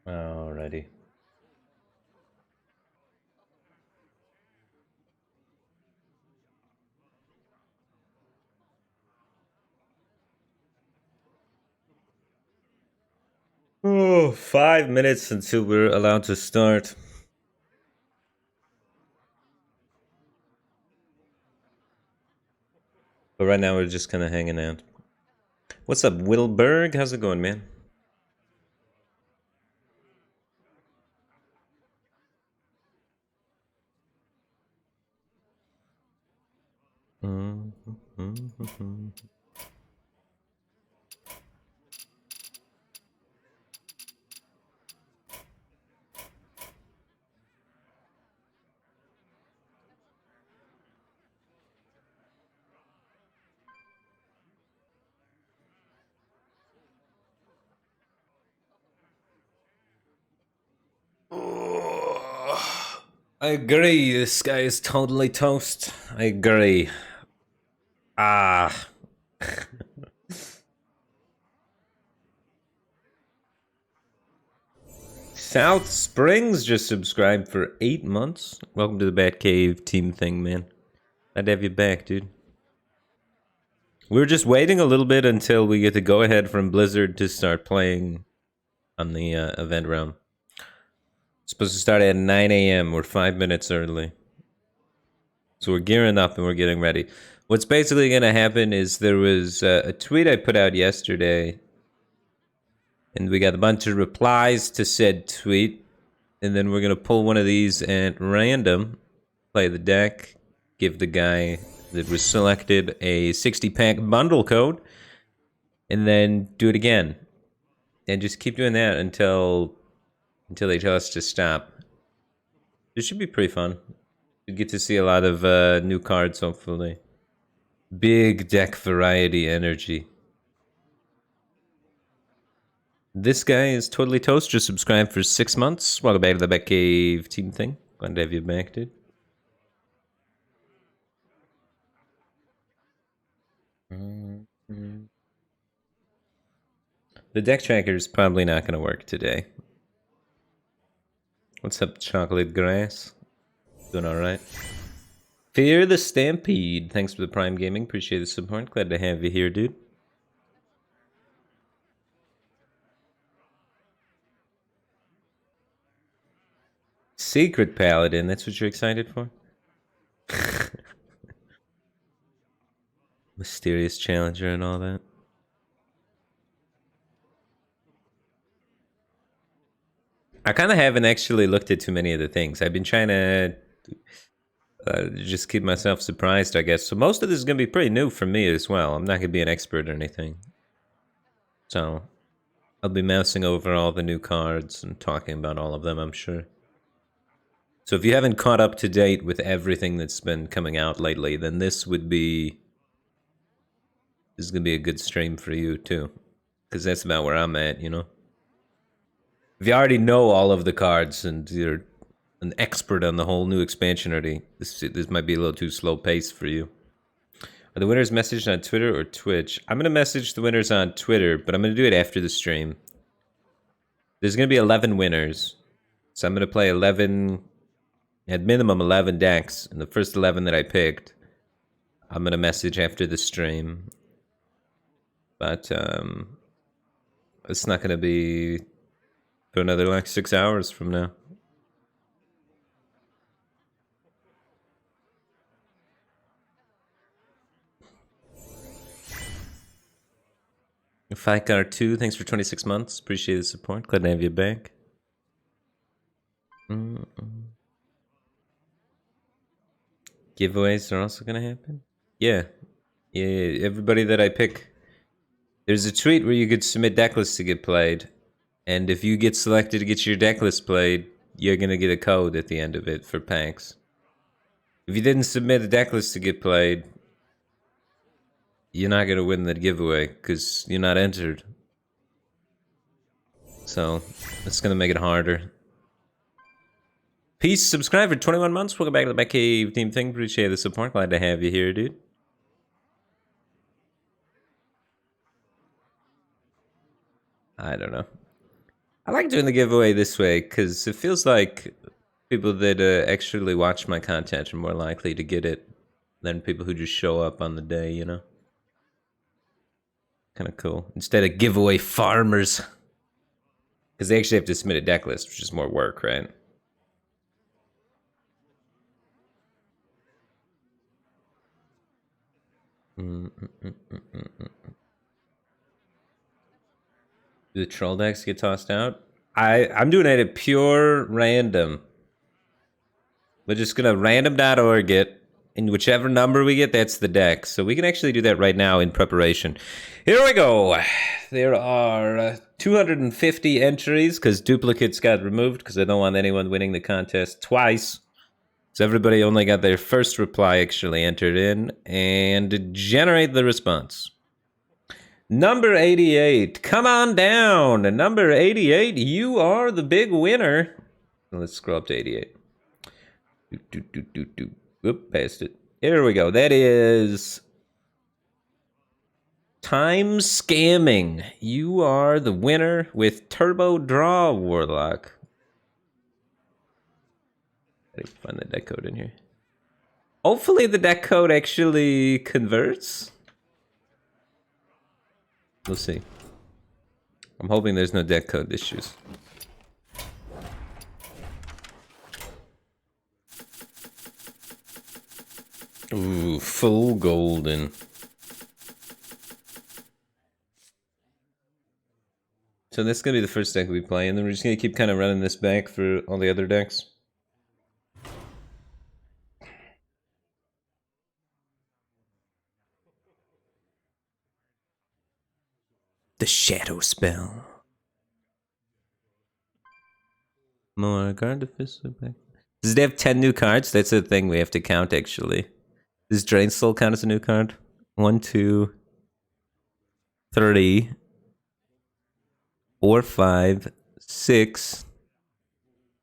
Alrighty. Oh, 5 minutes until we're allowed to start. But right now we're just kind of hanging out. What's up, Wilberg? How's it going, man? I agree. This guy is totally toast. I agree. Ah. South Springs just subscribed for 8 months. Welcome to the Batcave team thing, man. Glad to have you back, dude. We're just waiting a little bit until we get the go-ahead from Blizzard to start playing on the event round. Supposed to start at 9 a.m. We're 5 minutes early. So we're gearing up and we're getting ready. What's basically going to happen is there was a tweet I put out yesterday, and we got a bunch of replies to said tweet, and then we're going to pull one of these at random, play the deck, give the guy that was selected a 60-pack bundle code, and then do it again. And just keep doing that until they tell us to stop. This should be pretty fun. You get to see a lot of new cards, hopefully. Big deck variety energy. This guy is totally toast. Just subscribed for 6 months. Welcome back to the Batcave team thing. Glad to have you back, dude. The deck tracker is probably not going to work today. What's up, Chocolate Grass? Doing all right. Fear the Stampede. Thanks for the Prime Gaming. Appreciate the support. Glad to have you here, dude. Secret Paladin. That's what you're excited for? Mysterious Challenger and all that. I kind of haven't actually looked at too many of the things. I've been trying to just keep myself surprised, I guess. So most of this is going to be pretty new for me as well. I'm not going to be an expert or anything. So I'll be mousing over all the new cards and talking about all of them, I'm sure. So if you haven't caught up to date with everything that's been coming out lately, then this is going to be a good stream for you too. Because that's about where I'm at, you know? If you already know all of the cards and you're an expert on the whole new expansion already, this might be a little too slow paced for you. Are the winners messaged on Twitter or Twitch? I'm going to message the winners on Twitter, but I'm going to do it after the stream. There's going to be 11 winners. So I'm going to play 11, at minimum 11 decks. And the first 11 that I picked, I'm going to message after the stream. But it's not going to be for another like 6 hours from now. FiCar2, thanks for 26 months. Appreciate the support. Glad to have you back. Giveaways are also going to happen? Yeah. Everybody that I pick. There's a tweet where you could submit deck lists to get played. And if you get selected to get your deck list played, you're going to get a code at the end of it for packs. If you didn't submit a deck list to get played, you're not going to win that giveaway because you're not entered. So it's going to make it harder. Peace, subscribe for 21 months. Welcome back to the Batcave team thing. Appreciate the support. Glad to have you here, dude. I don't know. I like doing the giveaway this way because it feels like people that actually watch my content are more likely to get it than people who just show up on the day, you know? Kind of cool. Instead of giveaway farmers. Because they actually have to submit a deck list, which is more work, right? Do the troll decks get tossed out? I'm doing it at pure random. We're just gonna random.org it, and whichever number we get, that's the deck. So we can actually do that right now in preparation. Here we go. There are 250 entries because duplicates got removed because I don't want anyone winning the contest twice. So everybody only got their first reply actually entered in, and generate the response. Number 88, come on down. Number 88, you are the big winner. Let's scroll up to 88. Oop, passed it. Here we go. That is Time Scamming. You are the winner with Turbo Draw Warlock. I gotta find the deck code in here. Hopefully the deck code actually converts. We'll see. I'm hoping there's no deck code issues. Ooh, full golden. So this is gonna be the first deck we play, and then we're just gonna keep kind of running this back for all the other decks. The Shadow Spell. More Artificer back. Does it have 10 new cards? That's the thing we have to count, actually. Does Drain Soul count as a new card? 1, 2, 3, 4, 5, 6,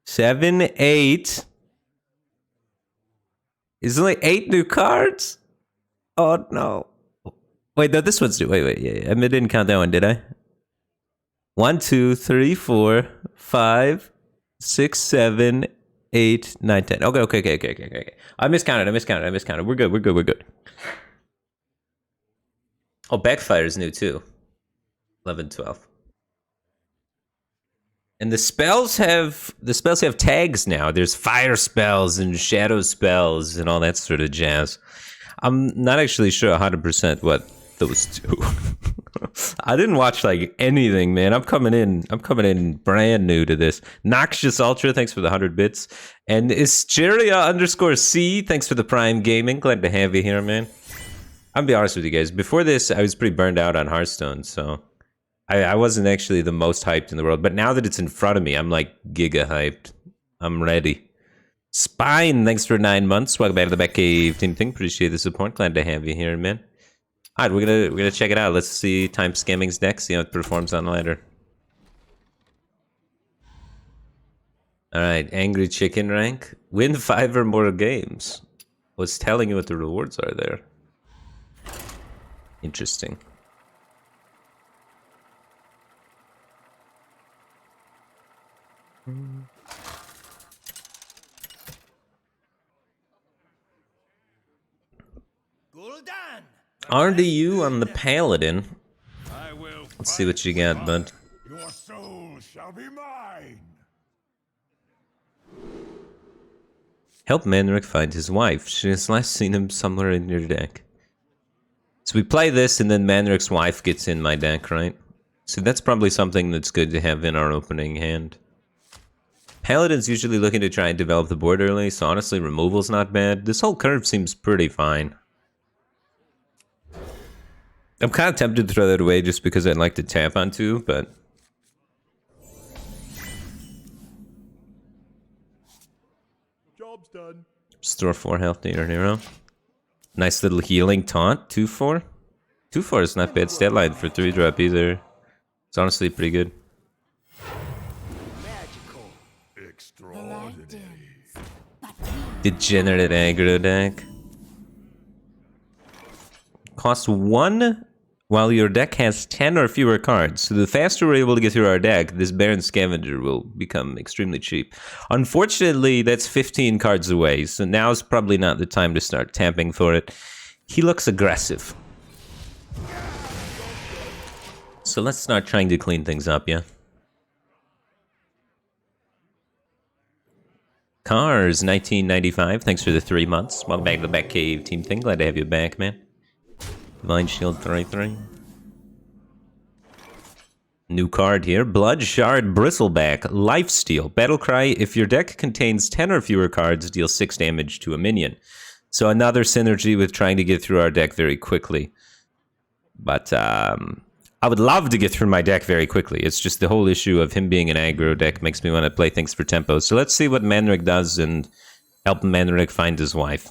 7, 8. Is there like 8 new cards? Oh, no. Wait, no, this one's new. Wait, yeah. I didn't count that one, did I? 1, 2, 3, 4, 5, 6, 7, 8, 9, 10. Okay. I miscounted. We're good. Oh, Backfire is new too. 11, 12. And the spells have tags now. There's fire spells and shadow spells and all that sort of jazz. I'm not actually sure 100% what those do. I didn't watch like anything, man. I'm coming in brand new to this. Noxious Ultra, thanks for the 100 bits. And Isteria_C, thanks for the Prime Gaming. Glad to have you here, man. I'll be honest with you guys. Before this, I was pretty burned out on Hearthstone, so I wasn't actually the most hyped in the world. But now that it's in front of me, I'm like giga hyped. I'm ready. Spine, thanks for 9 months. Welcome back to the Batcave Team Thing. Appreciate the support. Glad to have you here, man. All right, we're gonna check it out. Let's see Time Scamming's deck. See how it performs on the ladder. All right, Angry Chicken rank. Win 5 or more games. What's telling you what the rewards are there? Interesting. RDU on the Paladin. Let's see what you got, bud. Your soul shall be mine. Help Manric find his wife. She has last seen him somewhere in your deck. So we play this, and then Manric's wife gets in my deck, right? So that's probably something that's good to have in our opening hand. Paladin's usually looking to try and develop the board early, so honestly, removal's not bad. This whole curve seems pretty fine. I'm kind of tempted to throw that away just because I'd like to tap on 2, but... Job's done. Store 4 health to your hero. Nice little healing taunt, 2-4. 2-4 is not bad stat line for 3-drop either. It's honestly pretty good. Magical. Extraordinary. Degenerate aggro deck. Cost one while your deck has 10 or fewer cards. So the faster we're able to get through our deck, this Barren Scavenger will become extremely cheap. Unfortunately, that's 15 cards away, so now's probably not the time to start tapping for it. He looks aggressive. So let's start trying to clean things up, yeah? Cars, 1995, thanks for the 3 months. Welcome back to the Batcave Team Thing. Glad to have you back, man. Divine Shield 3-3. New card here. Bloodshard Bristleback. Lifesteal. Battlecry. If your deck contains 10 or fewer cards, deal 6 damage to a minion. So another synergy with trying to get through our deck very quickly. But I would love to get through my deck very quickly. It's just the whole issue of him being an aggro deck makes me want to play things for tempo. So let's see what Manrik does and help Manrik find his wife.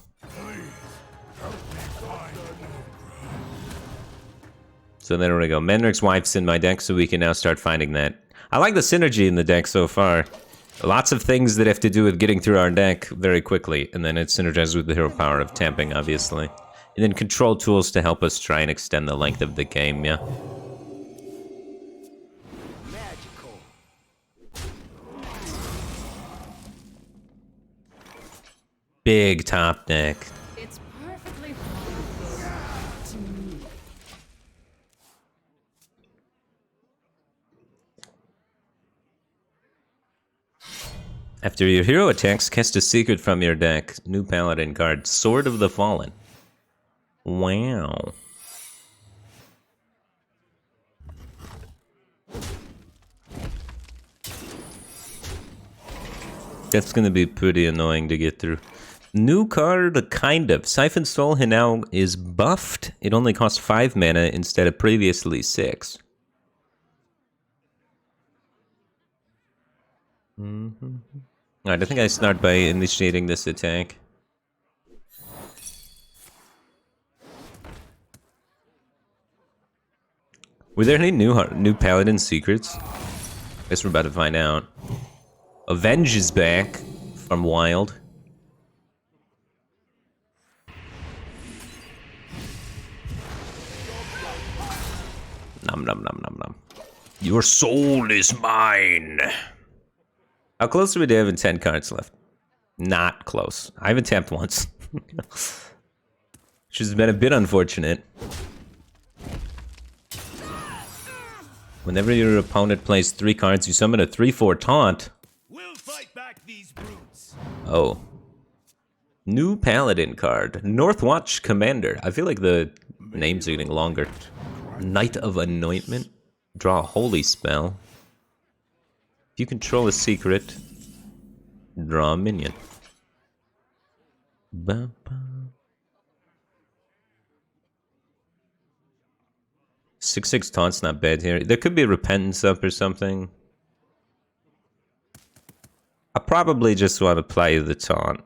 So there we go. Manrik's wife's in my deck, so we can now start finding that. I like the synergy in the deck so far. Lots of things that have to do with getting through our deck very quickly, and then it synergizes with the hero power of tamping, obviously. And then control tools to help us try and extend the length of the game, yeah? Magical. Big top deck. It's perfectly fine to me. After your hero attacks, cast a secret from your deck. New paladin card, Sword of the Fallen. Wow. That's gonna be pretty annoying to get through. New card, kind of. Siphon Soul now is buffed. It only costs 5 mana instead of previously 6. Alright, I think I start by initiating this attack. Were there any new paladin secrets? Guess we're about to find out. Avenge is back from Wild. Nom nom nom nom nom. Your soul is mine. How close do we have in 10 cards left? Not close. I haven't tapped once. Which has been a bit unfortunate. Whenever your opponent plays 3 cards, you summon a 3/4 taunt. We'll fight back these brutes. Oh. New paladin card. Northwatch Commander. I feel like the names are getting longer. Knight of Anointment. Draw a holy spell. If you control a secret, draw a minion. Ba -ba. 6/6 taunt's not bad here. There could be a Repentance up or something. I probably just want to play the taunt.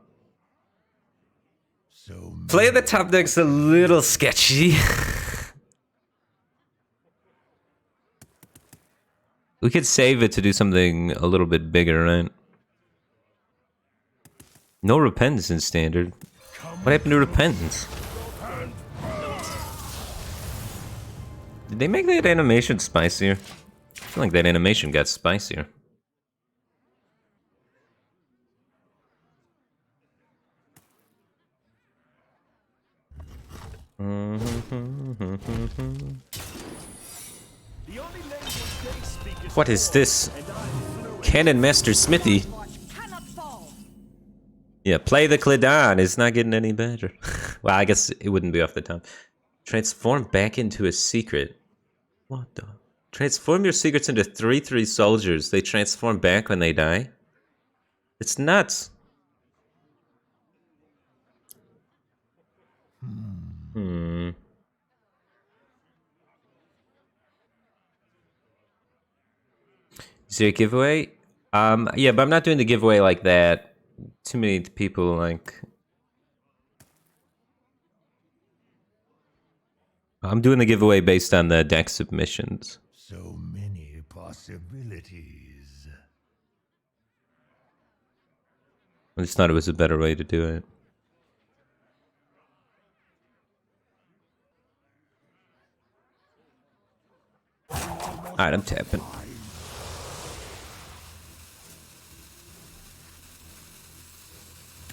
Play the top deck's a little sketchy. We could save it to do something a little bit bigger, right? No Repentance in Standard. What happened to Repentance? Did they make that animation spicier? I feel like that animation got spicier. What is this? Cannon Master Smithy? Yeah, play the Cladon. It's not getting any better. Well, I guess it wouldn't be off the top. Transform back into a secret. What the? Transform your secrets into 3/3 soldiers. They transform back when they die? It's nuts. Is there a giveaway? Yeah, but I'm not doing the giveaway like that. Too many people like... I'm doing the giveaway based on the deck submissions. So many possibilities. I just thought it was a better way to do it. Alright, I'm tapping.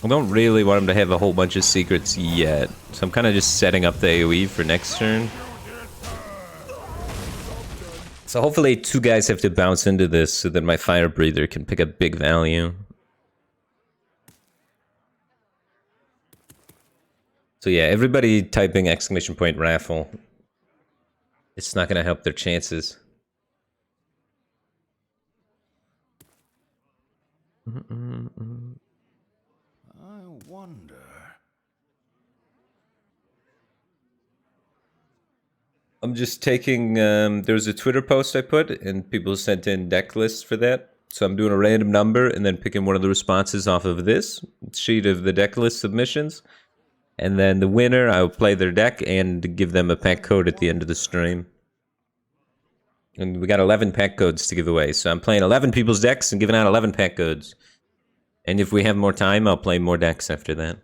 I don't really want him to have a whole bunch of secrets yet, so I'm kind of just setting up the AoE for next turn. So hopefully 2 guys have to bounce into this so that my fire breather can pick up big value. So yeah, everybody typing exclamation point raffle. It's not gonna help their chances. I wonder. I'm just taking, there was a Twitter post I put, and people sent in deck lists for that. So I'm doing a random number and then picking one of the responses off of this sheet of the deck list submissions. And then the winner, I'll play their deck and give them a pack code at the end of the stream. And we got 11 pack codes to give away. So I'm playing 11 people's decks and giving out 11 pack codes. And if we have more time, I'll play more decks after that.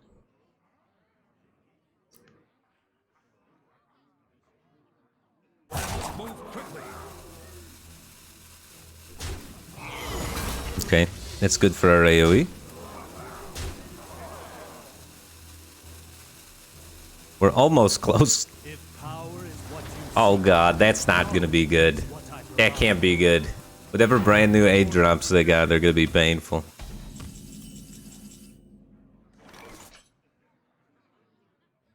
Okay, that's good for our AoE. We're almost close. Oh god, that's not gonna be good. That can't be good. Whatever brand new 8 drops they got, they're gonna be painful.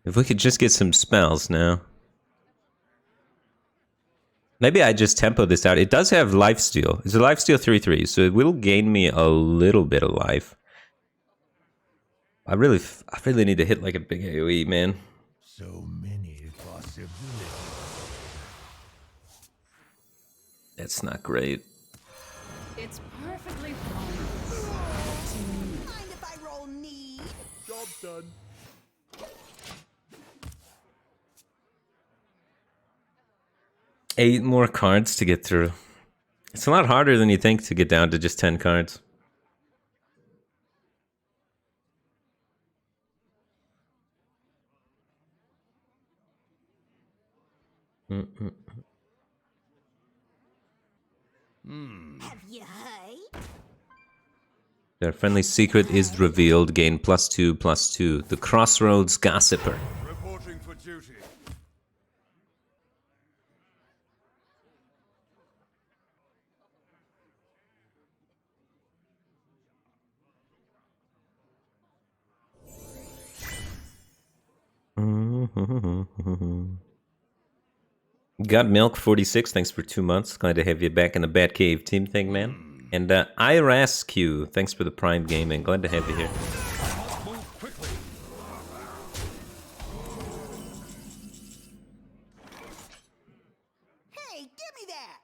If we could just get some spells now. Maybe I just tempo this out. It does have lifesteal. It's a lifesteal 3/3, so it will gain me a little bit of life. I really need to hit like a big AoE, man. So many possibilities. That's not great. It's perfectly fine to me. Mind if I roll need? Job done. Eight more cards to get through. It's a lot harder than you think to get down to just 10 cards. Have you heard? Their friendly secret is revealed. Gain +2/+2. The Crossroads Gossiper. Reporting for duty. Got Milk 46. Thanks for 2 months. Glad to have you back in the Batcave team thing, man. And IRASQ. Thanks for the Prime Gaming. Glad to have you here. Move quickly. Hey, give me that.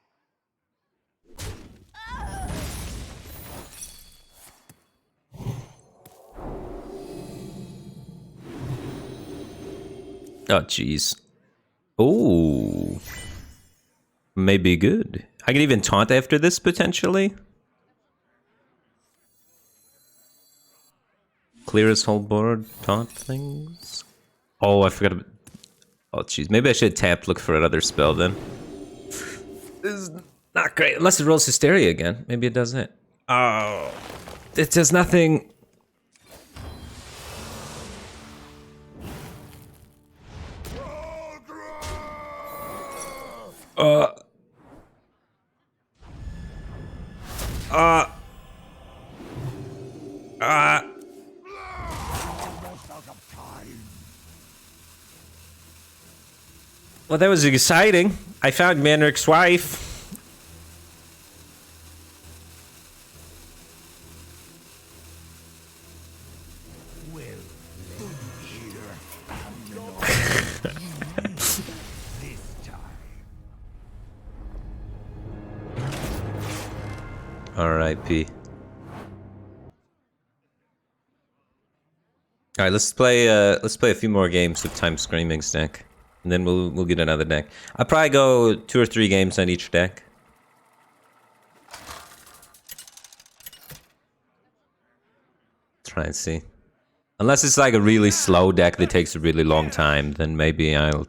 Oh, jeez. Oh. Maybe good. I can even taunt after this, potentially. Clear his whole board, taunt things. Oh, I forgot about... Oh, jeez. Maybe I should tap, look for another spell, then. This is not great. Unless it rolls Hysteria again. Maybe it does that. Oh. It does nothing... Well, that was exciting. I found Manrik's wife. R.I.P. All right, let's play a few more games with Time Screaming's deck, and then we'll get another deck. I'll probably go 2 or 3 games on each deck. Try and see. Unless it's like a really slow deck that takes a really long time, then maybe I'll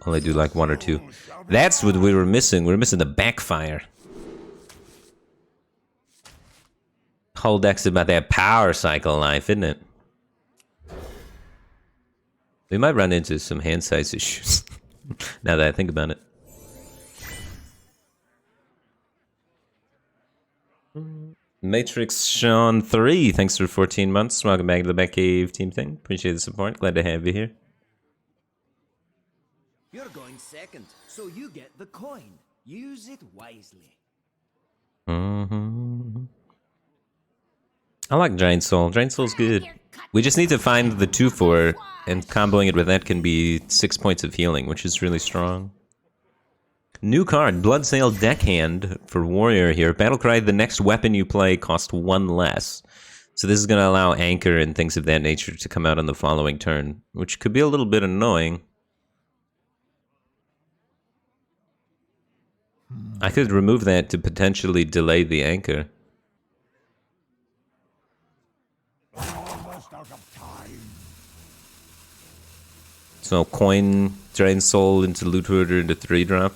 Only do like 1 or 2. That's what we were missing. We were missing the backfire. Whole deck's about that power cycle life, isn't it? We might run into some hand size issues. Now that I think about it. Matrix Sean 3, thanks for 14 months. Welcome back to the Batcave team thing. Appreciate the support. Glad to have you here. You're going second, so you get the coin. Use it wisely. I like Giant Soul. Giant Soul's good. We just need to find the 2/4, and comboing it with that can be 6 points of healing, which is really strong. New card, Bloodsail Deckhand for Warrior here. Battlecry, the next weapon you play costs 1 less. So this is going to allow Anchor and things of that nature to come out on the following turn, which could be a little bit annoying. I could remove that to potentially delay the Anchor. Almost out of time. So coin, Drain Soul into Loot Hooter into 3-drop.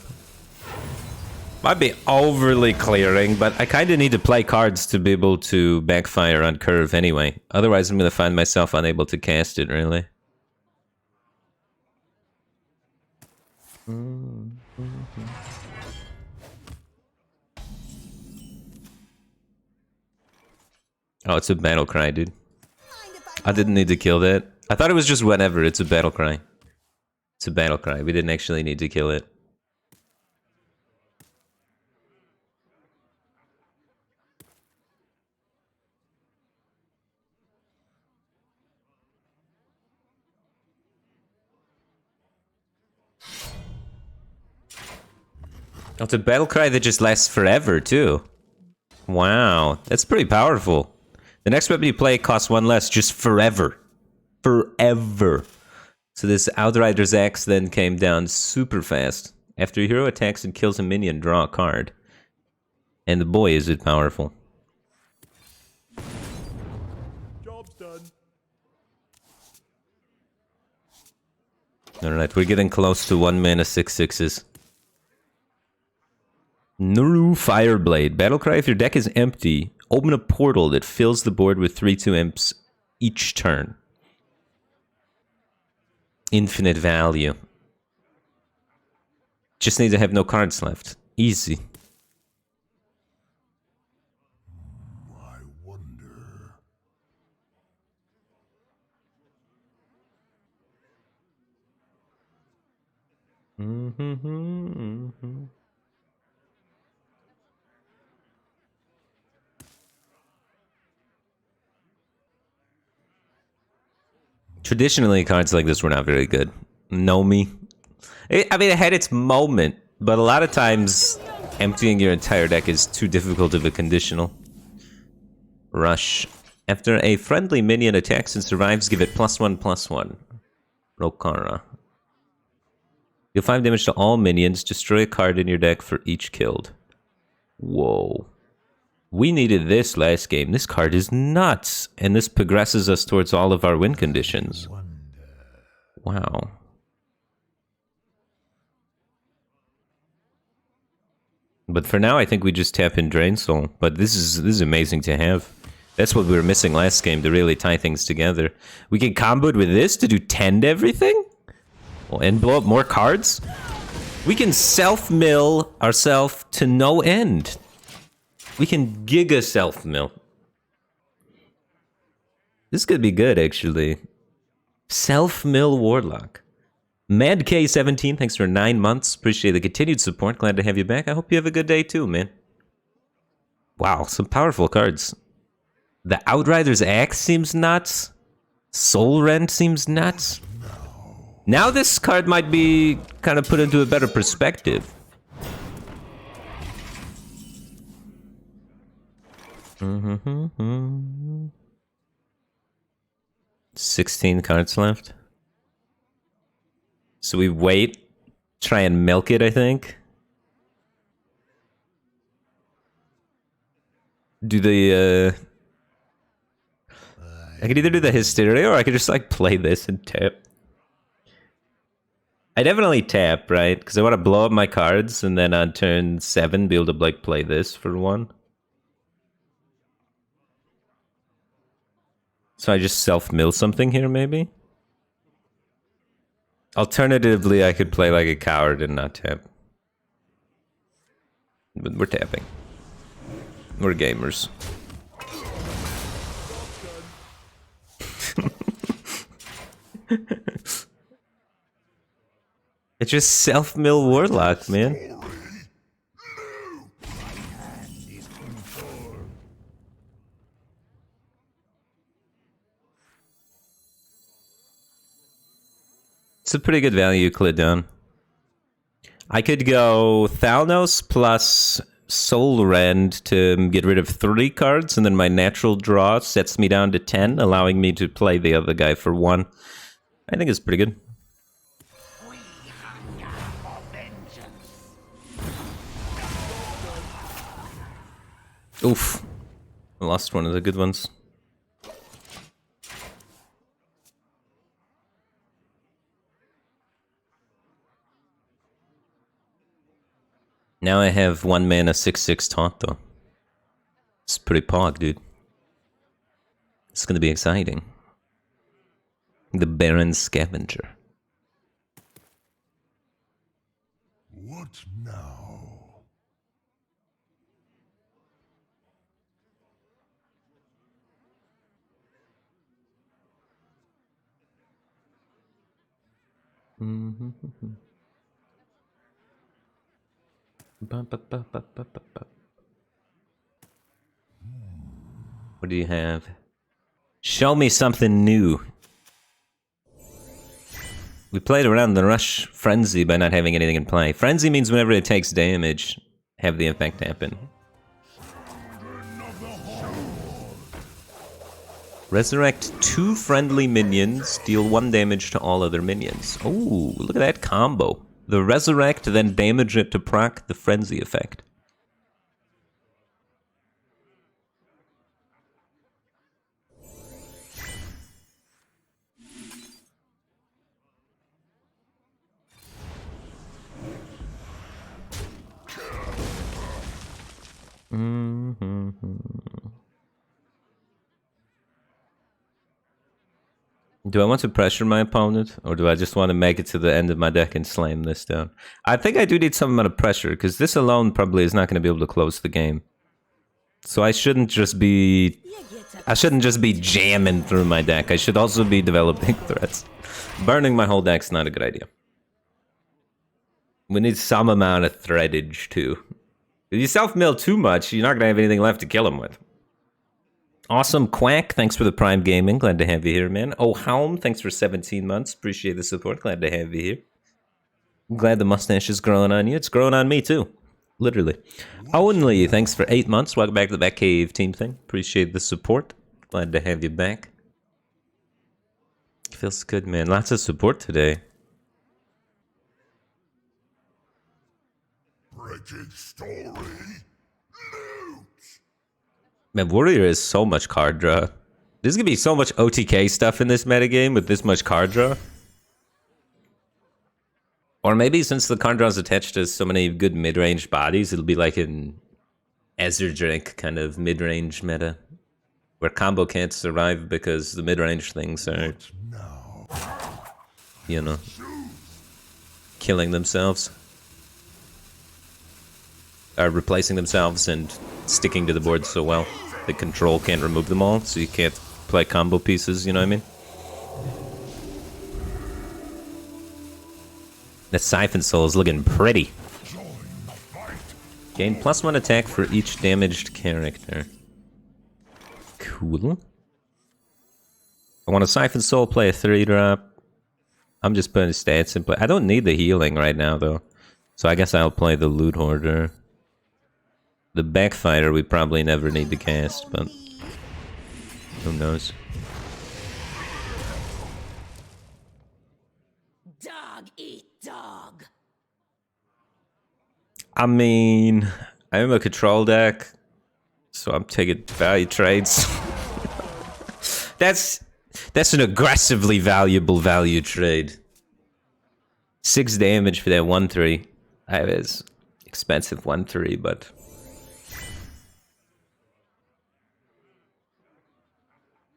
Might be overly clearing, but I kind of need to play cards to be able to backfire on curve anyway. Otherwise, I'm going to find myself unable to cast it, really. Oh, it's a battle cry, dude. I didn't need to kill that. I thought it was just whenever. It's a battle cry. It's a battle cry. We didn't actually need to kill it. Oh, it's a battle cry that just lasts forever, too. Wow, that's pretty powerful. The next weapon you play costs 1 less, just forever. Forever. So this Outrider's Axe then came down super fast. After a hero attacks and kills a minion, draw a card. And boy, is it powerful. Job's done. Alright, we're getting close to 1 mana 6/6s. Nuru Fireblade. Battlecry, if your deck is empty, open a portal that fills the board with 3/2 imps each turn. Infinite value. Just need to have no cards left. Easy. I wonder. Traditionally, cards like this were not very good. Know me. I mean, it had its moment, but a lot of times, emptying your entire deck is too difficult of a conditional. Rush. After a friendly minion attacks and survives, give it +1/+1. Rokara. Deal 5 damage to all minions. Destroy a card in your deck for each killed. Whoa. We needed this last game. This card is nuts. And this progresses us towards all of our win conditions. Wow. But for now, I think we just tap in Drain Soul. But this is amazing to have. That's what we were missing last game, to really tie things together. We can combo it with this to do 10 to everything? Well, and blow up more cards? We can self-mill ourselves to no end. We can giga self-mill. This could be good, actually. Self-mill Warlock. Mad K17, thanks for 9 months. Appreciate the continued support. Glad to have you back. I hope you have a good day too, man. Wow, some powerful cards. The Outrider's Axe seems nuts. Soul Rend seems nuts. Now this card might be kind of put into a better perspective. 16 cards left. So we wait, try and milk it, I think. Do the, I could either do the Hysteria or I could just, like, play this and tap. I definitely tap, right? Because I want to blow up my cards and then on turn 7 be able to like play this for 1. So I just self-mill something here, maybe? Alternatively, I could play like a coward and not tap. But we're tapping. We're gamers. It's just self-mill warlock, man. It's a pretty good value, Clydon. I could go Thalnos plus Soul Rend to get rid of 3 cards, and then my natural draw sets me down to 10, allowing me to play the other guy for 1. I think it's pretty good. Oof. I lost one of the good ones. Now I have 1 mana 6/6 taunt though. It's pretty pog, dude. It's gonna be exciting. The Barrens Scavenger. What now? What do you have? Show me something new. We played around the Rush Frenzy by not having anything in play. Frenzy means whenever it takes damage, have the effect happen. Resurrect 2 friendly minions, deal 1 damage to all other minions. Oh, look at that combo. The resurrect, then damage it to proc the frenzy effect. Do I want to pressure my opponent, or do I just want to make it to the end of my deck and slam this down? I think I do need some amount of pressure, because this alone probably is not going to be able to close the game. So I shouldn't just be... I shouldn't just be jamming through my deck. I should also be developing threats. Burning my whole deck's not a good idea. We need some amount of threadage, too. If you self-mill too much, you're not going to have anything left to kill him with. Awesome Quack, thanks for the Prime Gaming. Glad to have you here, man. Oh, Helm, thanks for 17 months. Appreciate the support. Glad to have you here. I'm glad the mustache is growing on you. It's growing on me, too. Literally. Only, thanks for 8 months. Welcome back to the Batcave team thing. Appreciate the support. Glad to have you back. Feels good, man. Lots of support today. Wretched story. Loot. Man, Warrior is so much card draw. There's gonna be so much OTK stuff in this metagame with this much card draw. Or maybe since the card draw is attached to so many good mid-range bodies, it'll be like an Ezra Drake kind of mid-range meta. Where combo can't survive because the mid-range things are, you know, killing themselves. Are replacing themselves and sticking to the board so well that control can't remove them all, so you can't play combo pieces, you know what I mean? The Siphon Soul is looking pretty. Gain +1 attack for each damaged character. Cool. I want a Siphon Soul, play a 3-drop. I'm just putting stats in play. I don't need the healing right now, though. So I guess I'll play the Loot Hoarder. The Backfighter we probably never need to cast, but who knows? Dog eat dog. I mean, I am a control deck, so I'm taking value trades. That's an aggressively valuable value trade. 6 damage for that 1/3. That is expensive 1/3, but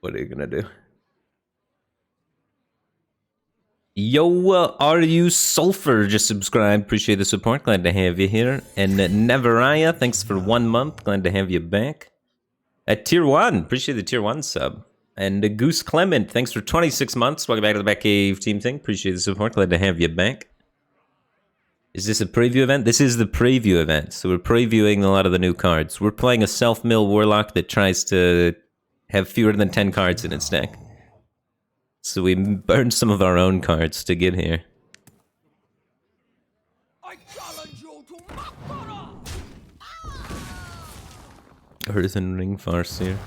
what are you gonna do? Yo, are you Sulfur? Just subscribed. Appreciate the support. Glad to have you here. And Neveraya, thanks for 1 month. Glad to have you back. At Tier 1, appreciate the Tier 1 sub. And Goose Clement, thanks for 26 months. Welcome back to the Batcave Team Thing. Appreciate the support. Glad to have you back. Is this a preview event? This is the preview event. So we're previewing a lot of the new cards. We're playing a self-mill Warlock that tries to have fewer than 10 cards in its deck. So we burned some of our own cards to get here. I challenge you to Makara! Earthen Ring Farseer.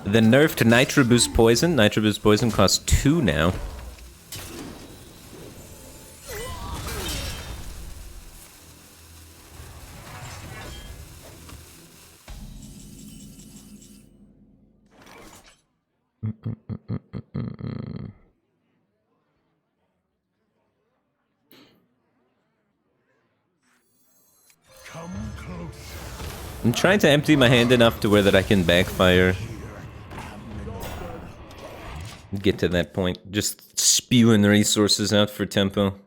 The nerfed Nitro Boost Poison. Nitro Boost Poison costs 2 now. Come close. I'm trying to empty my hand enough to where that I can backfire. Get to that point. Just spewing resources out for tempo.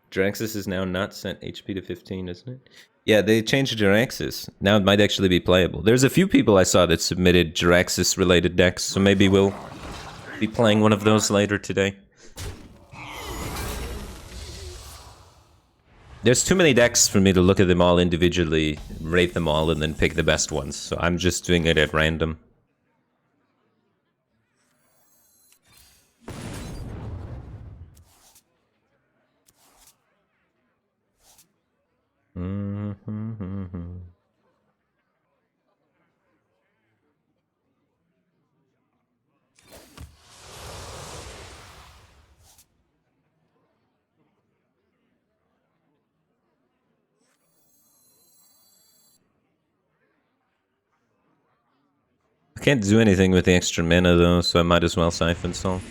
Draxus is now not sent HP to 15, isn't it? Yeah, they changed Draxus. Now it might actually be playable. There's a few people I saw that submitted Draxus-related decks, so maybe we'll be playing one of those later today. There's too many decks for me to look at them all individually, rate them all, and then pick the best ones, so I'm just doing it at random. I can't do anything with the extra mana though, so I might as well Siphon Soul.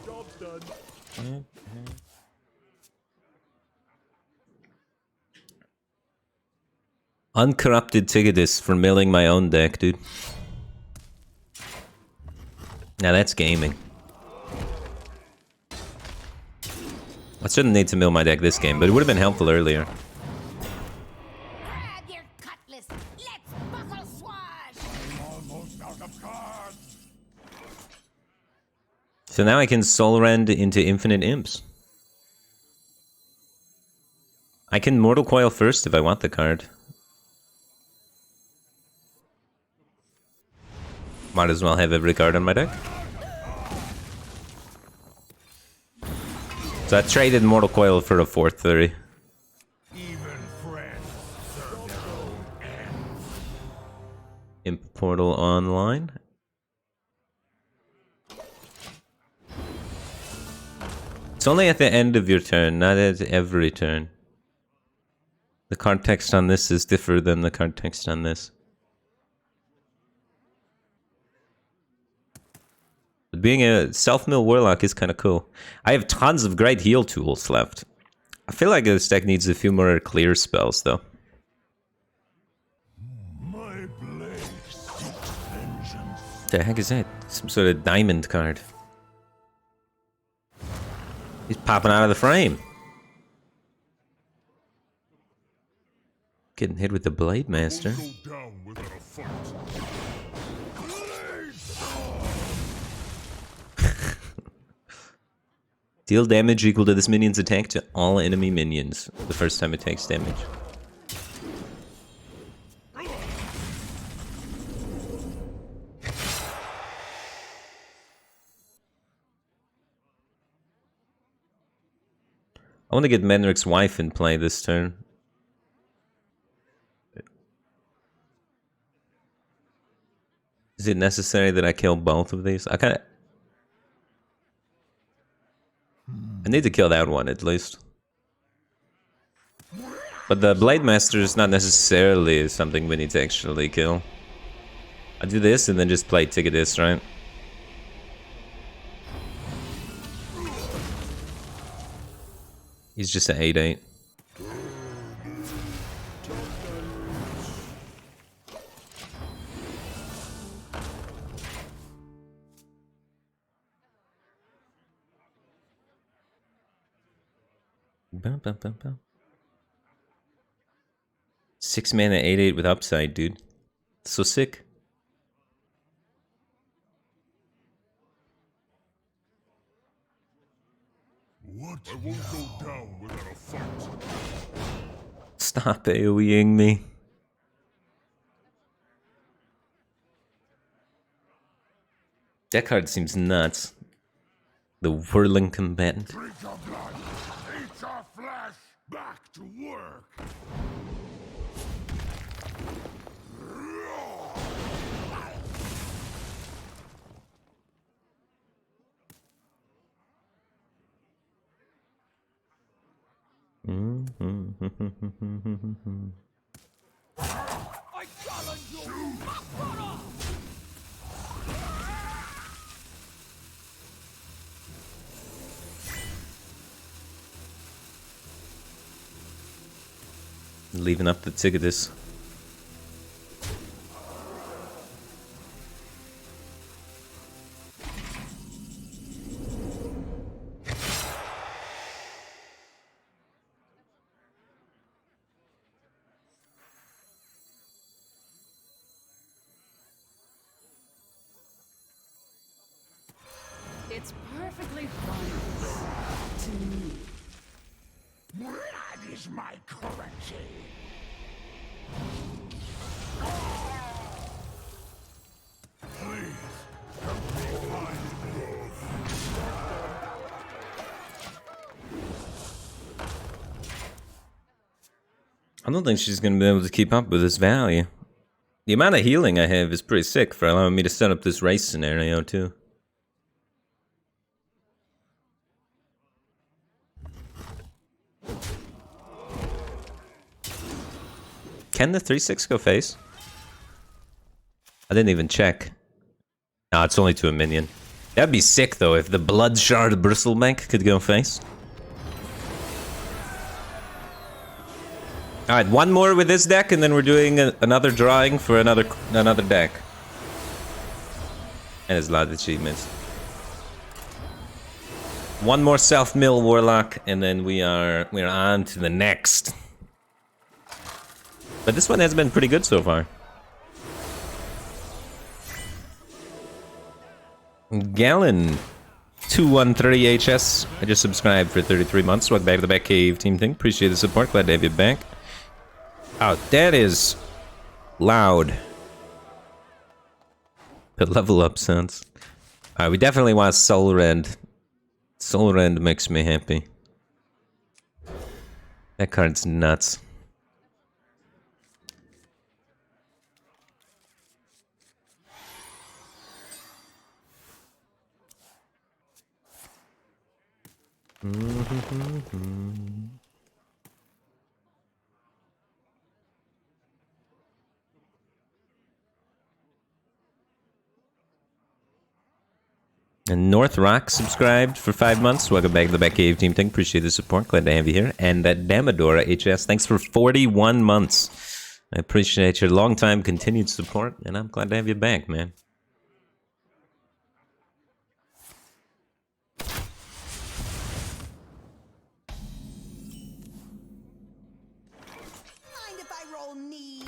Job's done. Uncorrupted Tigidus for milling my own deck, dude. Now that's gaming. I shouldn't need to mill my deck this game, but it would have been helpful earlier. Grab your cutlass! Let's buckle swash! Almost out of cards. So now I can Soul Rend into Infinite Imps. I can Mortal Coil first if I want the card. Might as well have every card on my deck. So I traded Mortal Coil for a 4/3. Even friends serve their own ends. Imp Portal online. It's only at the end of your turn, not at every turn. The card text on this is different than the card text on this. But being a self-mill Warlock is kind of cool. I have tons of great heal tools left. I feel like this deck needs a few more clear spells, though. My blade seeks vengeance. The heck is that? Some sort of diamond card. He's popping out of the frame. Getting hit with the Blade Master. Won't go down without a fight. Blade Deal damage equal to this minion's attack to all enemy minions the first time it takes damage. I want to get Menric's wife in play this turn. Is it necessary that I kill both of these? I need to kill that one at least. But the Blade Master is not necessarily something we need to actually kill. I do this and then just play Ticketus, right? He's just an 8/8. Bum, bum, bum, bum. 6 mana 8/8 with upside, dude. So sick. What? I won't go down without a fight. Stop AoEing me. That card seems nuts. The Whirling Combatant. Drink your blood. Eat your flesh. Back to work. I challenge you. Leaving up the Ticketus. It's perfectly fine to me. Blood is my currency. Please, come behind me. I don't think she's gonna be able to keep up with this value. The amount of healing I have is pretty sick for allowing me to set up this race scenario too. Can the 3/6 go face? I didn't even check. No, it's only to a minion. That'd be sick though if the Blood Shard Bristlebank could go face. Alright, one more with this deck and then we're doing another drawing for another deck. And there's a lot of achievements. One more self-mill Warlock and then we're on to the next. But this one has been pretty good so far. Gallon 213HS. I just subscribed for 33 months. Welcome back to the Batcave Team Thing. Appreciate the support. Glad to have you back. Oh, that is loud. The level up sounds. Alright, we definitely want Soul Rend. Soul Rend makes me happy. That card's nuts. And North Rock subscribed for 5 months. Welcome back to the Batcave Team Thing. Appreciate the support. Glad to have you here. And Damadora HS, thanks for 41 months. I appreciate your long time continued support, and I'm glad to have you back, man. Mind if I roll knee?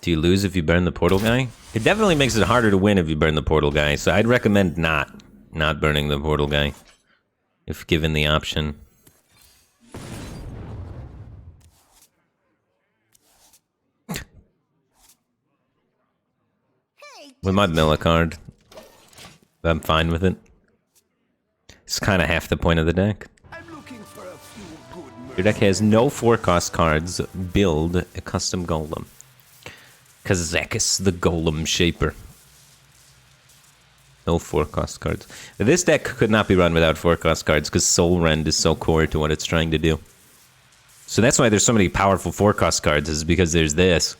Do you lose if you burn the portal guy? It definitely makes it harder to win if you burn the portal guy, so I'd recommend not burning the portal guy, if given the option. We might mill a card, but I'm fine with it. It's kind of half the point of the deck. I'm looking for a few good Your deck has no 4-cost cards. Build a custom golem. Kazakis the Golem Shaper. No 4-cost cards. This deck could not be run without 4-cost cards because Soul Rend is so core to what it's trying to do. So that's why there's so many powerful 4-cost cards, is because there's this.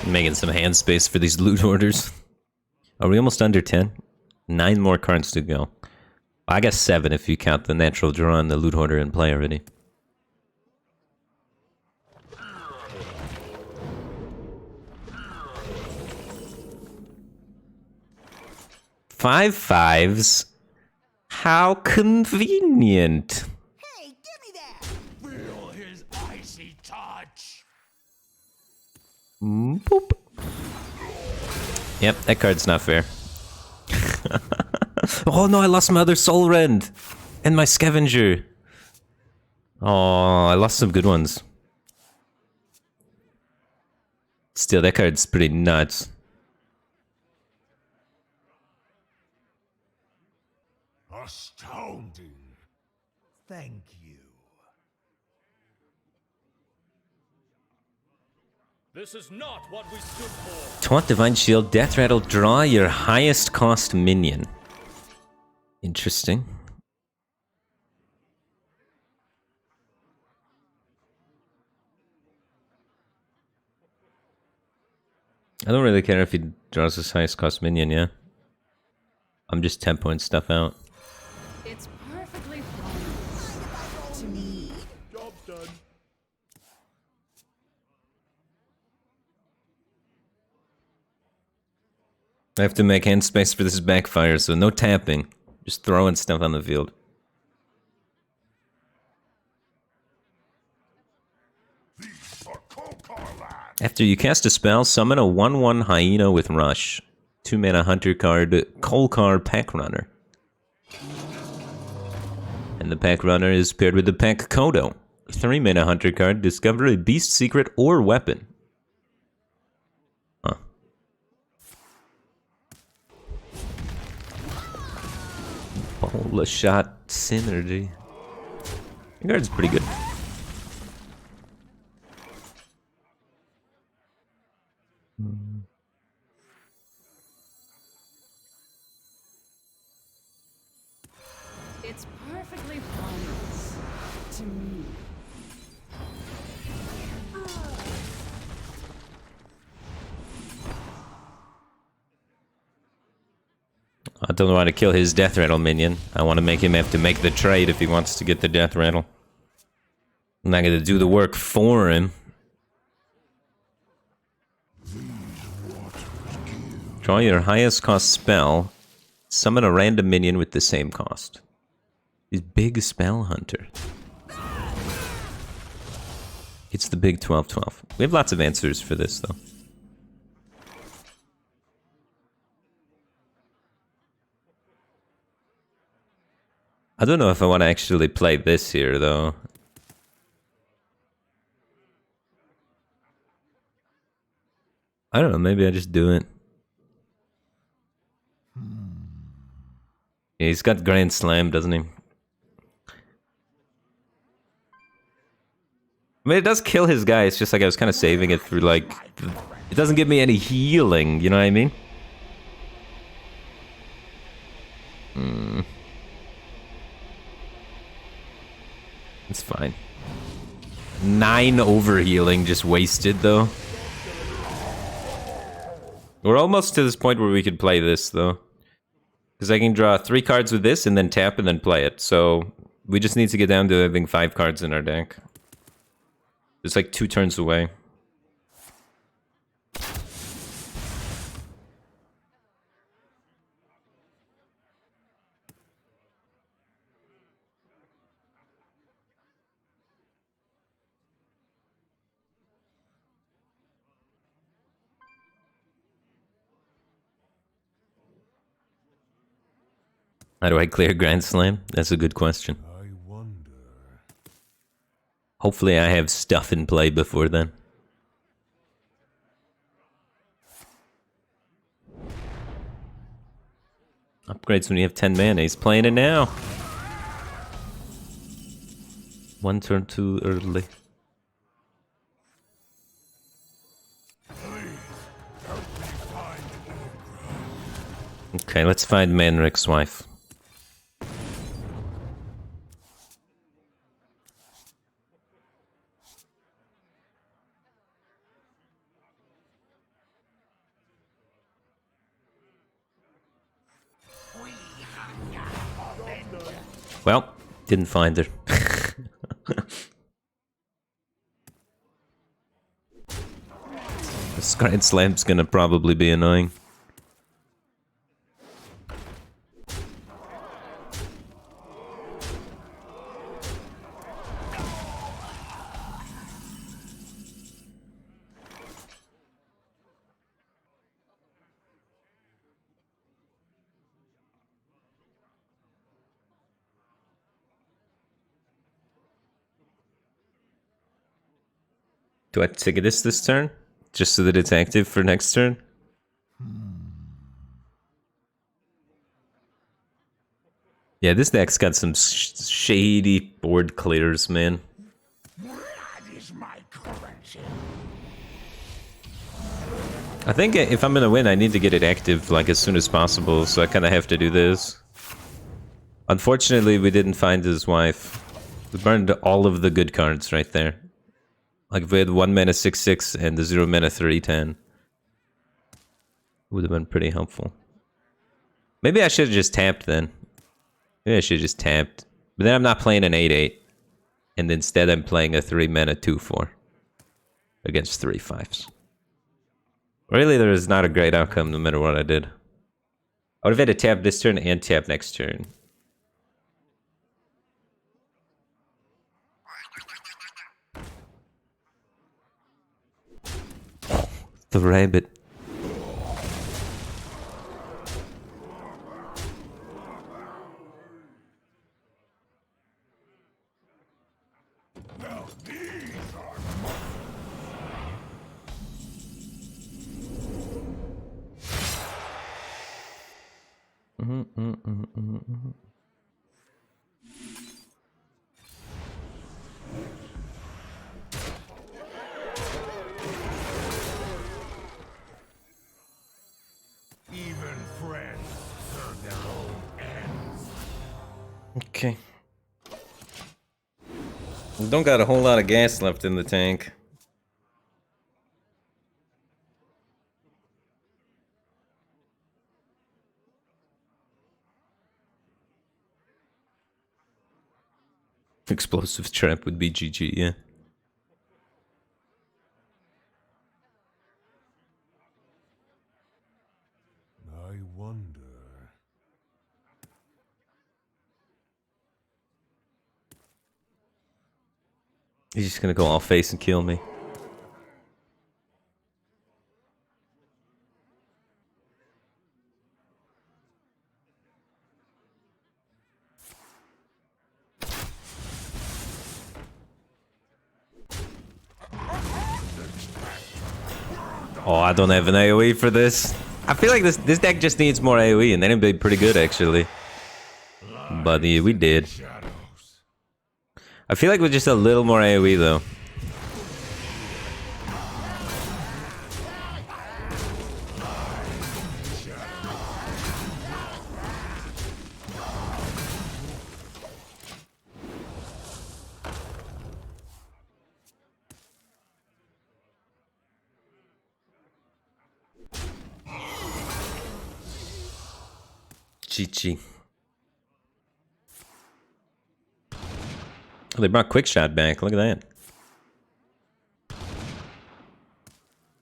Making some hand space for these loot orders. Are we almost under 10? 9 more cards to go. I guess 7 if you count the natural draw and the loot order in play already. Five fives? How convenient. Hey, give me that! Feel his icy touch. Boop. Yep, that card's not fair. Oh no, I lost my other Soul Rend! And my Scavenger! Oh, I lost some good ones. Still, that card's pretty nuts. Astounding. Thank you. This is not what we stood for. Taunt Divine Shield, Death Rattle, draw your highest cost minion. Interesting. I don't really care if he draws his highest cost minion, yeah? I'm just tempoing stuff out. It's perfectly fine. To me. Job's done. I have to make hand space for this backfire, so no tapping. Just throwing stuff on the field. These are Kokar lads. After you cast a spell, summon a 1/1 Hyena with Rush. 2-mana Hunter card, Kolkar Pack Runner. And the Pack Runner is paired with the Pack Kodo. 3-mana Hunter card, discover a beast secret or weapon. Huh. Bola shot synergy. The card's pretty good. It's perfectly fine. To me. I don't want to kill his Death Rattle minion. I want to make him have to make the trade if he wants to get the Death Rattle. I'm not going to do the work for him. Draw your highest cost spell. Summon a random minion with the same cost. He's big spell hunter. It's the big 12/12. We have lots of answers for this though. I don't know if I want to actually play this here though. I don't know, maybe I just do it. Yeah, he's got Grand Slam, doesn't he? I mean, it does kill his guy. It's just like I was kind of saving it through, like... It doesn't give me any healing, you know what I mean? It's fine. 9 overhealing just wasted, though. We're almost to this point where we could play this, though. Because I can draw 3 cards with this and then tap and then play it. So we just need to get down to having 5 cards in our deck. It's like 2 turns away. How do I clear Grand Slam? That's a good question. I wonder. Hopefully I have stuff in play before then. Upgrades when you have 10 mana. He's playing it now. One turn too early. Okay, let's find Manrik's wife. Well, didn't find her. This Grand Slam's gonna probably be annoying. Do I take this turn? Just so that it's active for next turn? Yeah, this deck's got some shady board clears, man. Blood is my currency. I think if I'm gonna win, I need to get it active like as soon as possible, so I kind of have to do this. Unfortunately, we didn't find his wife. We burned all of the good cards right there. Like if we had 1 mana 6/6 and the 0 mana 3/10, would have been pretty helpful. Maybe I should have just tapped then. Maybe I should have just tapped. But then I'm not playing an 8/8. And instead I'm playing a 3 mana 2/4 against 3 5s. Really, there is not a great outcome no matter what I did. I would have had to tap this turn and tap next turn. The rabbit. Now these are even friends serve their own ends. Okay. We don't got a whole lot of gas left in the tank. Explosive trap would be GG, yeah. I wonder. He's just gonna go all face and kill me. Oh, I don't have an AoE for this. I feel like this deck just needs more AoE, and then it'd be pretty good, actually. But yeah, we did. Shadows. I feel like with just a little more AoE, though. GG. Oh, they brought quick shot back. Look at that.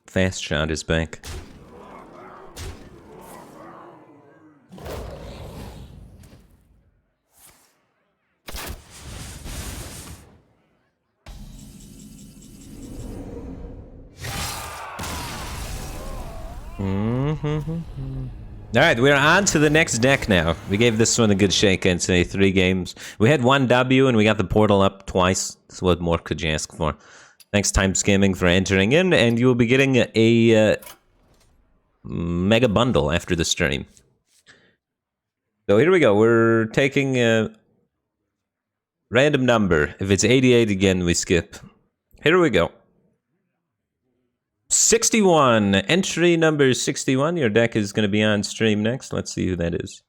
Fast shot is back. Alright, we're on to the next deck now. We gave this one a good shake in, say, 3 games. We had 1 W and we got the portal up twice. So what more could you ask for? Thanks, Time Scamming, for entering in, and you will be getting a mega bundle after the stream. So here we go. We're taking a random number. If it's 88 again, we skip. Here we go. 61. Entry number 61. Your deck is going to be on stream next. Let's see who that is.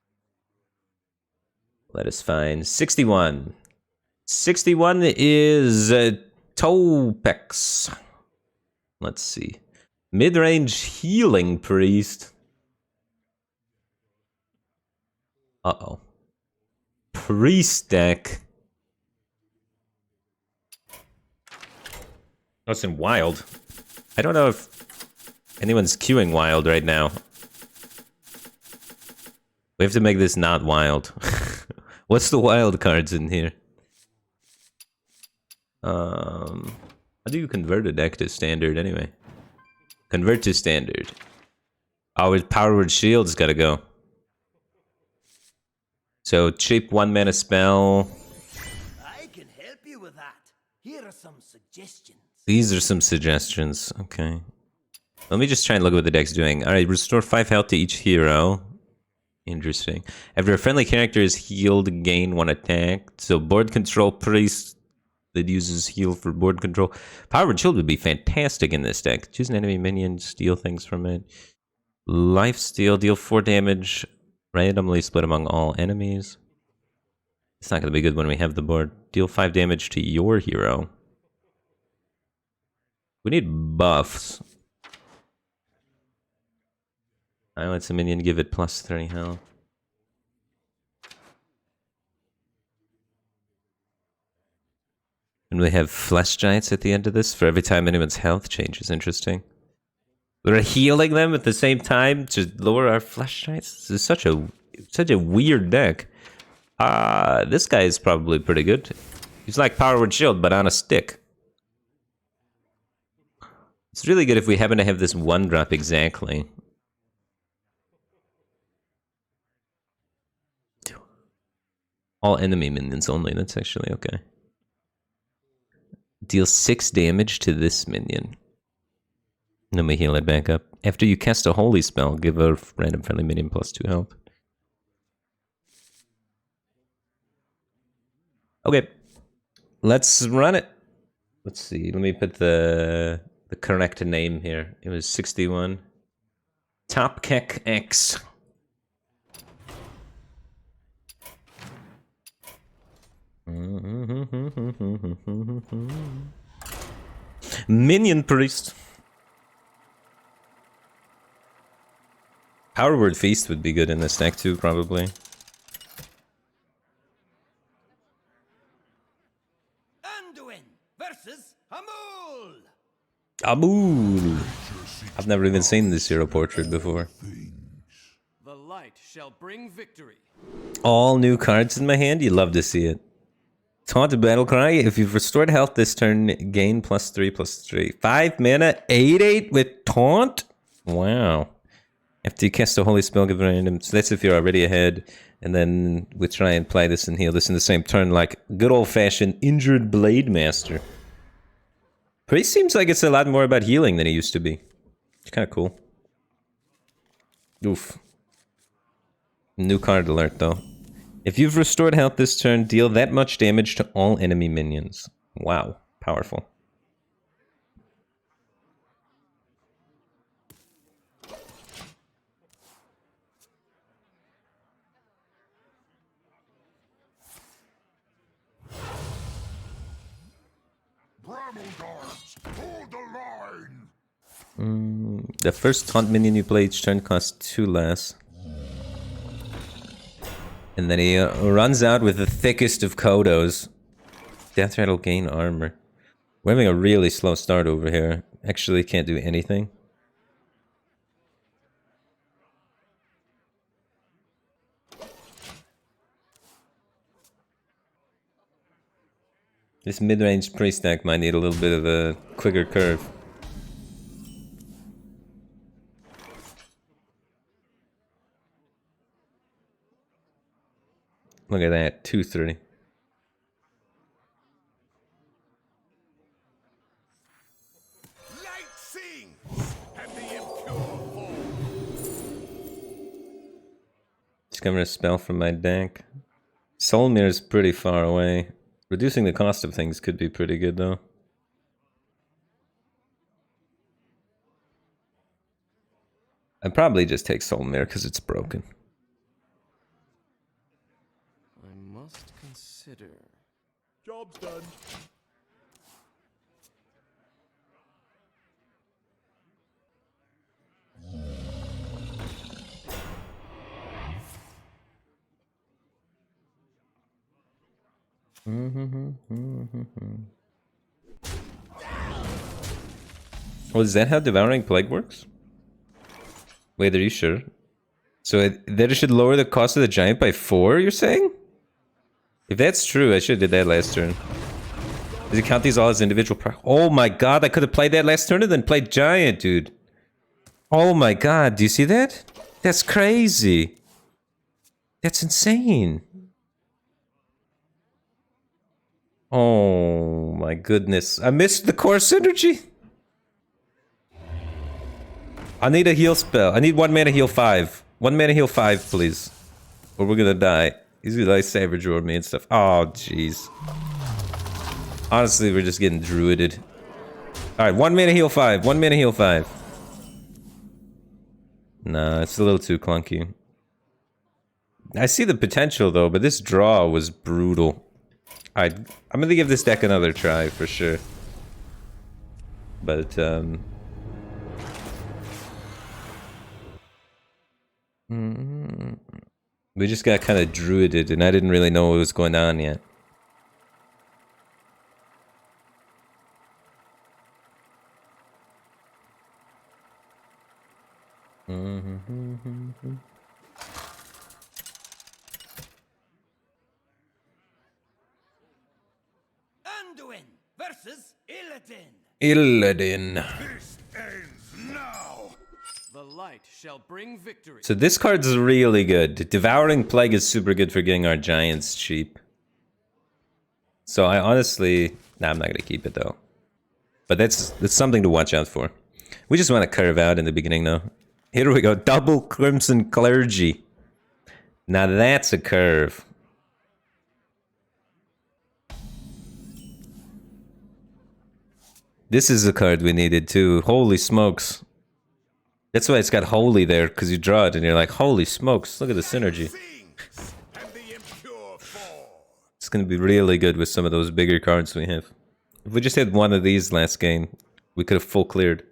Let us find 61. 61 is Topex. Let's see. Mid-range healing priest. Uh-oh. Priest deck. Oh, it's in wild. I don't know if anyone's queuing wild right now. We have to make this not wild. What's the wild cards in here? How do you convert a deck to standard anyway? Convert to standard. Oh, his Power Word Shield's gotta go. So, cheap 1-mana spell. I can help you with that. Here are some suggestions. These are some suggestions. Okay. Let me just try and look at what the deck's doing. Alright, restore 5 health to each hero. Interesting. After a friendly character is healed, gain 1 attack. So, board control priest that uses heal for board control. Power Word Shield would be fantastic in this deck. Choose an enemy minion, steal things from it. Lifesteal, deal 4 damage. Randomly split among all enemies. It's not going to be good when we have the board. Deal 5 damage to your hero. We need buffs. Silence a minion, give it plus 3 health. And we have flesh giants at the end of this for every time anyone's health changes. Interesting. We're healing them at the same time to lower our flesh giants. This is such a weird deck. This guy is probably pretty good. He's like Power Word Shield, but on a stick. It's really good if we happen to have this 1-drop exactly. All enemy minions only. That's actually okay. Deal 6 damage to this minion. Then we heal it back up. After you cast a holy spell, give a random friendly minion plus 2 health. Okay. Let's run it. Let's see. Let me put the correct name here. It was 61. Topkek X. Minion Priest. Power Word Feast would be good in this deck too, probably. Anduin versus Amul. Amul. I've never even seen this hero portrait before. The light shall bring victory. All new cards in my hand. You love to see it. Taunt Battle Cry. If you've restored health this turn, gain +3/+3. 5 mana, 8/8 with Taunt? Wow. After you cast a holy spell, give a random. So that's if you're already ahead. And then we try and play this and heal this in the same turn, like good old-fashioned Injured Blade Master. Priest seems like it's a lot more about healing than it used to be. It's kind of cool. Oof. New card alert, though. If you've restored health this turn, deal that much damage to all enemy minions. Wow. Powerful. Hold the line. The first taunt minion you play each turn costs 2 less. And then he runs out with the thickest of Kodos. Death Rattle gain armor. We're having a really slow start over here. Actually can't do anything. This mid-range priest deck might need a little bit of a quicker curve. Look at that, 2-3. Light sings, and the impure fall. Discover a spell from my deck. Soulmere is pretty far away. Reducing the cost of things could be pretty good though. I'd probably just take Soulmere because it's broken. I must consider. Job's done. Oh, is that how Devouring Plague works? Wait, are you sure? So that it should lower the cost of the giant by 4, you're saying? If that's true, I should have did that last turn. Does it count these all as individual Oh my god, I could have played that last turn and then played giant, dude. Oh my god, do you see that? That's crazy. That's insane. Oh my goodness. I missed the core synergy. I need a heal spell. I need 1 mana heal 5. 1 mana heal 5, please. Or we're gonna die. He's gonna like Savage Roar me and stuff. Oh, jeez. Honestly, we're just getting druided. Alright, 1 mana heal 5. 1 mana heal 5. Nah, it's a little too clunky. I see the potential though, but this draw was brutal. Alright, I'm gonna give this deck another try for sure. But, we just got kind of druided and I didn't really know what was going on yet. Anduin versus Illidan. Illidan. This ends now. The light shall bring victory. So this card's really good. Devouring Plague is super good for getting our giants cheap. So I honestly... Nah, I'm not gonna keep it though. But that's something to watch out for. We just want to curve out in the beginning though. Here we go, double Crimson Clergy. Now that's a curve. This is the card we needed too. Holy smokes. That's why it's got holy there, because you draw it and you're like, holy smokes, look at the synergy. Sings, and the impure fall. It's going to be really good with some of those bigger cards we have. If we just had one of these last game, we could have full cleared.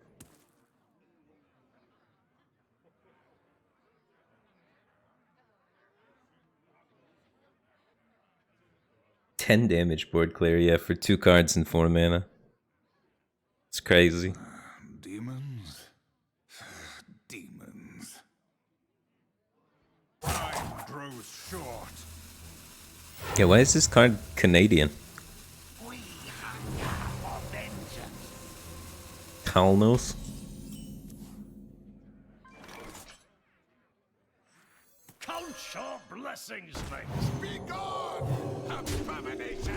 $10 damage board clear, yeah, for 2 cards and 4 mana. It's crazy. Demons. Demons. Time grows short. Yeah, why is this card Canadian? We hunger for vengeance. Kalnos? Count your blessings, mates. Be gone, abomination.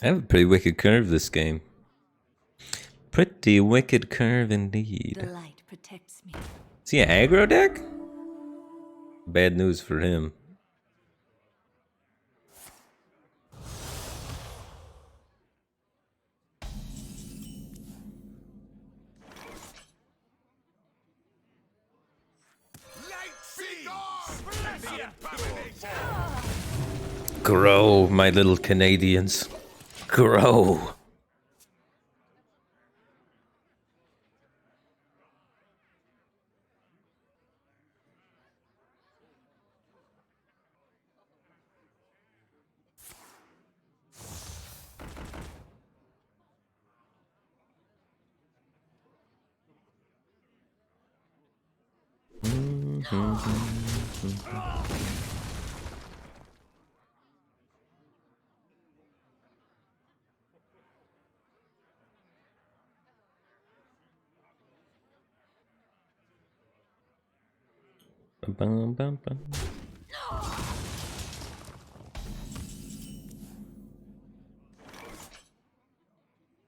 I have a pretty wicked curve this game. Pretty wicked curve indeed. The light protects me. Is he an aggro deck? Bad news for him. Light sings, and the abomination. Grow, my little Canadians. Grow. Bum, bum, bum.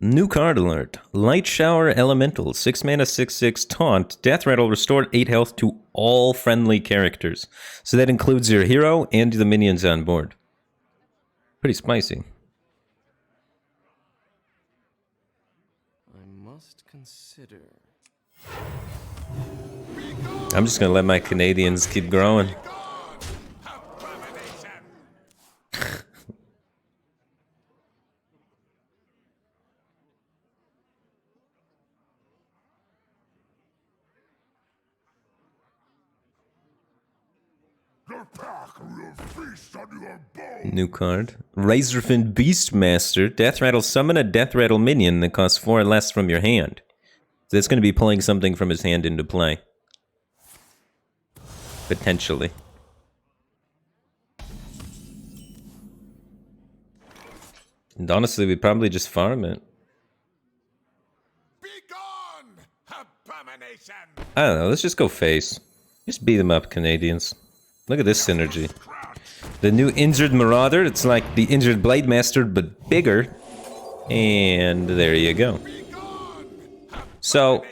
New card alert. Light Shower Elemental. 6 mana, 6/6 taunt. Death Rattle restored 8 health to all friendly characters. So that includes your hero and the minions on board. Pretty spicy. I must consider. I'm just gonna let my Canadians keep growing. Your pack will feast on your bones. New card. Razorfin Beastmaster. Death Rattle. Summon a Death Rattle minion that costs 4 less from your hand. So that's going to be pulling something from his hand into play. Potentially. And honestly, we'd probably just farm it. Be gone, abomination! I don't know, let's just go face. Just beat them up, Canadians. Look at this synergy. The new Injured Marauder, it's like the Injured Blade Master, but bigger. And there you go. So,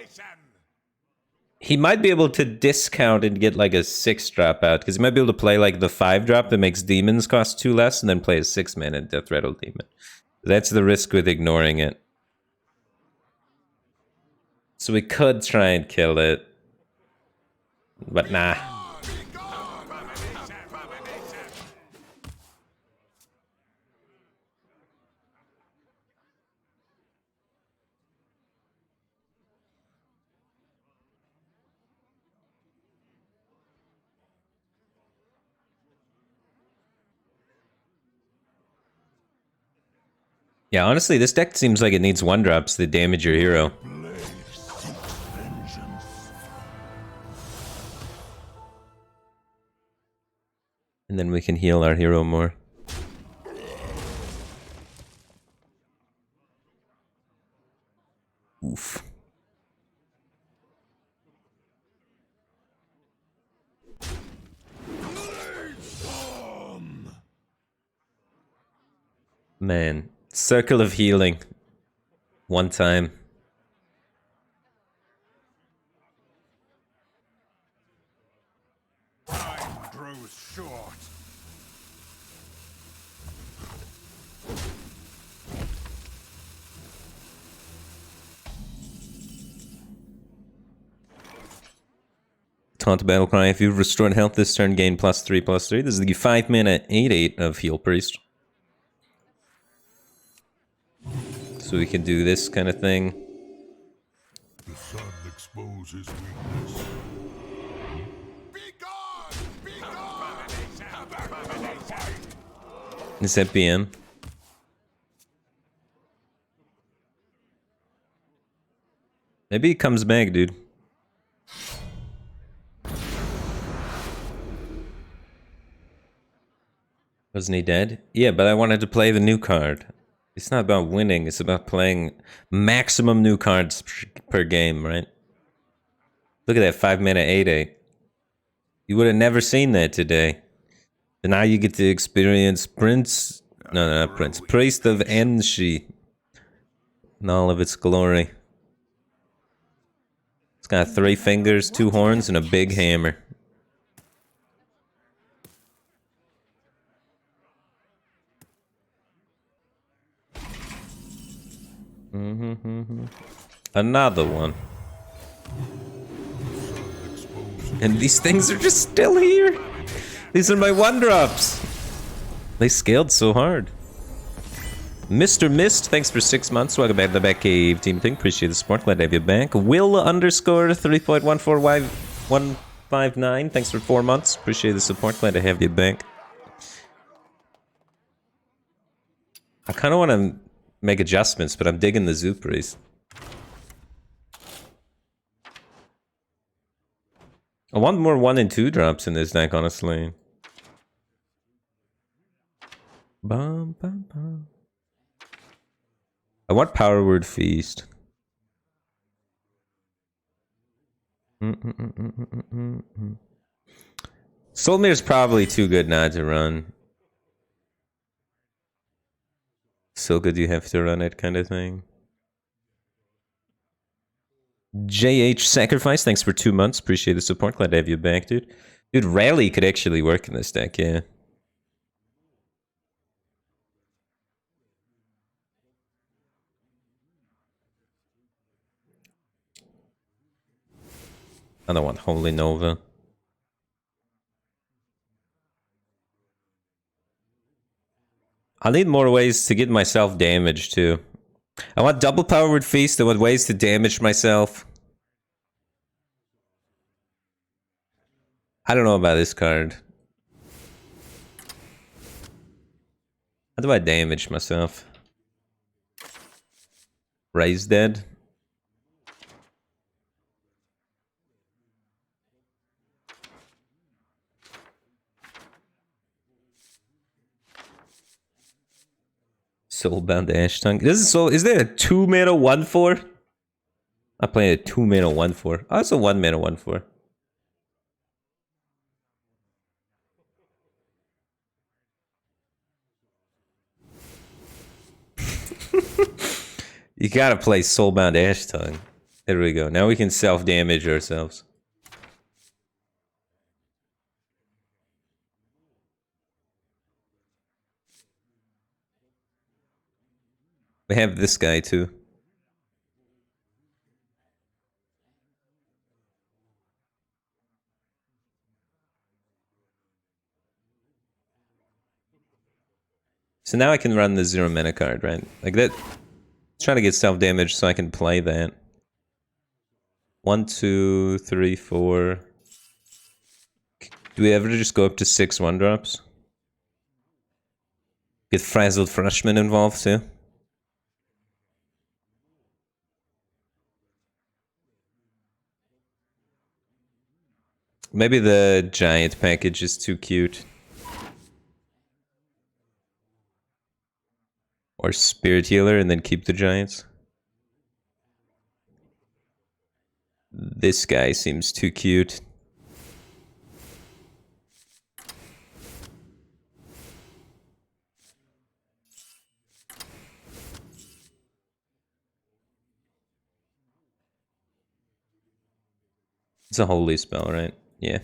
he might be able to discount and get like a 6-drop out, because he might be able to play like the 5-drop that makes demons cost 2 less, and then play a 6-mana Death Rattle demon. That's the risk with ignoring it. So we could try and kill it. But nah. Yeah, honestly, this deck seems like it needs 1-drops that damage your hero. And then we can heal our hero more. Oof. Man, Circle of Healing. One time. Time grows short. Taunt Battlecry. If you've restored health this turn, gain +3/+3. This is the 5-mana 8/8 of Heal Priest. So we can do this kind of thing. The sun exposes weakness. Be gone! Be gone! Abomination! Is that BM? Maybe he comes back, dude. Wasn't he dead? Yeah, but I wanted to play the new card. It's not about winning, it's about playing maximum new cards per game, right? Look at that 5-mana 8/8. You would have never seen that today. And now you get to experience Prince... No, not Prince. Priest of Enshi. In all of its glory. It's got 3 fingers, 2 horns, and a big hammer. Another one. And these things are just still here. These are my 1-drops. They scaled so hard. Mr. Mist, thanks for 6 months. Welcome back to the Batcave Team Thing. Appreciate the support. Glad to have you back. Will_3.14159. Thanks for 4 months. Appreciate the support. Glad to have you back. I kind of want to make adjustments, but I'm digging the Zupris. I want more 1 and 2 drops in this deck, honestly. Bum, bum, bum. I want Power Word Feast. Soulmare's probably too good not to run. So good you have to run it kind of thing. JH Sacrifice, thanks for 2 months. Appreciate the support. Glad to have you back, dude. Dude, Rally could actually work in this deck, yeah. I don't want Holy Nova. I need more ways to get myself damaged, too. I want double powered feast. I want ways to damage myself. I don't know about this card. How do I damage myself? Raise dead. Soulbound Ash Tongue. This is so. Is there a 2-mana 1/4? I played a 2-mana 1/4. Oh, it's a 1-mana 1/4. You gotta play Soulbound Ash Tongue. There we go. Now we can self-damage ourselves. We have this guy too. So now I can run the 0 mana card, right? Like that. Trying to get self-damage so I can play that. 1, 2, 3, 4. Do we ever just go up to 6 1-drops? Get Frazzled Freshman involved too? Maybe the giant package is too cute. Or Spirit Healer and then keep the giants. This guy seems too cute. It's a holy spell, right? Yeah.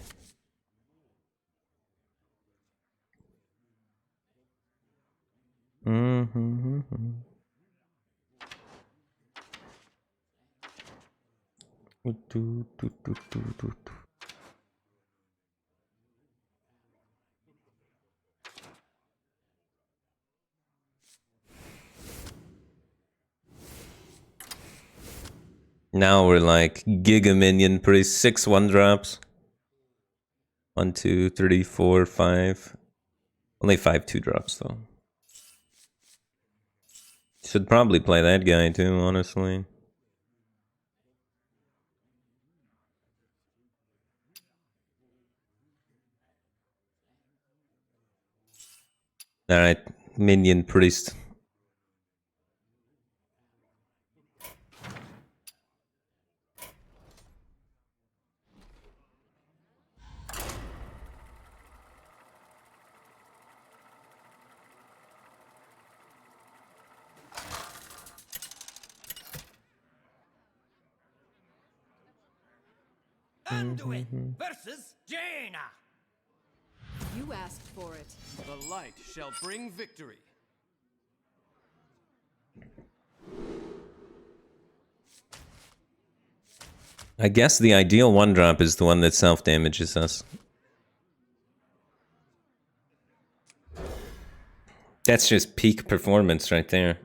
Now we're like Giga Minion Priest, 6 1-drops. 1, 2, 3, 4, 5. Only 5 2-drops though. Should probably play that guy too, honestly. Alright, Minion Priest. Anduin versus Jaina. You asked for it. The light shall bring victory. I guess the ideal 1-drop is the one that self-damages us. That's just peak performance right there.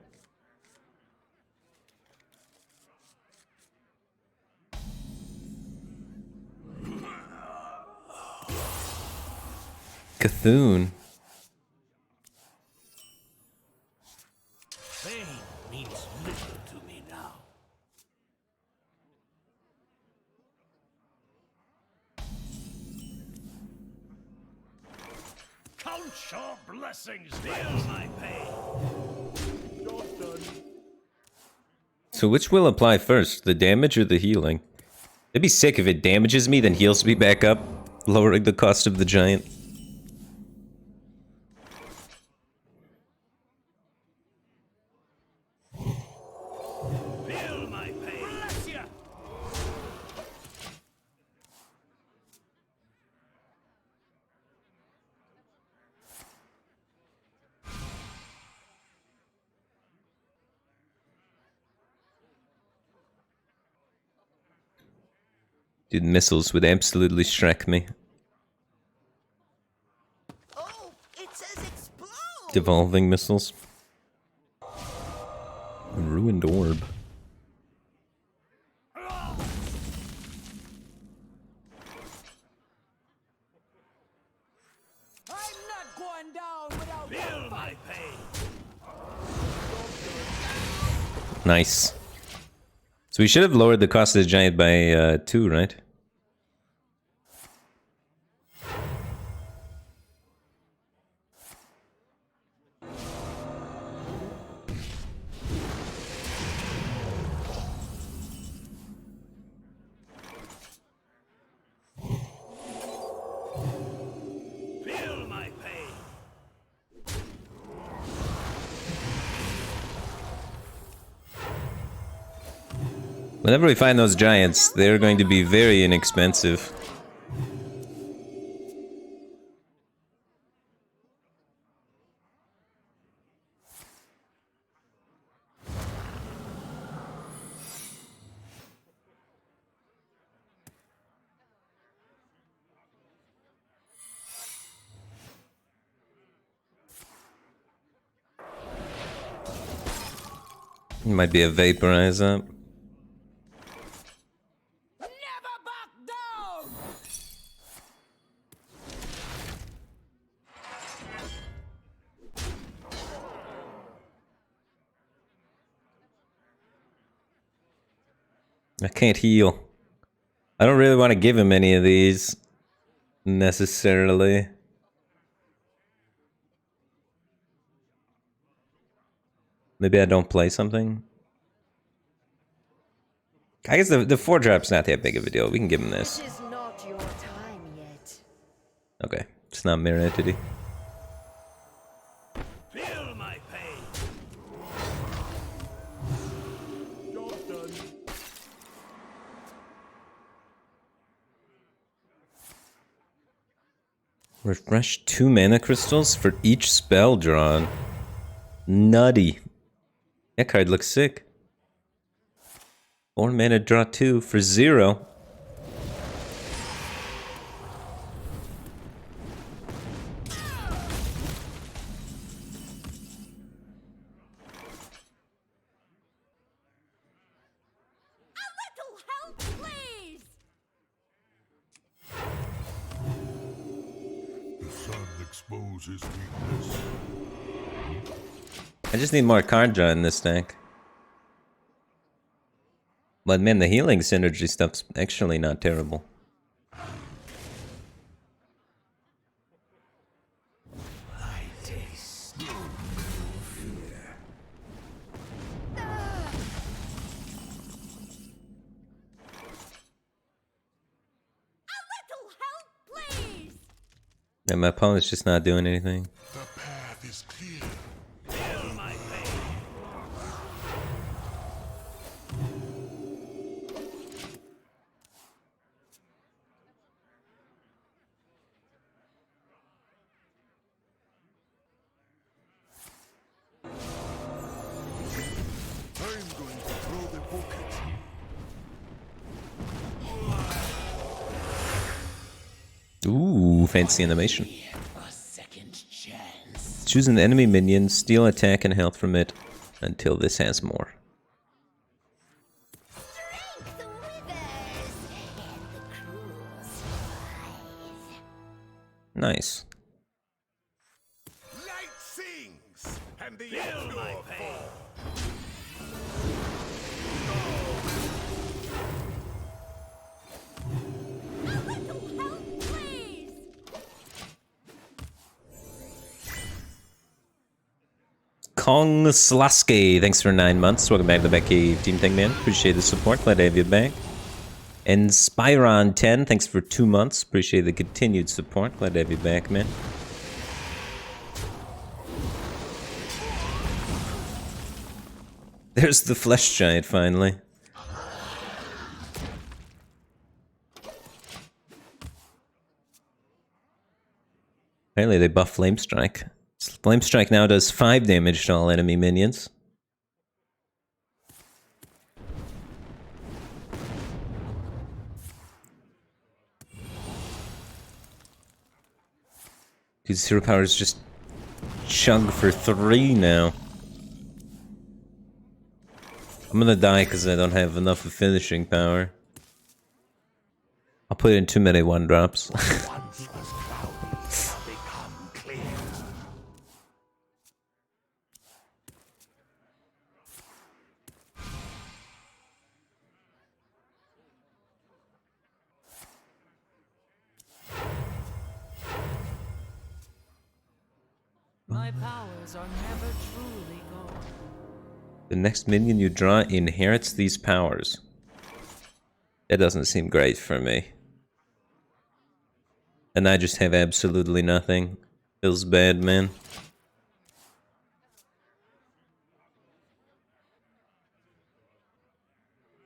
Cthulhu. Pain means little to me now. Count your blessings, feel my pain. So which will apply first, the damage or the healing? It'd be sick if it damages me, then heals me back up. Lowering the cost of the giant. Feel my pain. Bless ya. Dude, missiles would absolutely strike me. Oh, it says explode. Devolving missiles. A ruined orb. I'm not going down without feel my pain. Nice. So we should have lowered the cost of the giant by 2, right? Feel my pain. Whenever we find those giants, they're going to be very inexpensive. It might be a vaporizer. Never back down. I can't heal. I don't really want to give him any of these necessarily. Maybe I don't play something. I guess the 4-drop's not that big of a deal. We can give him this. It is not your time yet. Okay, it's not mirror entity. Feel my pain. Job done. Refresh 2 mana crystals for each spell drawn. Nutty. That card looks sick. 4 mana, draw 2 for 0. A little help, please. The sun exposes weakness. I just need more card draw in this deck. But man, the healing synergy stuff's actually not terrible. I taste no fear. A little help, please. And my opponent's just not doing anything. The path is clear. Feel my pain. I'm going to throw the book at you. Ooh, fancy animation. A second chance. Choose an enemy minion, steal attack and health from it until this has more. Strength withers and the cruel strive. Nice. Light sings, and the Feel my pure pain. fall. A little help, please. Kong Slaske, thanks for 9 months. Welcome back to the Batcave Team Thing, man. Appreciate the support. Glad to have you back. And Spyron10, thanks for 2 months. Appreciate the continued support. Glad to have you back, man. There's the flesh giant, finally. Apparently they buff Flame Strike. Flame Strike now does 5 damage to all enemy minions. His hero power is just chug for 3 now. I'm gonna die because I don't have enough of finishing power. I'll put in too many 1-drops. My powers are never truly gone. The next minion you draw inherits these powers. That doesn't seem great for me. And I just have absolutely nothing. Feels bad, man.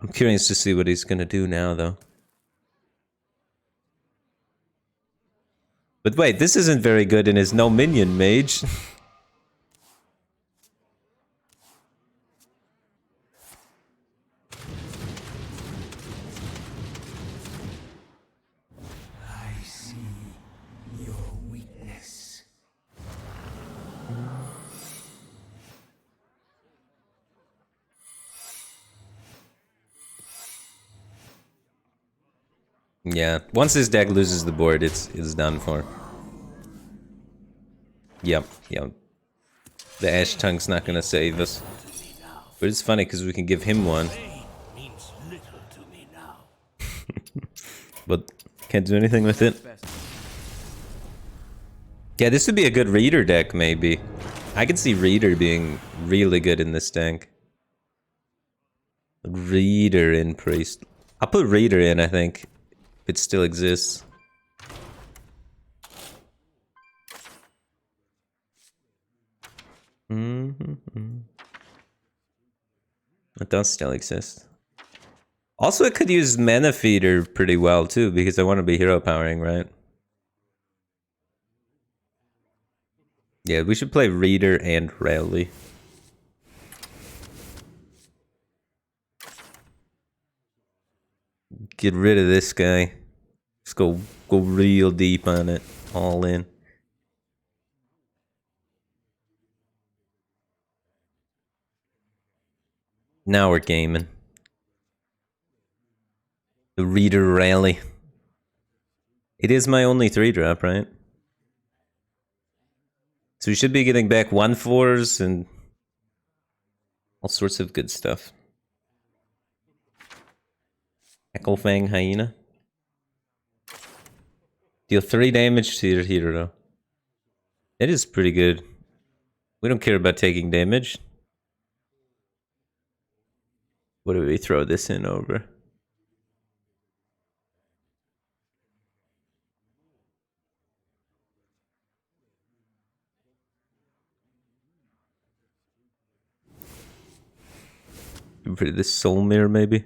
I'm curious to see what he's gonna do now, though. But wait, this isn't very good in his no minion mage. I see your weakness. Yeah, once this deck loses the board, it's done for. Yep. The Ash Tongue's not gonna save us. But it's funny because we can give him one. But can't do anything with it. Yeah, this would be a good Reader deck, maybe. I could see Reader being really good in this deck. Reader in Priest. I'll put Reader in, I think. If it still exists. It does still exist. Also, it could use Mana Feeder pretty well, too, because I want to be hero powering, right? Yeah, we should play Reader and Rally. Get rid of this guy. Let's go real deep on it. All in. Now we're gaming. The Reader Rally. It is my only 3-drop, right? So we should be getting back 1/4s and all sorts of good stuff. Ecclefang Hyena. Deal 3 damage to your hero. It is pretty good. We don't care about taking damage. What do we throw this in over? Get rid of this Soul Mirror, maybe?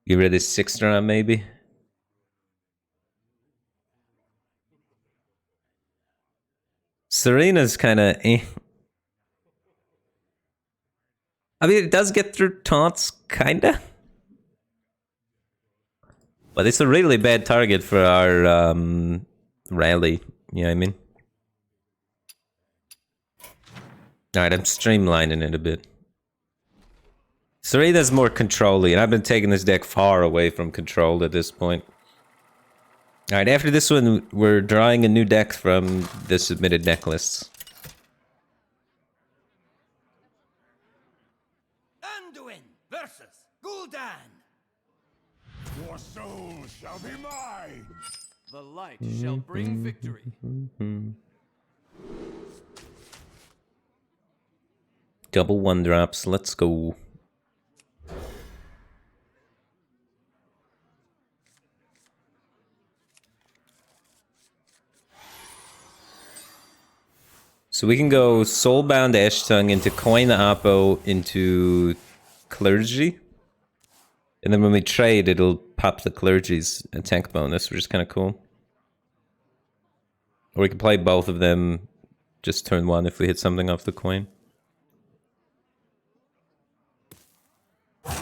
Get rid of this 6-drop, maybe? Serena's kind of eh. I mean, it does get through taunts, kinda. But it's a really bad target for our rally. You know what I mean? Alright, I'm streamlining it a bit. Serena's more control-y, and I've been taking this deck far away from control at this point. Alright, after this one, we're drawing a new deck from the submitted deck lists. Anduin versus Gul'dan. Your soul shall be mine. The light shall bring victory. Double 1-drops, let's go. So we can go Soulbound Ashtongue into Coin Oppo into Clergy. And then when we trade, it'll pop the Clergy's attack bonus, which is kind of cool. Or we can play both of them just turn one if we hit something off the coin. Am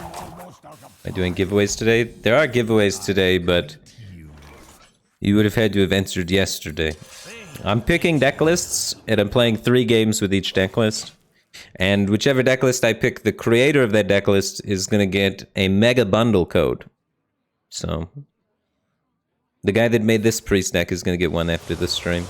I doing giveaways today? There are giveaways today, but you would have had to have entered yesterday. I'm picking deck lists, and I'm playing 3 games with each deck list. And whichever deck list I pick, the creator of that deck list is going to get a mega bundle code. So, the guy that made this priest deck is going to get one after the stream.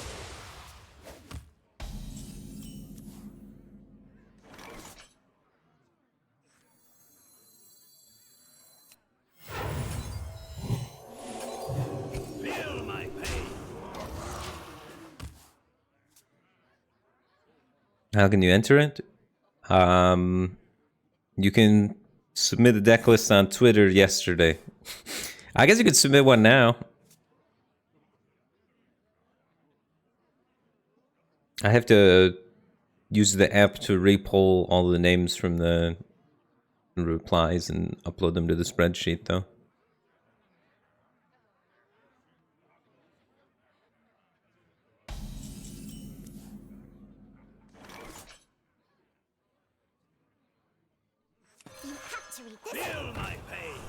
How can you enter it? You can submit a deck list on Twitter yesterday. I guess you could submit one now. I have to use the app to repull all the names from the replies and upload them to the spreadsheet, though. You have to read this. Feel my pain.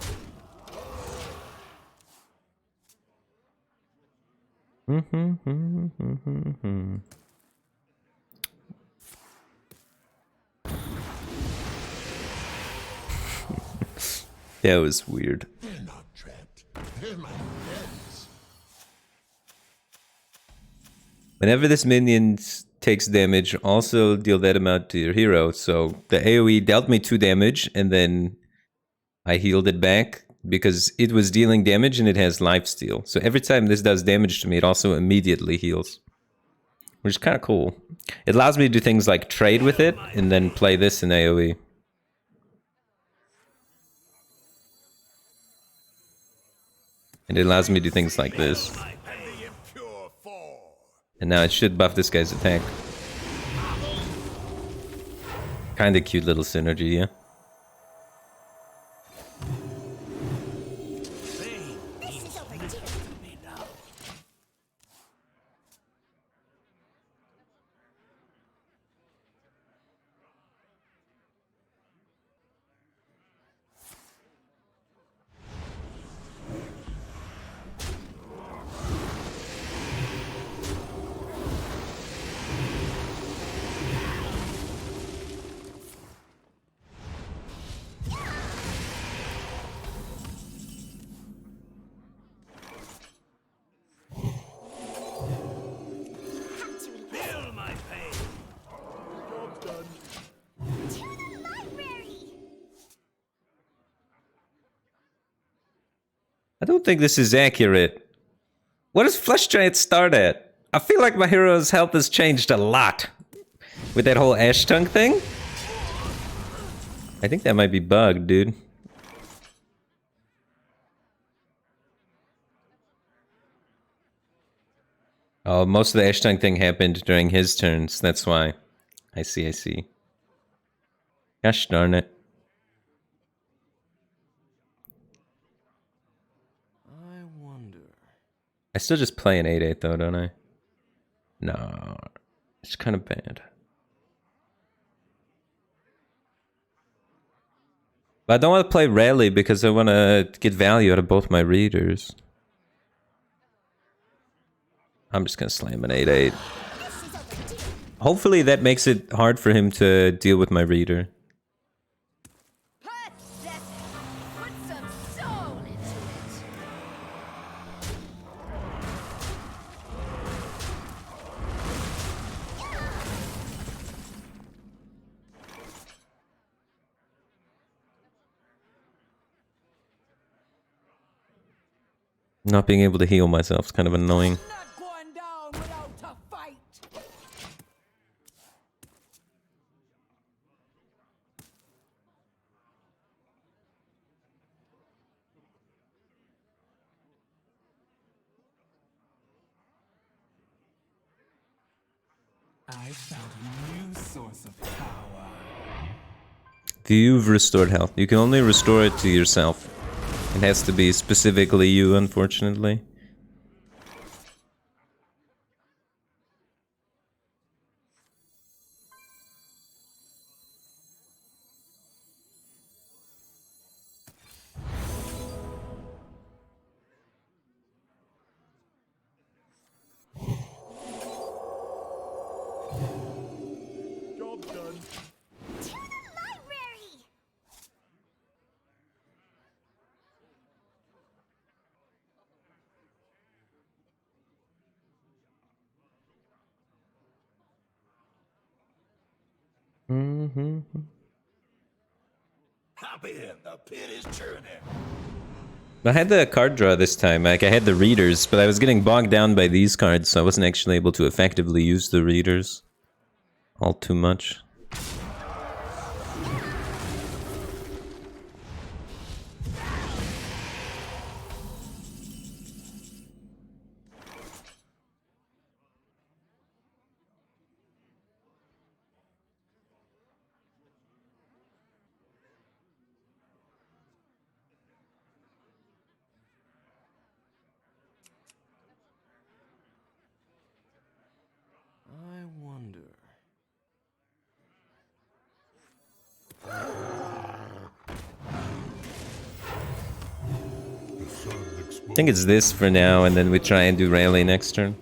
That was weird. They're not trapped. They're my friends. Whenever this minion takes damage, also deal that amount to your hero. So the AoE dealt me 2 damage, and then I healed it back because it was dealing damage and it has lifesteal. So every time this does damage to me, it also immediately heals. Which is kind of cool. It allows me to do things like trade with it and then play this in AoE. And it allows me to do things like this. And now it should buff this guy's attack. Kinda cute little synergy, yeah? This is overdue. Have to read this. Feel my pain. To the library. I don't think this is accurate. What does Flesh Giant start at? I feel like my hero's health has changed a lot. With that whole Ashtongue thing? I think that might be bugged, dude. Oh, most of the Ashtongue thing happened during his turns. That's why. I see, I see. Gosh darn it. I wonder. I still just play an 8-8 though, don't I? No. It's kind of bad. But I don't want to play rarely because I want to get value out of both my readers. I'm just going to slam an 8-8. This is overdue. Hopefully that makes it hard for him to deal with my reader. Pathetic. Put some soul into it. Not being able to heal myself is kind of annoying. Not going down without a fight. I found a new source of power. You've restored health. You can only restore it to yourself. It has to be specifically you, unfortunately. Job done. To the library! Hop in, the pit is churning. I had the card draw this time. Like, I had the readers, but I was getting bogged down by these cards, so I wasn't actually able to effectively use the readers all too much. I wonder. I think it's this for now, and then we try and do rally next turn.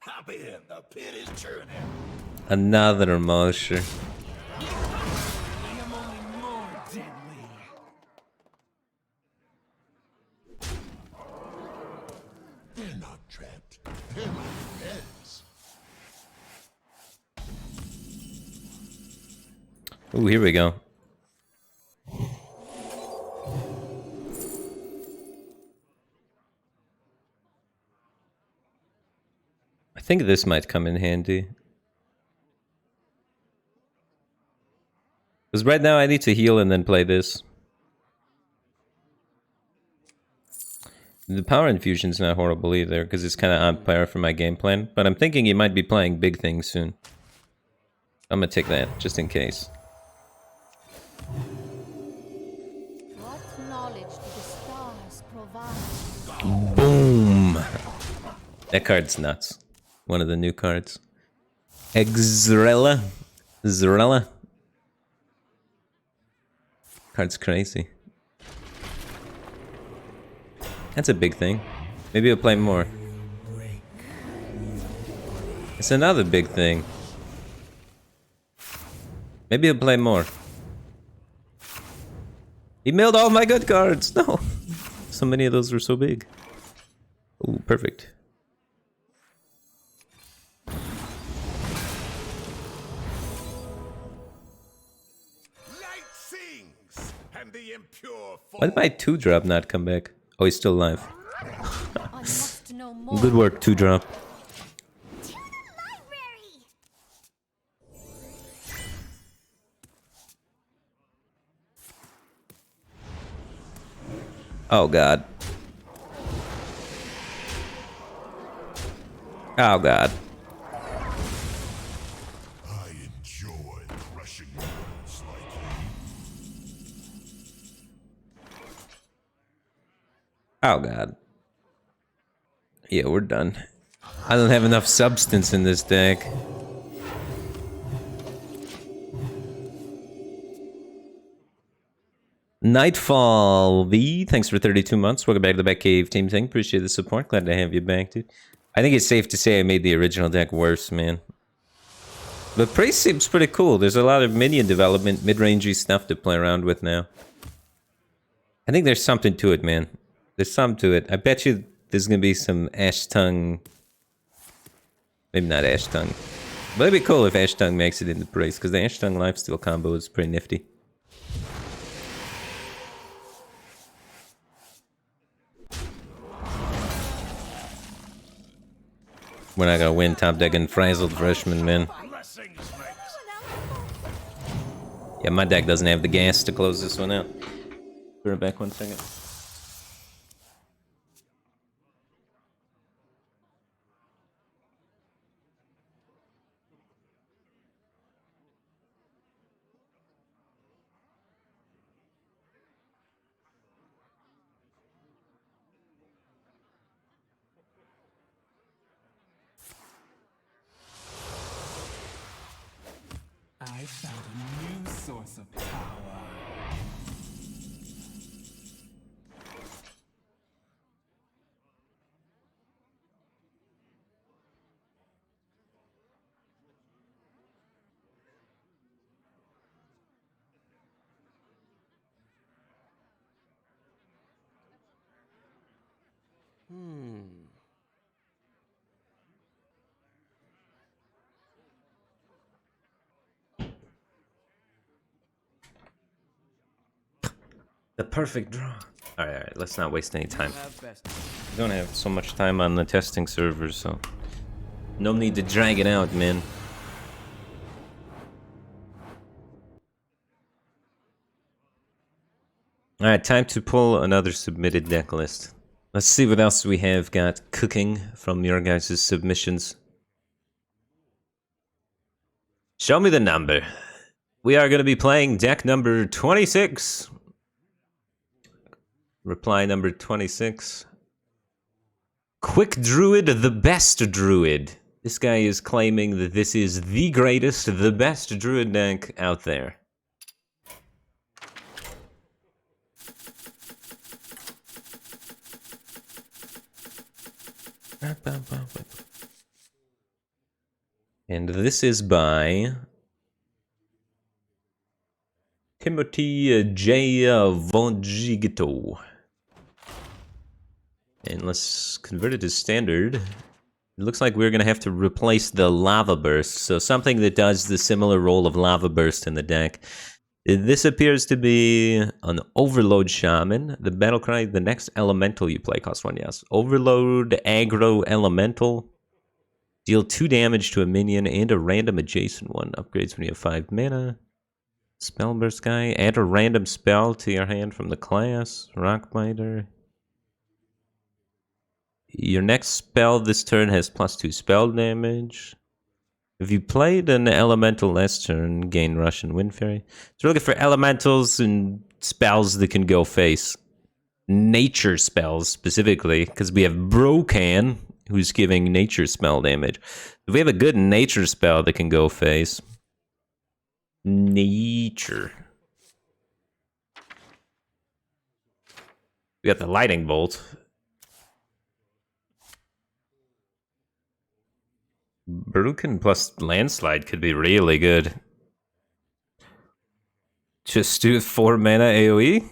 Hop in, the pit is churning. Another Mosher. I am only more deadly. They're not trapped. They're my friends. Ooh, here we go. I think this might come in handy. Because right now I need to heal and then play this. The power infusion's not horrible either, because it's kind of on par for my game plan. But I'm thinking you might be playing big things soon. I'm gonna take that, just in case. What knowledge do the stars provide? Boom! That card's nuts. One of the new cards. Exrella. Zrella. Card's crazy. That's a big thing. Maybe I'll play more. It's another big thing. Maybe I'll play more. He milled all my good cards! No! So many of those were so big. Ooh, perfect. Light sings, and the impure Why did my 2-drop not come back? Oh, he's still alive. I must know more. Good work, 2-drop. To the library! Oh god. Oh god. I enjoy crushing words like Oh god. Yeah, we're done. I don't have enough substance in this deck. Nightfall V, thanks for 32 months. Welcome back to the Batcave team thing. Appreciate the support. Glad to have you back, dude. I think it's safe to say I made the original deck worse, man. But Praise seems pretty cool. There's a lot of minion development, mid-rangey stuff to play around with now. I think there's something to it, man. There's something to it. I bet you there's gonna be some Ash Tongue. Maybe not Ash Tongue. But it'd be cool if Ash Tongue makes it into Praise, because the Ash Tongue lifesteal combo is pretty nifty. We're not gonna win top deck and frazzled freshman, man. Blessings, mates. Yeah, my deck doesn't have the gas to close this one out. Be right back 1 second. I found a new source of power. The perfect draw. Alright, let's not waste any time. Have best. We don't have so much time on the testing server, so no need to drag it out, man. Alright, time to pull another submitted deck list. Let's see what else we have got cooking from your guys' submissions. Show me the number. We are going to be playing deck number 26. Reply number 26. Quick Druid, the best Druid. This guy is claiming that this is the greatest, the best Druid deck out there. And this is by Timothy J. Vongigito. And let's convert it to standard. It looks like we're going to have to replace the Lava Burst. So something that does the similar role of Lava Burst in the deck. This appears to be an Overload Shaman. The battle cry, the next elemental you play costs 1, yes. Overload Aggro Elemental. Deal 2 damage to a minion and a random adjacent one. Upgrades when you have 5 mana. Spellburst guy. Add a random spell to your hand from the class. Rockbiter. Your next spell this turn has +2 spell damage. If you played an elemental last turn, gain Russian Wind Fairy. So we're looking for elementals and spells that can go face. Nature spells specifically, because we have Brocan, who's giving nature spell damage. If we have a good nature spell that can go face. Nature. We got the Lightning Bolt. Broken plus Landslide could be really good. Just do 4 mana AoE?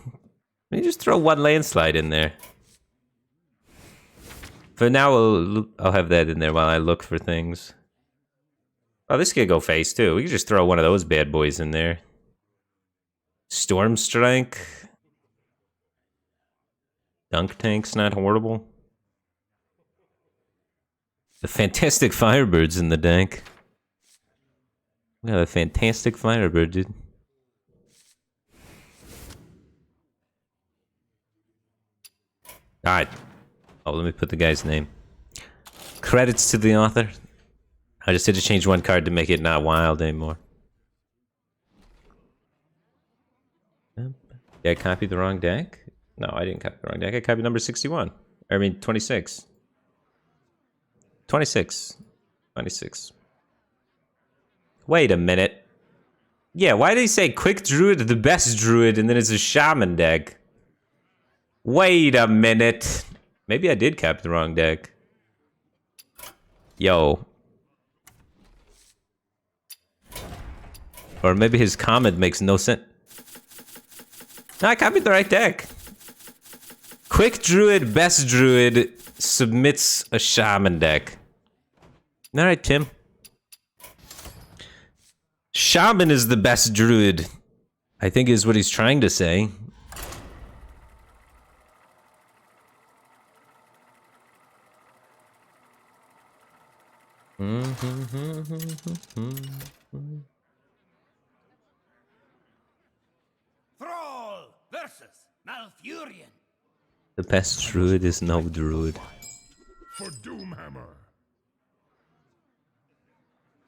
Maybe just throw 1 Landslide in there. For now, I'll have that in there while I look for things. Oh, this could go face too. We could just throw one of those bad boys in there. Storm Strike. Dunk Tank's not horrible. The Fantastic Firebird's in the deck. We got a Fantastic Firebird, dude. Alright. Oh, let me put the guy's name. Credits to the author. I just had to change 1 card to make it not wild anymore. Did I copy the wrong deck? No, I didn't copy the wrong deck. I copied number 61. I mean, 26. 26. 26. Wait a minute. Yeah, why did he say Quick Druid, the best Druid, and then it's a Shaman deck? Wait a minute. Maybe I did copy the wrong deck. Yo. Or maybe his comment makes no sense. No, I copied the right deck. Quick Druid, best Druid, submits a Shaman deck. Alright, Tim. Shaman is the best Druid, I think is what he's trying to say. Thrall versus Malfurion. The best druid is no druid. For Doomhammer.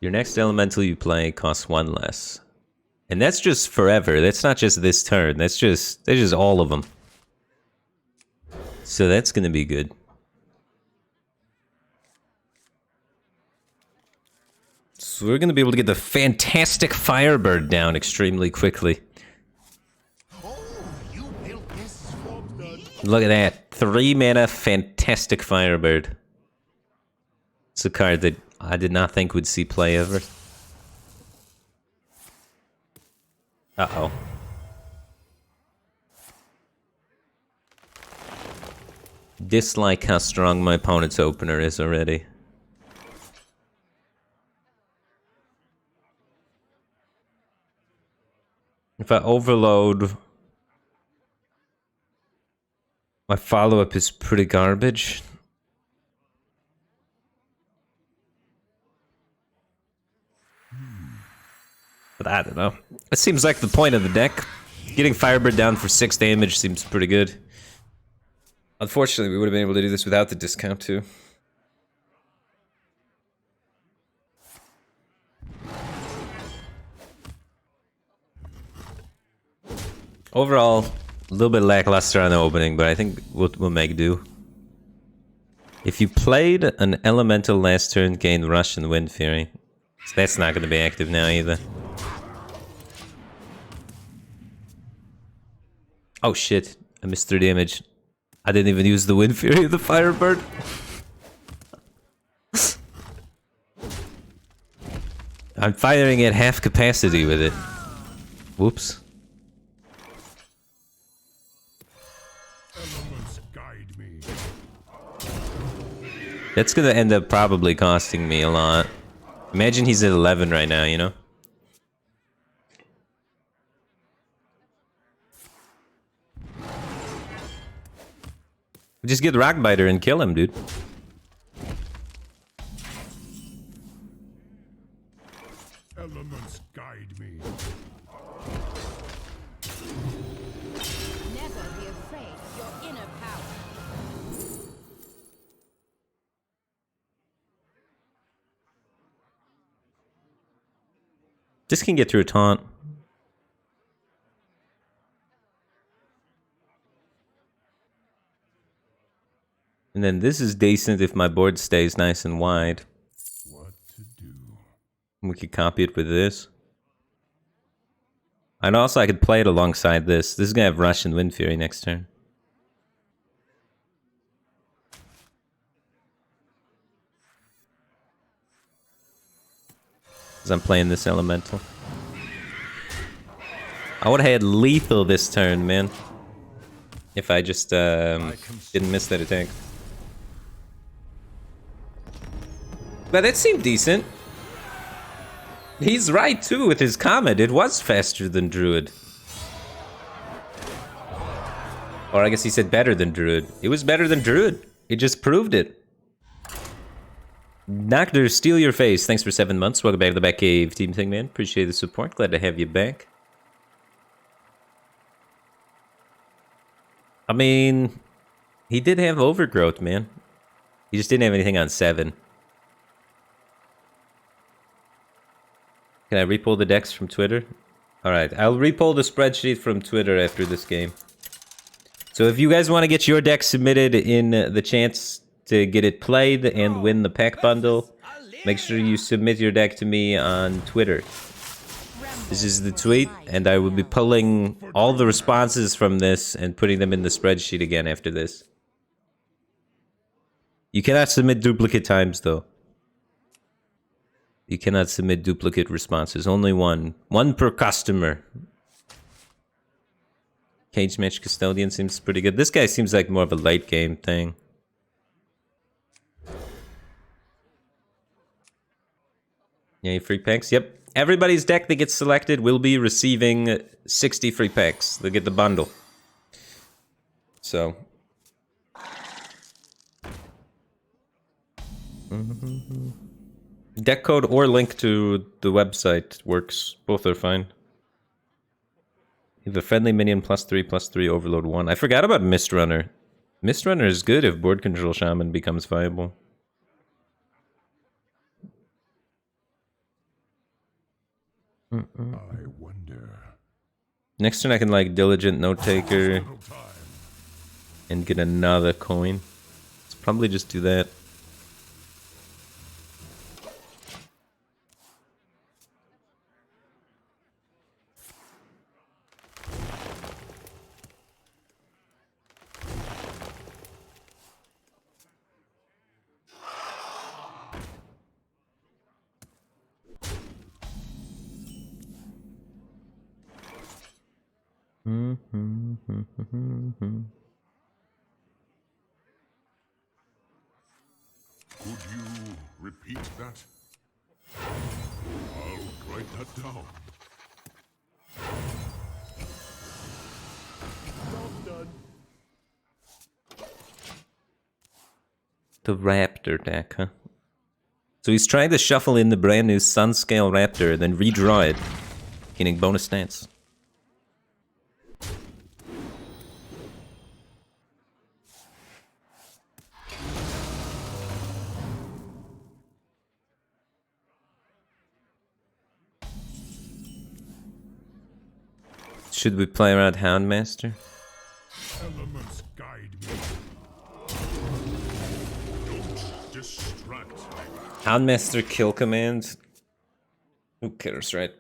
Your next elemental you play costs 1 less. And that's just forever. That's not just this turn. That's just all of them. So that's gonna be good. So we're gonna be able to get the fantastic Firebird down extremely quickly. Look at that. 3 mana fantastic Firebird. It's a card that I did not think would see play ever. Uh-oh. Dislike how strong my opponent's opener is already. If I overload, my follow-up is pretty garbage. But I don't know. It seems like the point of the deck. Getting Firebird down for 6 damage seems pretty good. Unfortunately, we would have been able to do this without the discount, too. Overall, a little bit lackluster on the opening, but I think we'll make do. If you played an Elemental last turn, gain Rush and Wind Fury. So that's not going to be active now either. Oh shit, I missed 3 damage. I didn't even use the Wind Fury of the Firebird. I'm firing at half capacity with it. Whoops. Elements guide me. That's gonna end up probably costing me a lot. Imagine he's at 11 right now, you know? Just get Rockbiter and kill him, dude. Elements guide me. Never be afraid of your inner power. This can get through a taunt. And then this is decent if my board stays nice and wide. What to do? We could copy it with this. And also I could play it alongside this. This is gonna have Rush and Wind Fury next turn. Because I'm playing this elemental. I would have had lethal this turn, man. If I just didn't miss that attack. But that seemed decent. He's right, too, with his comment. It was faster than Druid. Or I guess he said better than Druid. It was better than Druid. It just proved it. Doctor, steal your face. Thanks for 7 months. Welcome back to the Batcave Team Thing, man. Appreciate the support. Glad to have you back. I mean, he did have Overgrowth, man. He just didn't have anything on 7. Can I repull the decks from Twitter? Alright, I'll repull the spreadsheet from Twitter after this game. So if you guys want to get your deck submitted in the chance to get it played and win the pack bundle, make sure you submit your deck to me on Twitter. This is the tweet, and I will be pulling all the responses from this and putting them in the spreadsheet again after this. You cannot submit duplicate times, though. You cannot submit duplicate responses. Only one. One per customer. Cage Match Custodian seems pretty good. This guy seems like more of a late game thing. Any free packs? Yep. Everybody's deck that gets selected will be receiving 60 free packs. They'll get the bundle. So. Deck code or link to the website works. Both are fine. You have a friendly minion +3/+3 overload 1. I forgot about Mistrunner. Mistrunner is good if board control Shaman becomes viable. I wonder. Next turn I can like Diligent Note Taker Little time. and get another coin. Let's probably just do that. Could you repeat that? I'll write that down. The Raptor deck, huh? So he's trying to shuffle in the brand new Sunscale Raptor, then redraw it, getting bonus stats. Should we play around Houndmaster? Elements guide me. Don't distract me. Houndmaster kill command? Who cares, right?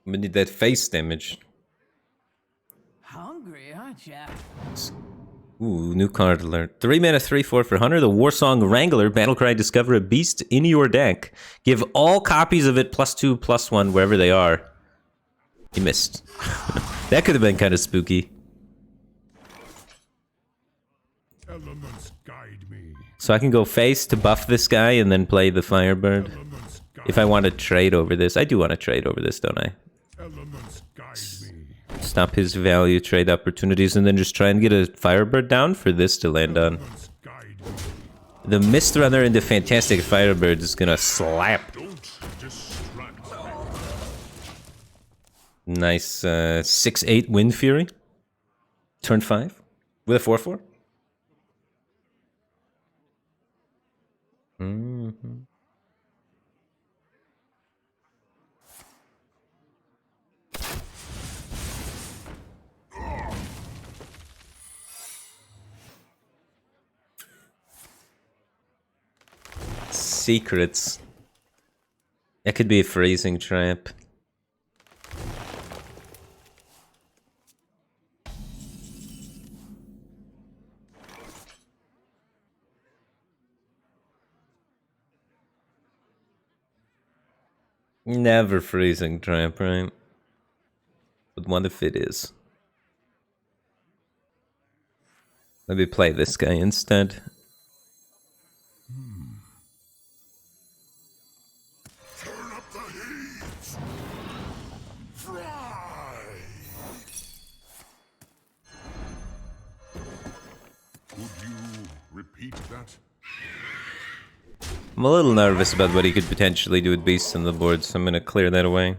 We need that face damage. Hungry, aren't ya? Ooh, new card alert. 3 mana, 3/4 for Hunter, the Warsong Wrangler. Battlecry, discover a beast in your deck. Give all copies of it +2/+1 wherever they are. He missed. That could have been kind of spooky. Elements guide me. So I can go face to buff this guy and then play the Firebird. Elements guide If I want to trade over this. I do want to trade over this, don't I? Elements guide me. Stop his value trade opportunities and then just try and get a Firebird down for this to land on. Elements guide me. The Mist Runner into Fantastic Firebird is gonna slap. Don't distract me. Nice 6/8 Wind Fury. Turn 5 with a 4/4. Secrets. That could be a freezing trap. Never freezing trap, right? But what if it is? Maybe play this guy instead. Turn up the heat. Fry. Could you repeat that? I'm a little nervous about what he could potentially do with beasts on the board, so I'm gonna clear that away.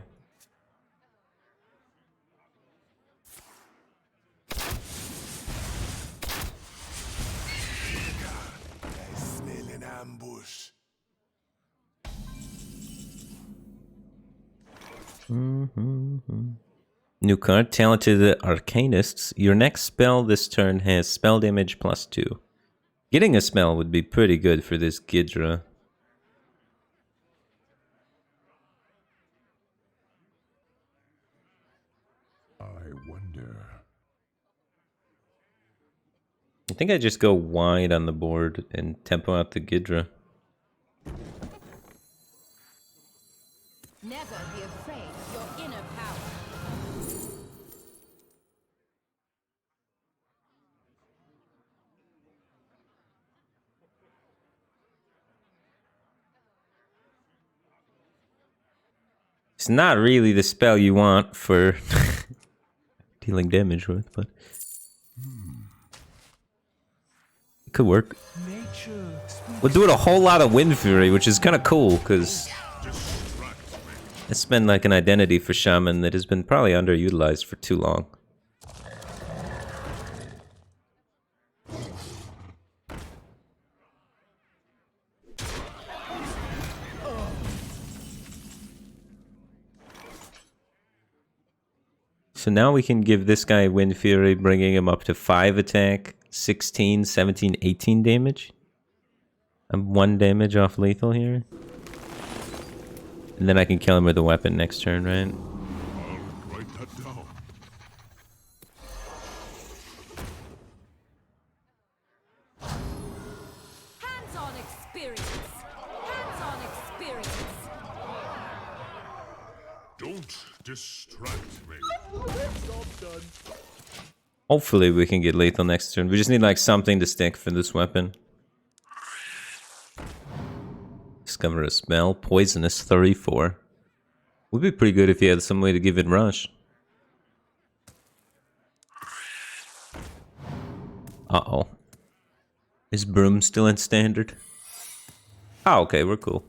I smell an ambush. New card, Talented Arcanists. Your next spell this turn has spell damage +2. Getting a spell would be pretty good for this Ghidra. I wonder. I think I just go wide on the board and tempo out the Ghidra. Never be afraid of your inner power. It's not really the spell you want for dealing damage with, but Could work. Nature speaks. We're doing a whole lot of Wind Fury, which is kind of cool, because it's been like an identity for Shaman that has been probably underutilized for too long. So now we can give this guy Wind Fury, bringing him up to 5 attack, 16, 17, 18 damage. I'm 1 damage off lethal here. And then I can kill him with a weapon next turn, right? I'll write that down. Hands-on experience. Hands-on experience. Don't distract me. Hopefully we can get lethal next turn. We just need like something to stick for this weapon. Discover a spell. Poisonous 34. Would be pretty good if you had some way to give it rush. Uh-oh. Is Broom still in standard? Oh, okay, we're cool.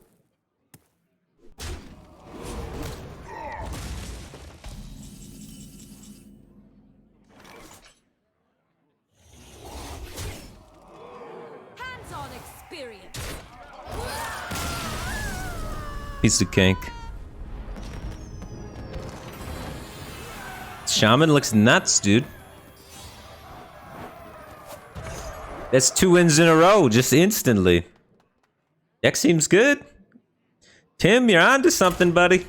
Hands-on experience. Piece of cake. Shaman looks nuts, dude. That's 2 wins in a row, just instantly. Deck seems good. Tim, you're on to something, buddy.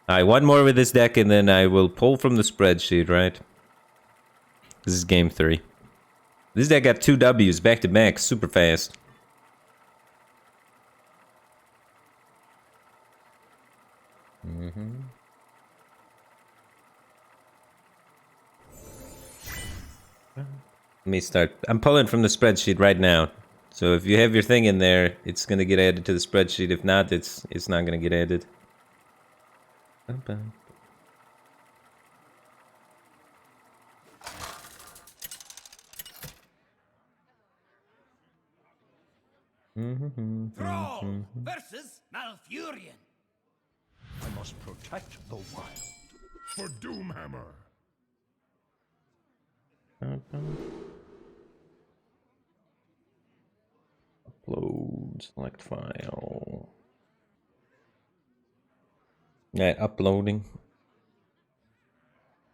Alright, 1 more with this deck, and then I will pull from the spreadsheet, right? This is game 3. This deck got 2 Ws back to back, super fast. Let me start. I'm pulling from the spreadsheet right now. So if you have your thing in there, it's gonna get added to the spreadsheet. If not, it's not gonna get added. Thrall versus Malfurion. I must protect the wild. For Doomhammer. Upload, select file. Yeah, uploading.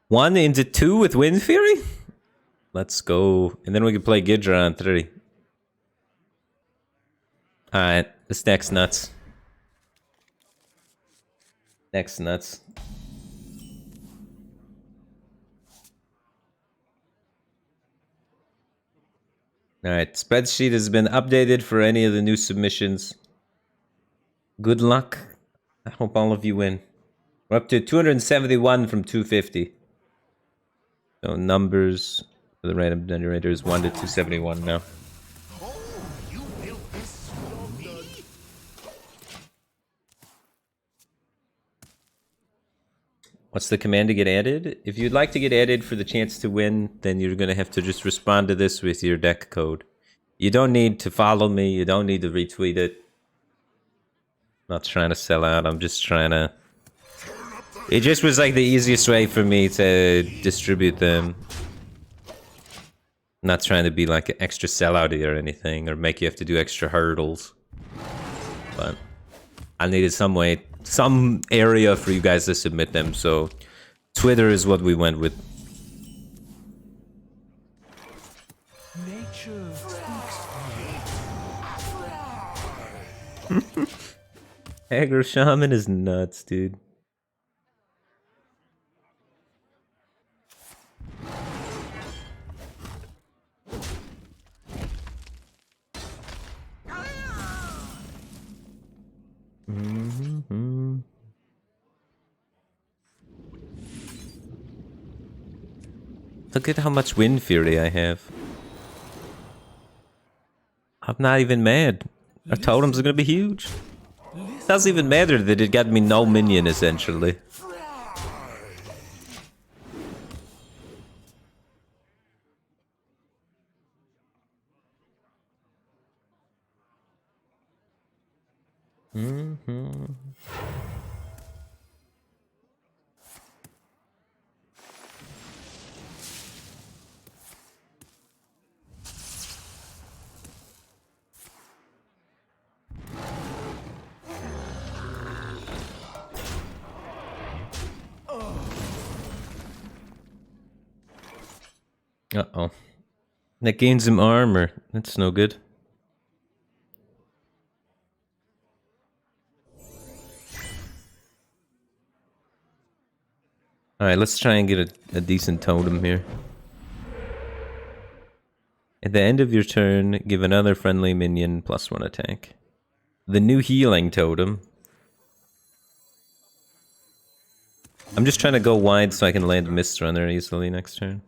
1 into 2 with Wind Fury? Let's go. And then we can play Gidra on 3. Alright, this deck's nuts. Deck's nuts. Alright, spreadsheet has been updated for any of the new submissions. Good luck. I hope all of you win. We're up to 271 from 250. So numbers for the random generator is 1 to 271 now. Oh, you built this for me? What's the command to get added? If you'd like to get added for the chance to win, then you're going to have to just respond to this with your deck code. You don't need to follow me. You don't need to retweet it. I'm not trying to sell out. I'm just trying to... It just was like the easiest way for me to distribute them. I'm not trying to be like an extra sellout or anything, or make you have to do extra hurdles. But I needed some way, some area for you guys to submit them, so Twitter is what we went with. Nature speaks. Aggro Shaman is nuts, dude. Look at how much Wind Fury I have. I'm not even mad. Our totems are gonna be huge. It doesn't even matter that it got me no minion, essentially. Uh-oh. That gains him armor. That's no good. Alright, let's try and get a decent totem here. At the end of your turn, give another friendly minion +1 attack. The new healing totem. I'm just trying to go wide so I can land Mist Runner easily next turn.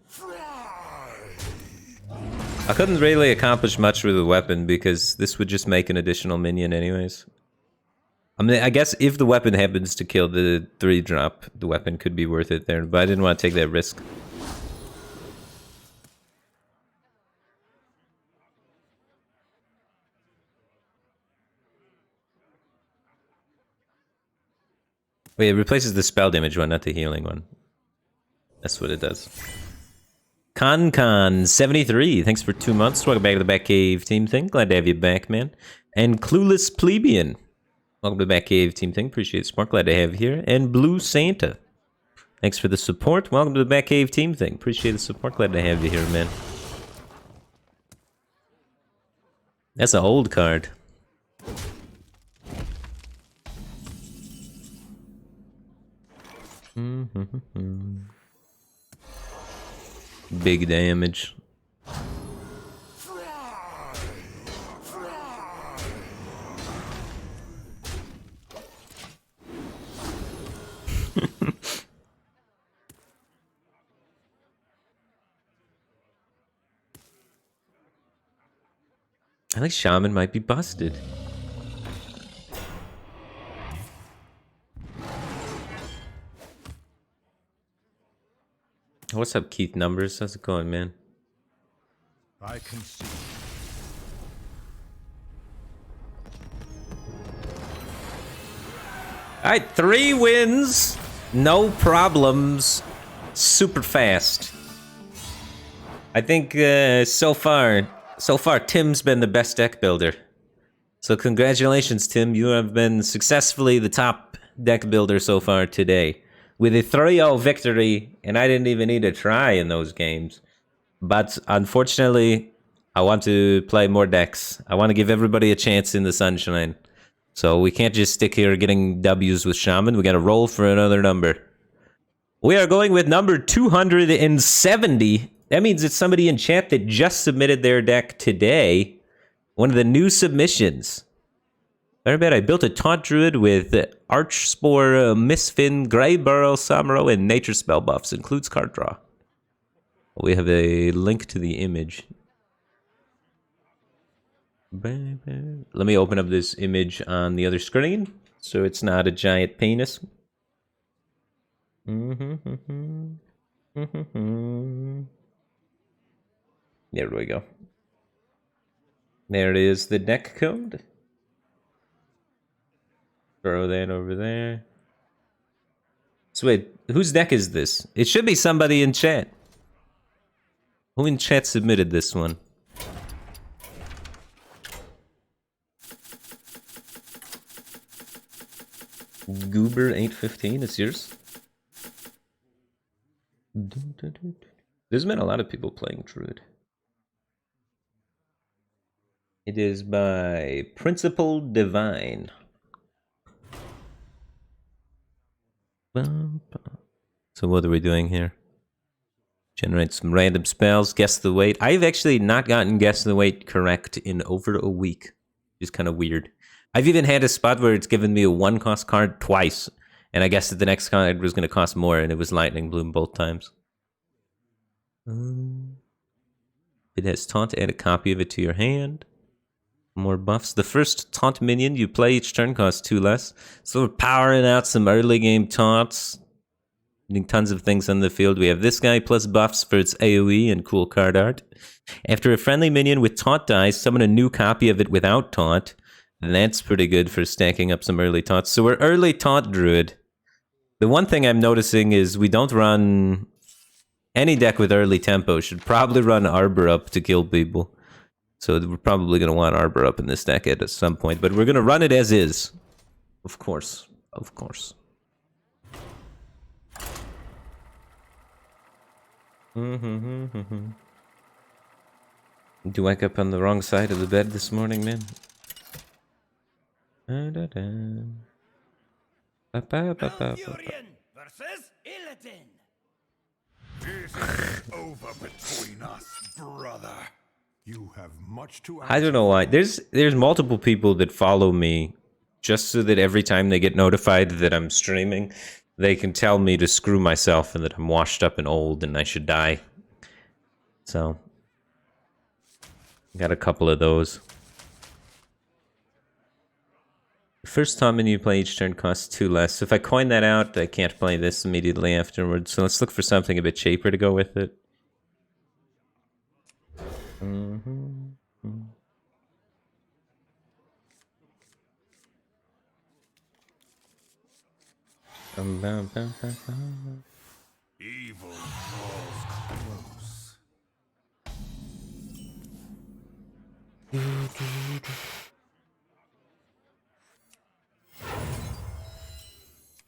I couldn't really accomplish much with the weapon because this would just make an additional minion anyways. I mean, I guess if the weapon happens to kill the 3-drop, the weapon could be worth it there, but I didn't want to take that risk. Wait, it replaces the spell damage one, not the healing one. That's what it does. ConCon73, thanks for 2 months. Welcome back to the Batcave Team Thing. Glad to have you back, man. And Clueless Plebeian, welcome to the Batcave Team Thing. Appreciate it, Smart. Glad to have you here. And Blue Santa, thanks for the support. Welcome to the Batcave Team Thing. Appreciate the support. Glad to have you here, man. That's an old card. Big damage. I think Shaman might be busted. What's up, Keith Numbers? How's it going, man? I can see. Alright, 3 wins. No problems. Super fast. I think so far, Tim's been the best deck builder. So congratulations, Tim. You have been successfully the top deck builder so far today. With a 3-0 victory, and I didn't even need to try in those games. But unfortunately, I want to play more decks. I want to give everybody a chance in the sunshine. So we can't just stick here getting W's with Shaman. We got to roll for another number. We are going with number 270. That means it's somebody in chat that just submitted their deck today. One of the new submissions. Very bad. I built a Taunt Druid with Archspore, Misfin, Grey Burrow, Samuro, and Nature Spell buffs. Includes card draw. We have a link to the image. Let me open up this image on the other screen so it's not a giant penis. There we go. There it is, the deck code. Throw that over there. So wait, whose deck is this? It should be somebody in chat. Who in chat submitted this one? Goober815, it's yours? There's been a lot of people playing Druid. It is by Principal Divine. So what are we doing here? Generate some random spells, guess the weight. I've actually not gotten guess the weight correct in over a week. It's kind of weird. I've even had a spot where it's given me a 1-cost card twice, and I guessed that the next card was going to cost more, and it was Lightning Bloom both times. It has Taunt, add a copy of it to your hand. More buffs. The first Taunt minion you play each turn costs 2 less. So we're powering out some early game taunts. Doing tons of things on the field. We have this guy plus buffs for its AoE and cool card art. After a friendly minion with Taunt dies, summon a new copy of it without Taunt. And that's pretty good for stacking up some early taunts. So we're early Taunt Druid. The one thing I'm noticing is we don't run... Any deck with early tempo should probably run Arbor up to kill people. So we're probably going to want Arbor up in this deck at some point. But we're going to run it as is. Of course. Of course. Did you wake up on the wrong side of the bed this morning, man? Furion versus Illidan. This is over between us, brother. You have much to I don't know why. There's multiple people that follow me just so that every time they get notified that I'm streaming, they can tell me to screw myself and that I'm washed up and old and I should die. So, got a couple of those. First summon you play each turn costs 2 less. So if I coin that out, I can't play this immediately afterwards. So let's look for something a bit cheaper to go with it. Evil draws close.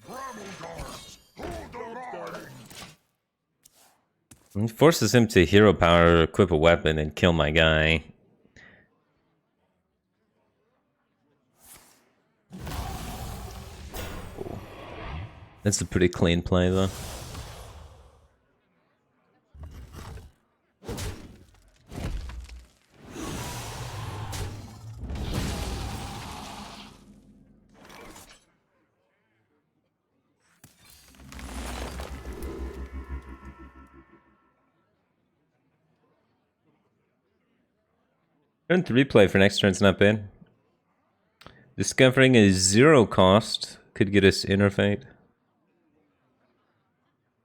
Bramble guards, hold the line. It forces him to hero power, equip a weapon, and kill my guy. That's a pretty clean play, though. Turn 3 play for next turn's not bad. Discovering a 0 cost could get us Innervate.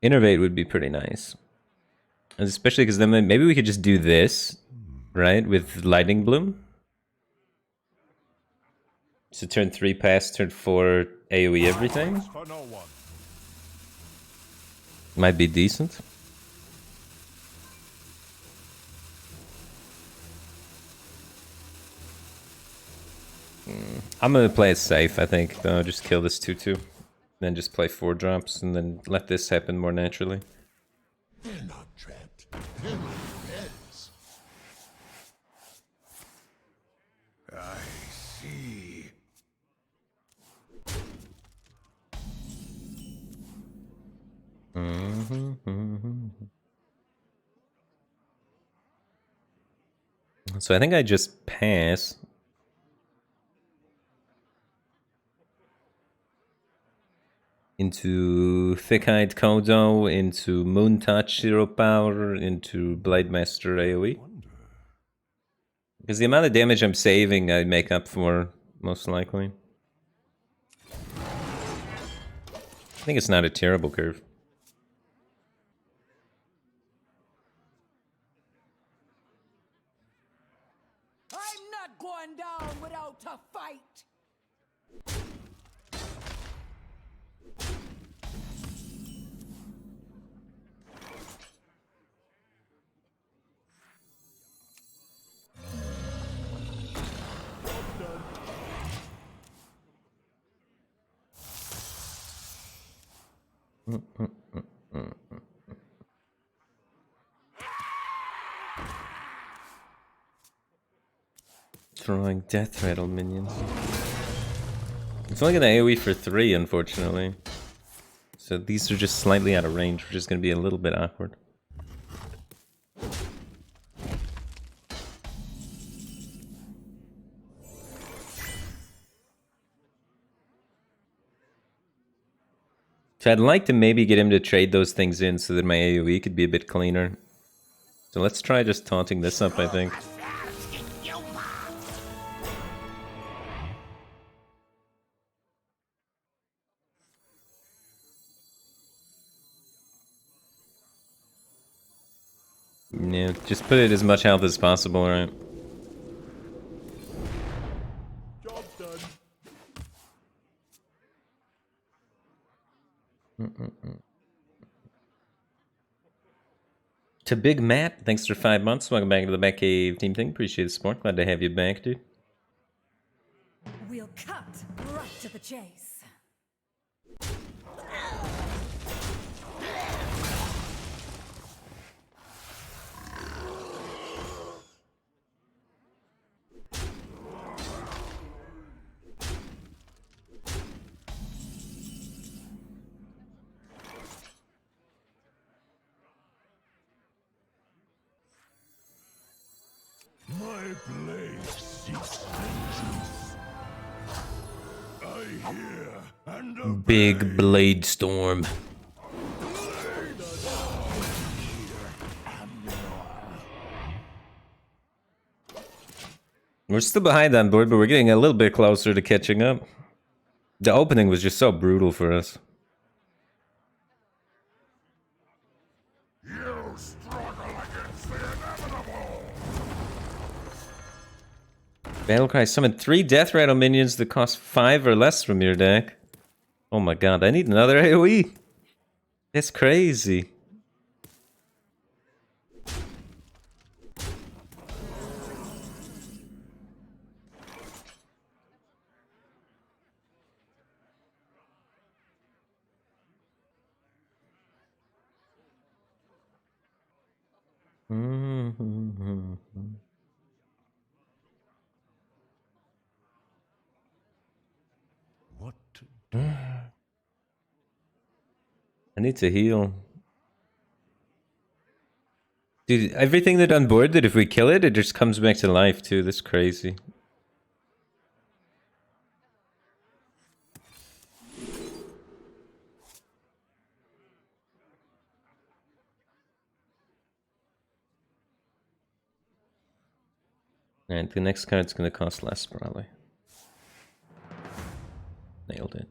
Innervate would be pretty nice. And especially because then maybe we could just do this, right? With Lightning Bloom. So turn 3 pass, turn 4 AoE everything. For no one. Might be decent. I'm gonna play it safe, I think, though. Just kill this 2/2. Then just play 4 drops and then let this happen more naturally. They're not trapped. They're my friends. I see. So I think I just pass. Into Thick-Eyed Kodo, into Moon Touch 0 power, into Blademaster AoE. Because the amount of damage I'm saving, I make up for, most likely. I think it's not a terrible curve. I'm not going down without a fight. Throwing Death Rattle minions. It's only gonna AoE for 3, unfortunately. So these are just slightly out of range, which is gonna be a little bit awkward. So I'd like to maybe get him to trade those things in so that my AoE could be a bit cleaner. So let's try just taunting this up, I think. Yeah, just put it as much health as possible, right? Job done. To Big Matt, thanks for 5 months. Welcome back to the Batcave Team Thing. Appreciate the support. Glad to have you back, dude. We'll cut right to the chase. My blade seeks vengeance. I hear and obey. Big blade storm. We're still behind on board, but we're getting a little bit closer to catching up. The opening was just so brutal for us. You struggle against the inevitable. Battlecry summon 3 Death Rattle minions that cost 5 or less from your deck. Oh my god, I need another AoE. That's crazy. What to do? I need to heal. Dude, everything that on board that if we kill it, it just comes back to life too. That's crazy. And the next card's gonna cost less, probably. Nailed it.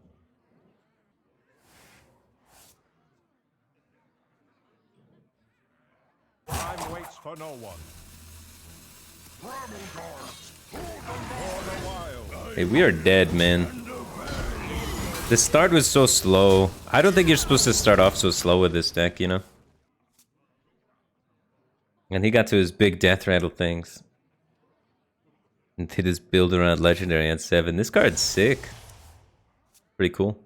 Time waits for no one. Hey, we are dead, man. The start was so slow. I don't think you're supposed to start off so slow with this deck, you know? And he got to his big death rattle things. And did his build around legendary on 7. This card's sick. Pretty cool.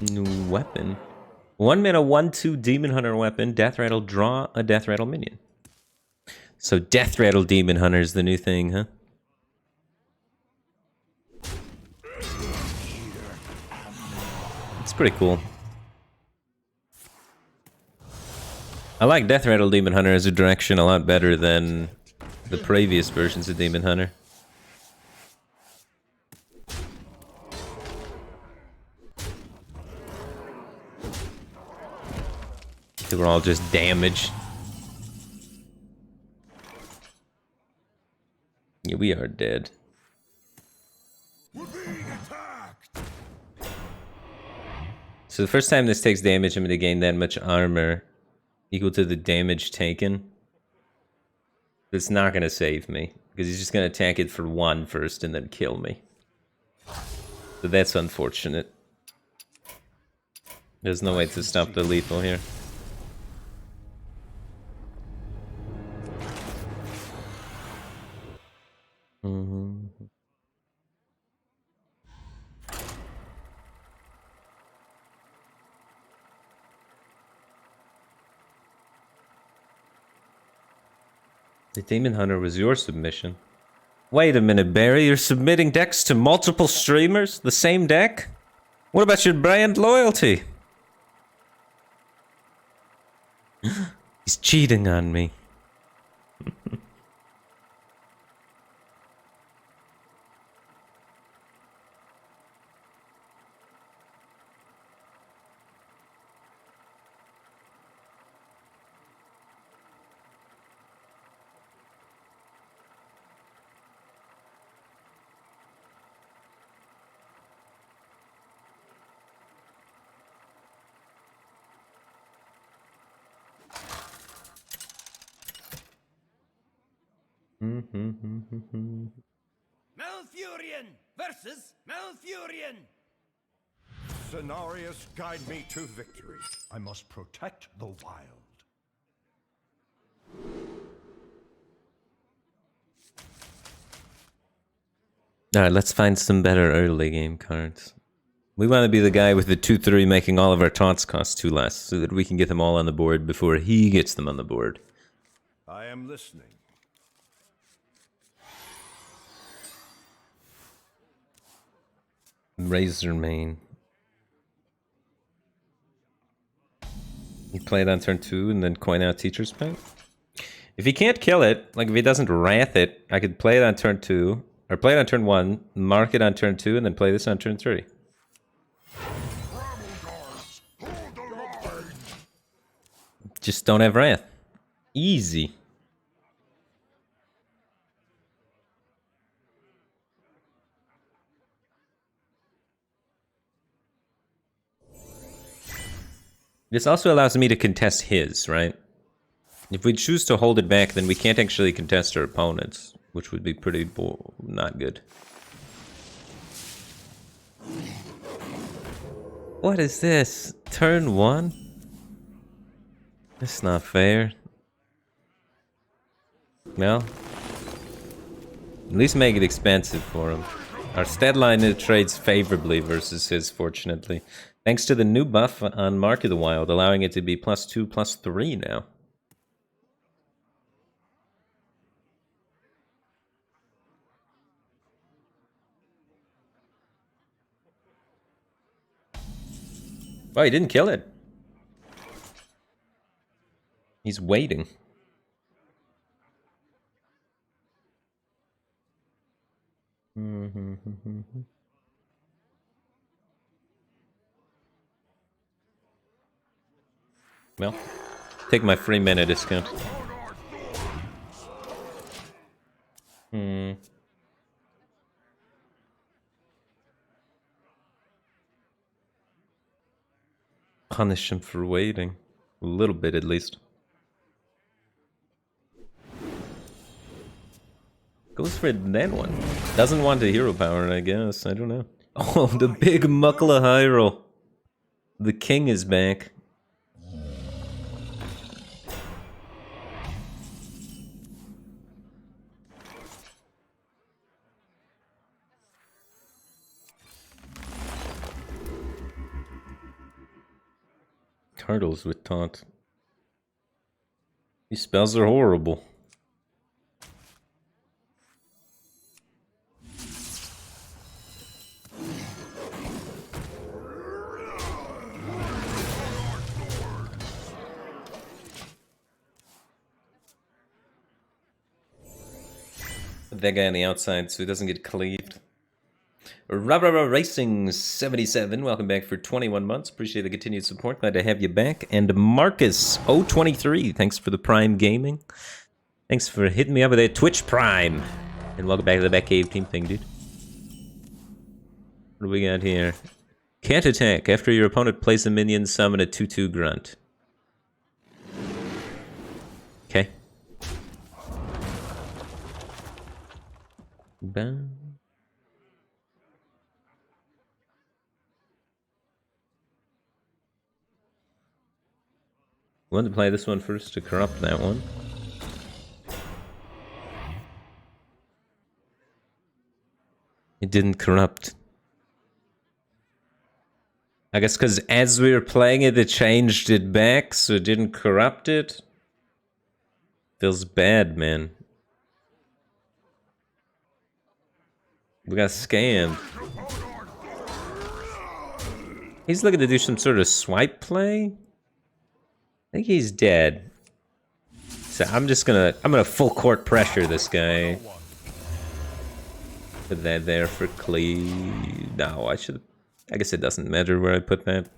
New weapon. 1 mana, 1/2 Demon Hunter weapon. Death Rattle, draw a Death Rattle minion. So Death Rattle Demon Hunter is the new thing, huh? It's pretty cool. I like Death Rattle Demon Hunter as a direction a lot better than the previous versions of Demon Hunter. They were all just damage. Yeah, we are dead. We're being attacked. So the first time this takes damage, I'm going to gain that much armor equal to the damage taken. It's not going to save me, because he's just going to attack it for 1 first and then kill me. So that's unfortunate. There's no way to stop the lethal here. The Demon Hunter was your submission. Wait a minute, Barry. You're submitting decks to multiple streamers? The same deck? What about your brand loyalty? He's cheating on me. Malfurion versus Malfurion. Cenarius, guide me to victory. I must protect the wild. Alright, let's find some better early game cards. We want to be the guy with the 2/3 making all of our taunts cost 2 less, so that we can get them all on the board before he gets them on the board. I am listening. Razor Mane. You play it on turn 2 and then coin out Teacher's Pet? If he can't kill it, like if he doesn't wrath it, I could play it on turn 2, or play it on turn 1, mark it on turn 2, and then play this on turn 3. Just don't have wrath. Easy. This also allows me to contest his, right? If we choose to hold it back, then we can't actually contest our opponents, which would be pretty not good. What is this? Turn 1? That's not fair. Well, at least make it expensive for him. Our stat line trades favorably versus his, fortunately. Thanks to the new buff on Mark of the Wild, allowing it to be +2, +3 now. Oh, he didn't kill it. He's waiting. Well, take my free mana discount. Punish him for waiting. A little bit, at least. Goes for that one. Doesn't want the hero power, I guess. I don't know. Oh, the big Muckla Hyrule. The king is back. Turtles with taunt. These spells are horrible. Put that guy on the outside so he doesn't get cleaved. Racing 77, welcome back for 21 months. Appreciate the continued support. Glad to have you back. And Marcus 023, thanks for the Prime Gaming. Thanks for hitting me up with that Twitch Prime. And welcome back to the Batcave team thing, dude. What do we got here? Can't attack. After your opponent plays a minion, summon a 2/2 grunt. Okay. Bam. I wanted to play this one first to corrupt that one. It didn't corrupt. I guess because as we were playing it, it changed it back, so it didn't corrupt it. Feels bad, man. We got scammed. He's looking to do some sort of swipe play. I think he's dead. So I'm gonna full court pressure this guy. Put that there for cleave. No, I guess it doesn't matter where I put that.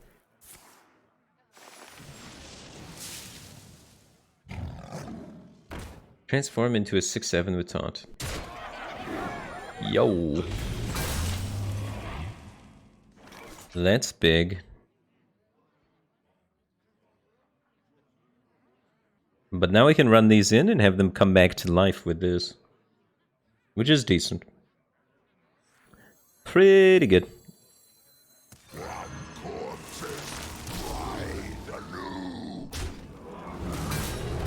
Transform into a 6/7 with taunt. Yo. That's big. But now we can run these in and have them come back to life with this. Which is decent. Pretty good.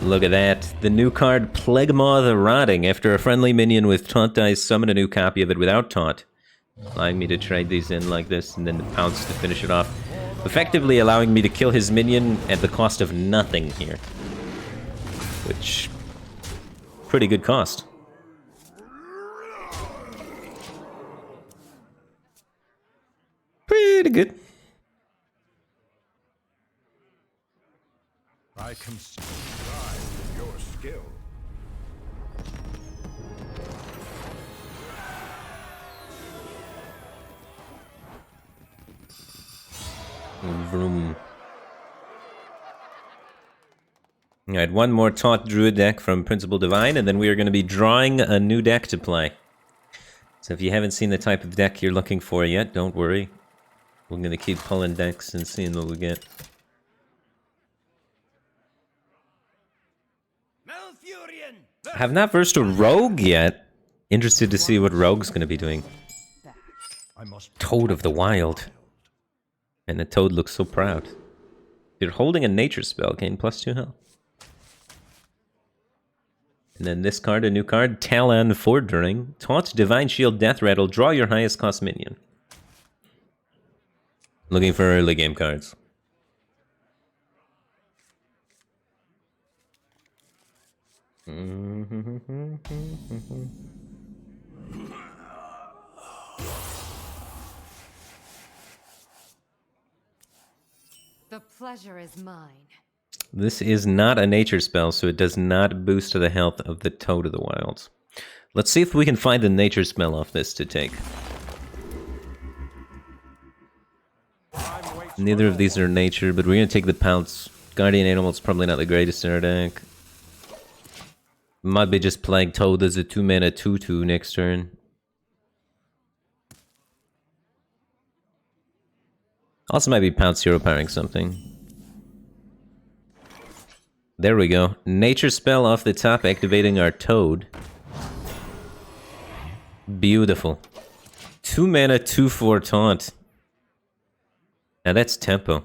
Look at that. The new card, Plaguemaw the Rotting. After a friendly minion with taunt dies, summon a new copy of it without taunt. Allowing me to trade these in like this and then pounce to finish it off. Effectively allowing me to kill his minion at the cost of nothing here. Which, pretty good cost. good. I can strive with your skill. Vroom. Alright, one more Taunt Druid deck from Principal Divine, and then we are going to be drawing a new deck to play. So if you haven't seen the type of deck you're looking for yet, don't worry. We're going to keep pulling decks and seeing what we get. I have not versed a Rogue yet. Interested to see what Rogue's going to be doing. Toad of the Wild. And the Toad looks so proud. You're holding a nature spell, gain +2 health. And then this card, a new card, Talon Fordring. Taunt, Divine Shield, Death Rattle, draw your highest cost minion. Looking for early game cards. The pleasure is mine. This is not a nature spell, so it does not boost the health of the Toad of the Wilds. Let's see if we can find a nature spell off this to take. Neither of these are nature, but we're going to take the Pounce. Guardian Animal's probably not the greatest in our deck. Might be just playing Toad as a 2-mana 2/2 next turn. Also might be Pounce hero powering something. There we go. Nature spell off the top, activating our Toad. Beautiful. 2-mana 2/4 taunt. Now that's tempo.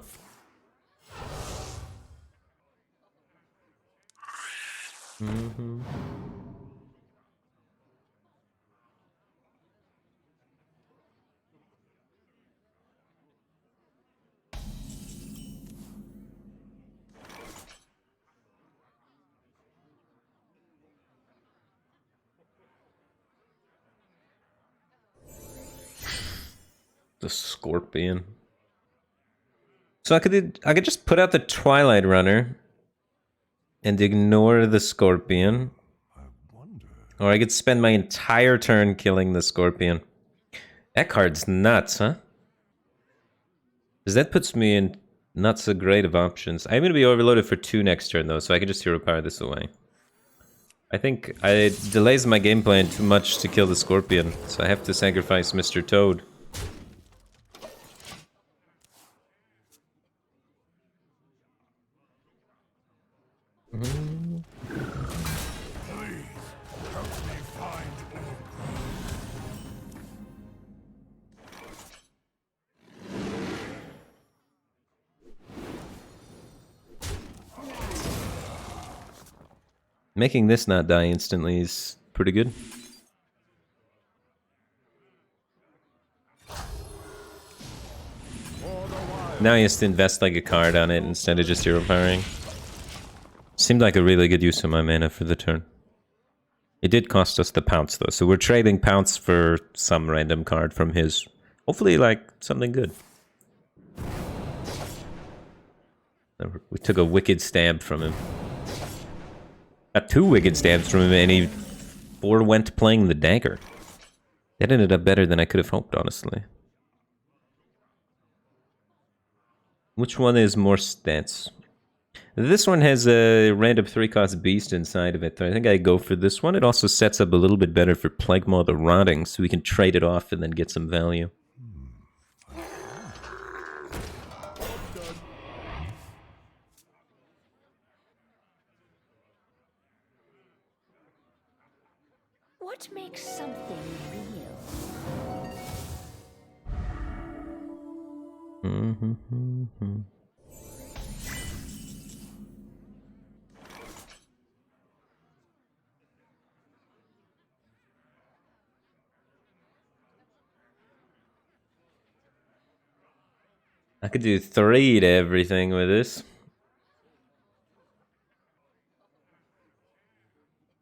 The Scorpion. So I could just put out the Twilight Runner and ignore the Scorpion. Or I could spend my entire turn killing the Scorpion. That card's nuts, huh? Because that puts me in not so great of options. I'm going to be overloaded for 2 next turn, though, so I can just hero power this away. I think it delays my game plan too much to kill the Scorpion, so I have to sacrifice Mr. Toad. Making this not die instantly is pretty good. Now he has to invest like a card on it instead of just hero powering. Seemed like a really good use of my mana for the turn. It did cost us the Pounce though, so we're trading Pounce for some random card from his. Hopefully like something good. We took a Wicked Stab from him. Got 2 Wicked Stabs from him, and he forewent playing the Dagger. That ended up better than I could have hoped, honestly. Which one is more stats? This one has a random 3-cost beast inside of it. I think I go for this one. It also sets up a little bit better for Plague Maw the Rotting, so we can trade it off and then get some value. What makes something real? I could do 3 to everything with this.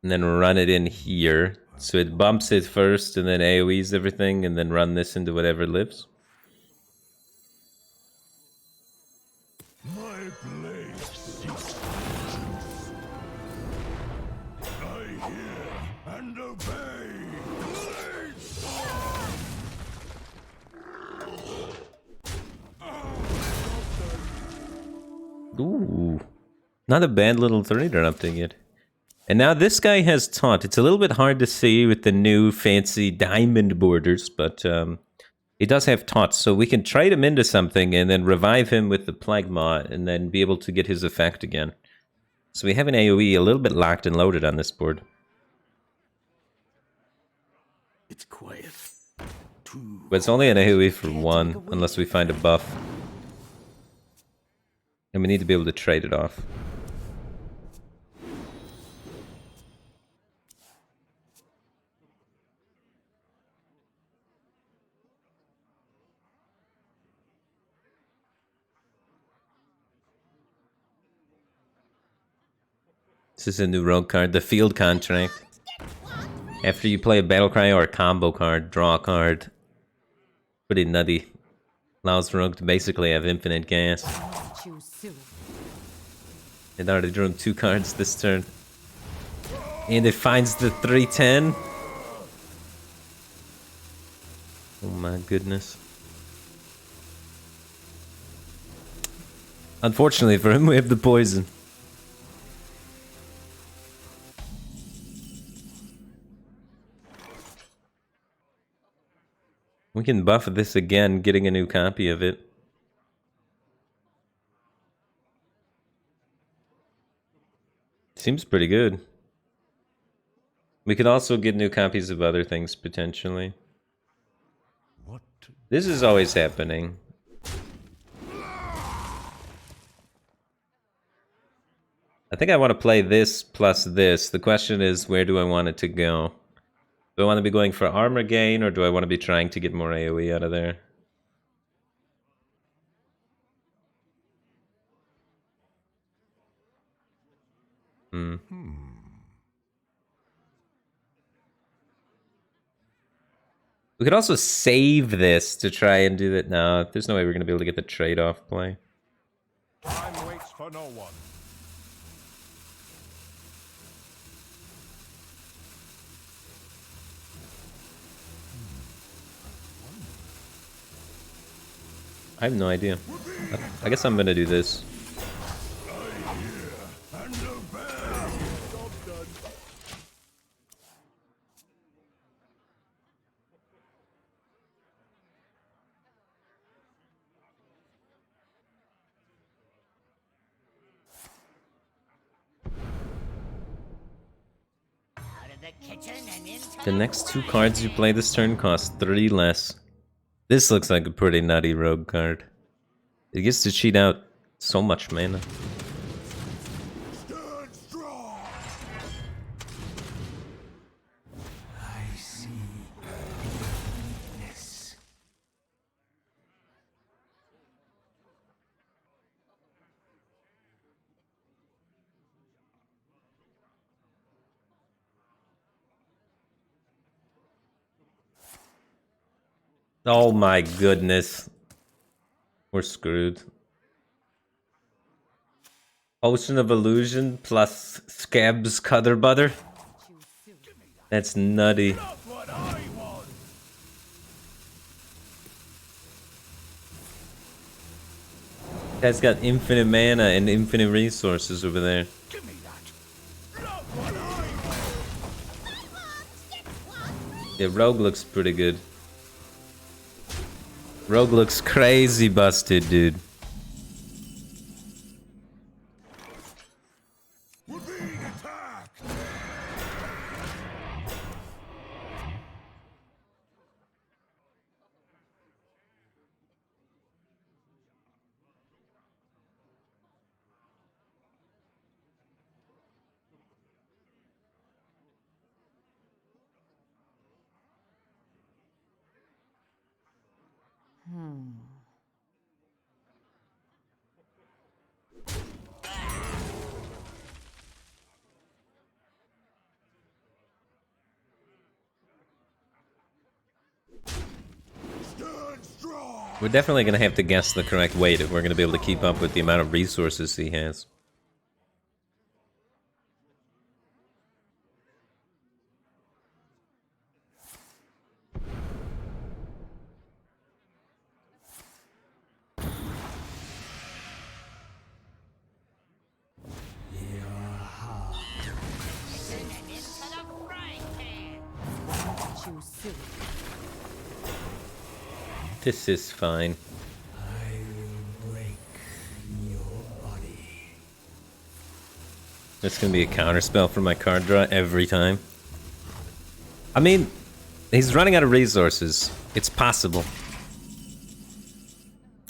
And then run it in here. So it bumps it first and then AoEs everything and then run this into whatever lives. obey. Ooh. Not a bad little 3 drop to get. And now this guy has taunt. It's a little bit hard to see with the new fancy diamond borders, but he does have taunt, so we can trade him into something and then revive him with the Plague Maw and then be able to get his effect again. So we have an AoE a little bit locked and loaded on this board. It's quiet. But it's only an AoE for 1, unless we find a buff. And we need to be able to trade it off. This is a new rogue card, the Field Contract. After you play a battle cry or a combo card, draw a card. Pretty nutty. Allows rogue to basically have infinite gas. It already drew 2 cards this turn. And it finds the 310. Oh my goodness. Unfortunately for him, we have the poison. We can buff this again, getting a new copy of it. Seems pretty good. We could also get new copies of other things, potentially. What? This is always happening. I think I want to play this plus this. The question is, where do I want it to go? Do I want to be going for armor gain, or do I want to be trying to get more AoE out of there? We could also save this to try and do that. No, there's no way we're going to be able to get the trade-off play. Time waits for no one. I have no idea. I guess I'm going to do this. And obey. Job done. The next 2 cards you play this turn cost 3 less. This looks like a pretty nutty rogue card. It gets to cheat out so much mana. Stand strong. I see weakness. Oh my goodness. We're screwed. Potion of Illusion plus Scab's Cutter Butter? That's nutty. What I want. Guy's got infinite mana and infinite resources over there. Give me that. Not what I want. Yeah, Rogue looks pretty good. Rogue looks crazy busted, dude. We're being attacked. Stand strong. We're definitely going to have to guess the correct weight if we're going to be able to keep up with the amount of resources he has. too soon. This is fine. I will break your body. That's gonna be a counterspell for my card draw every time. I mean, he's running out of resources. It's possible.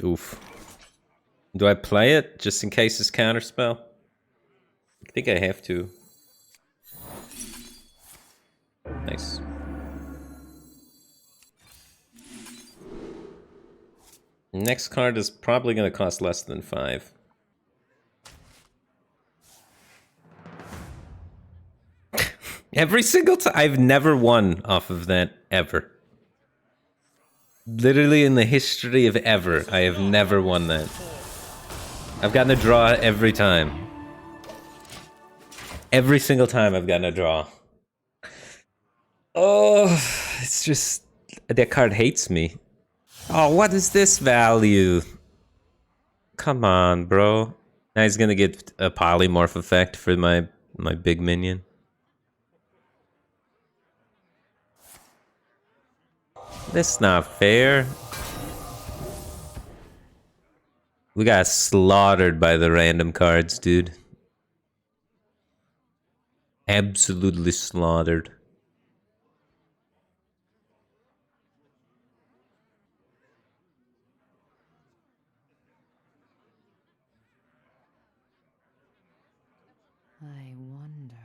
Oof. Do I play it just in case it's counterspell? I think I have to. Nice. Next card is probably going to cost less than 5. Every single time. I've never won off of that, ever. Literally in the history of ever, I have never won that. I've gotten a draw every time. Every single time I've gotten a draw. Oh, it's just... that card hates me. Oh, what is this value? Come on, bro. Now he's gonna get a polymorph effect for my big minion. That's not fair. We got slaughtered by the random cards, dude. Absolutely slaughtered. I wonder.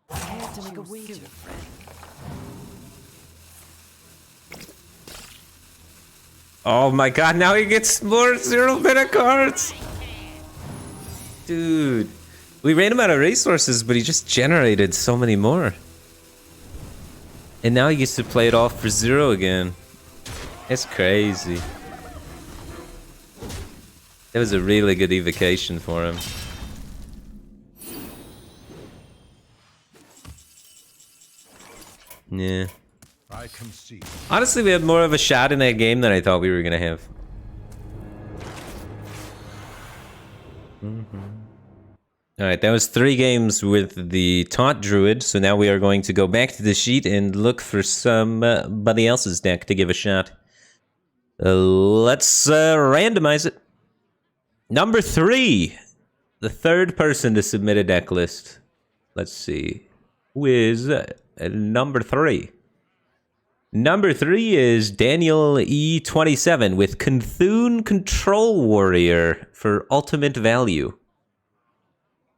I have to make a wager, Frank. Oh my god, now he gets more 0-mana cards! Dude. We ran him out of resources, but he just generated so many more. And now he gets to play it off for 0 again. It's crazy. That was a really good evocation for him. Yeah. I concede. Honestly, we had more of a shot in that game than I thought we were gonna have. Alright, that was 3 games with the Taunt Druid, so now we are going to go back to the sheet and look for somebody else's deck to give a shot. Let's randomize it. Number 3! The 3rd person to submit a deck list. Let's see. Who is number 3? Number 3 is Daniel E27 with Cthulhu Control Warrior for ultimate value.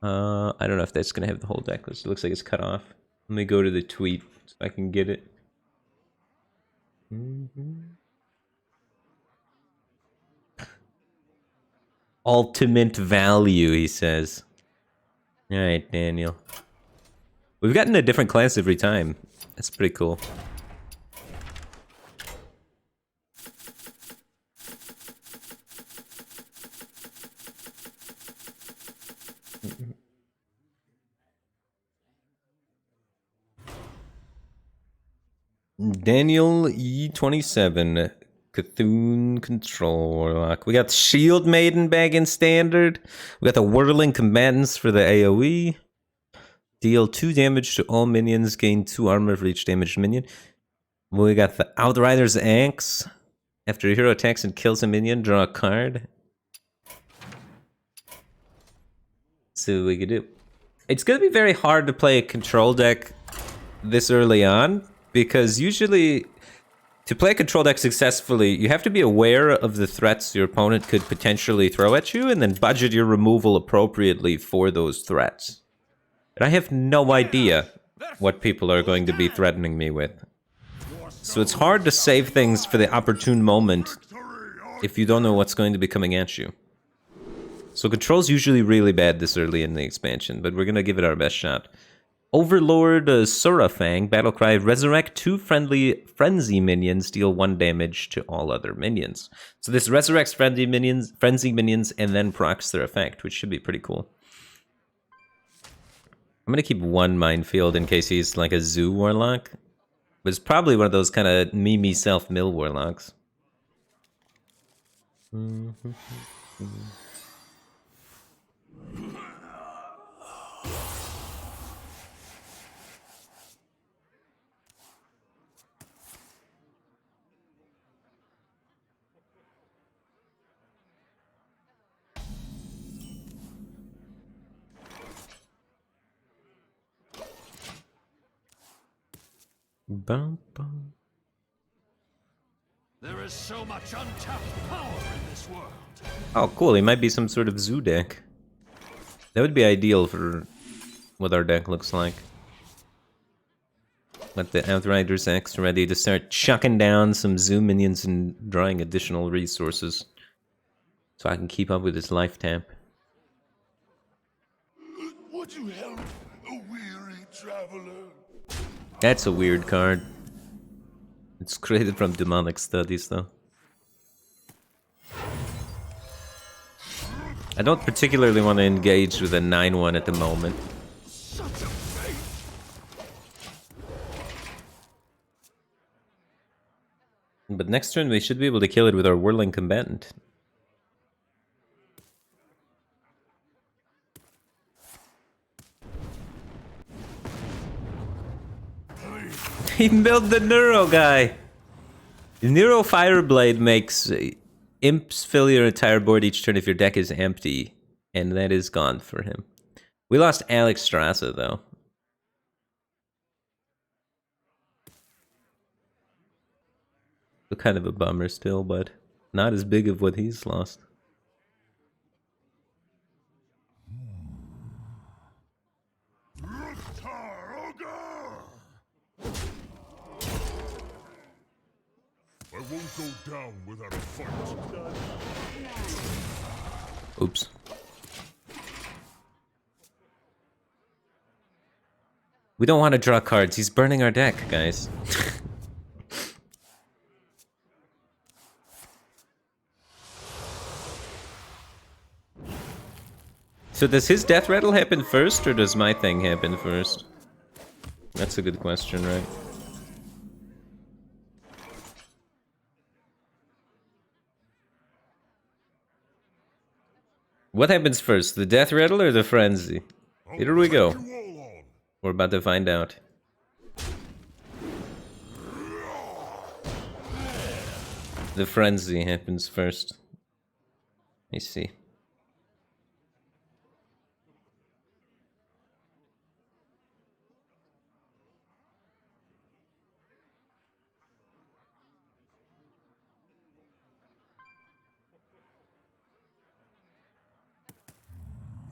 I don't know if that's gonna have the whole deck list. It looks like it's cut off. Let me go to the tweet so I can get it. Ultimate value, he says. Alright, Daniel. We've gotten a different class every time. That's pretty cool. Daniel E27, Cthulhu Control Warlock. We got Shield Maiden back in standard. We got the Whirling Combatants for the AoE. Deal 2 damage to all minions, gain 2 armor for each damaged minion. We got the Outrider's Axe. After a hero attacks and kills a minion, draw a card. See what we can do. It's going to be very hard to play a control deck this early on, because usually to play a control deck successfully, you have to be aware of the threats your opponent could potentially throw at you and then budget your removal appropriately for those threats. And I have no idea what people are going to be threatening me with. So it's hard to save things for the opportune moment if you don't know what's going to be coming at you. So control's usually really bad this early in the expansion, but we're going to give it our best shot. Overlord Surafang, Battlecry, resurrect 2 friendly frenzy minions, deal 1 damage to all other minions. So this resurrects frenzy minions, and then procs their effect, which should be pretty cool. I'm gonna keep 1 minefield in case he's like a zoo warlock. But it's probably one of those kind of me self mill warlocks. Bum, bum. There is so much untapped power in this world. Oh, cool. He might be some sort of zoo deck. That would be ideal for what our deck looks like. Let the Outriders X ready to start chucking down some zoo minions and drawing additional resources. So I can keep up with his life tap. Would you help a weary traveler? That's a weird card. It's created from demonic studies, though. I don't particularly want to engage with a 9-1 at the moment. Such a fate! But next turn we should be able to kill it with our Whirling Combatant. He built the Neuro guy! Neuro Fireblade makes imps fill your entire board each turn if your deck is empty. And that is gone for him. We lost Alex Strasse, though. Kind of a bummer still, but not as big of what he's lost. I won't go down without a fight. Oops. We don't want to draw cards. He's burning our deck, guys. So does his death rattle happen first, or does my thing happen first? That's a good question, right? What happens first, the death rattle or the frenzy? Here we go. We're about to find out. The frenzy happens first. Let me see.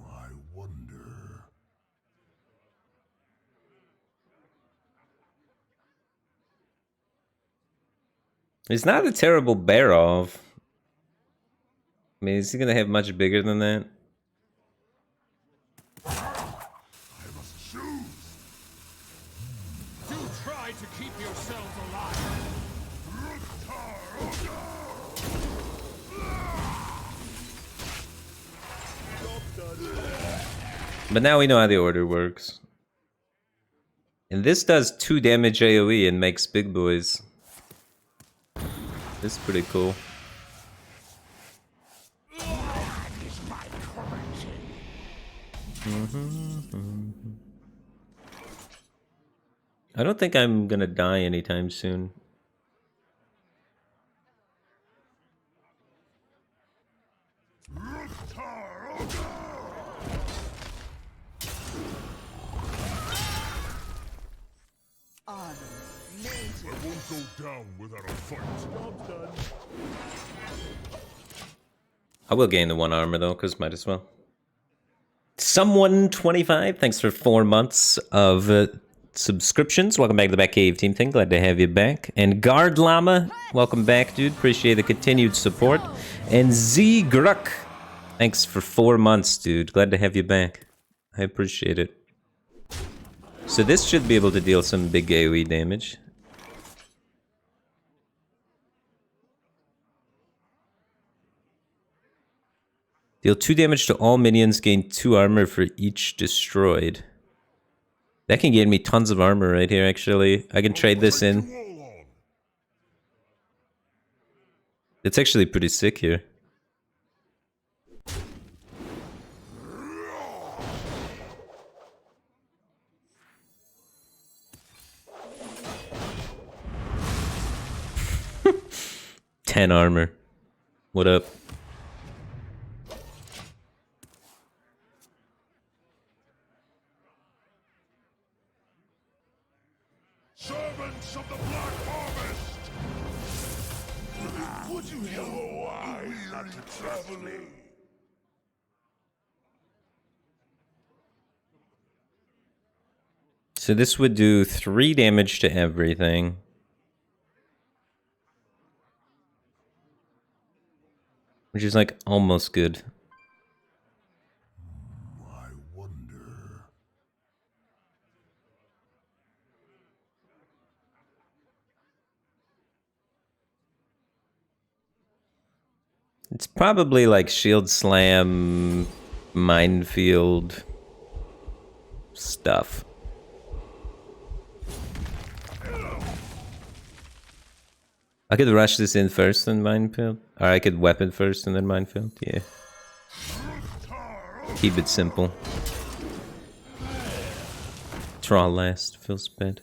I wonder. He's not a terrible Barrov. I mean, is he gonna have much bigger than that? I must choose. Do try to keep yourselves alive. But now we know how the order works. And this does 2 damage AoE and makes big boys. This is pretty cool. I don't think I'm gonna die anytime soon. I won't go down without a fight. Job's done. I will gain the 1 armor though, because might as well. Someone 25, thanks for 4 months of subscriptions. Welcome back to the Batcave Team Thing. Glad to have you back. And Guard Llama, welcome back, dude. Appreciate the continued support. And Z Gruck, thanks for 4 months, dude. Glad to have you back. I appreciate it. So this should be able to deal some big AoE damage. Deal 2 damage to all minions, gain 2 armor for each destroyed. That can get me tons of armor right here, actually. I can trade this in. It's actually pretty sick here. 10 armor. What up? Servants of the Black Harvest! Would you hello eyes not to trust me? So this would do 3 damage to everything. Which is like almost good. I wonder. It's probably like shield slam, minefield stuff. I could rush this in first and minefield. Or I could weapon first and then minefield. Yeah. Keep it simple. Draw last. Feels bad.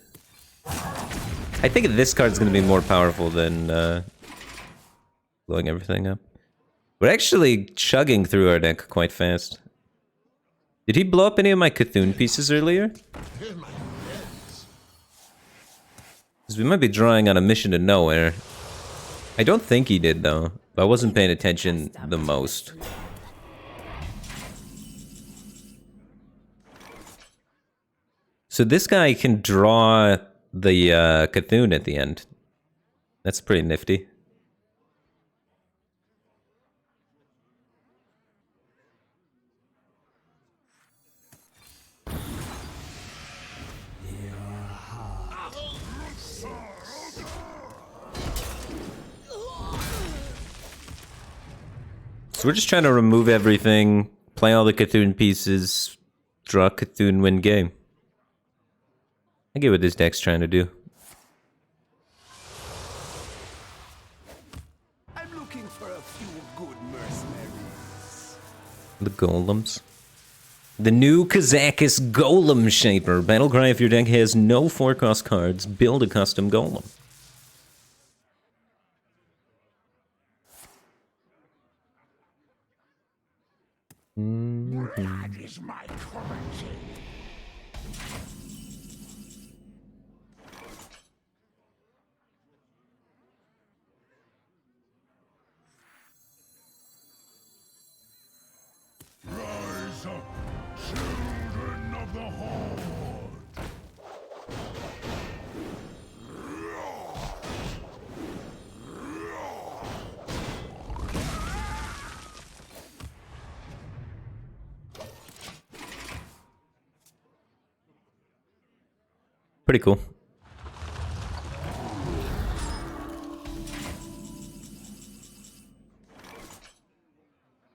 I think this card's going to be more powerful than blowing everything up. We're actually chugging through our deck quite fast. Did he blow up any of my Cthulhu pieces earlier? Because we might be drawing on a mission to nowhere. I don't think he did, though. I wasn't paying attention the most. So this guy can draw the Cthulhu at the end. That's pretty nifty. So we're just trying to remove everything, play all the Cthulhu pieces, draw Cthulhu, win game. I get what this deck's trying to do. I'm looking for a few good mercenaries. The golems. The new Kazakis Golem Shaper. Battlecry: if your deck has no 4-cost cards, build a custom golem. Blood is my currency. Rise up, children of the Horde. Pretty cool.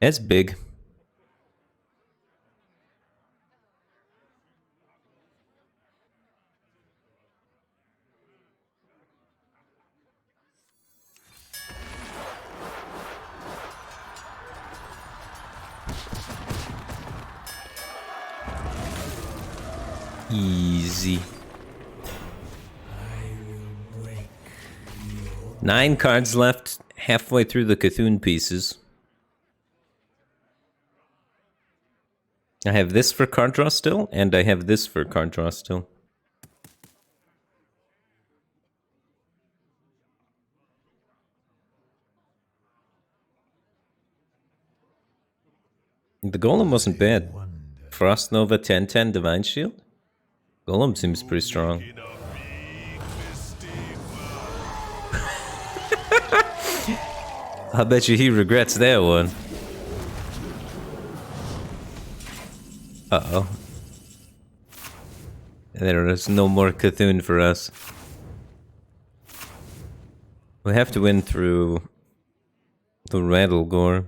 That's big. Easy. 9 cards left, halfway through the Cthulhu pieces. I have this for card draw still, and I have this for card draw still. The Golem wasn't bad. Frost Nova 10/10 Divine Shield? Golem seems pretty strong. I bet you he regrets that one. Uh-oh. There is no more Cthulhu for us. We have to win through the Rattle Gore.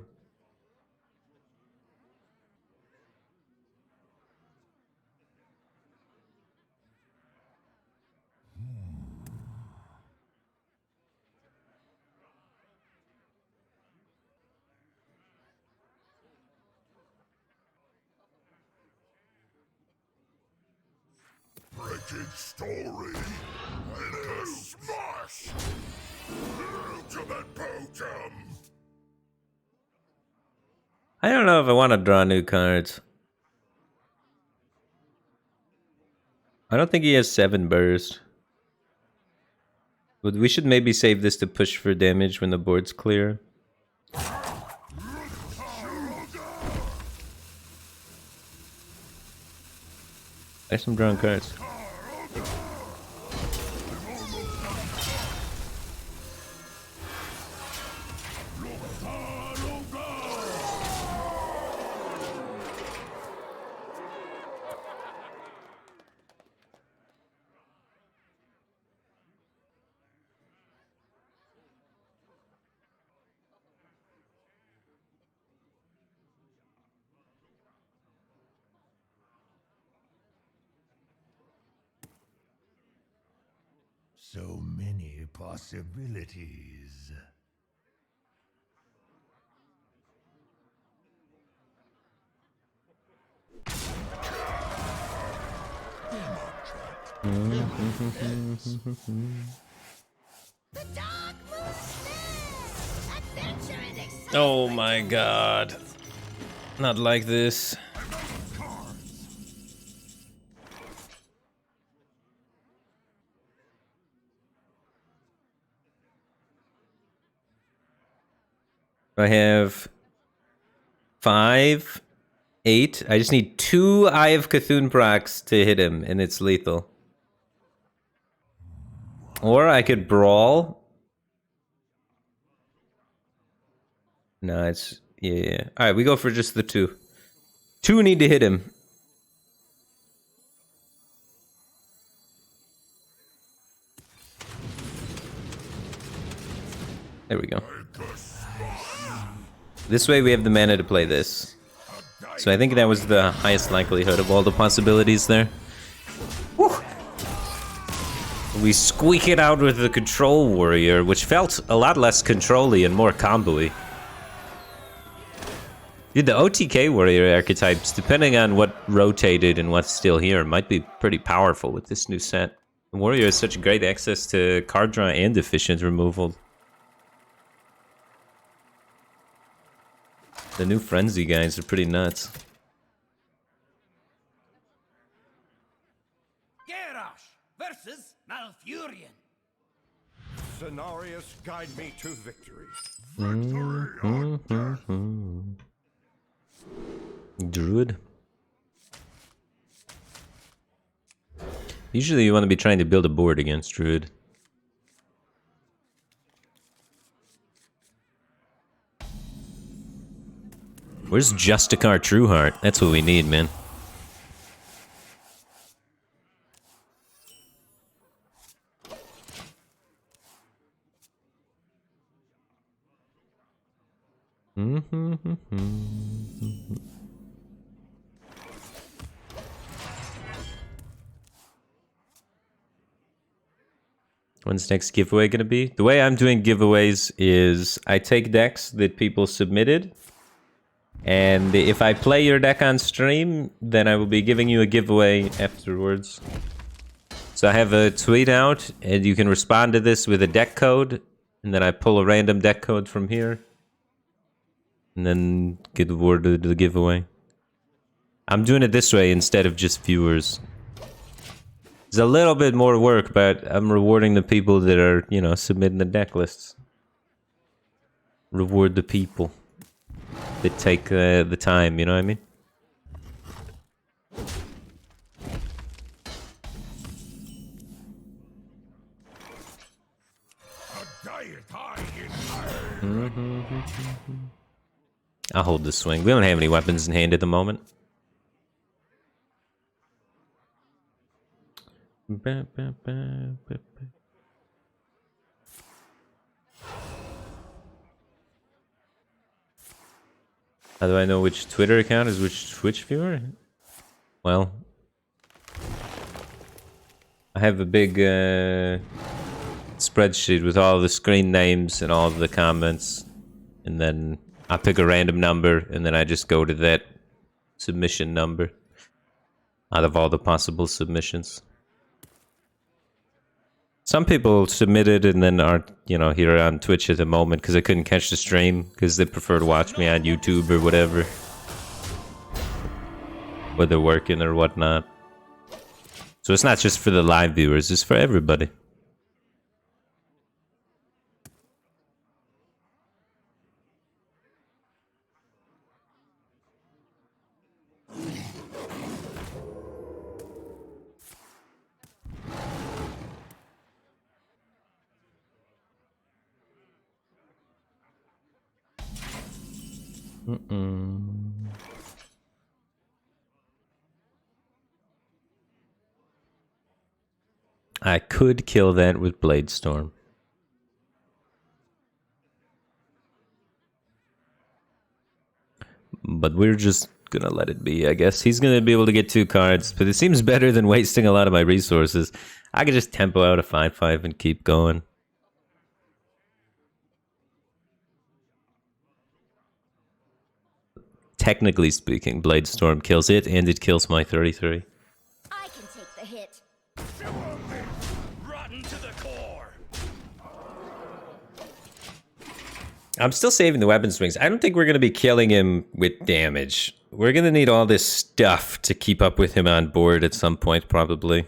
Wretched story. And a smash. Ultimate Potem! I don't know if I want to draw new cards. I don't think he has 7 burst. But we should maybe save this to push for damage when the board's clear. There's some drawn cards. So many possibilities. Oh my god. Not like this. I have 5, 8. I just need 2 Eye of Cthulhu procs to hit him, and it's lethal. Or I could brawl. No, it's... Yeah. Alright, we go for just the 2. 2 need to hit him. There we go. This way we have the mana to play this. So I think that was the highest likelihood of all the possibilities there. Woo! We squeak it out with the Control Warrior, which felt a lot less control-y and more combo-y. Dude, the OTK Warrior archetypes, depending on what rotated and what's still here, might be pretty powerful with this new set. The Warrior has such great access to card draw and efficient removal. The new Frenzy guys are pretty nuts. Garrosh versus Malfurion. Cenarius, guide me to victory. Druid. Usually you want to be trying to build a board against Druid. Where's Justicar Trueheart? That's what we need, man. When's next giveaway gonna be? The way I'm doing giveaways is I take decks that people submitted, and if I play your deck on stream, then I will be giving you a giveaway afterwards. So I have a tweet out, and you can respond to this with a deck code, and then I pull a random deck code from here, and then get awarded the giveaway. I'm doing it this way instead of just viewers. It's a little bit more work, but I'm rewarding the people that are, you know, submitting the deck lists. Reward the people that take the time, you know what I mean? I'll hold the swing. We don't have any weapons in hand at the moment. How do I know which Twitter account is which Twitch viewer? Well, I have a big spreadsheet with all the screen names and all the comments, and then I pick a random number, and then I just go to that submission number out of all the possible submissions. Some people submitted and then aren't, you know, here on Twitch at the moment because they couldn't catch the stream because they prefer to watch me on YouTube or whatever. Whether they're working or whatnot. So it's not just for the live viewers, it's for everybody. I could kill that with Blade Storm. But we're just gonna let it be, I guess. He's gonna be able to get 2 cards, but it seems better than wasting a lot of my resources. I could just tempo out a 5/5 and keep going. Technically speaking, Blade Storm kills it, and it kills my 33. I can take the hit. Rotten to the core. I'm still saving the weapon swings. I don't think we're going to be killing him with damage. We're going to need all this stuff to keep up with him on board at some point, probably.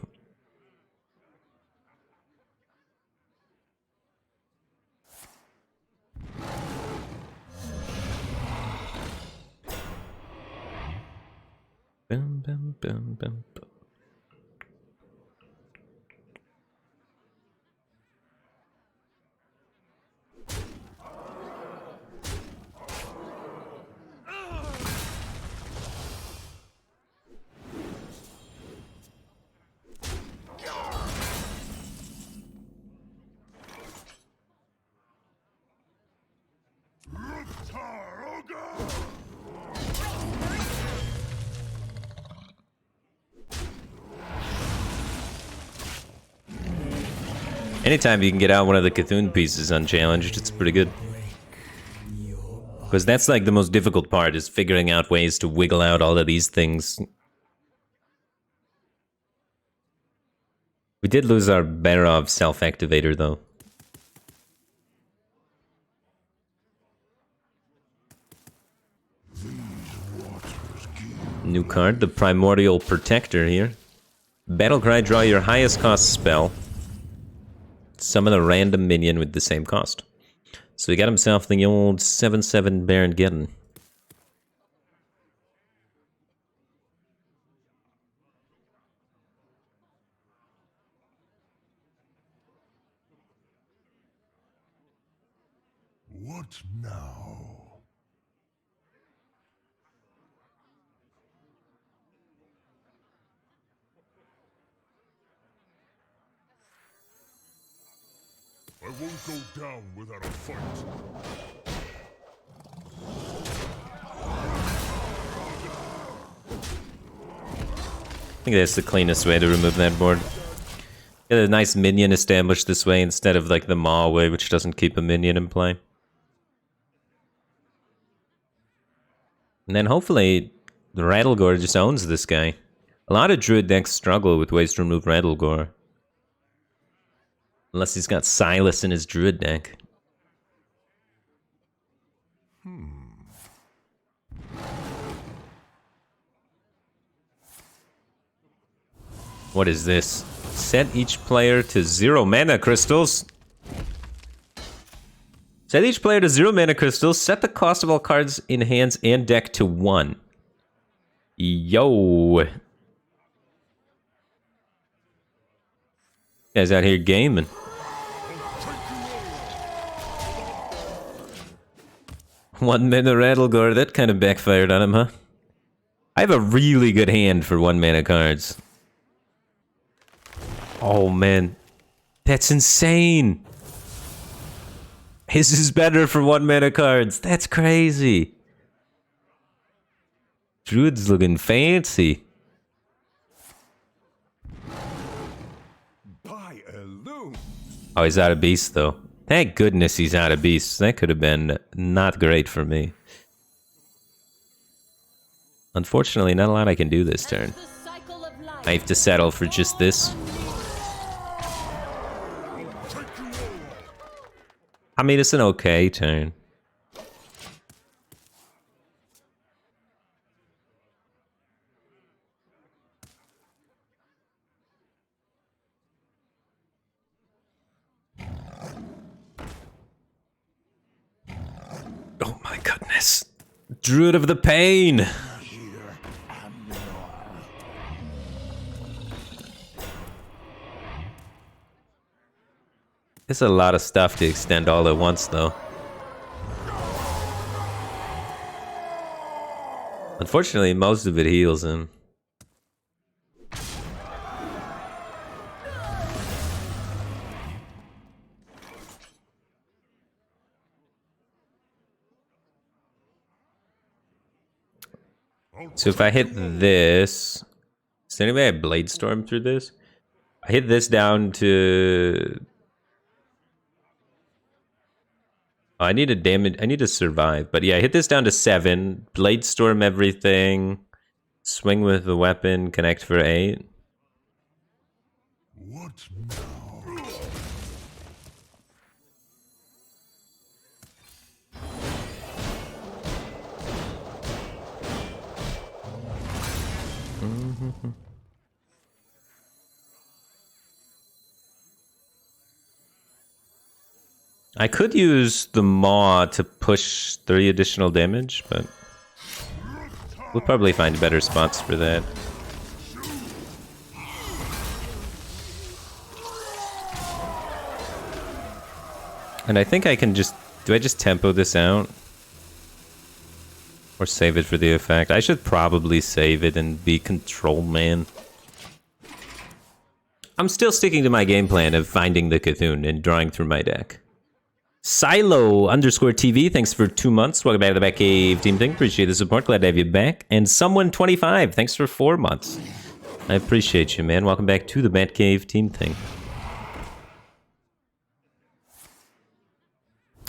Bum, bum, bum, bum, bum. Anytime you can get out one of the Cthulhu pieces unchallenged, it's pretty good. Because that's like the most difficult part, is figuring out ways to wiggle out all of these things. We did lose our Barrens self-activator, though. New card, the Primordial Protector here. Battlecry, draw your highest cost spell. Summon a random minion with the same cost. So he got himself the old 7/7 Baron Geddon. What now? I won't go down without a fight. I think that's the cleanest way to remove that board. Get a nice minion established this way instead of like the Maw way, which doesn't keep a minion in play. And then hopefully the Rattlegore just owns this guy. A lot of Druid decks struggle with ways to remove Rattlegore. Unless he's got Silas in his Druid deck. What is this? Set each player to 0 mana crystals. Set each player to 0 mana crystals. Set the cost of all cards in hands and deck to 1. Yo. Guys out here gaming. One mana Rattlegore, that kind of backfired on him, huh? I have a really good hand for 1 mana cards. Oh man, that's insane. His is better for 1 mana cards. That's crazy. Druid's looking fancy. Buy a loom. Oh, he's out of beast though. Thank goodness he's out of beast. That could have been not great for me. Unfortunately, not a lot I can do this turn. I have to settle for just this. I mean, it's an okay turn. Oh my goodness. Druid of the Pain. It's a lot of stuff to extend all at once, though. Unfortunately, most of it heals him. So if I hit this... Does anybody have Blade Storm through this? I hit this down to... Oh, I need a damage. I need to survive. But yeah, I hit this down to 7. Blade Storm everything. Swing with the weapon. Connect for 8. What now? I could use the Maw to push 3 additional damage, but we'll probably find better spots for that. And I think I can just... Do I just tempo this out? Or save it for the effect? I should probably save it and be Control Man. I'm still sticking to my game plan of finding the Cthulhu and drawing through my deck. Silo_TV, thanks for 2 months. Welcome back to the Batcave Team Thing. Appreciate the support. Glad to have you back. And Someone25, thanks for 4 months. I appreciate you, man. Welcome back to the Batcave Team Thing.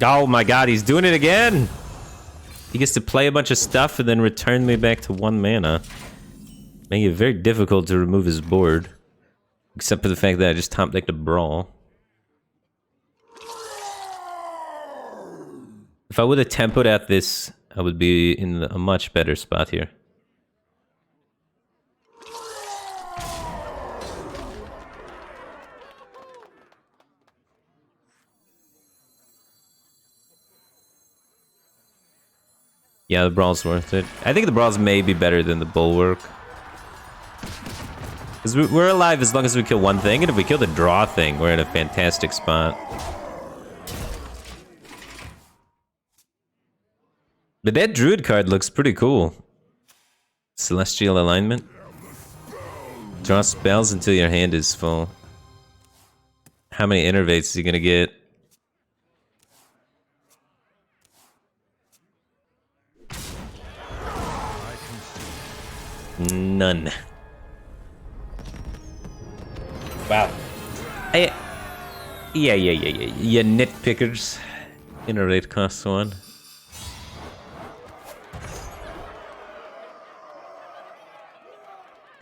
Oh my god, he's doing it again! He gets to play a bunch of stuff and then return me back to 1 mana. Making it very difficult to remove his board. Except for the fact that I just top decked a Brawl. If I would have tempoed at this, I would be in a much better spot here. Yeah, the Brawl's worth it. I think the Brawl's may be better than the Bulwark. Because we're alive as long as we kill one thing, and if we kill the draw thing, we're in a fantastic spot. But that Druid card looks pretty cool. Celestial Alignment. Draw spells until your hand is full. How many innervates is he gonna get? None. Wow. Yeah. You nitpickers. Innervate costs 1.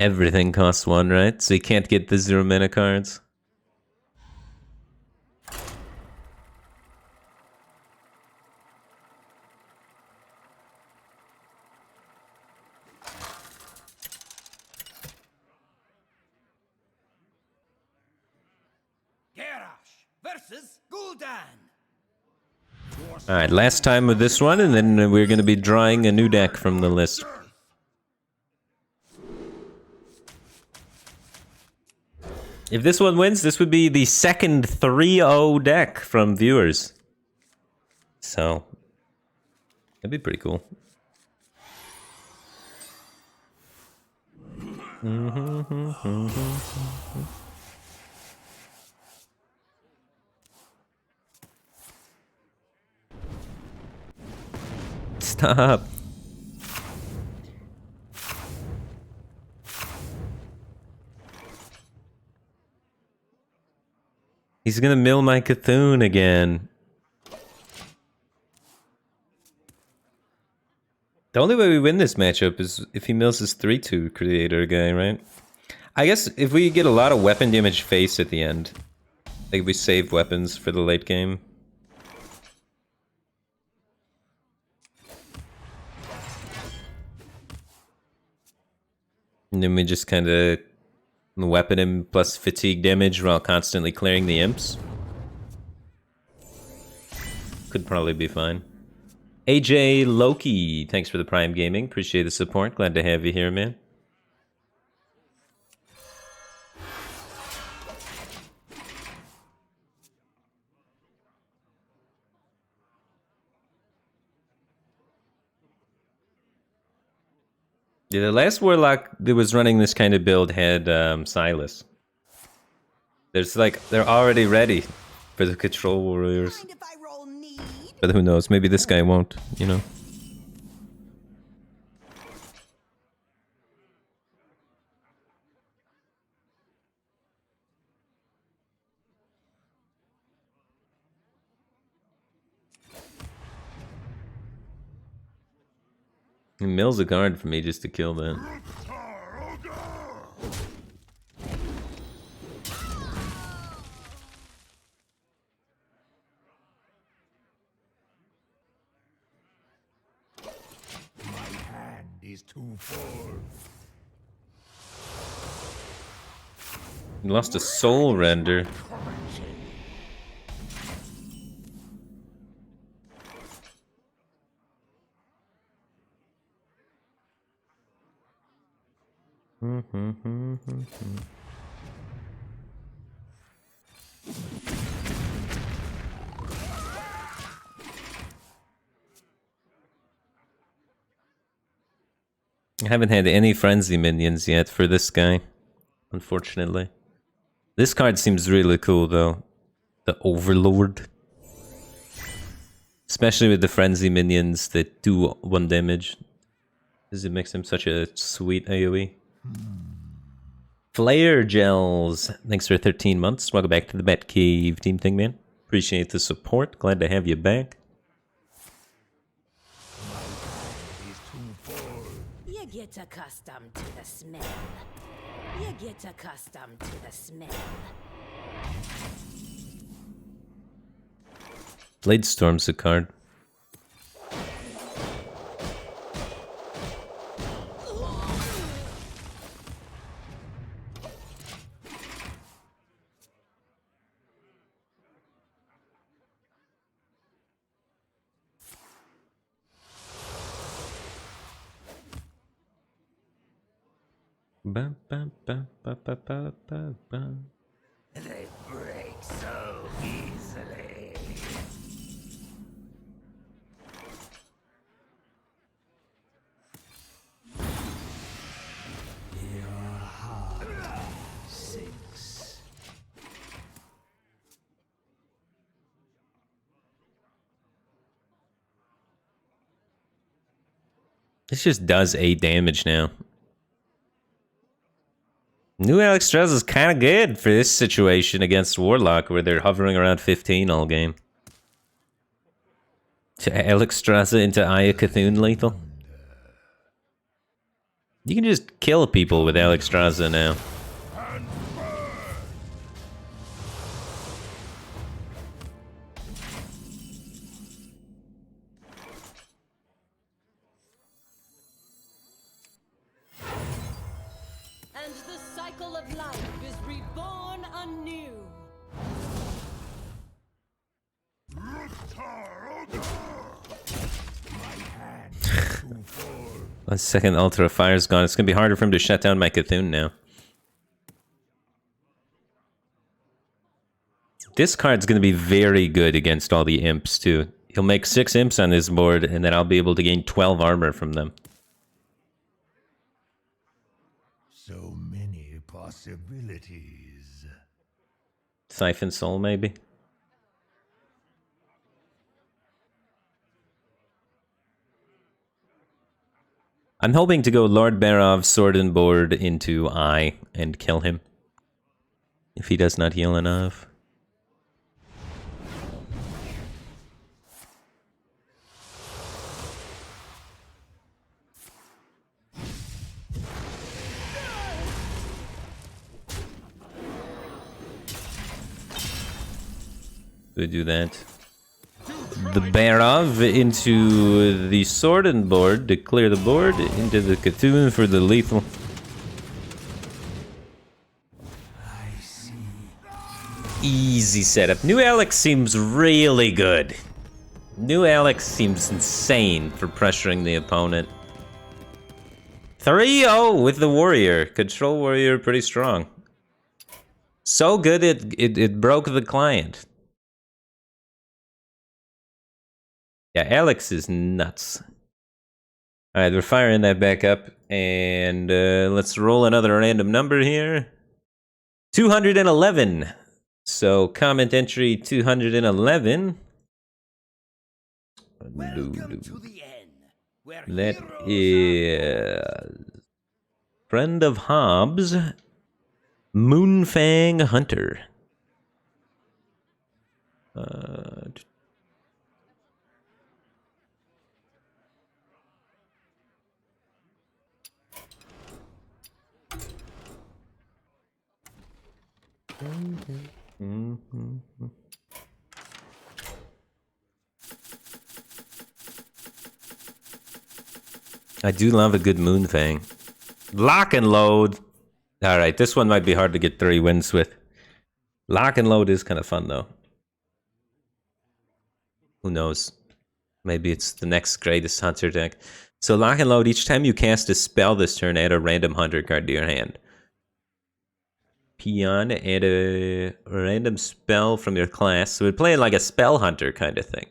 Everything costs 1, right? So you can't get the 0 mana cards. Versus Gul'dan. Alright, last time with this one, and then we're going to be drawing a new deck from the list. If this one wins, this would be the second 3-0 deck from viewers. So, that'd be pretty cool. Stop. He's gonna mill my Cthulhu again. The only way we win this matchup is if he mills his 3/2 creator guy, right? I guess if we get a lot of weapon damage face at the end, like if we save weapons for the late game. And then we just kind of weapon him plus fatigue damage while constantly clearing the imps. Could probably be fine. AJ Loki, thanks for the Prime Gaming. Appreciate the support. Glad to have you here, man. Yeah, the last Warlock that was running this kind of build had Silas. There's like, they're already ready for the Control Warriors. But who knows, maybe this guy won't, you know. He mills a guard for me just to kill that. Is too full. He lost a soul render. I haven't had any frenzy minions yet for this guy, unfortunately. This card seems really cool though. The Overlord. Especially with the frenzy minions that do 1 damage. Because it makes him such a sweet AoE. Flare Gels, thanks for 13 months. Welcome back to the Batcave Team Thing, man. Appreciate the support. Glad to have you back. You get accustomed to the smell. You get accustomed to the smell. Bladestorm's a card. Ba, ba, ba, ba, ba, ba, ba, ba. They break so easily. Your heart sinks. This just does 8 damage now. New Alexstrasza is kind of good for this situation against Warlock, where they're hovering around 15 all game. To Alexstrasza into Aya Cthulhu lethal. You can just kill people with Alexstrasza now. And the cycle of life is reborn anew. A second Ultra Fire's gone. It's gonna be harder for him to shut down my Cthulhu now. This card's gonna be very good against all the imps too. He'll make 6 imps on his board, and then I'll be able to gain 12 armor from them. So many possibilities. Siphon Soul, maybe? I'm hoping to go Lord Barov, Sword and Board into Eye and kill him. If he does not heal enough. We do that. The Barov into the Sword and Board to clear the board, into the Cthulhu for the lethal. easy setup. New Alex seems really good. New Alex seems insane for pressuring the opponent. 3-0 with the warrior. Control warrior pretty strong. So good it broke the client. Yeah, Alex is nuts. Alright, we're firing that back up. And let's roll another random number here. 211. So comment entry 211. Welcome to the end, where That heroes is friend of Hobbs, Moonfang Hunter. I do love a good Moonfang. Lock and load. Alright, this one might be hard to get 3 wins with. Lock and load is kind of fun though. Who knows? Maybe it's the next greatest hunter deck. So lock and load, each time you cast a spell this turn, add a random hunter card to your hand. Peon, add a random spell from your class. So we're playing like a spell hunter kind of thing.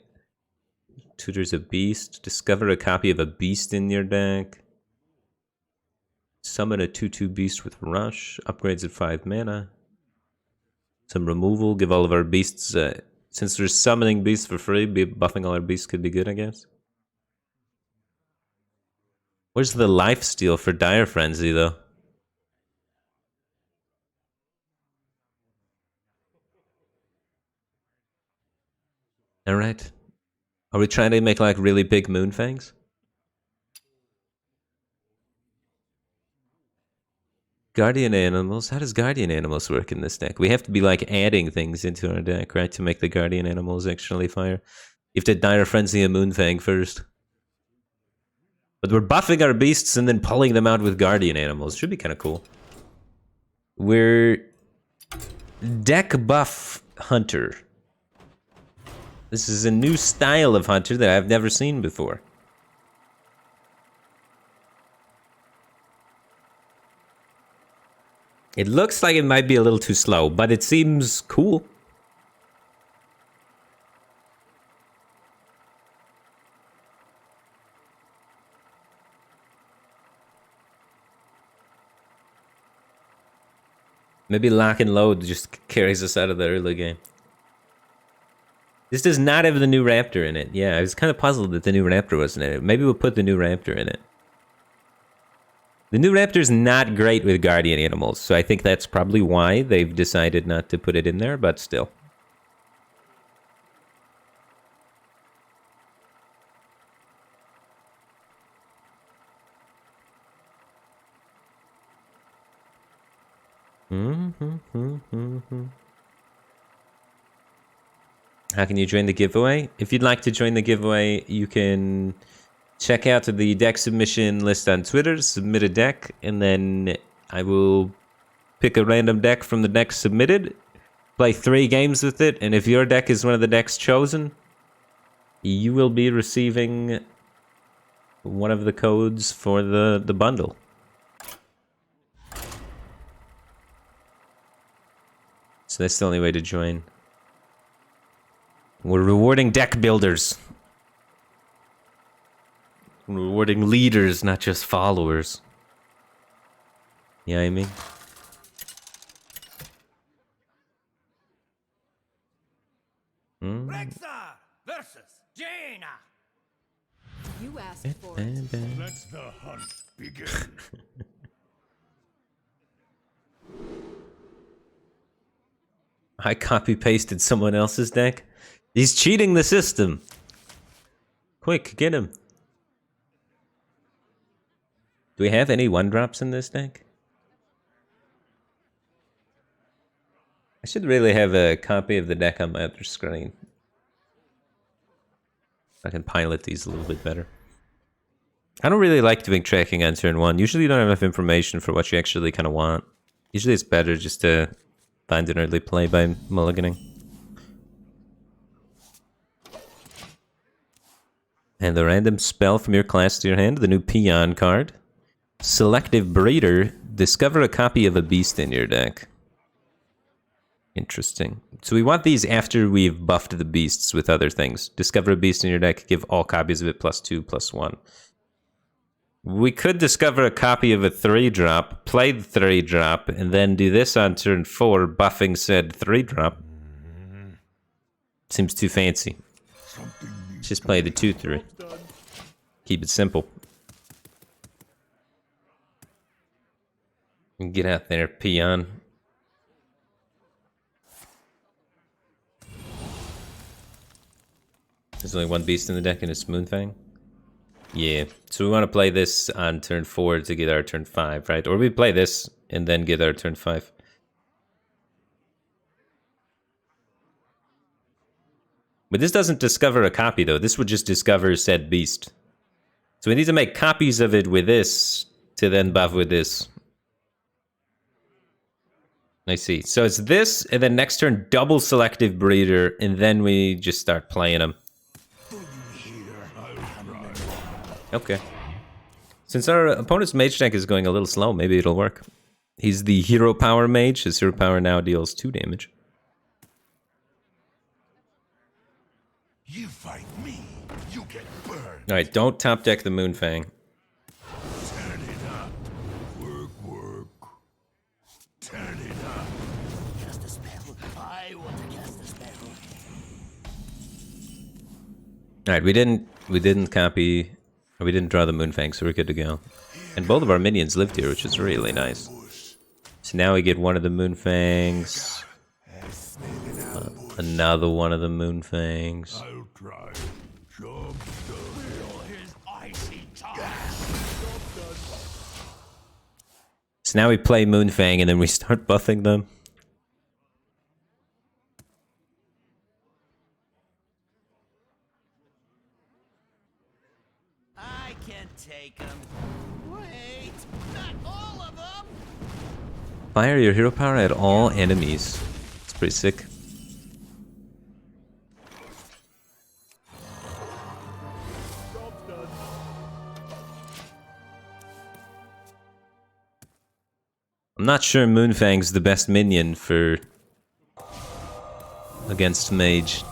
Tutors a beast. Discover a copy of a beast in your deck. Summon a 2/2 beast with rush. Upgrades at 5 mana. Some removal. Give all of our beasts... since we're summoning beasts for free, buffing all our beasts could be good, I guess. Where's the lifesteal for Dire Frenzy, though? Alright. Are we trying to make, like, really big Moonfangs? Guardian Animals? How does Guardian Animals work in this deck? We have to be, like, adding things into our deck, right? To make the Guardian Animals actually fire. You have to Dire Frenzy a Moonfang first. But we're buffing our beasts and then pulling them out with Guardian Animals. Should be kind of cool. We're... Deck Buff Hunter. This is a new style of hunter that I've never seen before. It looks like it might be a little too slow, but it seems cool. Maybe lock and load just carries us out of the early game. This does not have the new Raptor in it. Yeah, I was kind of puzzled that the new Raptor wasn't in it. Maybe we'll put the new Raptor in it. The new Raptor's not great with Guardian Animals, so I think that's probably why they've decided not to put it in there, but still. How can you join the giveaway? If you'd like to join the giveaway, you can check out the deck submission list on Twitter, submit a deck, and then I will pick a random deck from the decks submitted, play 3 games with it, and if your deck is one of the decks chosen, you will be receiving one of the codes for the bundle. So that's the only way to join. We're rewarding deck builders. We're rewarding leaders, not just followers. Yeah, I mean. Rexar versus Jaina. You asked for it. Let the hunt begin. I copy-pasted someone else's deck. He's cheating the system. Quick, get him. Do we have any 1-drops in this deck? I should really have a copy of the deck on my other screen. I can pilot these a little bit better. I don't really like doing tracking on turn 1. Usually you don't have enough information for what you actually kind of want. Usually it's better just to find an early play by mulliganing. And the random spell from your class to your hand, the new Peon card. Selective Breeder. Discover a copy of a beast in your deck. Interesting. So we want these after we've buffed the beasts with other things. Discover a beast in your deck, give all copies of it +2/+1. We could discover a copy of a 3-drop, play the 3-drop, and then do this on turn 4, buffing said 3-drop. Seems too fancy. Let's just play the 2/3. Keep it simple. Get out there, Peon. There's only one beast in the deck and it's Moonfang. Yeah, so we want to play this on turn 4 to get our turn 5, right? Or we play this and then get our turn 5. But this doesn't discover a copy, though. This would just discover said beast. So we need to make copies of it with this to then buff with this. I see. So it's this, and then next turn, double Selective Breeder, and then we just start playing them. Okay. Since our opponent's mage deck is going a little slow, maybe it'll work. He's the hero power mage. His hero power now deals 2 damage. You fight me, you get burned. Alright, don't top deck the Moonfang. Turn it up. Work. Turn it up. Cast a spell. I want to cast a spell. Alright, we didn't copy, or we didn't draw the Moonfang, so we're good to go. And both of our minions lived here, which is really nice. So now we get one of the Moonfangs. Another one of the Moonfangs. I'll try. Job done. His icy tongue. So now we play Moonfang and then we start buffing them. I can take him. Wait, not all of them. Fire your hero power at all enemies. It's pretty sick. I'm not sure Moonfang's the best minion for against mage.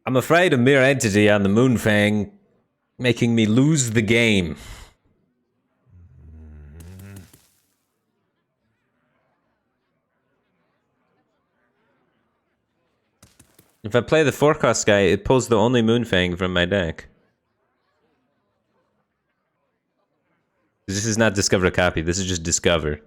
I'm afraid of Mirror Entity on the Moonfang making me lose the game. If I play the forecast guy, it pulls the only Moonfang from my deck. This is not discover a copy, this is just discover.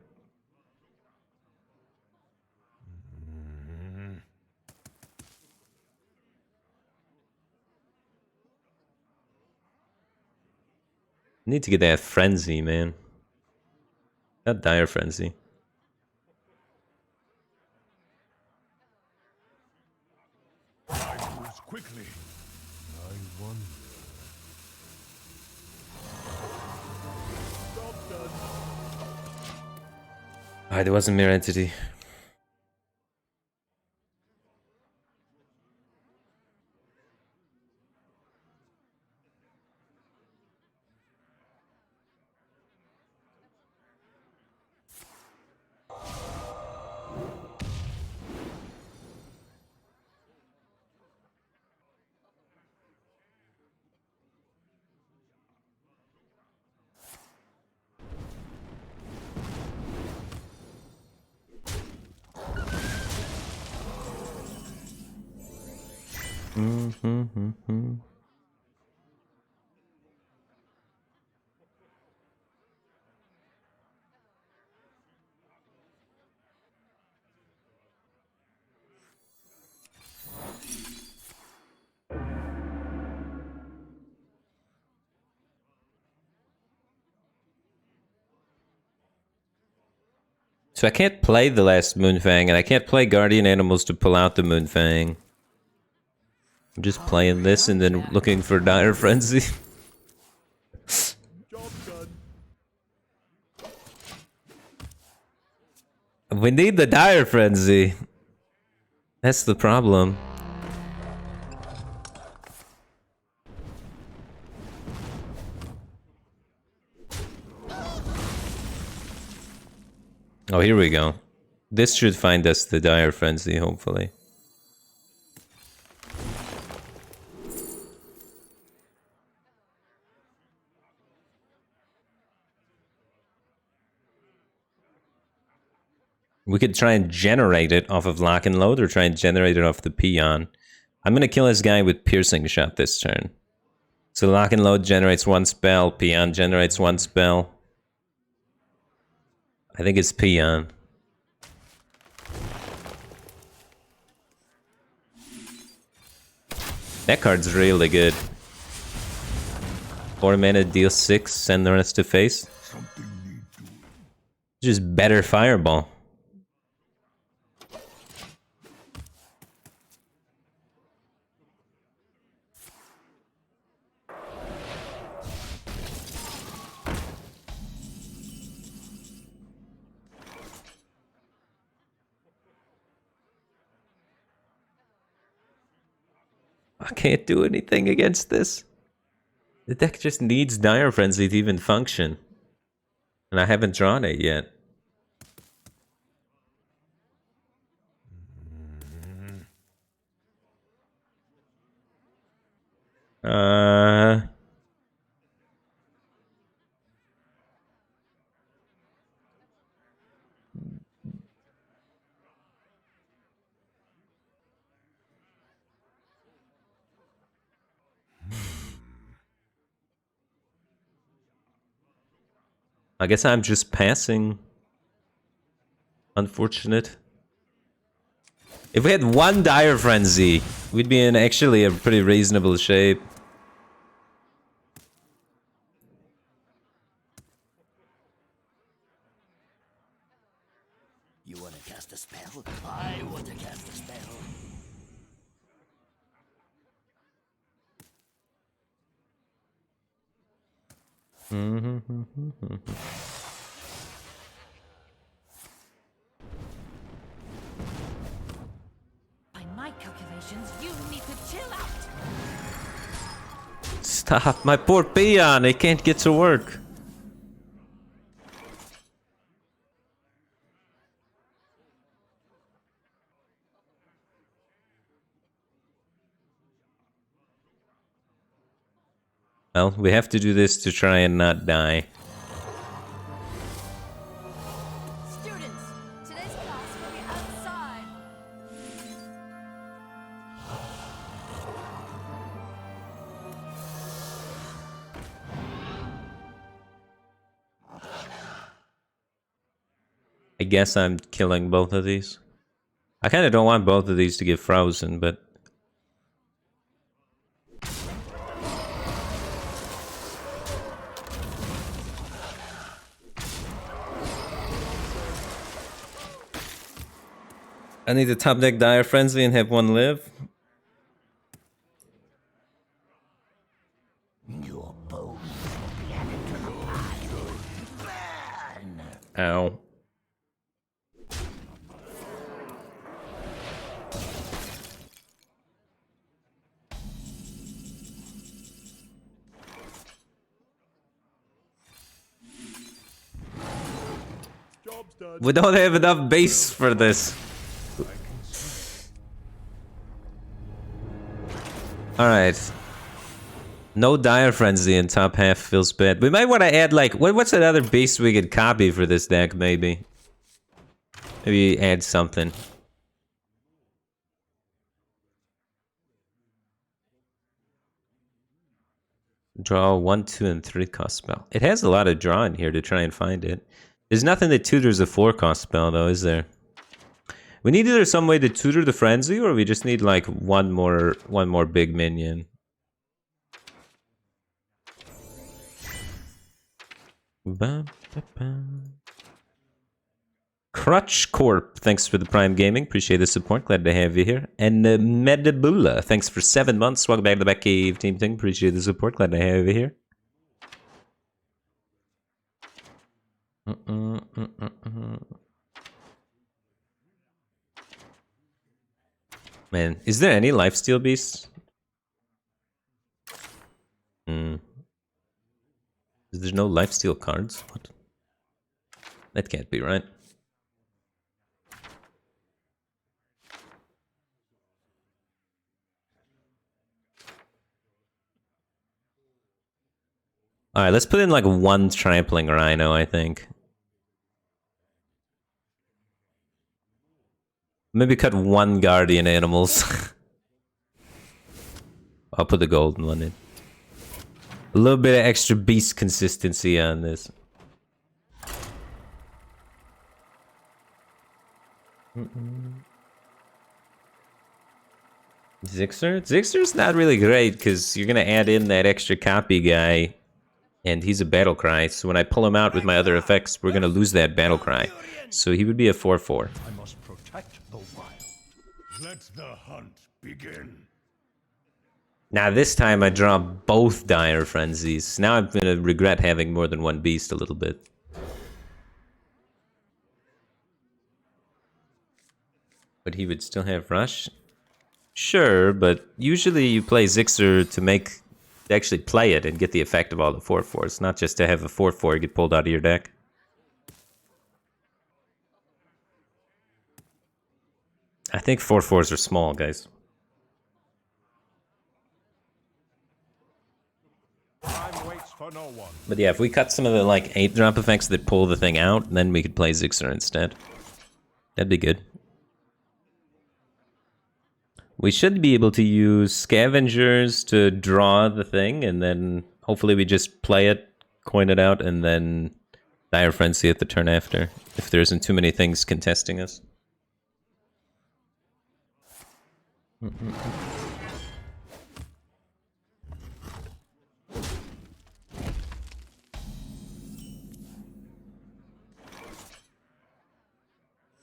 Need to get that frenzy, man. That dire frenzy. I moves quickly. I wonder. Alright, there wasn't Mirror Entity. So I can't play the last Moonfang, and I can't play Guardian Animals to pull out the Moonfang. I'm just playing this and then looking for Dire Frenzy. We need the Dire Frenzy. That's the problem. Oh, here we go. This should find us the Dire Frenzy, hopefully. We could try and generate it off of Lock and Load or try and generate it off the Peon. I'm going to kill this guy with Piercing Shot this turn. So Lock and Load generates one spell, Peon generates one spell. I think it's Peon. That card's really good. 4 mana, deal 6, send the rest to face. Just better Fireball. I can't do anything against this. The deck just needs Dire Frenzy to even function. And I haven't drawn it yet. I guess I'm just passing. Unfortunate. If we had one Dire Frenzy, we'd be in actually a pretty reasonable shape. You want to cast a spell? I want to cast a spell. By my calculations, you need to chill out. Stop, my poor Peon, it can't get to work. Well, we have to do this to try and not die. Students, today's class will be outside. I guess I'm killing both of these. I kind of don't want both of these to get frozen, but... I need to top deck Dire Frenzy and have one live. Your bones will be added to the pile. Burn! Ow. We don't have enough base for this. Alright. No Dire Frenzy in top half feels bad. We might want to add like... What's another beast we could copy for this deck, maybe? Maybe add something. Draw 1, 2, and 3 cost spell. It has a lot of draw in here to try and find it. There's nothing that tutors a 4 cost spell though, is there? We need either some way to tutor the Frenzy, or we just need like one more big minion. Crutch Corp, thanks for the Prime Gaming. Appreciate the support. Glad to have you here. And Medibula, thanks for 7 months. Welcome back to the Batcave Team Thing. Appreciate the support. Glad to have you here. Man, is there any lifesteal beasts? There's no lifesteal cards? What? That can't be right. Alright, let's put in like one trampling rhino, I think. Maybe cut one guardian animals. I'll put the golden one in. A little bit of extra beast consistency on this. Zixer? Zixer's not really great because you're going to add in that extra copy guy. And he's a battle cry, so when I pull him out with my other effects, we're going to lose that battle cry. So he would be a 4/4. I must protect the wild. Let the hunt begin. Now this time I draw both Dire Frenzies. Now I'm going to regret having more than one beast a little bit. But he would still have Rush? Sure, but usually you play Zixer to actually play it and get the effect of all the 4/4s, not just to have a 4/4 get pulled out of your deck. I think 4/4s are small, guys. Time waits for no one. But yeah, if we cut some of the like 8-drop effects that pull the thing out, then we could play Zixer instead. That'd be good. We should be able to use scavengers to draw the thing, and then hopefully we just play it, coin it out, and then Dire Frenzy at the turn after, if there isn't too many things contesting us.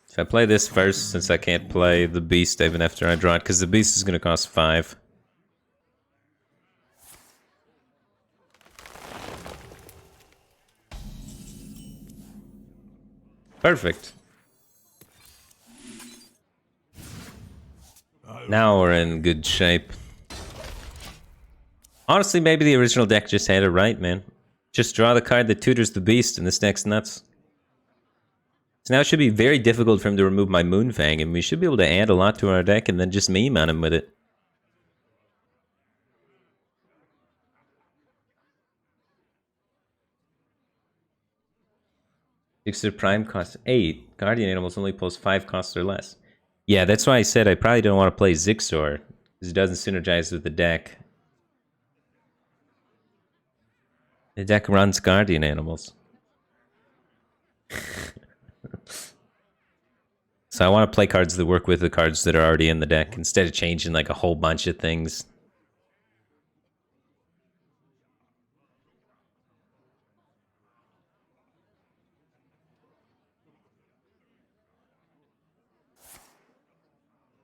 So I play this first, since I can't play the beast even after I draw it, because the beast is going to cost 5. Perfect. Now we're in good shape. Honestly, maybe the original deck just had it right, man. Just draw the card that tutors the beast, and this deck's nuts. So now it should be very difficult for him to remove my Moonfang, and we should be able to add a lot to our deck and then just meme on him with it. Zixer Prime costs 8. Guardian Animals only pulls 5 costs or less. Yeah, that's why I said I probably don't want to play Zixor, because it doesn't synergize with the deck. The deck runs Guardian Animals. So I want to play cards that work with the cards that are already in the deck, instead of changing like a whole bunch of things.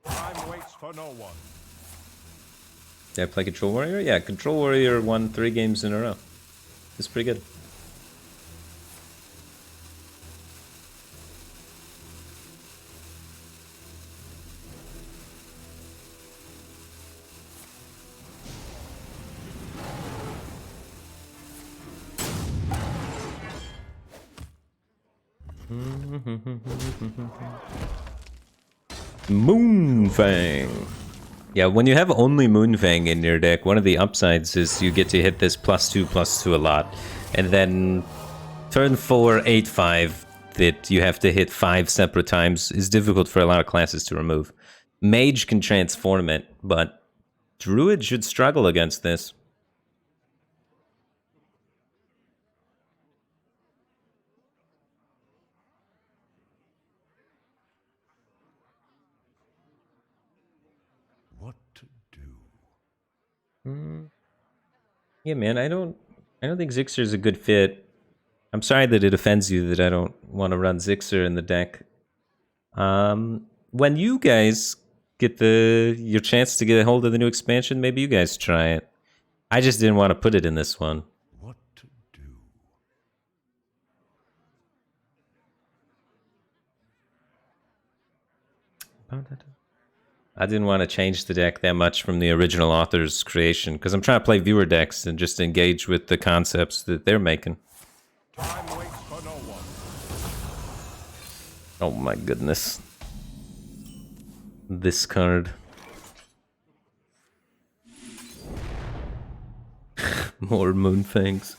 Time waits for no one. Did I play Control Warrior? Yeah, Control Warrior won 3 games in a row. It's pretty good. Moonfang. Yeah, when you have only Moonfang in your deck, one of the upsides is you get to hit this +2/+2 a lot. And then turn 4, 8/5 that you have to hit 5 separate times is difficult for a lot of classes to remove. Mage can transform it, but Druid should struggle against this. What to do? Yeah, man, I don't think Zixer is a good fit. I'm sorry that it offends you that I don't want to run Zixer in the deck. When you guys get your chance to get a hold of the new expansion, maybe you guys try it. I just didn't want to put it in this one. What to do? I didn't want to change the deck that much from the original author's creation because I'm trying to play viewer decks and just engage with the concepts that they're making. Time waits for no one. Oh my goodness. This card. More Moonfangs.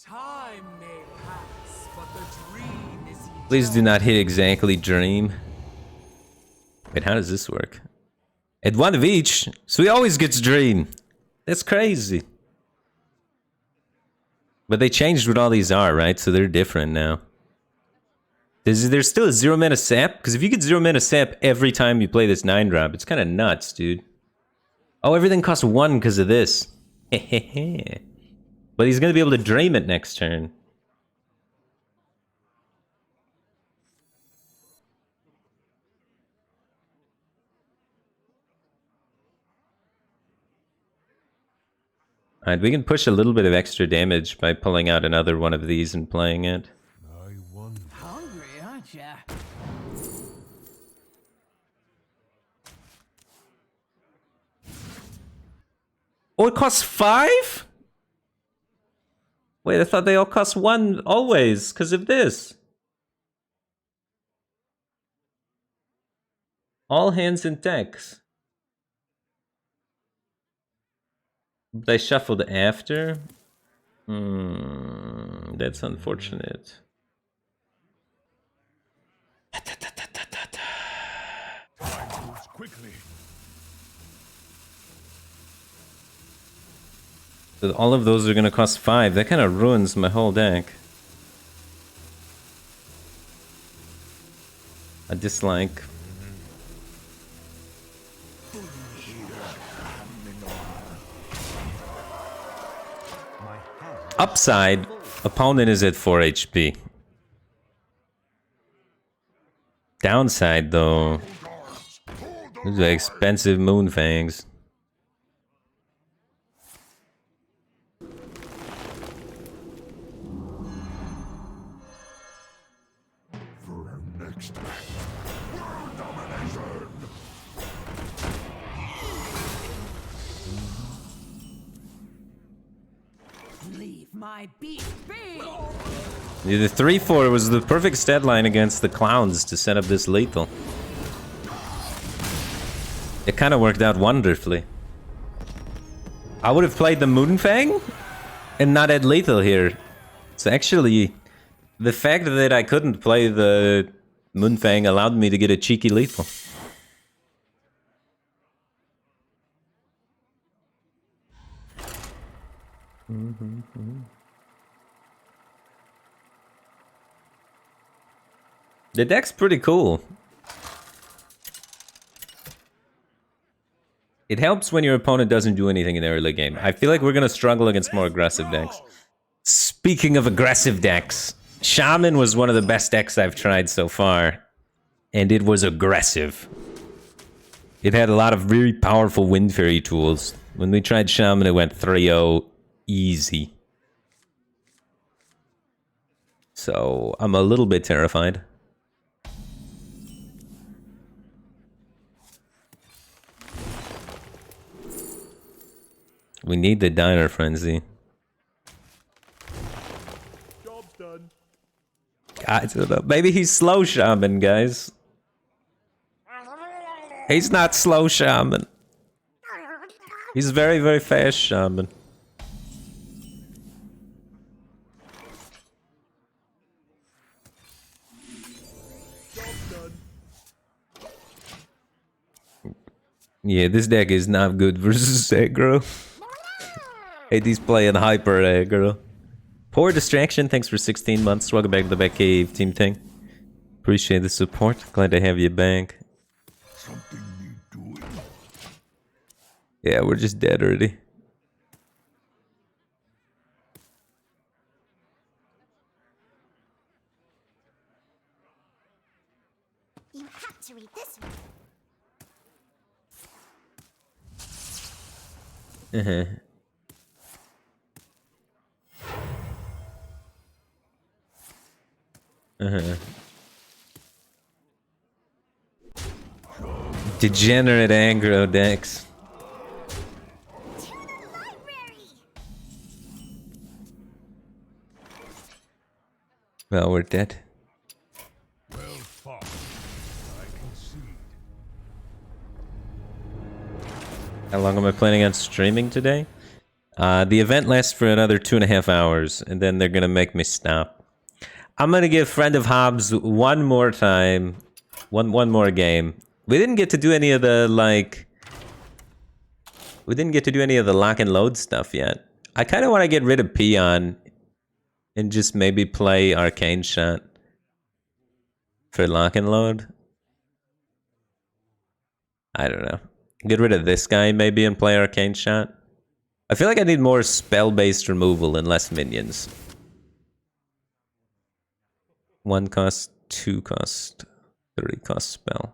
Time may pass, but the dream is eternal. Please do not hit exactly dream. Wait, how does this work? At one of each, so he always gets dream. That's crazy. But they changed what all these are, right? So they're different now. There's still a 0 mana sap? Because if you get 0 mana sap every time you play this 9-drop, it's kind of nuts, dude. Oh, everything costs 1 because of this. But he's going to be able to dream it next turn. Alright, we can push a little bit of extra damage by pulling out another one of these and playing it. I wonder. Hungry, aren't ya? Oh, it costs 5? Wait, I thought they all cost 1 always, because of this. All hands and decks. They shuffled after? That's unfortunate. Time moves quickly. So all of those are going to cost 5. That kind of ruins my whole deck. I dislike. Upside, opponent is at 4 HP. Downside, though, these are expensive Moonfangs. For our next act, world domination. Leave my beast be! Yeah, the 3-4 was the perfect stat line against the clowns to set up this lethal. It kind of worked out wonderfully. I would have played the Moonfang and not had lethal here. So actually, the fact that I couldn't play the Moonfang allowed me to get a cheeky lethal. The deck's pretty cool. It helps when your opponent doesn't do anything in the early game. I feel like we're going to struggle against more aggressive decks. Speaking of aggressive decks, Shaman was one of the best decks I've tried so far. And it was aggressive. It had a lot of really powerful Wind Fairy tools. When we tried Shaman, it went 3-0 easy. So I'm a little bit terrified. We need the Diner Frenzy. Job's done. I don't know. Maybe he's slow Shaman, guys. He's not slow Shaman. He's very, very fast Shaman. Yeah, this deck is not good versus aggro. Hey, he's playing hyper aggro. Poor Distraction, thanks for 16 months. Welcome back to the Batcave Team Thing. Appreciate the support. Glad to have you back. Something need doing. Yeah, we're just dead already. You have to read this one. Degenerate aggro decks. To the library! Well, we're dead. Well fought. I concede. How long am I planning on streaming today? The event lasts for another 2.5 hours, and then they're gonna make me stop. I'm gonna give Friend of Hobbs one more time, one more game. We didn't get to do any of the lock and load stuff yet. I kind of want to get rid of Peon and just maybe play Arcane Shot for lock and load. I don't know. Get rid of this guy maybe and play Arcane Shot. I feel like I need more spell-based removal and less minions. 1 cost, 2 cost, 3 cost spell.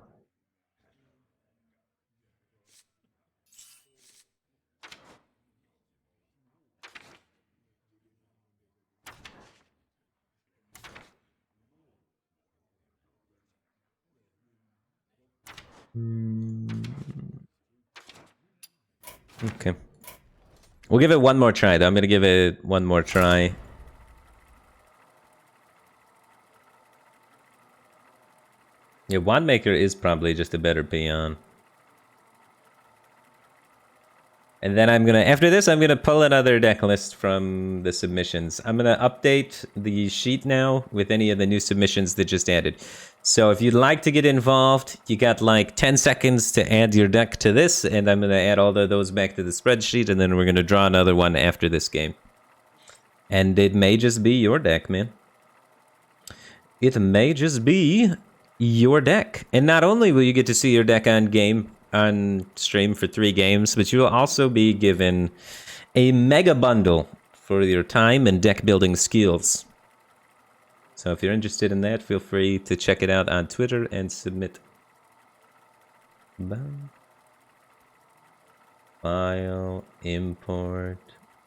Okay. We'll give it one more try, though. I'm gonna give it one more try. Yeah, Wandmaker is probably just a better peon. And then I'm gonna, after this, I'm gonna pull another deck list from the submissions. I'm gonna update the sheet now with any of the new submissions that just added. So if you'd like to get involved, you got like 10 seconds to add your deck to this, and I'm gonna add all of those back to the spreadsheet, and then we're gonna draw another one after this game. And it may just be your deck, man. It may just be your deck. And not only will you get to see your deck on stream for 3 games, but you'll also be given a mega bundle for your time and deck building skills. So if you're interested in that, feel free to check it out on Twitter and submit. File, import,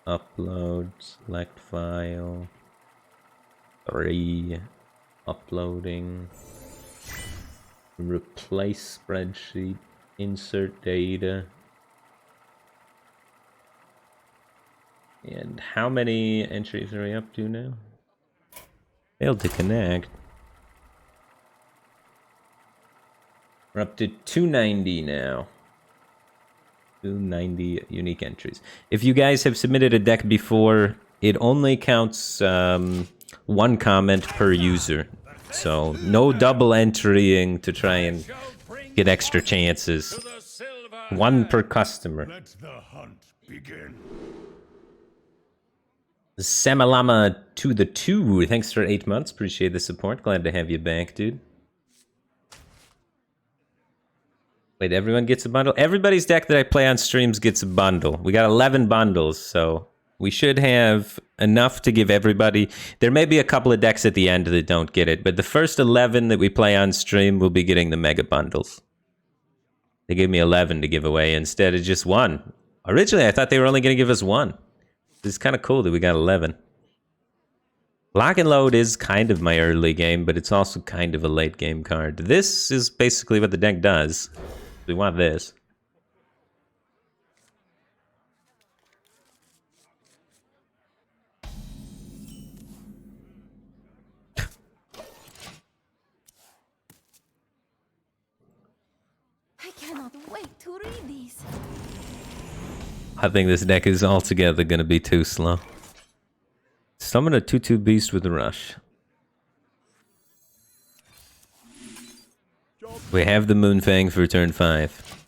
upload, select file, 3, uploading, replace spreadsheet, insert data. And how many entries are we up to now? Failed to connect. We're up to 290 now. 290 unique entries. If you guys have submitted a deck before, it only counts 1 comment per user. So no double entrying to try and get extra chances. 1 per customer. Let the hunt begin. Samalama to the 2. Thanks for 8 months. Appreciate the support. Glad to have you back, dude. Wait, everyone gets a bundle? Everybody's deck that I play on streams gets a bundle. We got 11 bundles, so we should have enough to give everybody. There may be a couple of decks at the end that don't get it, but the first 11 that we play on stream will be getting the mega bundles. They gave me 11 to give away instead of just 1. Originally, I thought they were only going to give us 1. It's kind of cool that we got 11. Lock and Load is kind of my early game, but it's also kind of a late game card. This is basically what the deck does. We want this. I cannot wait to read these. I think this deck is altogether going to be too slow. Summon a 2/2 beast with a rush. We have the Moonfang for turn 5.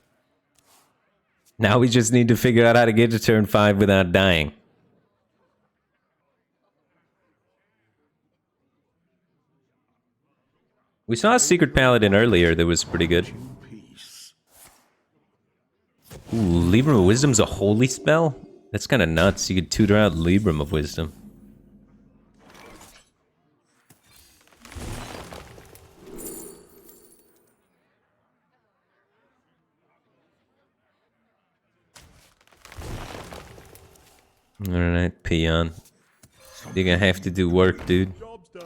Now we just need to figure out how to get to turn 5 without dying. We saw a Secret Paladin earlier that was pretty good. Peace. Ooh, Libram of Wisdom's a holy spell? That's kind of nuts. You could tutor out Libram of Wisdom. Alright, peon. You're gonna have to do work, dude. Job's done.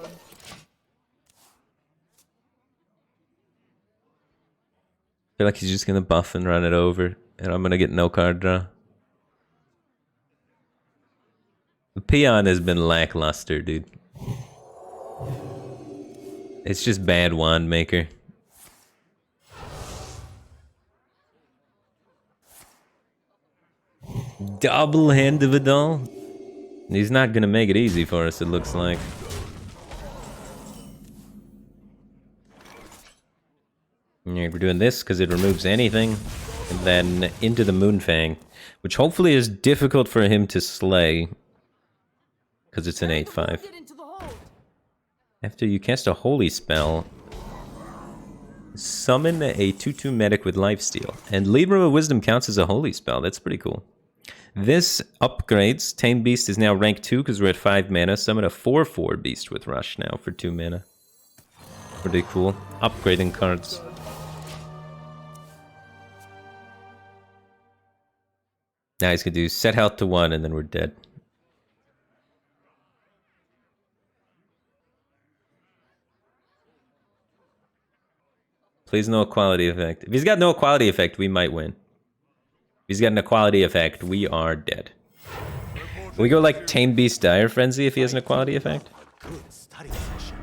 I feel like he's just gonna buff and run it over, and I'm gonna get no card draw. The peon has been lackluster, dude. It's just bad wand maker. Double Hand of Vidal. He's not gonna make it easy for us, it looks like. Yeah, we're doing this because it removes anything. And then into the Moonfang, which hopefully is difficult for him to slay. Because it's an 8/5. Get into the hold. After you cast a holy spell, summon a 2/2 medic with lifesteal. And Libram of Wisdom counts as a holy spell. That's pretty cool. This upgrades. Tame Beast is now rank 2 because we're at 5 mana. Summon a 4/4 Beast with Rush now for 2 mana. Pretty cool. Upgrading cards. Now he's gonna do set health to 1 and then we're dead. Please no equality effect. If he's got no equality effect, we might win. If he's got an equality effect, we are dead. Can we go like Tame Beast Dire Frenzy if he has an equality effect? Good study session.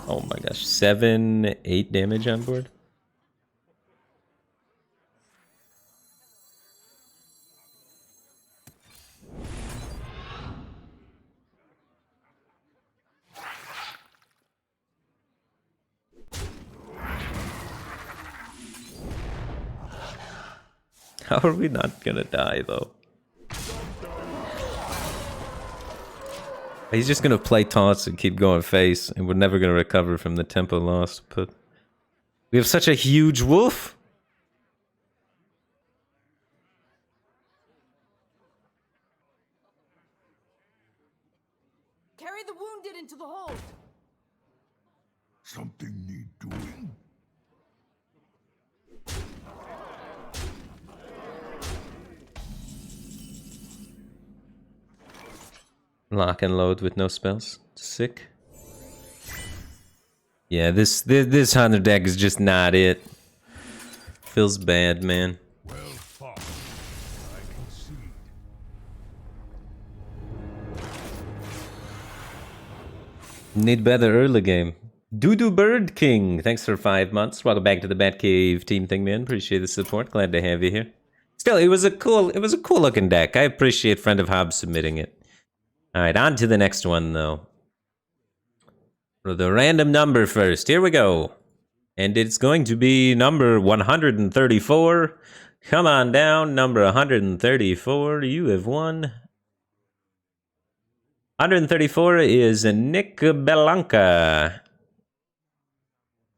Oh my gosh, 7, 8 damage on board. How are we not gonna die though? He's just gonna play taunts and keep going face, and we're never gonna recover from the tempo loss. But we have such a huge wolf. Carry the wounded into the hold. Something need doing? Lock and load with no spells. Sick. Yeah, this hunter deck is just not it. Feels bad, man. Well fought. I concede. Need better early game. Doodoo Bird King, thanks for 5 months. Welcome back to the Batcave team thing, man. Appreciate the support. Glad to have you here. Still, it was a cool looking deck. I appreciate Friend of Hobbs submitting it. All right, on to the next one though. For the random number first. Here we go. And it's going to be number 134. Come on down, number 134. You have won. 134 is Nick Belanca.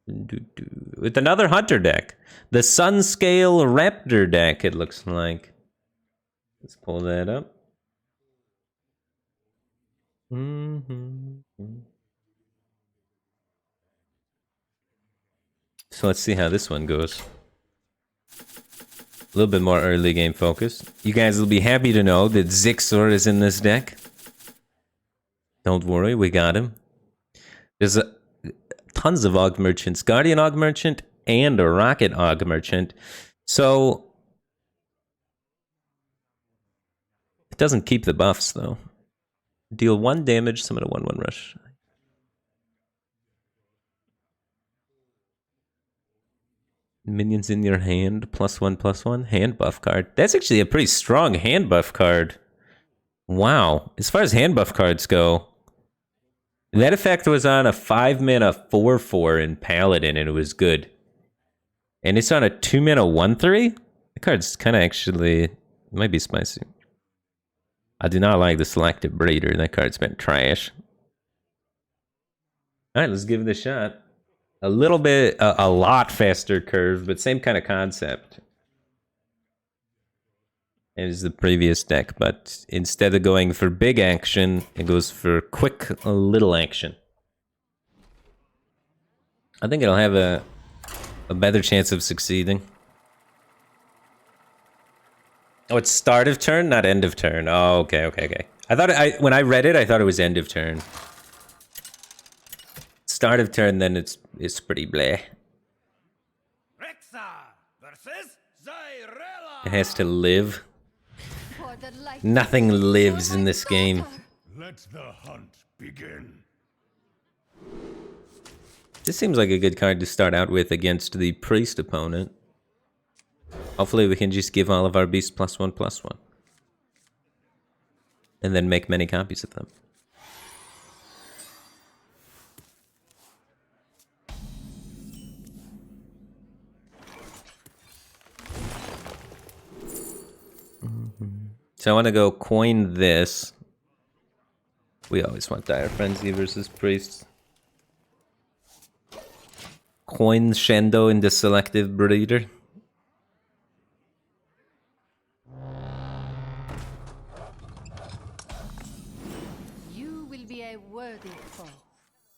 With another hunter deck. The Sunscale Raptor deck, it looks like. Let's pull that up. So let's see how this one goes. A little bit more early game focus. You guys will be happy to know that Zixor is in this deck. Don't worry, we got him. There's tons of Aug Merchants. Guardian Aug Merchant and a Rocket Aug Merchant. So it doesn't keep the buffs though. Deal 1 damage, summon a 1/1 rush. Minions in your hand, +1/+1. Hand buff card. That's actually a pretty strong hand buff card. Wow. As far as hand buff cards go, that effect was on a 5-mana 4/4 in Paladin, and it was good. And it's on a 2-mana 1/3? The card's kind of actually, might be spicy. I do not like the Selective Breeder. That card's been trash. All right, let's give it a shot. A little bit, a lot faster curve, but same kind of concept as the previous deck. But instead of going for big action, it goes for quick, little action. I think it'll have a better chance of succeeding. Oh, it's start of turn, not end of turn. Oh, okay. I thought when I read it, I thought it was end of turn. Start of turn, then it's pretty bleh. It has to live. For the light. Nothing lives in this game. Let the hunt begin. This seems like a good card to start out with against the priest opponent. Hopefully we can just give all of our beasts +1/+1. And then make many copies of them. So I want to go coin this. We always want Dire Frenzy versus Priests. Coin Shendo in the Selective Breeder. You will be a worthy foe.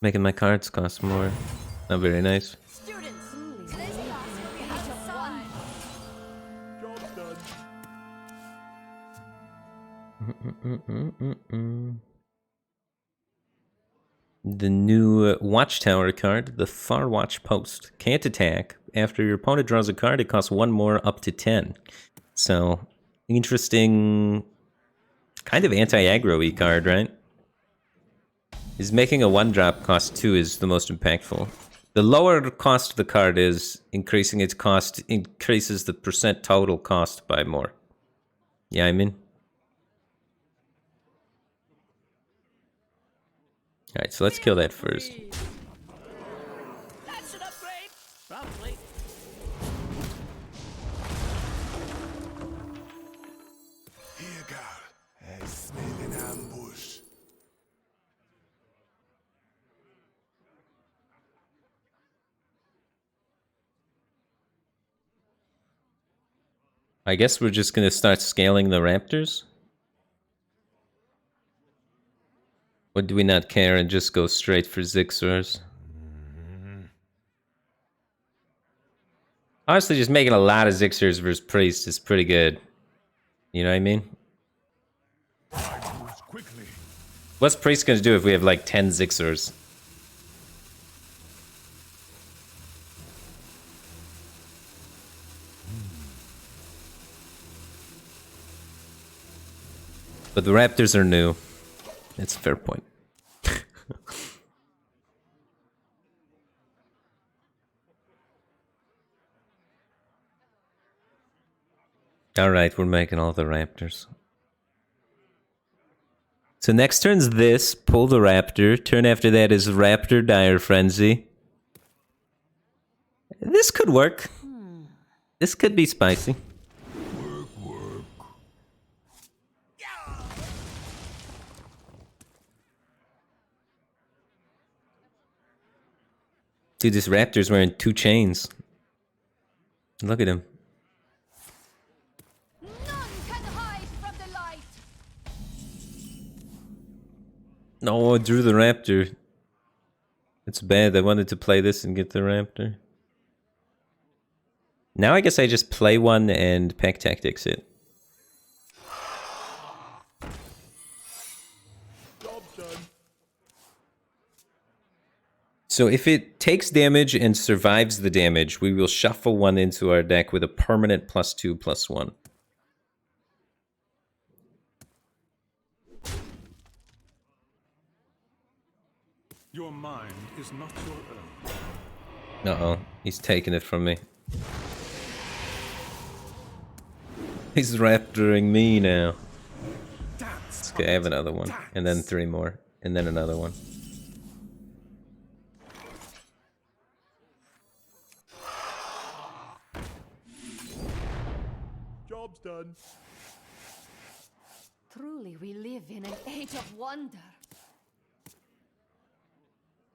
Making my cards cost more. Not very nice. Students, today's class will be outside. The new Watchtower card, the Far Watch Post. Can't attack. After your opponent draws a card, it costs 1 more up to 10. So, interesting, kind of anti-aggro-y card, right? Is making a 1-drop cost 2 is the most impactful. The lower cost of the card is, increasing its cost increases the percent total cost by more. Yeah, I mean. Alright, so let's kill that first. That's an upgrade. Probably. Here, girl. I smell an ambush. I guess we're just gonna start scaling the raptors? Or do we not care and just go straight for Zixors? Honestly, just making a lot of Zixors versus Priest is pretty good. You know what I mean? Quickly. What's Priest gonna do if we have like 10 Zixors? But the raptors are new. It's a fair point. Alright, we're making all the raptors. So next turn's this, pull the raptor. Turn after that is raptor, dire frenzy. This could work. This could be spicy. Dude, this raptor's wearing 2 chains. Look at him. None can hide from the light. No, I drew the raptor. It's bad. I wanted to play this and get the raptor. Now I guess I just play one and pack tactics it. So if it takes damage and survives the damage, we will shuffle one into our deck with a permanent +2/+1. Your mind is not your own. Uh-oh, he's taking it from me. He's raptoring me now. Okay, I have another one, and then 3 more, and then another one. Job's done. Truly, we live in an age of wonder.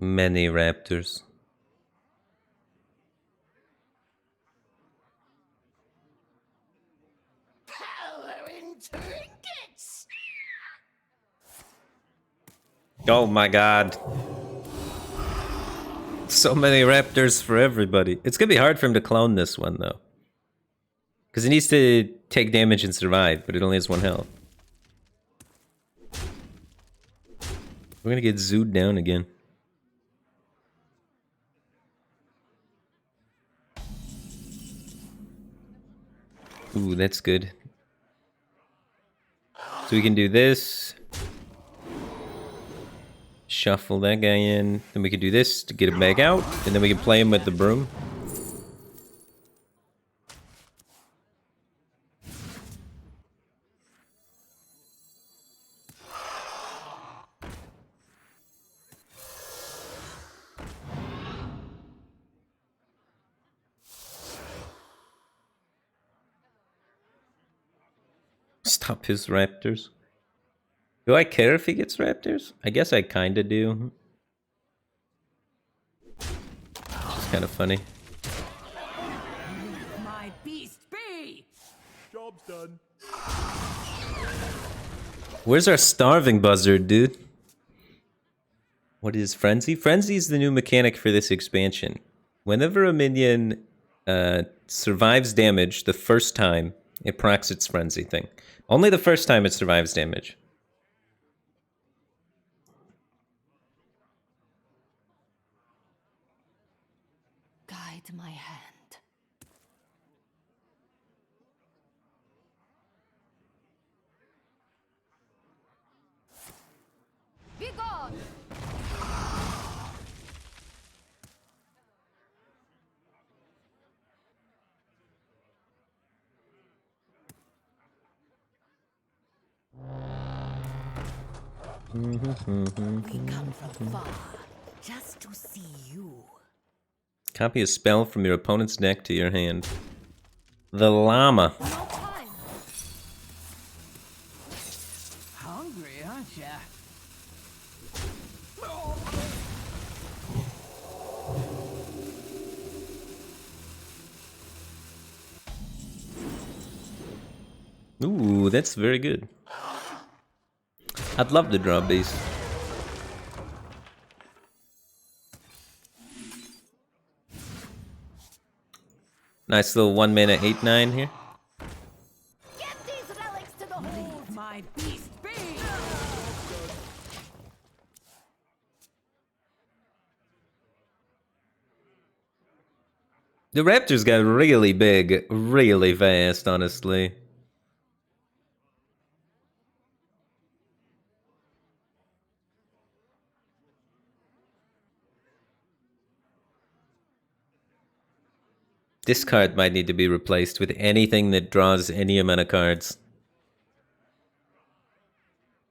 Many raptors. Power in trinkets. Oh my god. So many raptors for everybody. It's gonna be hard for him to clone this one, though. Because he needs to take damage and survive, but it only has 1 health. We're gonna get zooed down again. Ooh, that's good. So we can do this. Shuffle that guy in. Then we can do this to get him back out. And then we can play him with the broom. Stop his raptors. Do I care if he gets raptors? I guess I kinda do. It's kind of funny. My beast be! Job's done. Where's our starving buzzard, dude? What is Frenzy? Frenzy is the new mechanic for this expansion. Whenever a minion survives damage the first time, it procs its Frenzy thing. Only the first time it survives damage. Guide my hand. Be gone! We come from far just to see you. Copy a spell from your opponent's deck to your hand. The llama. No time. Hungry, aren't ya? Ooh, that's very good. I'd love to draw beast. Nice little 1 mana 8/9 here. Get these relics to the hold. My beast be! The raptors got really big, really fast, honestly. This card might need to be replaced with anything that draws any amount of cards.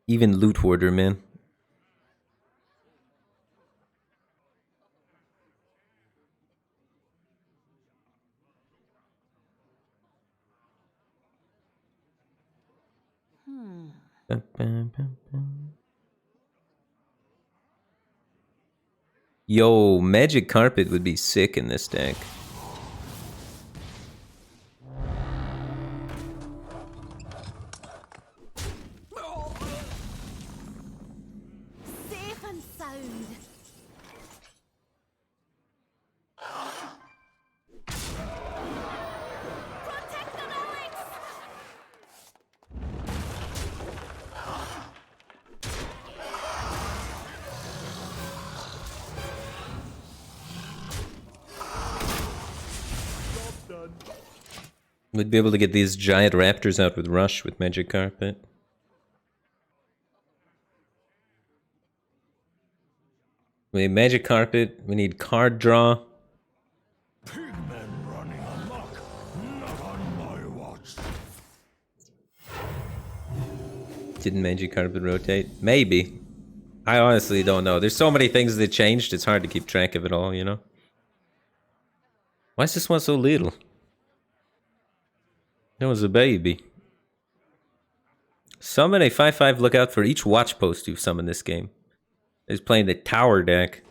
Even Loot Hoarder, man. Yo, Magic Carpet would be sick in this deck. Safe and sound. Protect the relics. We'd be able to get these giant raptors out with Rush with Magic Carpet. We need Magic Carpet, we need card draw. Pigmen running amok. Not on my watch. Didn't Magic Carpet rotate? Maybe. I honestly don't know. There's so many things that changed, it's hard to keep track of it all, you know? Why is this one so little? That was a baby. Summon a 5/5 lookout for each watch post you've summoned this game. He's playing the tower deck.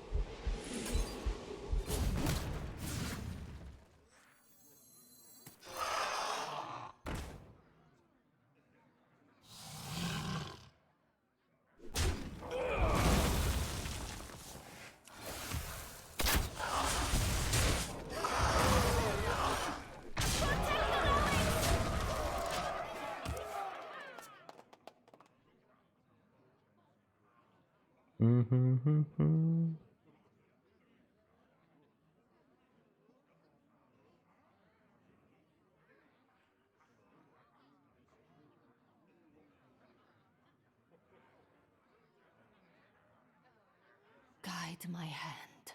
Guide my hand.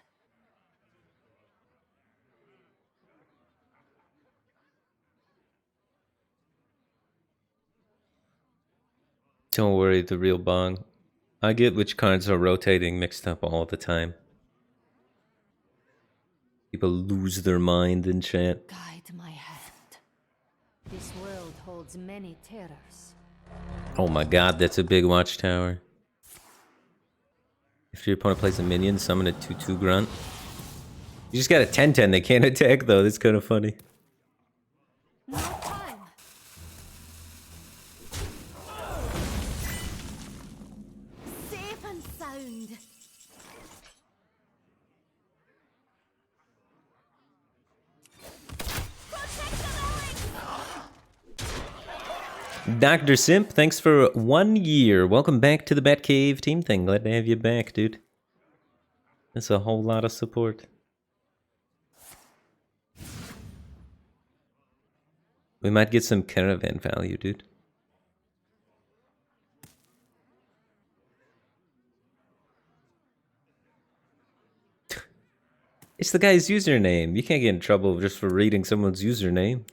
Don't worry, the real bong. I get which cards are rotating mixed up all the time. People lose their mind in chat. Guide my hand. This world holds many terrors. Oh my god, that's a big watchtower. If your opponent plays a minion, summon a 2/2 grunt. You just got a 10/10, they can't attack though, that's kind of funny. No time. Safe and sound. Dr. Simp, thanks for 1 year. Welcome back to the Batcave team thing. Glad to have you back, dude. That's a whole lot of support. We might get some caravan value, dude. It's the guy's username. You can't get in trouble just for reading someone's username.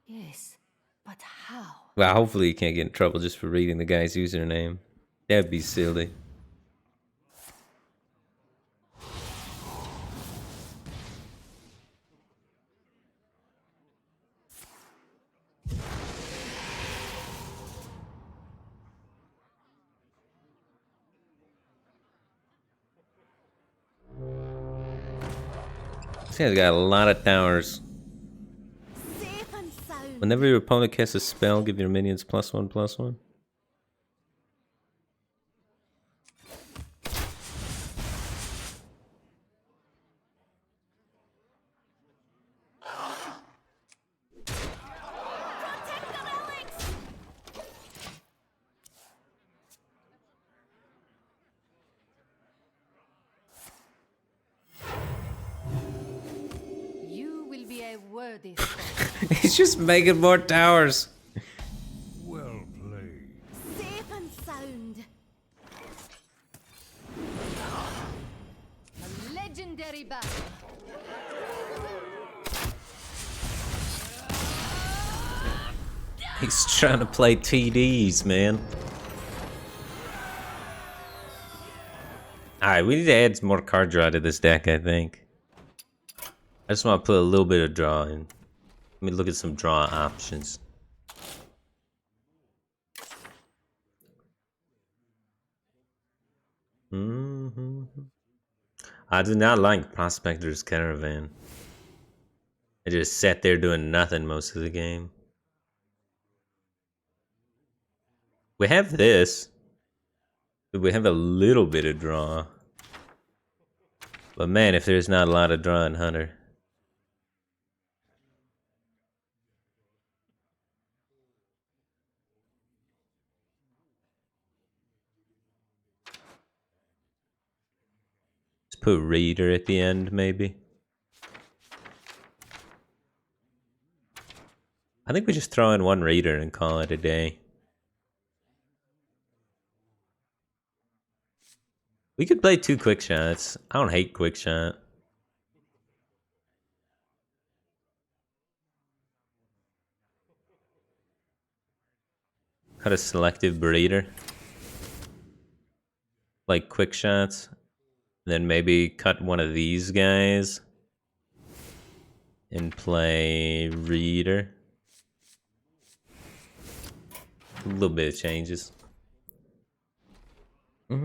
Yes, but how? Well, hopefully you can't get in trouble just for reading the guy's username. That'd be silly. This guy's got a lot of towers. Safe and sound. Whenever your opponent casts a spell, give your minions +1/+1. You will be a worthy. He's just making more towers. Well played. Safe and sound. A legendary battle. He's trying to play TDs, man. Alright, we need to add some more card draw to this deck, I think. I just want to put a little bit of draw in. Let me look at some draw options. I do not like Prospector's Caravan. I just sat there doing nothing most of the game. We have this. We have a little bit of draw. But man, if there's not a lot of draw in Hunter. Let's put Reader at the end, maybe. I think we just throw in one Reader and call it a day. We could play 2 quick shots. I don't hate quick shot. Cut a selective breeder. Like quick shots. And then maybe cut one of these guys. And play Reader. A little bit of changes. Put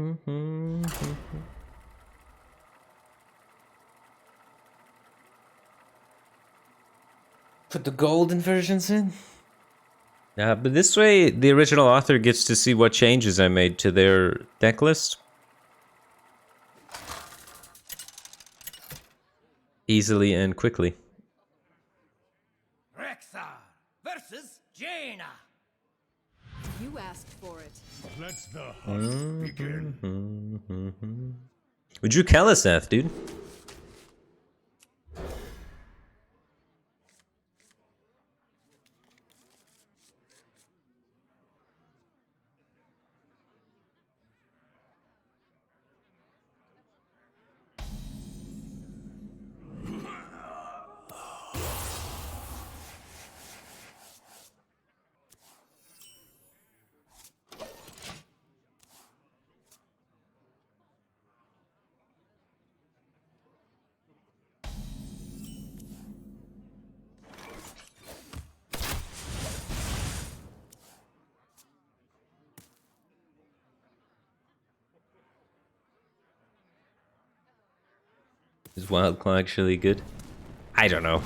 the golden versions in. Yeah, but this way the original author gets to see what changes I made to their deck list. Easily and quickly. Rexar versus Jaina. You asked for it. Let the must begin. We drew Keliseth, dude. Is Wildclaw actually good? I don't know.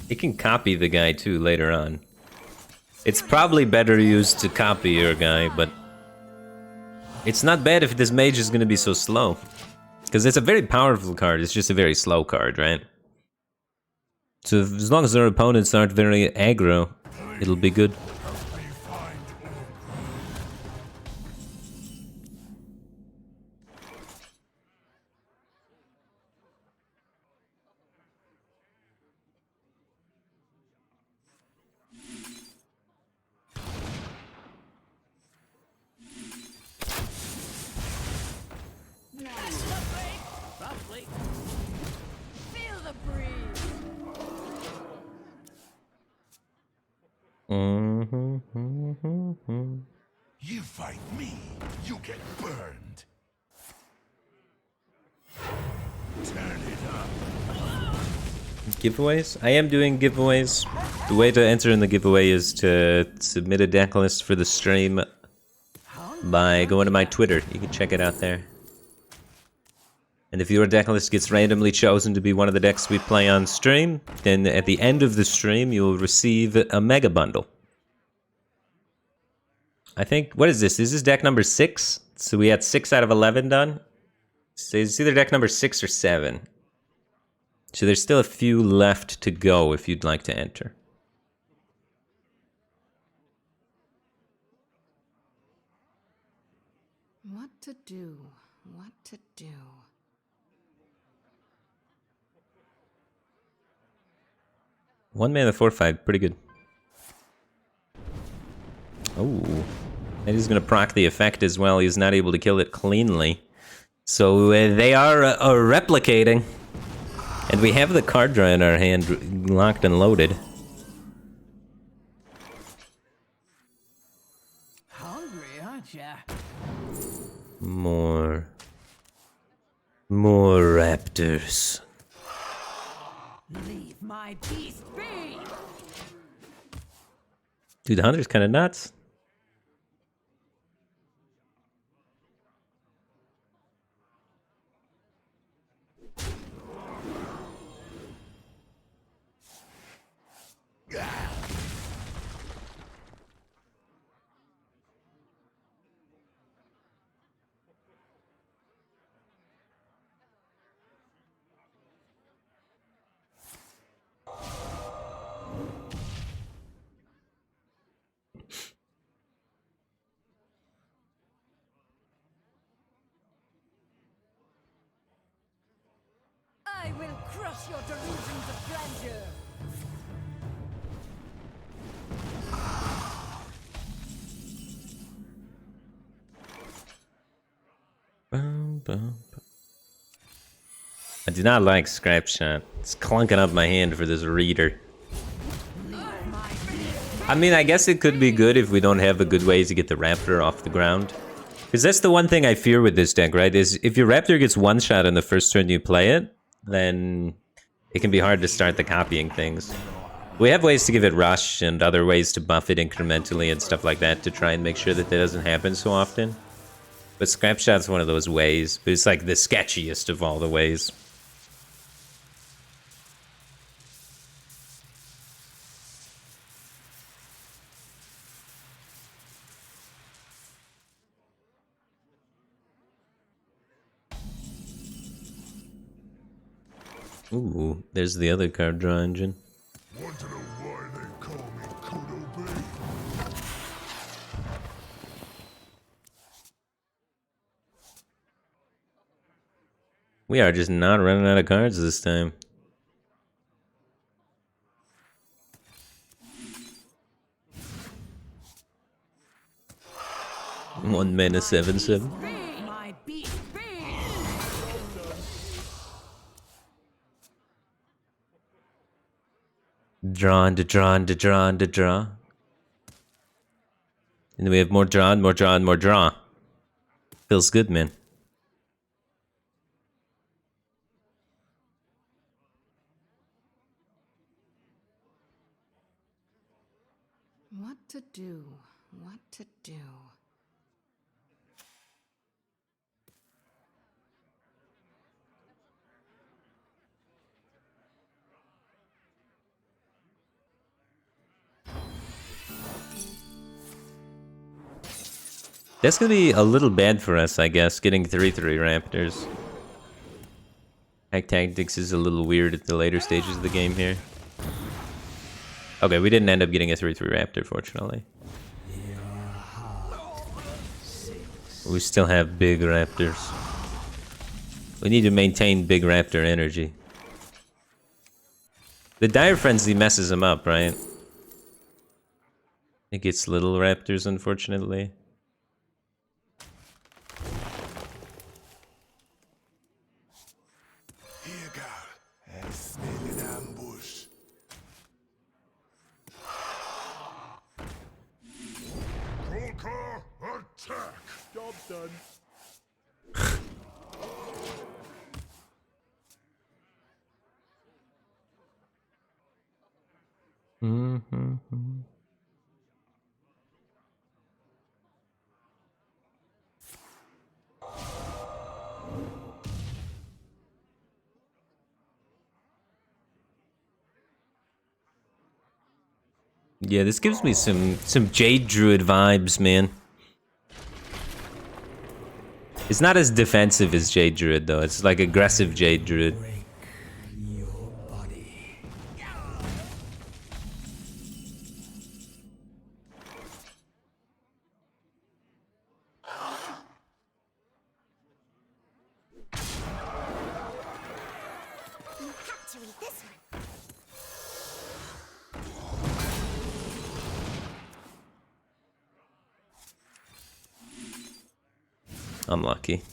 It can copy the guy too later on. It's probably better used to copy your guy, but it's not bad if this mage is gonna be so slow. Because it's a very powerful card, it's just a very slow card, right? So as long as our opponents aren't very aggro, it'll be good. Feel the breeze. You fight me, you get burned. Turn it up. Giveaways? I am doing giveaways. The way to enter in the giveaway is to submit a deck list for the stream by going to my Twitter. You can check it out there. And if your deck list gets randomly chosen to be one of the decks we play on stream, then at the end of the stream, you'll receive a mega bundle. I think, what is this? Is this deck number 6? So we had 6 out of 11 done. So it's either deck number 6 or 7. So there's still a few left to go if you'd like to enter. What to do? What to do? One mana 4/5, pretty good. Oh, and he's gonna proc the effect as well. He's not able to kill it cleanly, so they are replicating, and we have the card draw in our hand, locked and loaded. Hungry, aren't ya? More raptors. Leave my beast be! Dude, the hunter's kind of nuts. I will crush your delusions of grandeur. I do not like Scrap Shot. It's clunking up my hand for this reader. I mean, I guess it could be good if we don't have a good ways to get the Raptor off the ground. Because that's the one thing I fear with this deck, right? Is if your Raptor gets one shot on the first turn you play it, then it can be hard to start the copying things. We have ways to give it rush and other ways to buff it incrementally and stuff like that to try and make sure that that doesn't happen so often. But Scrap Shot's one of those ways, but it's like the sketchiest of all the ways. Ooh, there's the other card draw engine. Want to know why they call me Kudo Bay? We are just not running out of cards this time. One mana 7/7. My beast be! Drawn to drawn to drawn to draw. And then we have more draw, more draw, and more draw. Feels good, man. What to do? What to do? That's gonna be a little bad for us, I guess, getting 3/3 Raptors. Hack Tactics is a little weird at the later stages of the game here. Okay, we didn't end up getting a 3/3 Raptor, fortunately. We still have big Raptors. We need to maintain big Raptor energy. The Dire Frenzy messes them up, right? It gets little Raptors, unfortunately. Here, girl. I smell an ambush. Roll attack. Job done. Yeah, this gives me some Jade Druid vibes, man. It's not as defensive as Jade Druid, though. It's like aggressive Jade Druid. Unlucky.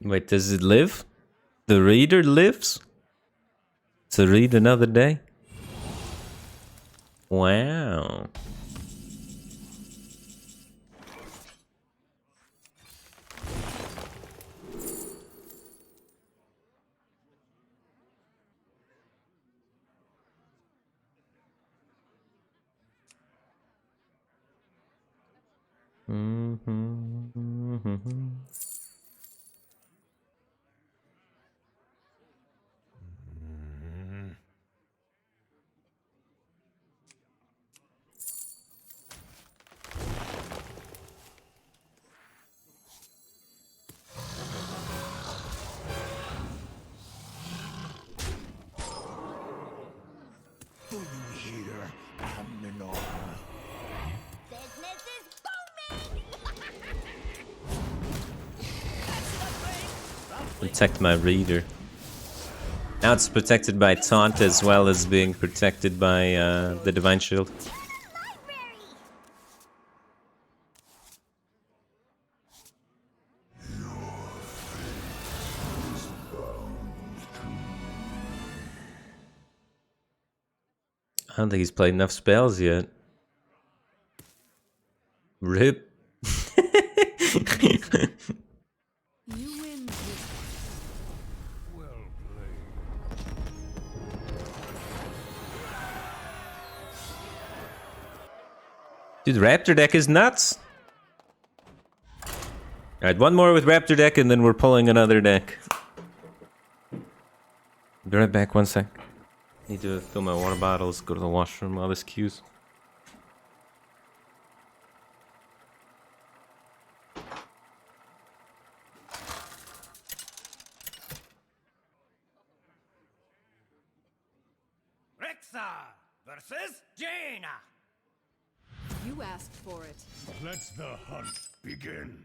Wait, does it live? The reader lives? To read another day? Wow. Do you hear, Amminor? Business is booming! Protect my reader. Now it's protected by taunt as well as being protected by the Divine Shield. I don't think he's played enough spells yet. RIP. You win this Well played. Dude, Raptor deck is nuts. Alright, one more with Raptor deck and then we're pulling another deck. Be right back, one sec. Need to fill my water bottles, go to the washroom, all this queues. Alexa versus Jaina. You asked for it. Let the hunt begin.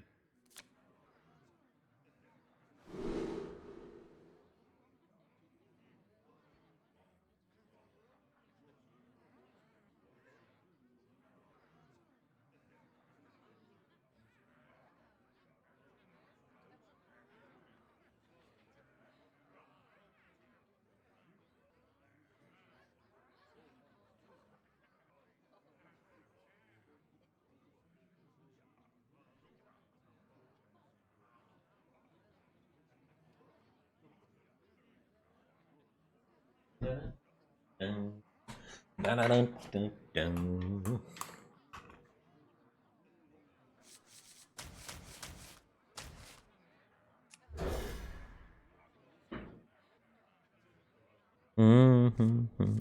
Dun, dun, dun, dun, dun.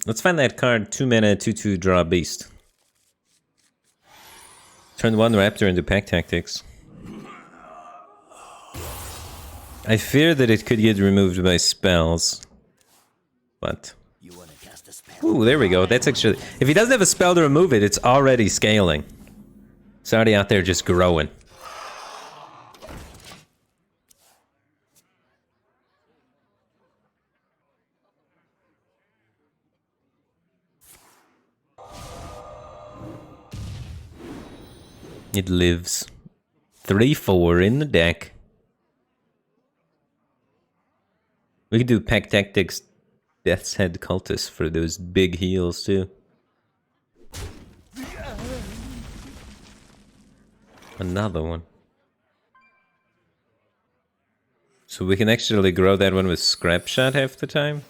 Let's find that card. 2 mana, 2/2 draw beast. Turn 1 raptor into pack tactics. I fear that it could get removed by spells. But You want to cast a spell? ooh, there we go. That's actually, if he doesn't have a spell to remove it, it's already scaling. It's already out there just growing. It lives. 3/4 in the deck. We could do Pack Tactics Death's Head Cultist for those big heals too. Another one. So we can actually grow that one with Scrap Shot half the time.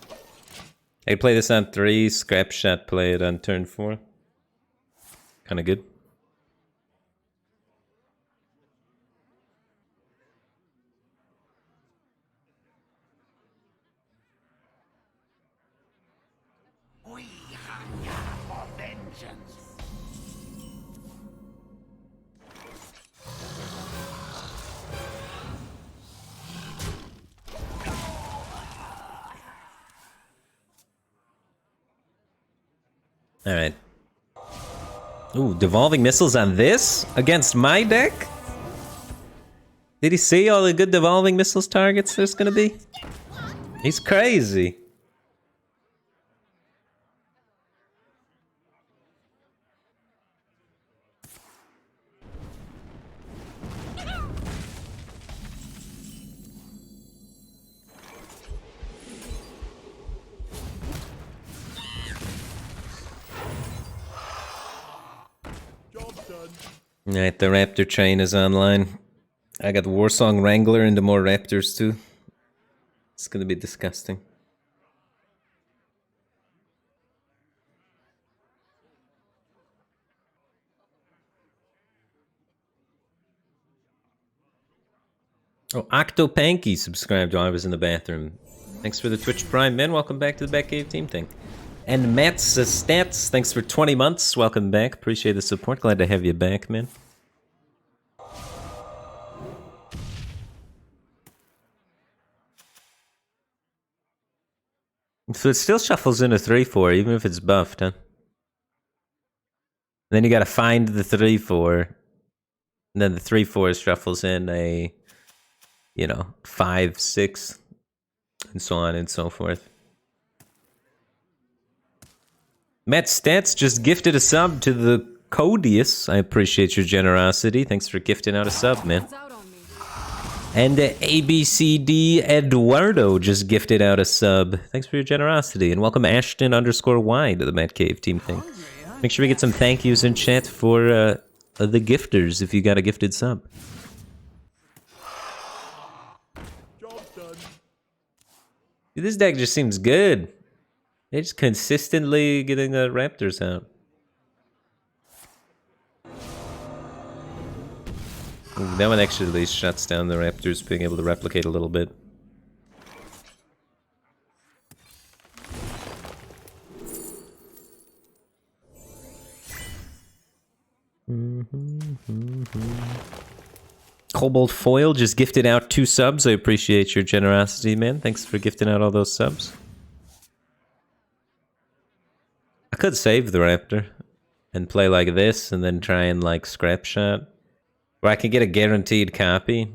I play this on 3, Scrap Shot play it on turn 4. Kinda good. We hunger for vengeance. Alright. Ooh, devolving missiles on this? Against my deck? Did he see all the good devolving missiles targets there's gonna be? He's crazy. Alright, the raptor train is online. I got Warsong Wrangler into more raptors too. It's gonna be disgusting. Oh, Octopanky subscribed while I was in the bathroom. Thanks for the Twitch Prime, man. Welcome back to the Batcave team thing. And Matt's Stats, thanks for 20 months. Welcome back. Appreciate the support. Glad to have you back, man. So it still shuffles in a 3/4, even if it's buffed, huh? Then you gotta find the 3/4. And then the 3/4 shuffles in a, 5/6, and so on and so forth. Matt Stats just gifted a sub to the Codius. I appreciate your generosity. Thanks for gifting out a sub, man. It's out on me. And ABCD Eduardo just gifted out a sub. Thanks for your generosity. And welcome Ashton_Y to the Matt Cave team thing. Make sure we get some thank yous in chat for the gifters if you got a gifted sub. Dude, this deck just seems good. They're just consistently getting the Raptors out. Ooh, that one actually at least shuts down the Raptors being able to replicate a little bit. Cobalt Foil just gifted out 2 subs. I appreciate your generosity, man. Thanks for gifting out all those subs. could save the Raptor and play like this and then try and like scrap shot. Or I can get a guaranteed copy.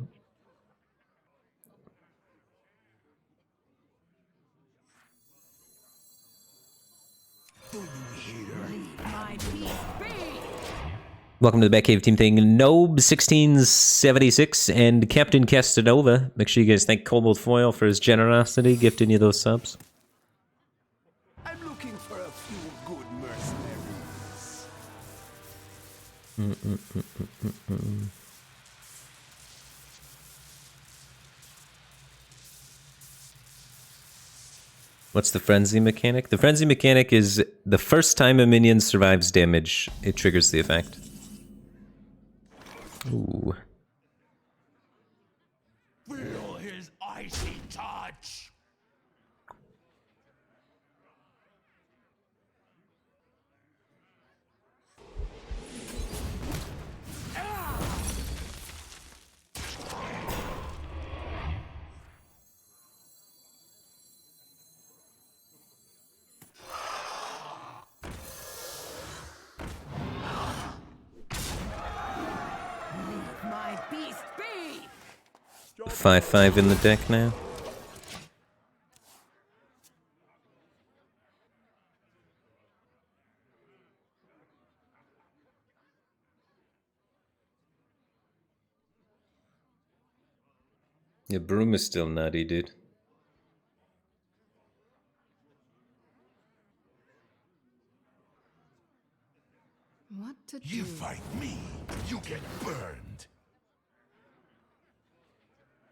Welcome to the Batcave Team Thing. Nobe1676 and Captain Castanova. Make sure you guys thank Cobalt Foil for his generosity, gifting you those subs. I'm looking for a few good mercenaries. What's the frenzy mechanic? The frenzy mechanic is the first time a minion survives damage, it triggers the effect. Ooh. Feel his icy touch. My beast be! 5/5 in the deck now. Yeah, Broom is still nutty, dude. What to do? You fight me, you get burned.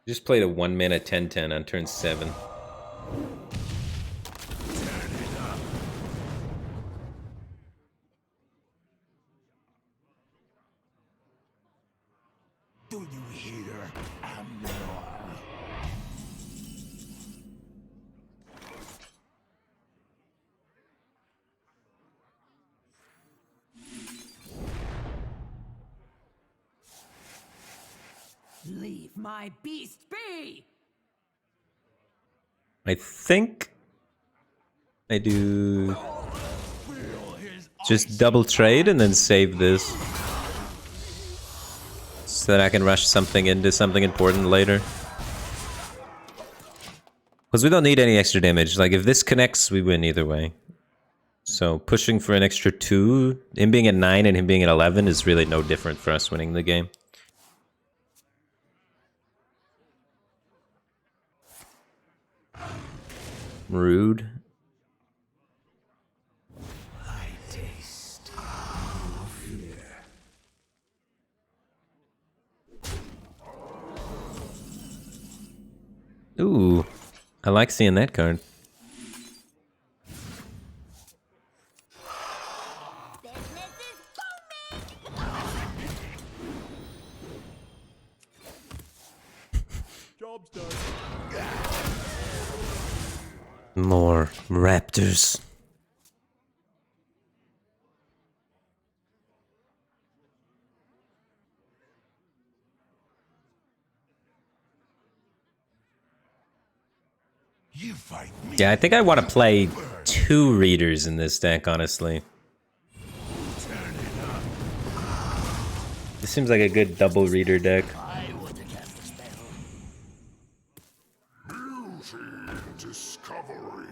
Just played a 1-mana 10/10 on turn 7. Do you hear? Amnor. Leave my beast be! I think I do just double trade and then save this. So that I can rush something into something important later. Because we don't need any extra damage. Like, if this connects, we win either way. So, pushing for an extra 2, him being at 9 and him being at 11 is really no different for us winning the game. Rude. I taste fear. Ooh, I like seeing that card. Job's done. More raptors. You fight me. Yeah, I think I want to play 2 readers in this deck, honestly. This seems like a good double reader deck. Discovery.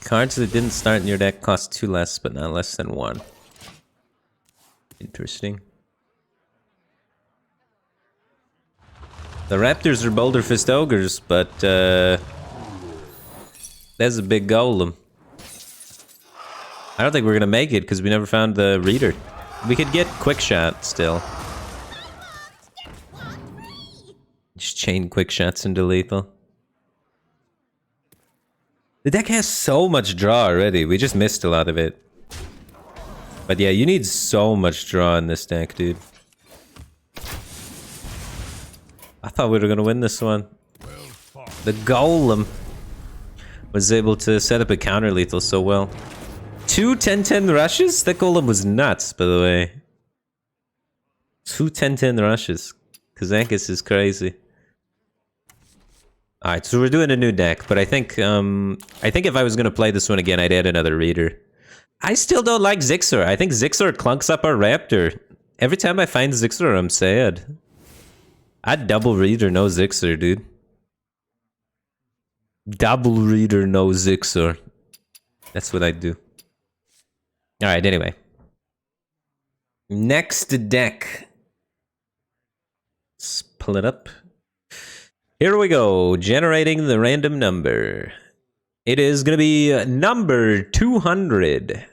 Cards that didn't start in your deck cost 2 less, but not less than 1. Interesting. The Raptors are Boulder Fist Ogres, but that's a big golem. I don't think we're gonna make it because we never found the reader. We could get quick shot still. Just chain quick shots into lethal. The deck has so much draw already. We just missed a lot of it. But yeah, you need so much draw in this deck, dude. I thought we were gonna win this one. The golem was able to set up a counter lethal so well. 2 10-10 rushes? That golem was nuts, by the way. 2 10-10 rushes. Kazankus is crazy. All right, so we're doing a new deck, but I think if I was gonna play this one again, I'd add another reader. I still don't like Zixor. I think Zixor clunks up our Raptor. Every time I find Zixor, I'm sad. I'd double reader, no Zixor, dude. Double reader, no Zixor. That's what I'd do. All right, anyway. Next deck. Let's pull it up. Here we go. Generating the random number. It is going to be number 200.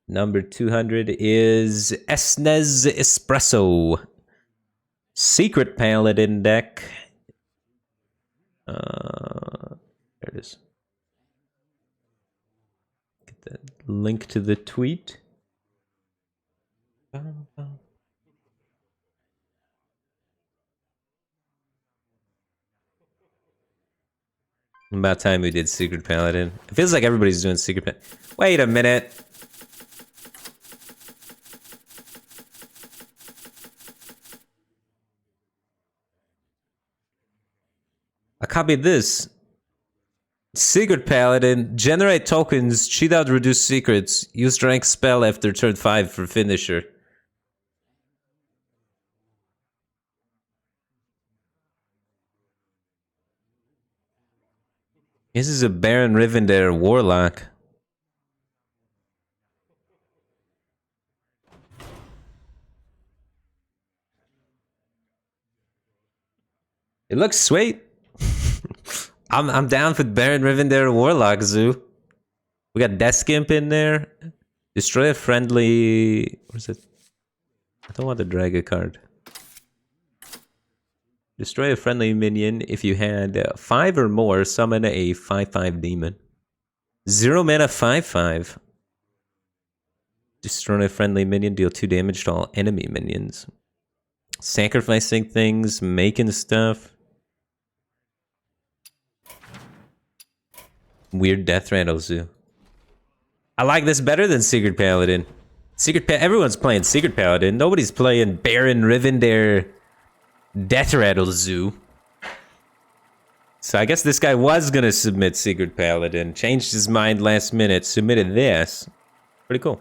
Number 200 is Esnes Espresso. Secret Paladin deck. There it is. Get that link to the tweet. About time we did Secret Paladin. It feels like everybody's doing Secret Paladin. Wait a minute. I copied this. Secret Paladin. Generate tokens. Cheat out reduce secrets. Use strength spell after turn 5 for finisher. This is a Baron Rivendare Warlock. It looks sweet. I'm down for Baron Rivendare Warlock Zoo. We got Death Imp in there. Destroy a friendly. What is it? I don't want the Dragon card. Destroy a friendly minion. If you had 5 or more, summon a 5/5 demon. 0 mana 5/5. Destroy a friendly minion. Deal 2 damage to all enemy minions. Sacrificing things, making stuff. Weird Death Rattle Zoo. I like this better than Secret Paladin. Everyone's playing Secret Paladin. Nobody's playing Baron Rivendare Death Rattle Zoo. So I guess this guy was gonna submit Secret Paladin. Changed his mind last minute. Submitted this. Pretty cool.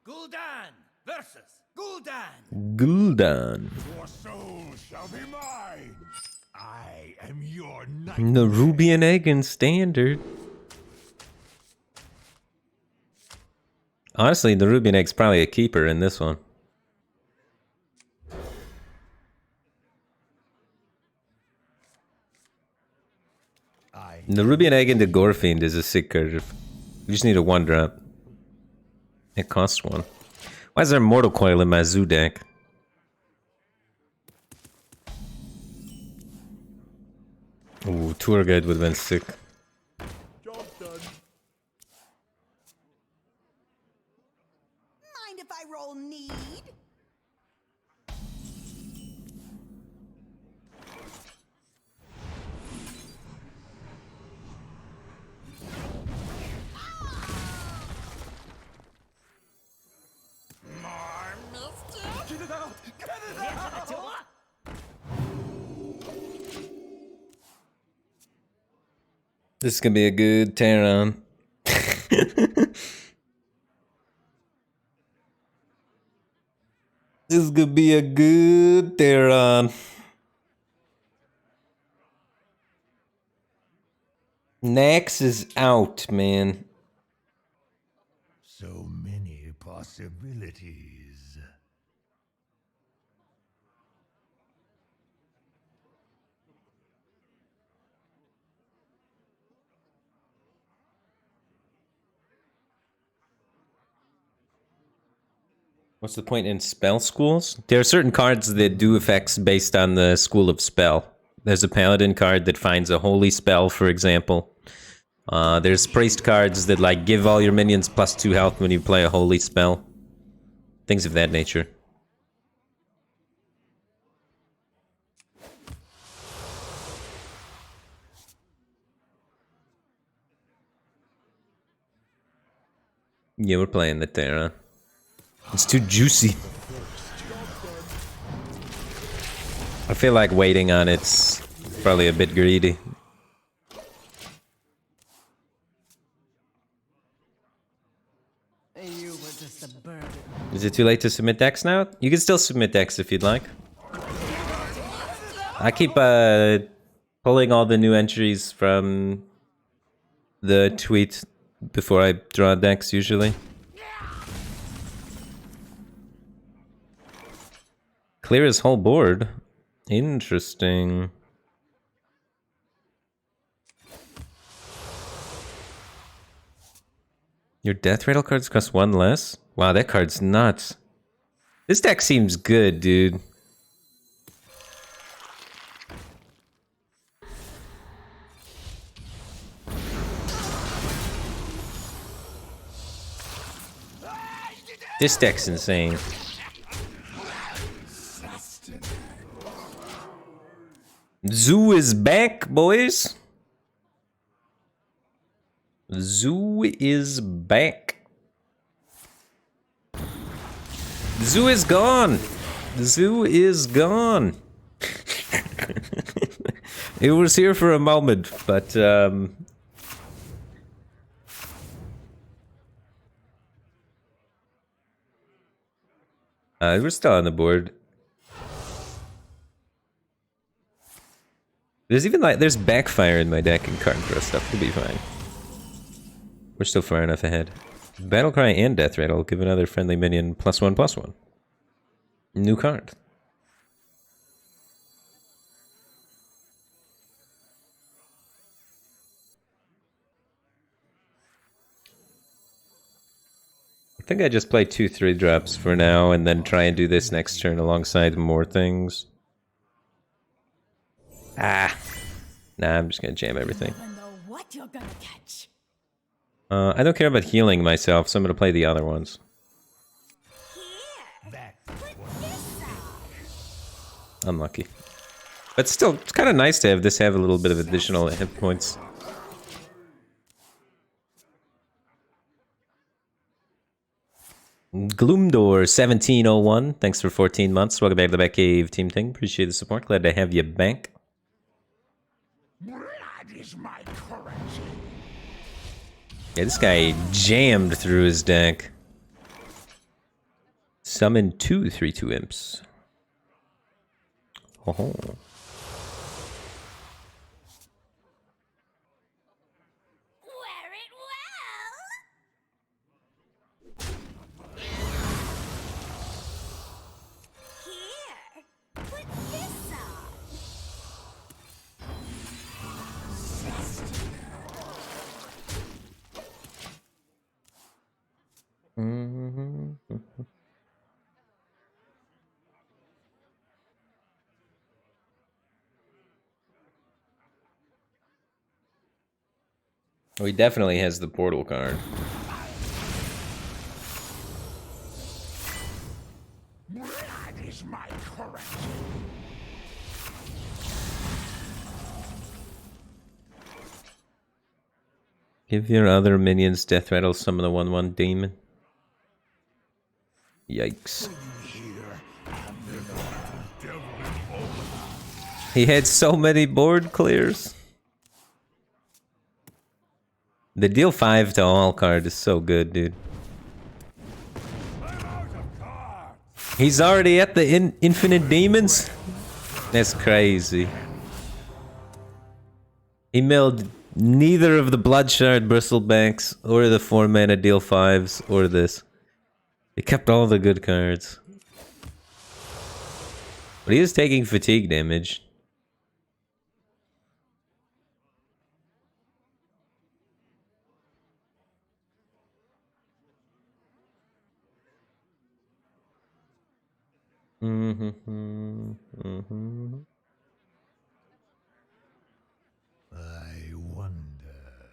Gul'dan versus Gul'dan. Gul'dan. Your soul shall be mine. I am your knight. The Ruby and Egg in Standard. Honestly, the Ruby and Egg's probably a keeper in this one. The Ruby and Egg into Gorefiend is a sick card. You just need a 1-drop. It costs 1. Why is there Mortal Coil in my Zoo deck? Ooh, Tour Guide would have been sick. Job done. Mind if I roll need? Get it out! Get it out! This is gonna be a good tear-on. This is gonna be a good tear-on. Nax is out, man. So many possibilities. What's the point in spell schools? There are certain cards that do effects based on the school of spell. There's a paladin card that finds a holy spell, for example. There's priest cards that like give all your minions +2 health when you play a holy spell. Things of that nature. Yeah, we're playing the Terra. It's too juicy. I feel like waiting on it's probably a bit greedy. You were just a burden. Is it too late to submit decks now? You can still submit decks if you'd like. I keep pulling all the new entries from the tweet before I draw decks usually. Clear his whole board. Interesting. Your death rattle cards cost 1 less? Wow, that card's nuts. This deck seems good, dude. This deck's insane. Zoo is back, boys. Zoo is back. The zoo is gone. The zoo is gone. It was here for a moment, but we're still on the board. There's even like there's backfire in my deck and card throw stuff. We'll be fine. We're still far enough ahead. Battlecry and Death Rattle give another friendly minion +1/+1. New card. I think I just play 2 3-drops for now and then try and do this next turn alongside more things. Ah. Nah, I'm just gonna jam everything. I know what you're gonna catch. I don't care about healing myself, so I'm gonna play the other ones. Unlucky. But still, it's kind of nice to have this have a little bit of additional hit points. Gloomdoor1701, thanks for 14 months. Welcome back to the Batcave Team Thing. Appreciate the support. Glad to have you back. Blood is my currency. Yeah, this guy jammed through his deck. Summon 2 3/2 imps. Oh. Wear it well. Here, put this on. Oh, he definitely has the portal card. Blood is my currency. Give your other minions death rattle, summon the 1/1 demon. Yikes. He had so many board clears. The deal 5 to all card is so good, dude. He's already at the infinite demons? That's crazy. He milled neither of the Bloodshard Bristlebacks or the 4-mana deal 5s or this. He kept all the good cards. But he is taking fatigue damage. I wonder.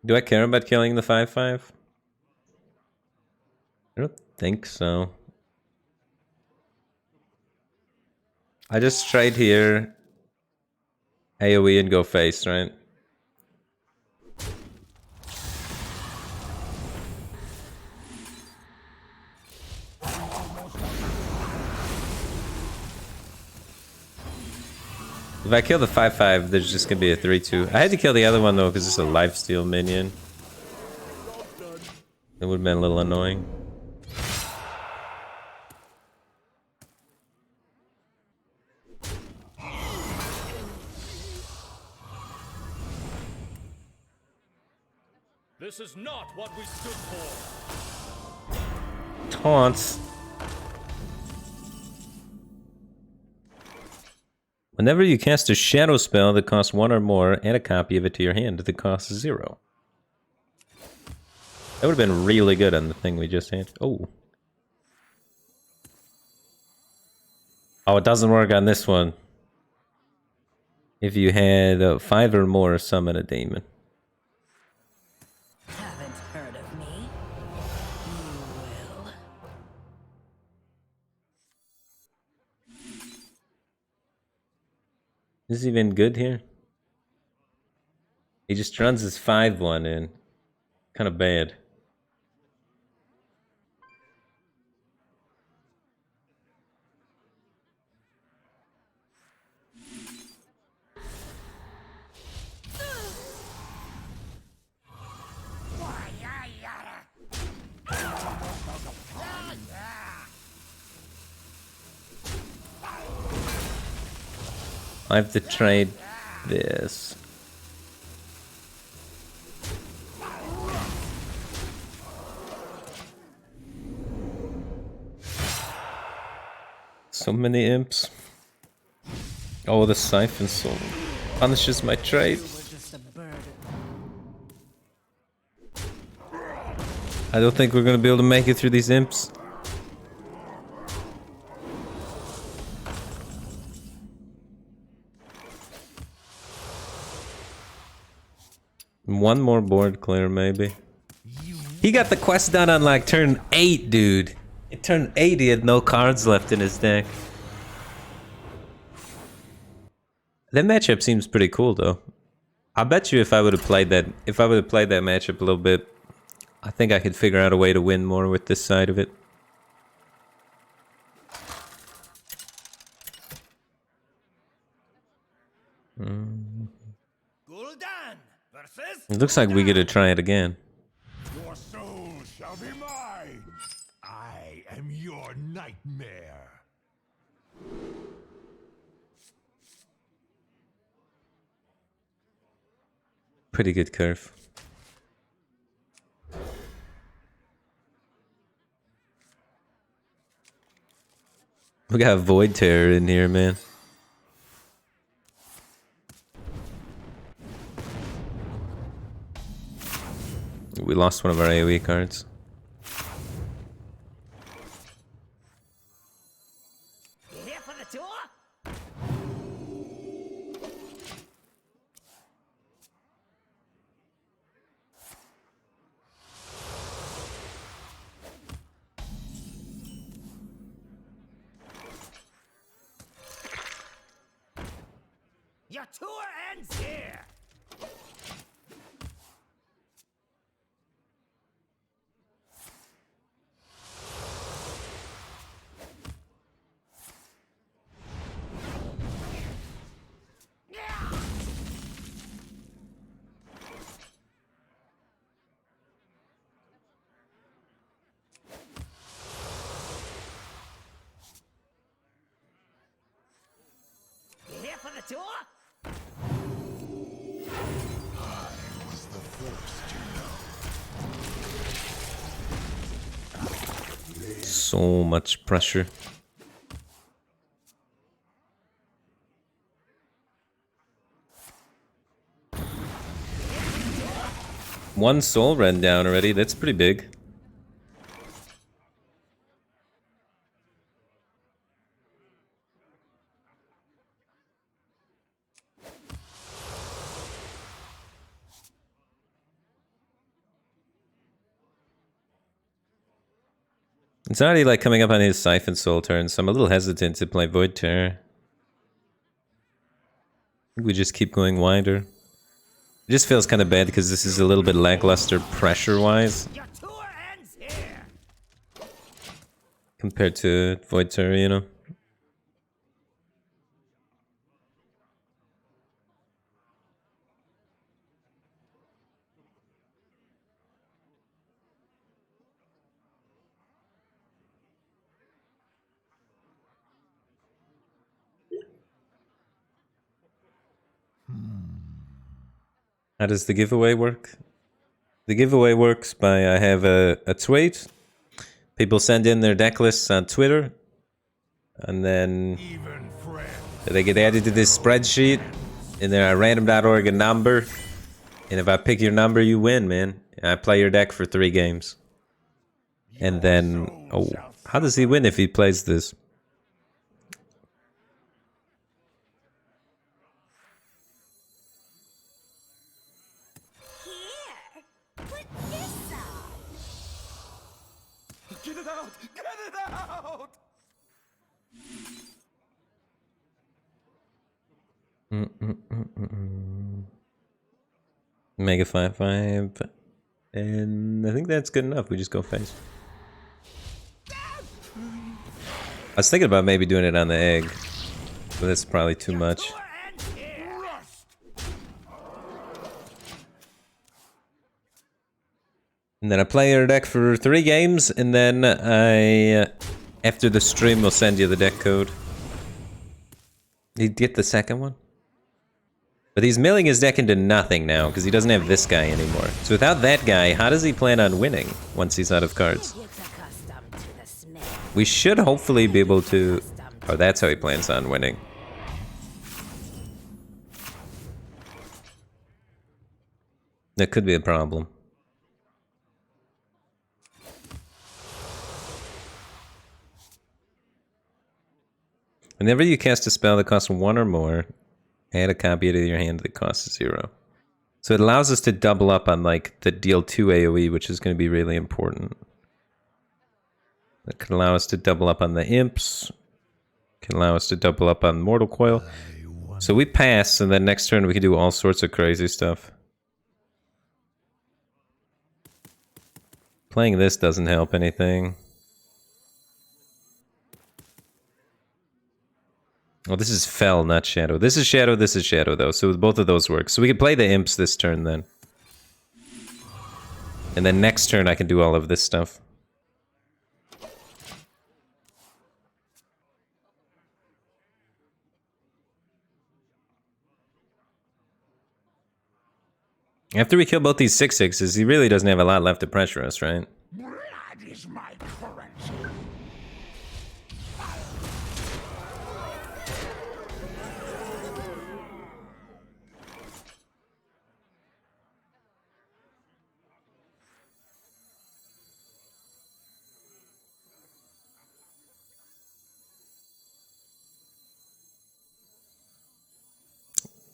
Do I care about killing the 5/5? I don't think so. I just trade here, AoE and go face, right? If I kill the 5/5, there's just gonna be a 3/2. I had to kill the other one though because it's a lifesteal minion. It would have been a little annoying. This is not what we stood for. Taunts. Whenever you cast a shadow spell that costs 1 or more, add a copy of it to your hand that costs 0. That would have been really good on the thing we just had. Oh. Oh, it doesn't work on this one. If you had 5 or more, summon a demon. Haven't heard of me? You will. Is this even good here? He just runs his 5/1 in. Kind of bad. I have to trade this. So many imps. Oh, the Siphon Soul punishes my trade. You were just a bird. I don't think we're gonna be able to make it through these imps. One more board clear, maybe. He got the quest done on like turn 8, dude. At turn 8, he had no cards left in his deck. That matchup seems pretty cool, though. I bet you if I would have played that, matchup a little bit, I think I could figure out a way to win more with this side of it. Gul'dan versus It looks like we get to try it again. Your soul shall be mine. I am your nightmare. Pretty good curve. We got Void Terror in here, man. We lost one of our AoE cards. You here for the tour? Your tour ends here. You here for the tour? So much pressure. One soul ran down already. That's pretty big. It's already like coming up on his Siphon Soul turn, so I'm a little hesitant to play Void Terror. I think we just keep going wider. It just feels kind of bad because this is a little bit lackluster pressure-wise. Your tour ends here. Compared to Void Terror, you know? How does the giveaway work? The giveaway works by I have a tweet. People send in their deck lists on Twitter. And then they get added to this spreadsheet. And there are random.org a number. And if I pick your number, you win, man. And I play your deck for 3 games. And then... Oh, how does he win if he plays this? Here, put this on. Get it out! Get it out! Mega 5/5. And I think that's good enough. We just go face. I was thinking about maybe doing it on the egg. But that's probably too much. And then I play your deck for 3 games, and then I, after the stream, will send you the deck code. He'd get the second one? But he's milling his deck into nothing now, because he doesn't have this guy anymore. So without that guy, how does he plan on winning once he's out of cards? We should hopefully be able to... Oh, that's how he plans on winning. That could be a problem. Whenever you cast a spell that costs 1 or more, add a copy to your hand that costs 0. So it allows us to double up on like the deal 2 AoE, which is going to be really important. That could allow us to double up on the imps. Can allow us to double up on Mortal Coil. So we pass, and then next turn we can do all sorts of crazy stuff. Playing this doesn't help anything. Oh, this is Fel, not Shadow. This is Shadow, though. So both of those work. So we can play the imps this turn, then. And then next turn I can do all of this stuff. After we kill both these 6/6s, he really doesn't have a lot left to pressure us, right? Blood is my currency.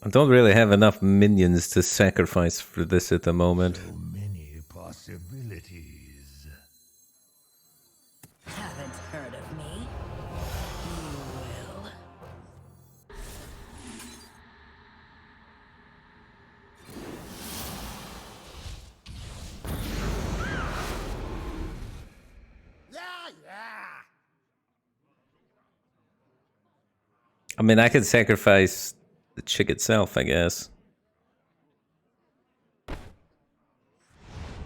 I don't really have enough minions to sacrifice for this at the moment. So many possibilities. Haven't heard of me? You will. I mean, I could sacrifice the chick itself, I guess.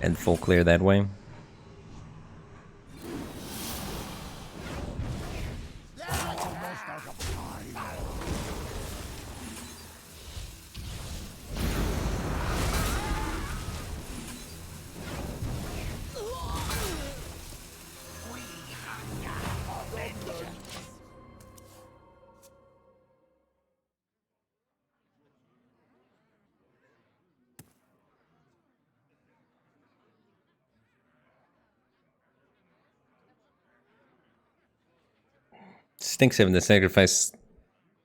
And full clear that way. Stinks having to sacrifice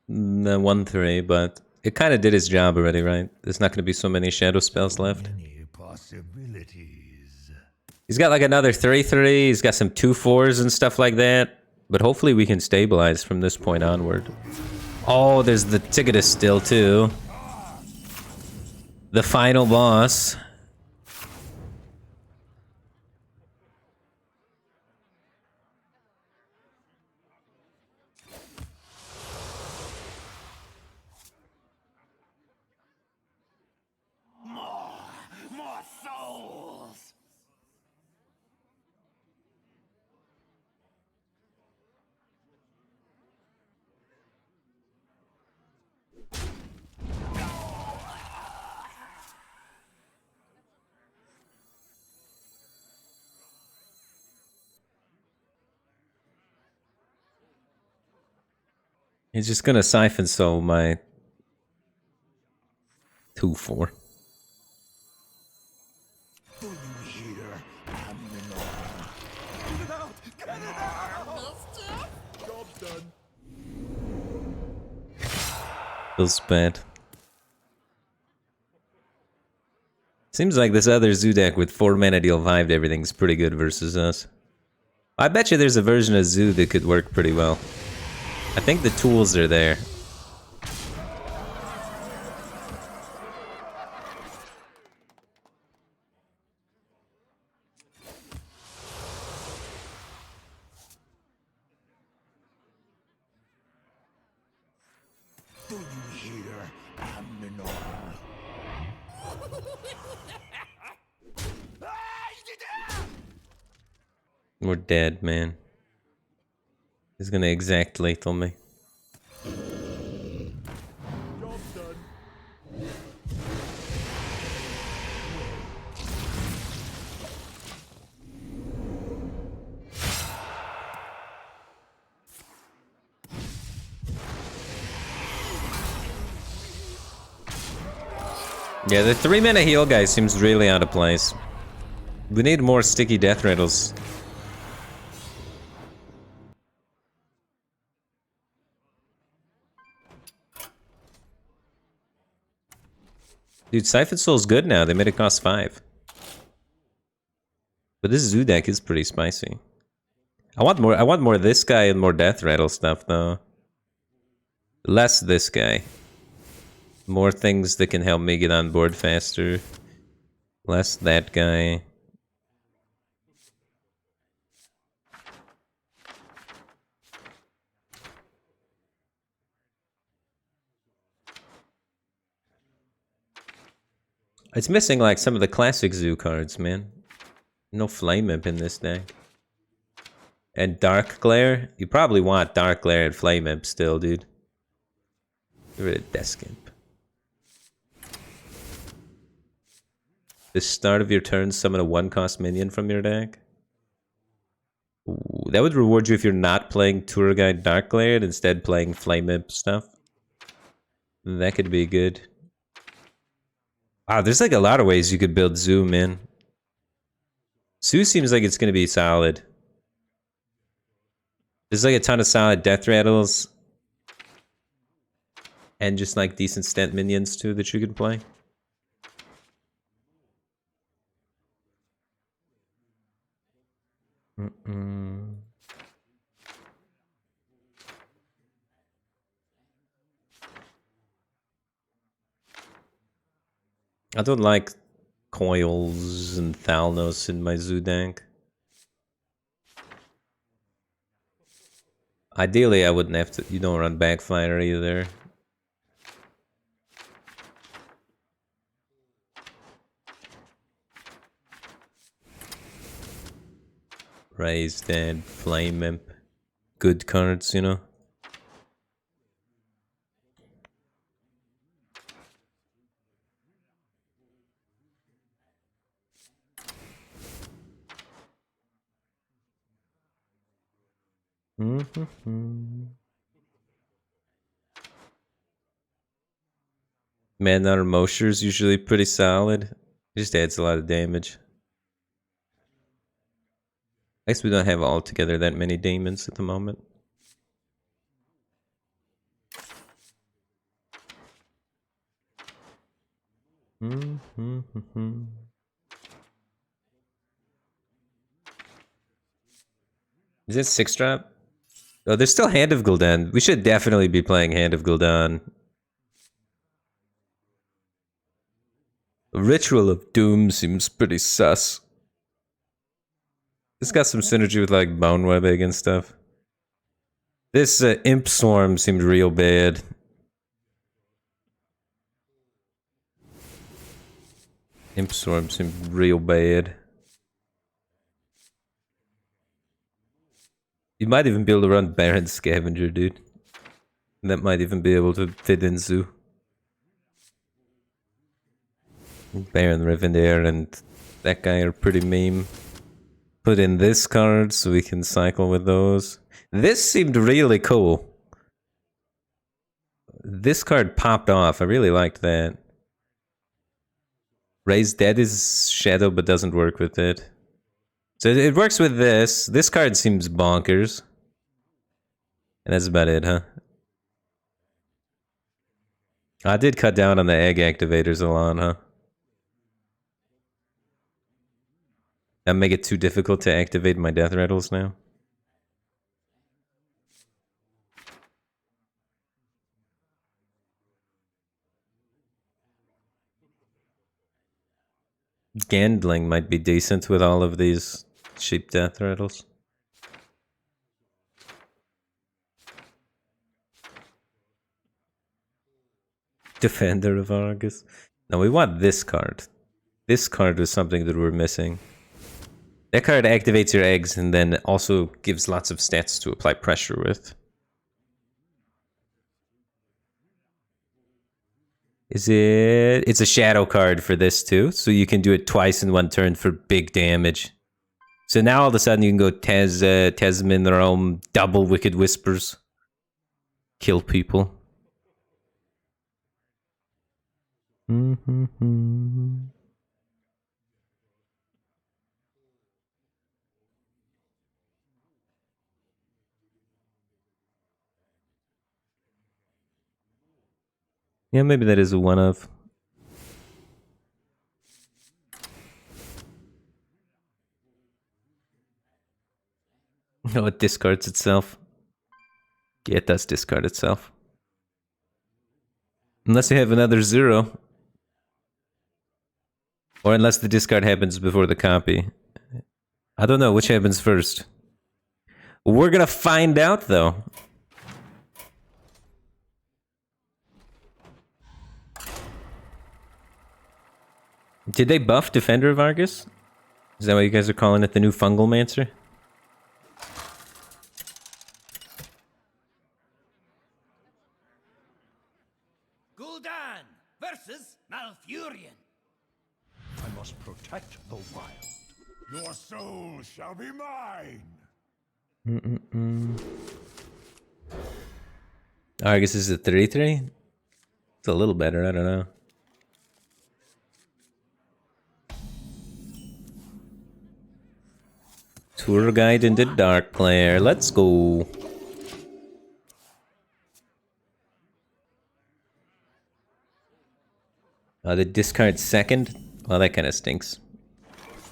the 1/3, but it kind of did its job already, right? There's not going to be so many shadow spells left. Many possibilities. He's got like another 3/3. He's got some 2/4s and stuff like that. But hopefully we can stabilize from this point onward. Oh, there's the Ticketus still too. The final boss. More souls! He's just gonna siphon soul my 2/4. Do you hear, Aminor? Job done. Feels bad. Seems like this other Zoo deck with 4 mana deal 5 to everything's pretty good versus us. I bet you there's a version of Zoo that could work pretty well. I think the tools are there. Do you hear, Aminor? We're dead, man. He's gonna exact lethal me. Job done. Yeah, the 3 mana heal guy seems really out of place. We need more sticky death rattles. Dude, Siphon Soul's good now. They made it cost 5. But this Zoo deck is pretty spicy. I want more of this guy and more death rattle stuff though. Less this guy. More things that can help me get on board faster. Less that guy. It's missing like some of the classic Zoo cards, man. No Flame Imp in this deck. And Dark Glare? You probably want Dark Glare and Flame Imp still, dude. Get rid of Desk Imp. The start of your turn, summon a 1-cost minion from your deck. Ooh, that would reward you if you're not playing Tour Guide Dark Glare and instead playing Flame Imp stuff. That could be good. Wow, there's like a lot of ways you could build Zoo, man. Zoo seems like it's going to be solid. There's like a ton of solid death rattles. And just like decent stent minions too that you can play. I don't like Coils and Thalnos in my Zoo deck. Ideally, I wouldn't have to. You don't run Backfire either. Raise Dead, Flame Imp. Good cards, you know? Mana Mosher's usually pretty solid. It just adds a lot of damage. I guess we don't have altogether that many demons at the moment. Is it 6-drop? Oh, there's still Hand of Gul'dan. We should definitely be playing Hand of Gul'dan. Ritual of Doom seems pretty sus. It's got some synergy with like Bone Webbing and stuff. This Imp Swarm seemed real bad. Imp Swarm seemed real bad. You might even be able to run Barrens Scavenger, dude. That might even be able to fit in Zoo. Baron Rivendare and that guy are pretty meme. Put in this card so we can cycle with those. This seemed really cool. This card popped off. I really liked that. Raise Dead is Shadow but doesn't work with it. So it works with this. This card seems bonkers. And that's about it, huh? I did cut down on the egg activators a lot, huh? That make it too difficult to activate my death rattles now. Gandling might be decent with all of these cheap death rattles. Defender of Argus. No, we want this card. This card was something that we're missing. That card activates your eggs and then also gives lots of stats to apply pressure with. Is it? It's a shadow card for this too, so you can do it twice in one turn for big damage. So now all of a sudden you can go Tesmin Realm, double Wicked Whispers. Kill people. Yeah, maybe that is a one of. No, it discards itself. Yeah, it does discard itself. Unless you have another 0. Or unless the discard happens before the copy. I don't know which happens first. We're gonna find out though. Did they buff Defender of Argus? Is that why you guys are calling it the new Fungal Mancer? Gul'dan versus Malfurion. I must protect the wild. Your soul shall be mine. Argus is a 3/3? It's a little better, I don't know. Tour guide into Dark Player. Let's go. The discard second? Well, that kind of stinks.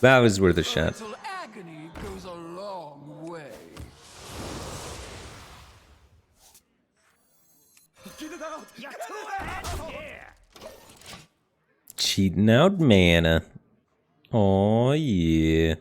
That was worth a shot. Little agony goes a long way. Get it out! You're too ahead here. Cheating out mana. Oh yeah.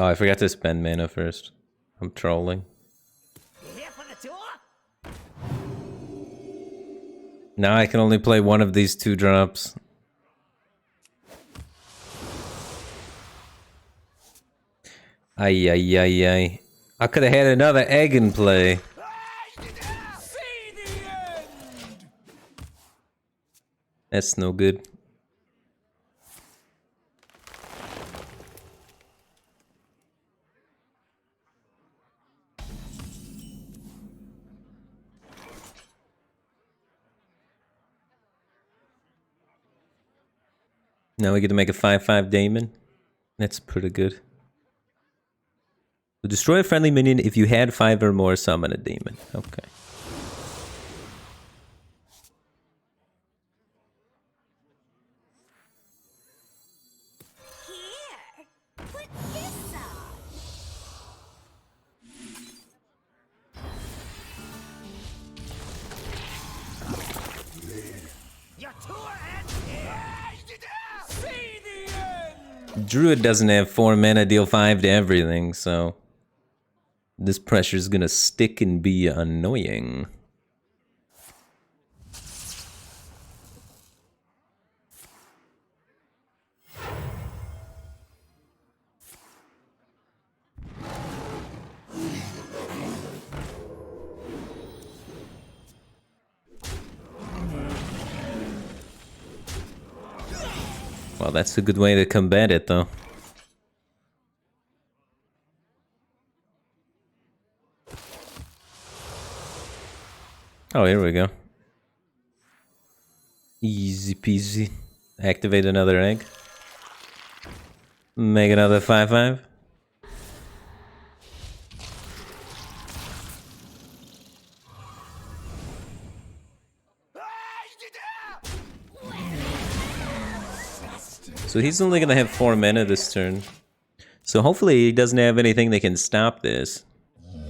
Oh, I forgot to spend mana first. I'm trolling. You here for the tour? Now I can only play one of these 2 drops. Ay, ay, ay, ay. I could have had another egg in play. See the end! That's no good. Now we get to make a 5/5 Daemon. That's pretty good. So destroy a friendly minion if you had 5 or more, summon a demon. Okay. Here, put this on. Your tour ends here. See the end. Druid doesn't have 4 mana, deal 5 to everything, so this pressure's gonna stick and be annoying. Well, that's a good way to combat it, though. Oh, here we go. Easy peasy. Activate another egg. Make another 5/5. So he's only gonna have 4 mana this turn. So hopefully he doesn't have anything that can stop this. Wear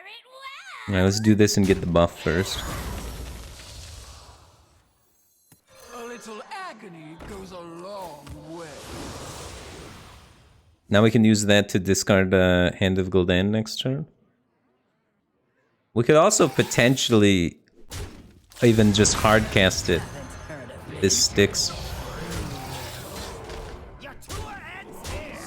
it well. Alright, let's do this and get the buff first. A little agony goes a long way. Now we can use that to discard Hand of Gul'dan next turn. We could also potentially even just hard cast it. This sticks. Your tour ends here.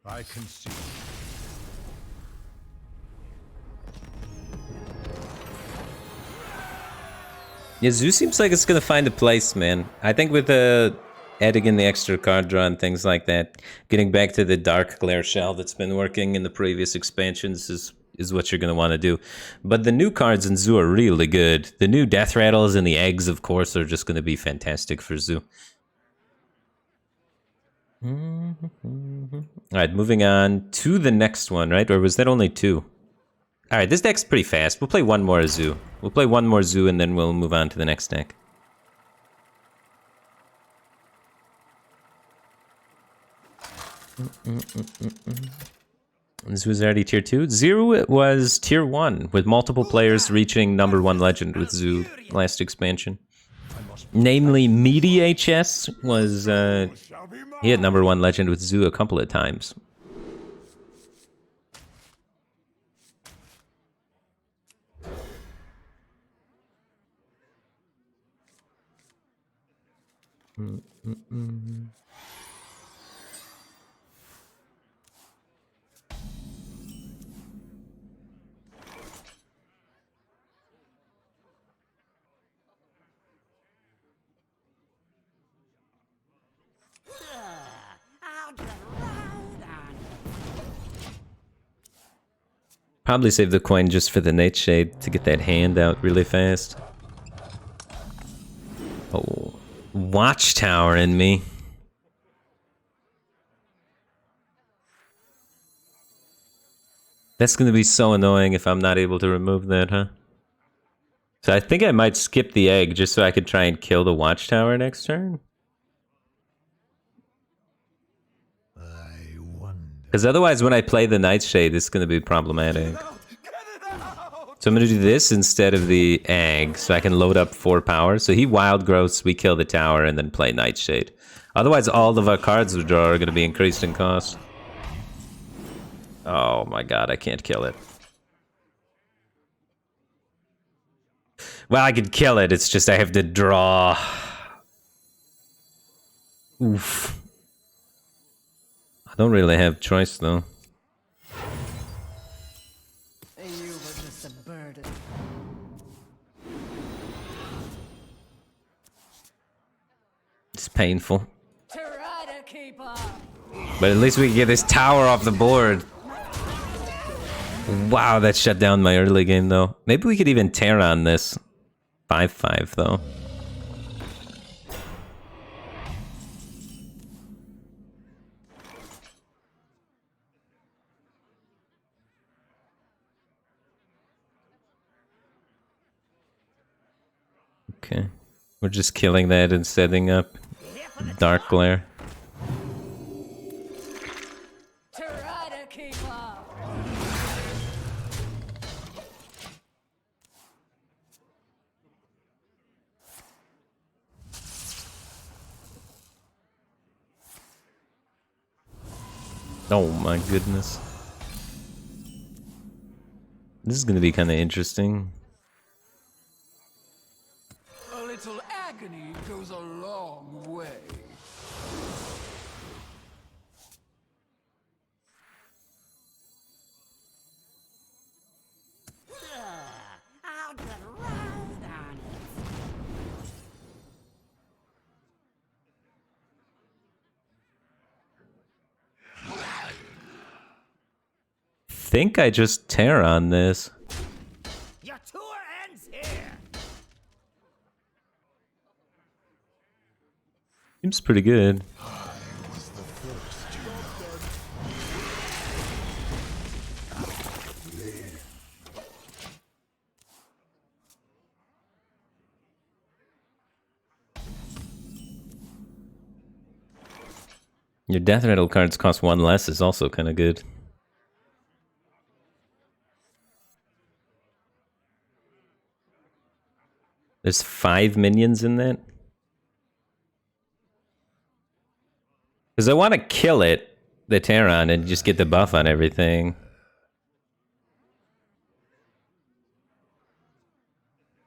I concede. Yeah, Zoo seems like it's gonna find a place, man. I think with adding in the extra card draw and things like that, getting back to the Dark Glare Shell that's been working in the previous expansions is what you're gonna want to do. But the new cards in Zoo are really good. The new Death Rattles and the Eggs, of course, are just gonna be fantastic for Zoo. Alright, moving on to the next one, right? Or was that only 2? Alright, this deck's pretty fast. We'll play one more Zoo. We'll play one more Zoo and then we'll move on to the next deck. This was already tier 2. Zoo was tier 1, with multiple players reaching #1 legend with Zoo last expansion. Namely, Meaty HS was, he hit #1 legend with Zoo a couple of times. I'll get round on. Probably save the coin just for the Nightshade to get that hand out really fast. Oh, Watchtower in me. That's gonna be so annoying if I'm not able to remove that, huh? So I think I might skip the egg just so I could try and kill the Watchtower next turn. I wonder. Because otherwise when I play the Nightshade, it's gonna be problematic. So I'm gonna do this instead of the egg, so I can load up 4 power. So he wild growths, we kill the tower, and then play Nightshade. Otherwise, all of our cards we draw are gonna be increased in cost. Oh my god, I can't kill it. Well, I could kill it, it's just I have to draw. Oof. Don't really have choice though. You were just a burden. It's painful. Try to keep up. But at least we can get this tower off the board. Wow, that shut down my early game though. Maybe we could even tear on this. 5-5 though. Okay. We're just killing that and setting up Dark Glare. Try to keep up. Oh my goodness. This is gonna be kind of interesting. A little agony goes a long way. I'll get round on it. Think I just tear on this. Your tour ends here. Seems pretty good. Your death rattle cards cost 1 less is also kind of good. There's 5 minions in that? Because I want to kill it, the Terran, and just get the buff on everything.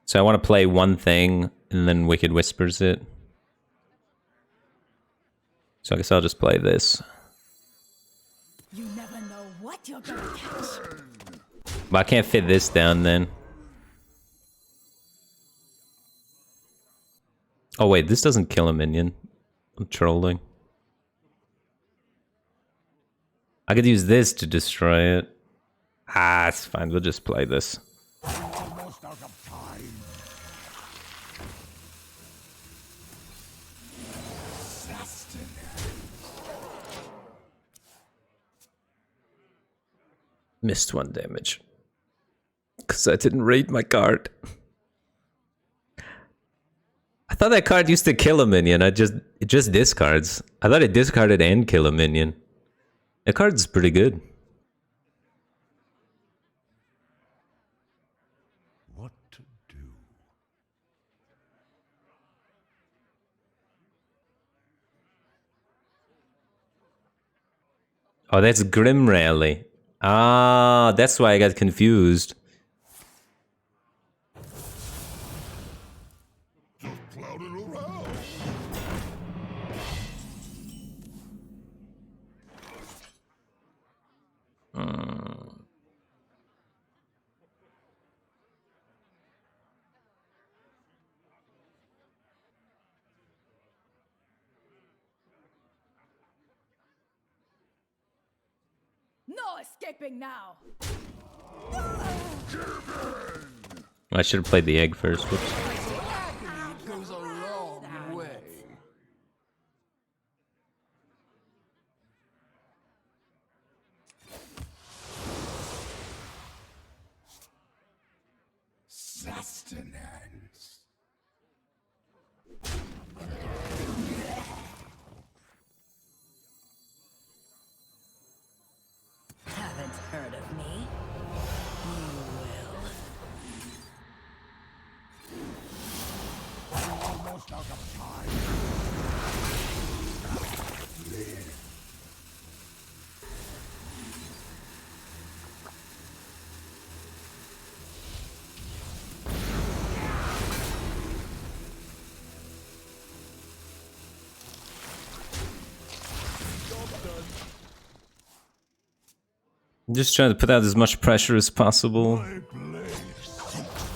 So I want to play one thing, and then Wicked Whispers it. So I guess I'll just play this. You never know what you're gonna catch. But I can't fit this down then. Oh wait, this doesn't kill a minion. I'm trolling. I could use this to destroy it. Ah, it's fine. We'll just play this. Almost out of time. Missed 1 damage. Because I didn't raid my card. I thought that card used to kill a minion. It just discards. I thought it discarded and kill a minion. That card's pretty good. What to do? Oh, that's Grim Rally. Ah, that's why I got confused. Just clouding around. No escaping now. I should have played the egg first. Whoops. Agony goes a long way. Sustenance. Haven't heard of me? Almost out of time. I'm just trying to put out as much pressure as possible.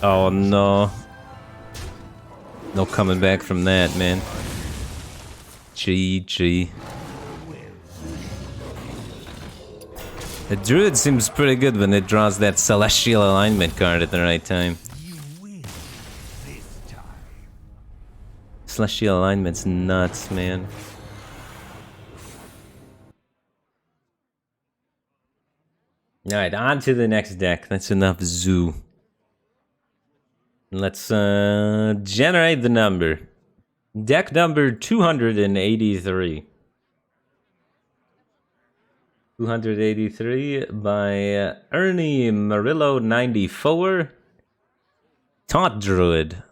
Oh no. No coming back from that, man. GG. The druid seems pretty good when it draws that celestial alignment card at the right time. Celestial alignment's nuts, man. Alright, on to the next deck. That's enough zoo. Let's generate the number. Deck number 283. 283 by Ernie Murillo 94. Taunt Druid.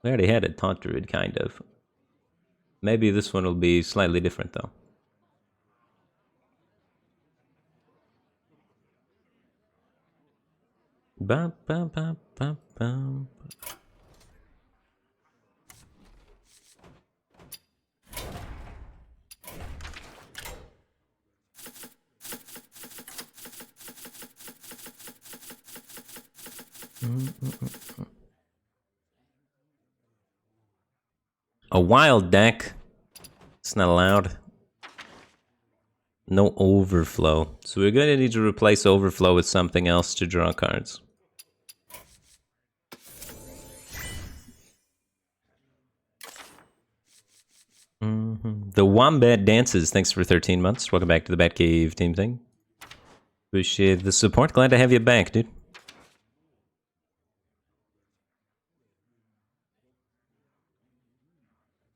We already had a Taunt Druid, kind of. Maybe this one will be slightly different, though. Ba ba ba ba ba. A wild deck. It's not allowed. No overflow. So we're gonna need to replace overflow with something else to draw cards. The Wombat Dances, thanks for 13 months. Welcome back to the Batcave team thing. Appreciate the support. Glad to have you back, dude.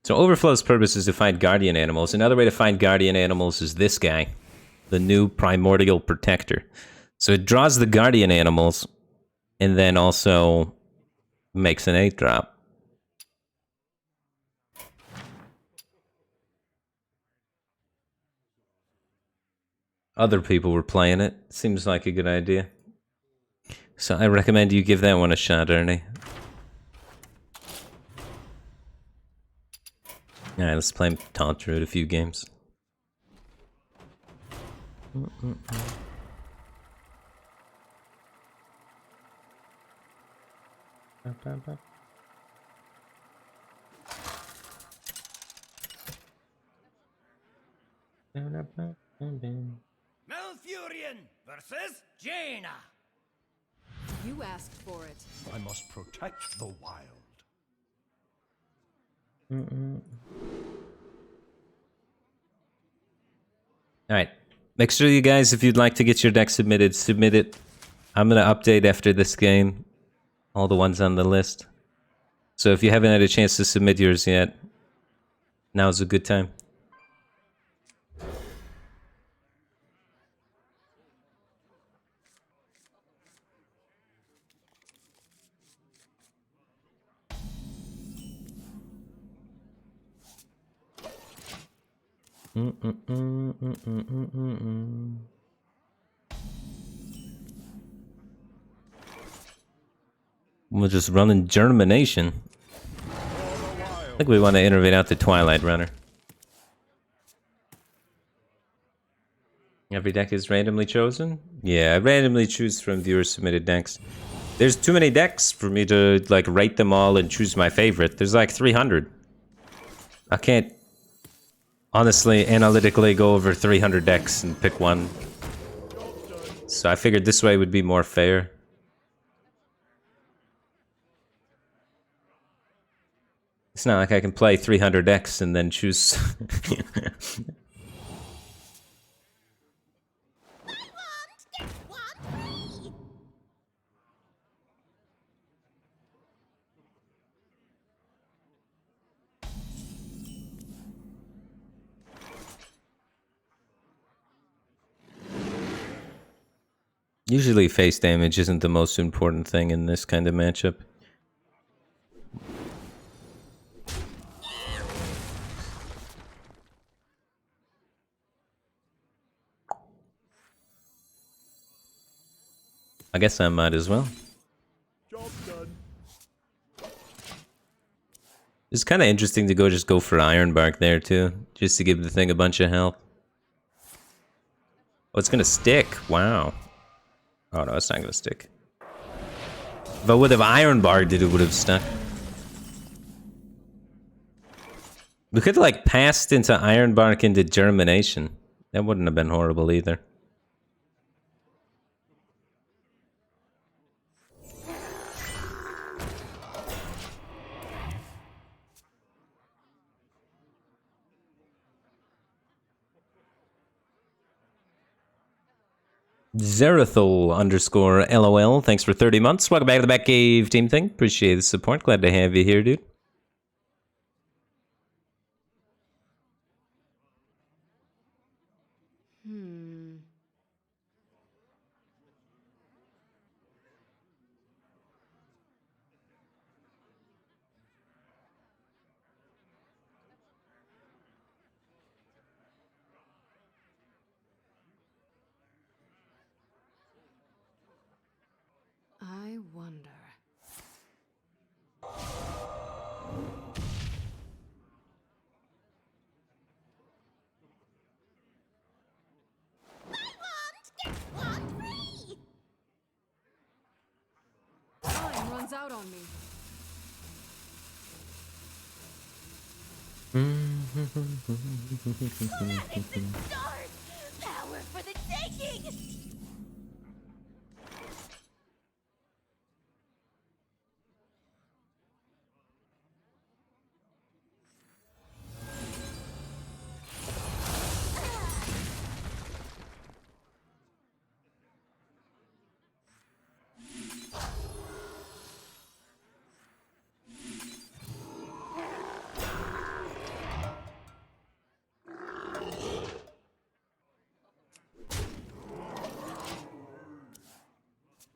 So Overflow's purpose is to find guardian animals. Another way to find guardian animals is this guy, the new Primordial Protector. So it draws the guardian animals and then also makes an 8-drop. Other people were playing it. Seems like a good idea. So I recommend you give that one a shot, Ernie. Alright, let's play Taunt Druid a few games. Malfurion versus Jaina. You asked for it. I must protect the wild. Alright. Make sure you guys, if you'd like to get your deck submitted, submit it. I'm going to update after this game all the ones on the list. So if you haven't had a chance to submit yours yet, now's a good time. We're just running Germination. I think we want to innovate out the Twilight Runner. Every deck is randomly chosen? Yeah, I randomly choose from viewer submitted decks. There's too many decks for me to like rate them all and choose my favorite. There's like 300. I can't honestly analytically go over 300 decks and pick one. So I figured this way would be more fair. It's not like I can play 300 decks and then choose. Usually face damage isn't the most important thing in this kind of matchup. I guess I might as well. Job done. It's kind of interesting to just go for Ironbark there too, just to give the thing a bunch of health. Oh, it's gonna stick. Wow. Oh no, it's not gonna stick. If I would have Iron Barred it, it would have stuck. We could have like passed into Iron Bark into Germination. That wouldn't have been horrible either. Zerathol underscore LOL. Thanks for 30 months. Welcome back to the Batcave team thing. Appreciate the support. Glad to have you here, dude. I wonder. Time runs out on me. Power for the taking!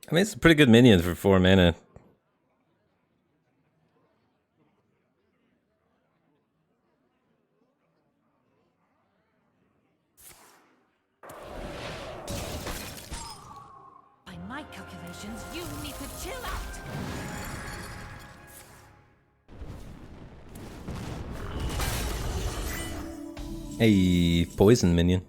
I mean, it's a pretty good minion for 4 mana. By my calculations, you need to chill out! Hey, poison minion.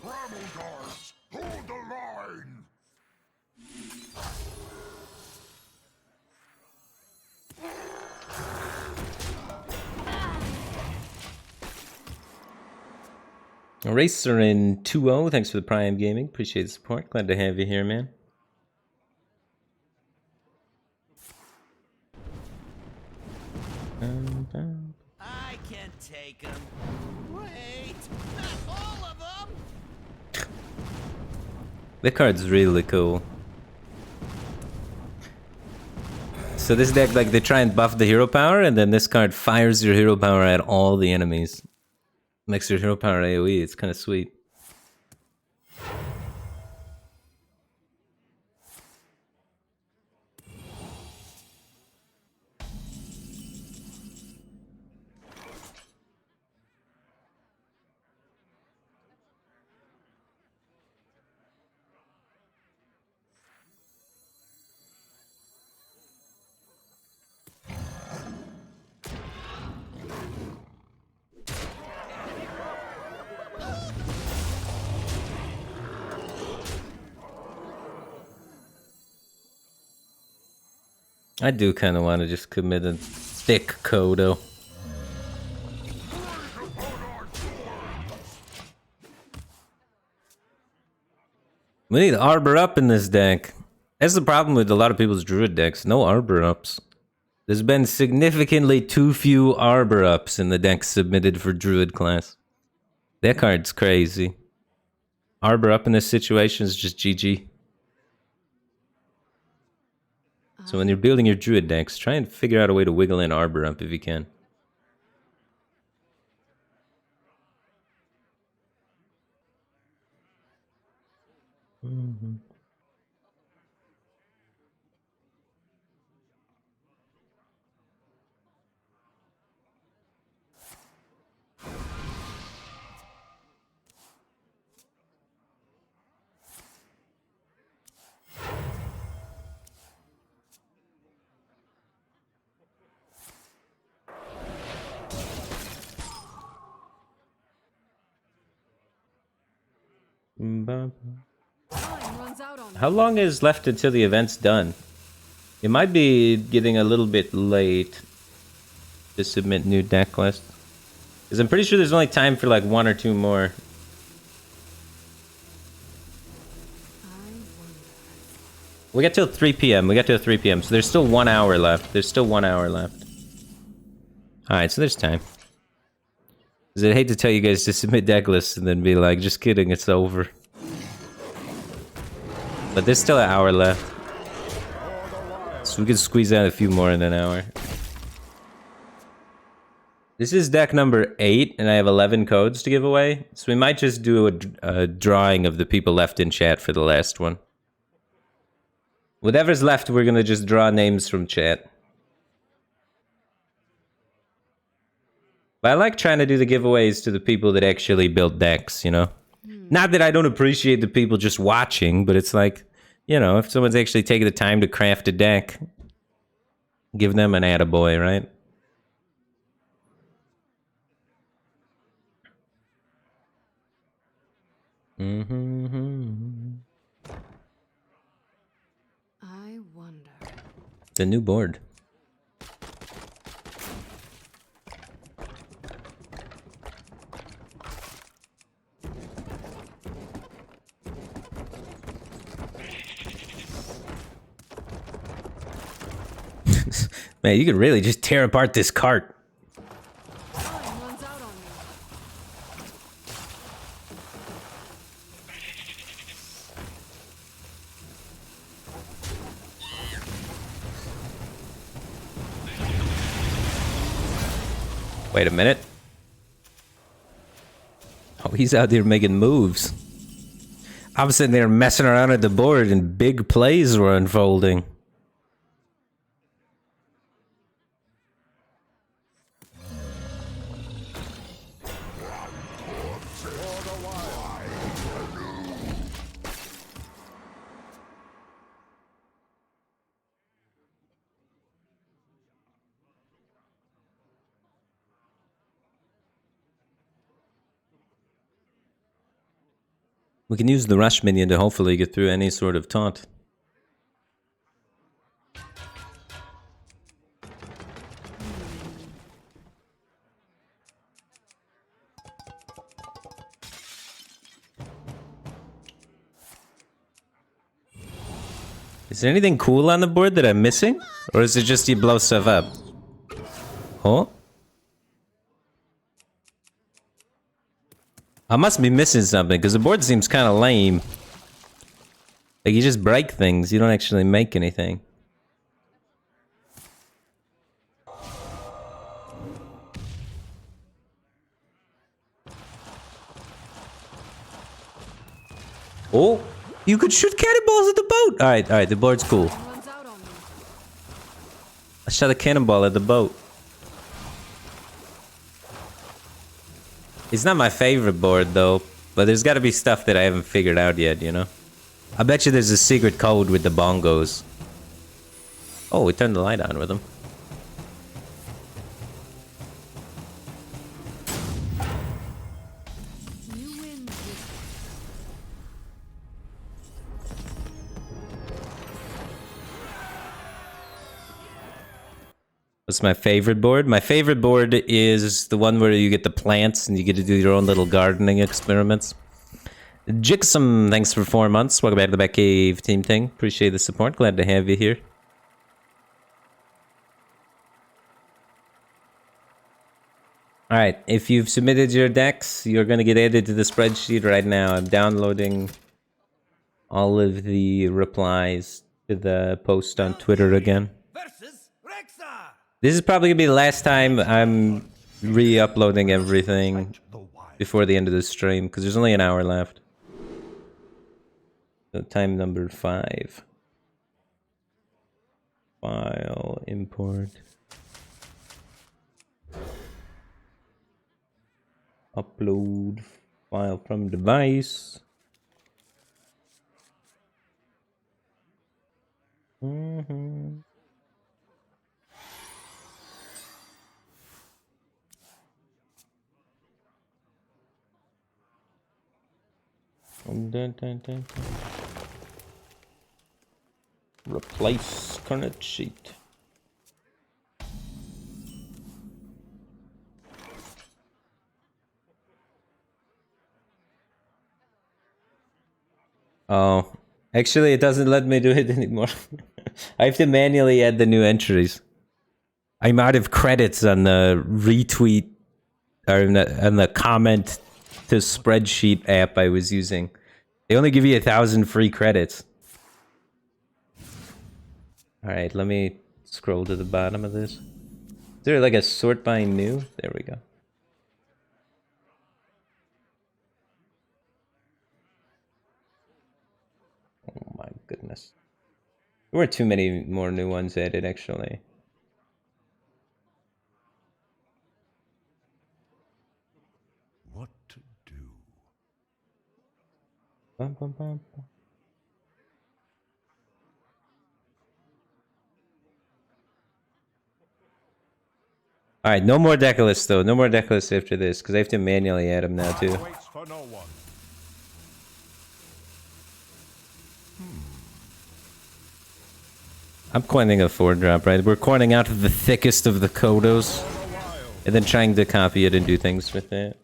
Bramble guards, hold the line! Racer in 2-0. Thanks for the Prime Gaming. Appreciate the support. Glad to have you here, man. I can take them. Wait, not all of them. The card's really cool. So this deck, like, they try and buff the hero power, and then this card fires your hero power at all the enemies. Makes your hero power AoE. It's kind of sweet. I do kind of want to just commit a thick Kodo. We need Arbor Up in this deck. That's the problem with a lot of people's Druid decks. No Arbor Ups. There's been significantly too few Arbor Ups in the decks submitted for Druid class. That card's crazy. Arbor Up in this situation is just GG. So when you're building your Druid decks, try and figure out a way to wiggle in Arbor Up if you can. Time runs out on How long is left until the event's done? It might be getting a little bit late to submit new deck lists. Because I'm pretty sure there's only time for like 1 or 2 more. We got till 3 p.m. We got till 3 p.m. So there's still 1 hour left. There's still 1 hour left. Alright, so there's time. Because I'd hate to tell you guys to submit deck lists and then be like, just kidding, it's over. But there's still an hour left. So we can squeeze out a few more in an hour. This is deck number 8, and I have 11 codes to give away. So we might just do a drawing of the people left in chat for the last one. Whatever's left, we're gonna just draw names from chat. But I like trying to do the giveaways to the people that actually build decks, you know? Not that I don't appreciate the people just watching, but it's like, you know, if someone's actually taking the time to craft a deck, give them an attaboy, right? I wonder. The new board. Man, you could really just tear apart this cart. Time runs out on me. Wait a minute. Oh, he's out there making moves. I'm sitting there messing around at the board and big plays were unfolding. We can use the rush minion to hopefully get through any sort of taunt. Is there anything cool on the board that I'm missing? Or is it just you blow stuff up? Huh? I must be missing something, because the board seems kind of lame. Like, you just break things, you don't actually make anything. Oh! You could shoot cannonballs at the boat! Alright, the board's cool. Time runs out on me. I shot a cannonball at the boat. It's not my favorite board, though. But there's gotta be stuff that I haven't figured out yet, you know? I bet you there's a secret code with the bongos. Oh, we turned the light on with them. You win this. What's my favorite board? My favorite board is the one where you get the plants and you get to do your own little gardening experiments. Jixum, thanks for 4 months. Welcome back to the Batcave team thing. Appreciate the support. Glad to have you here. Alright, if you've submitted your decks, you're going to get added to the spreadsheet right now. I'm downloading all of the replies to the post on Twitter again. Versus Rexar. This is probably going to be the last time I'm re-uploading everything before the end of the stream, because there's only an hour left. So time number 5. File, import. Upload file from device. Dun, dun, dun, dun. Replace current sheet. Oh, actually, it doesn't let me do it anymore. I have to manually add the new entries. I'm out of credits on the retweet or on the comment to spreadsheet app I was using. They only give you 1,000 free credits. All right, let me scroll to the bottom of this. Is there like a sort by new? There we go. Oh my goodness. There were too many more new ones added, actually. What to do? Bum, bum, bum, bum. All right, no more deck lists though. No more deck lists after this because I have to manually add them now too. Waits for no one. I'm coining a 4-drop, right? We're coining out the thickest of the Kodos and then trying to copy it and do things with it.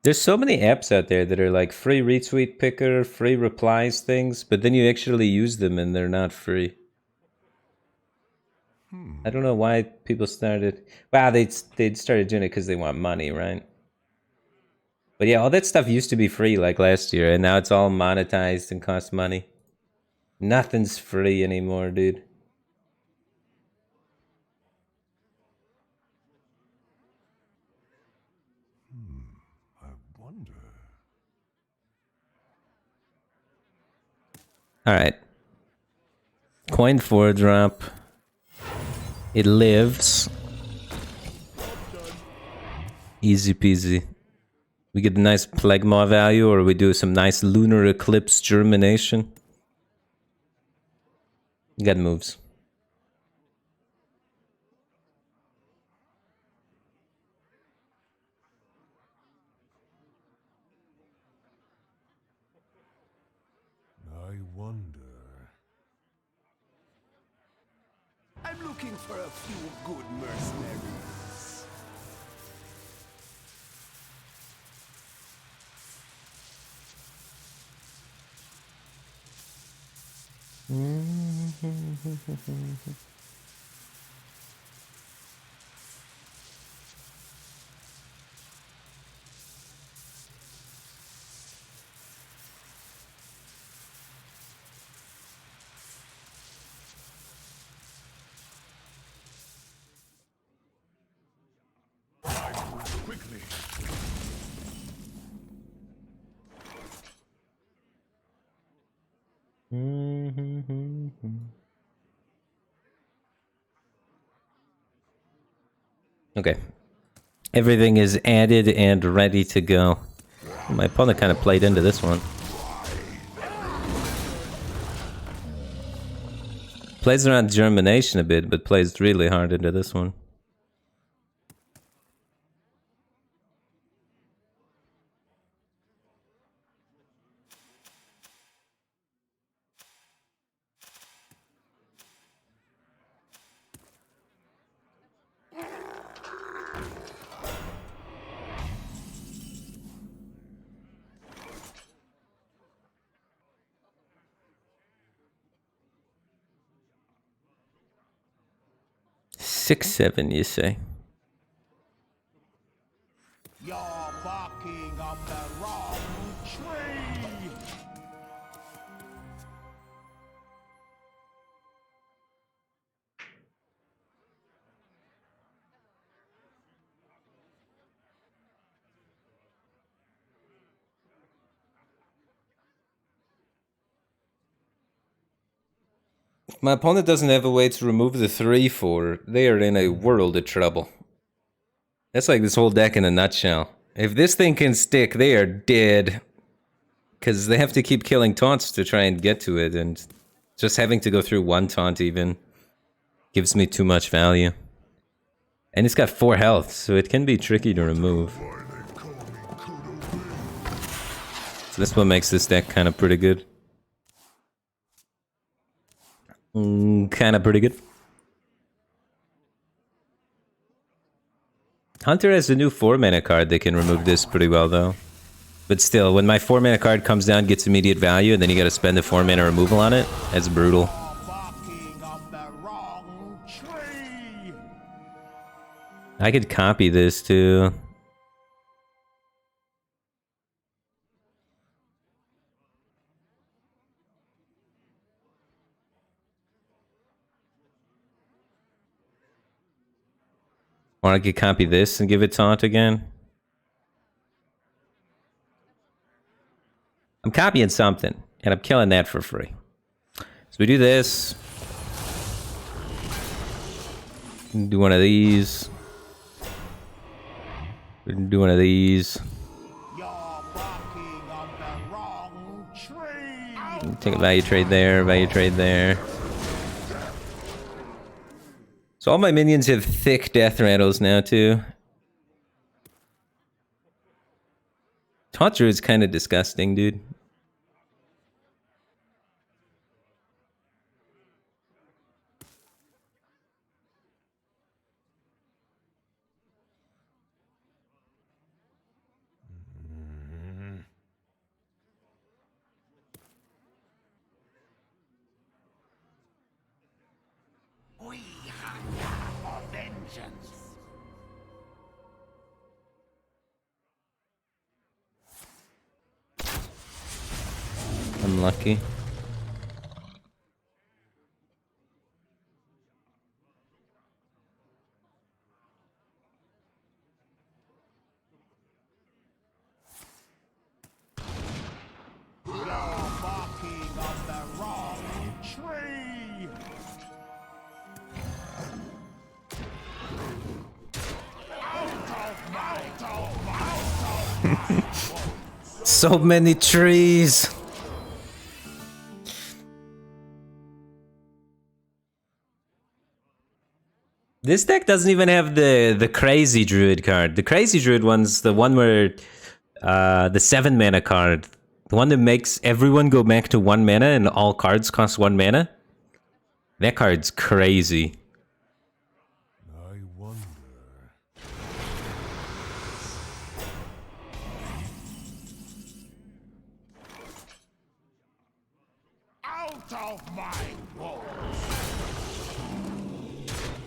There's so many apps out there that are like free retweet picker, free replies things, but then you actually use them and they're not free. I don't know why people started. Wow, they started doing it because they want money, right? But yeah, all that stuff used to be free like last year, and now it's all monetized and costs money. Nothing's free anymore, dude. I wonder. Alright. Coin 4-drop. It lives. Easy peasy. We get a nice Plegma value, or we do some nice Lunar Eclipse germination. Got moves. I wonder. I'm looking for a few good mercenaries. Quickly. Okay. Everything is added and ready to go. My opponent kind of played into this one. Plays around germination a bit, but plays really hard into this one. Six, 7, you say? You're barking up the wrong tree. my opponent doesn't have a way to remove the 3/4, they are in a world of trouble. That's like this whole deck in a nutshell. If this thing can stick, they are dead. Because they have to keep killing taunts to try and get to it, and just having to go through one taunt even gives me too much value. And it's got 4 health, so it can be tricky to remove. So that's what makes this deck kind of pretty good. Kind of pretty good. Hunter has a new 4-mana card that can remove this pretty well, though. But still, when my 4-mana card comes down, gets immediate value, and then you gotta spend a 4-mana removal on it, that's brutal. I could copy this, too. Or I could copy this and give it taunt again. I'm copying something, and I'm killing that for free. So we do this. Do one of these. We can do one of these. Take a value trade there, value trade there. So all my minions have thick death rattles now, too. Taunt Druid's kind of disgusting, dude. We hunger for vengeance. Unlucky. So many trees. This deck doesn't even have the crazy druid card. The crazy druid one's the one where the 7-mana card, the one that makes everyone go back to 1 mana and all cards cost 1 mana. That card's crazy. I wonder. Out of my walls!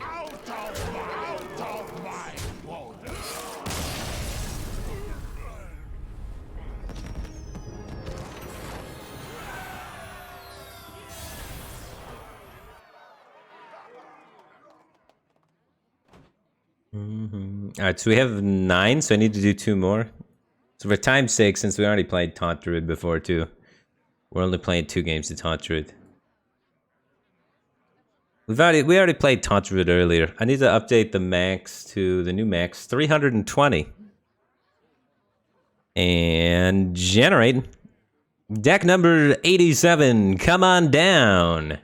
Out of my walls! Alright, so we have 9, so I need to do 2 more. So for time's sake, since we already played Taunt Druid before too, we're only playing 2 games of Taunt Druid. We already played Taunt Druid earlier. I need to update the max to the new max, 320. And generate. Deck number 87, come on down.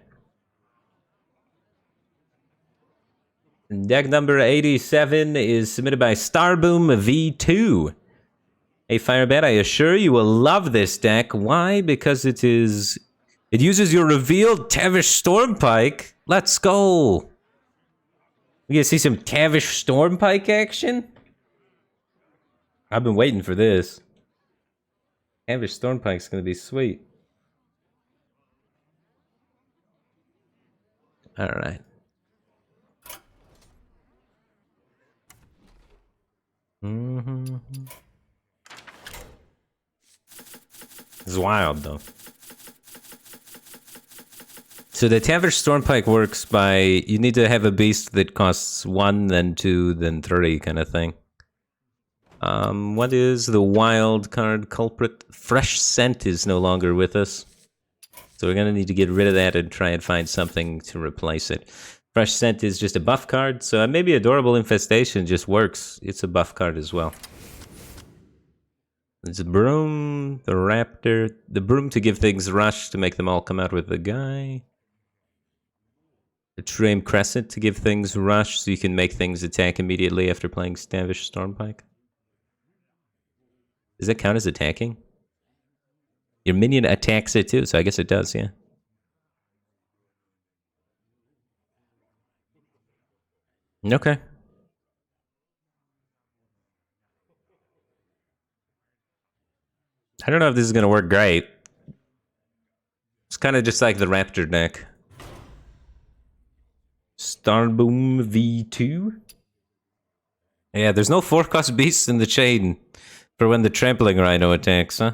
Deck number 87 is submitted by Starboom V2. Hey Firebat, I assure you will love this deck. Why? Because it uses your revealed Tavish Stormpike. Let's go. We gonna see some Tavish Stormpike action? I've been waiting for this. Tavish Stormpike's gonna be sweet. Alright. It's wild, though. So the Tavish Stormpike works by, you need to have a beast that costs 1, then 2, then 3 kind of thing. What is the wild card culprit? Fresh Scent is no longer with us. So we're going to need to get rid of that and try and find something to replace it. Fresh Scent is just a buff card, so maybe Adorable Infestation just works. It's a buff card as well. It's a Broom, the Raptor, the Broom to give things rush to make them all come out with the guy. The Trame Crescent to give things rush so you can make things attack immediately after playing Stavish Stormpike. Does that count as attacking? Your minion attacks it too, so I guess it does, yeah. Okay. I don't know if this is going to work great. It's kind of just like the Raptor deck. Starboom V2. Yeah, there's no 4-cost beasts in the chain for when the Trampling Rhino attacks, huh?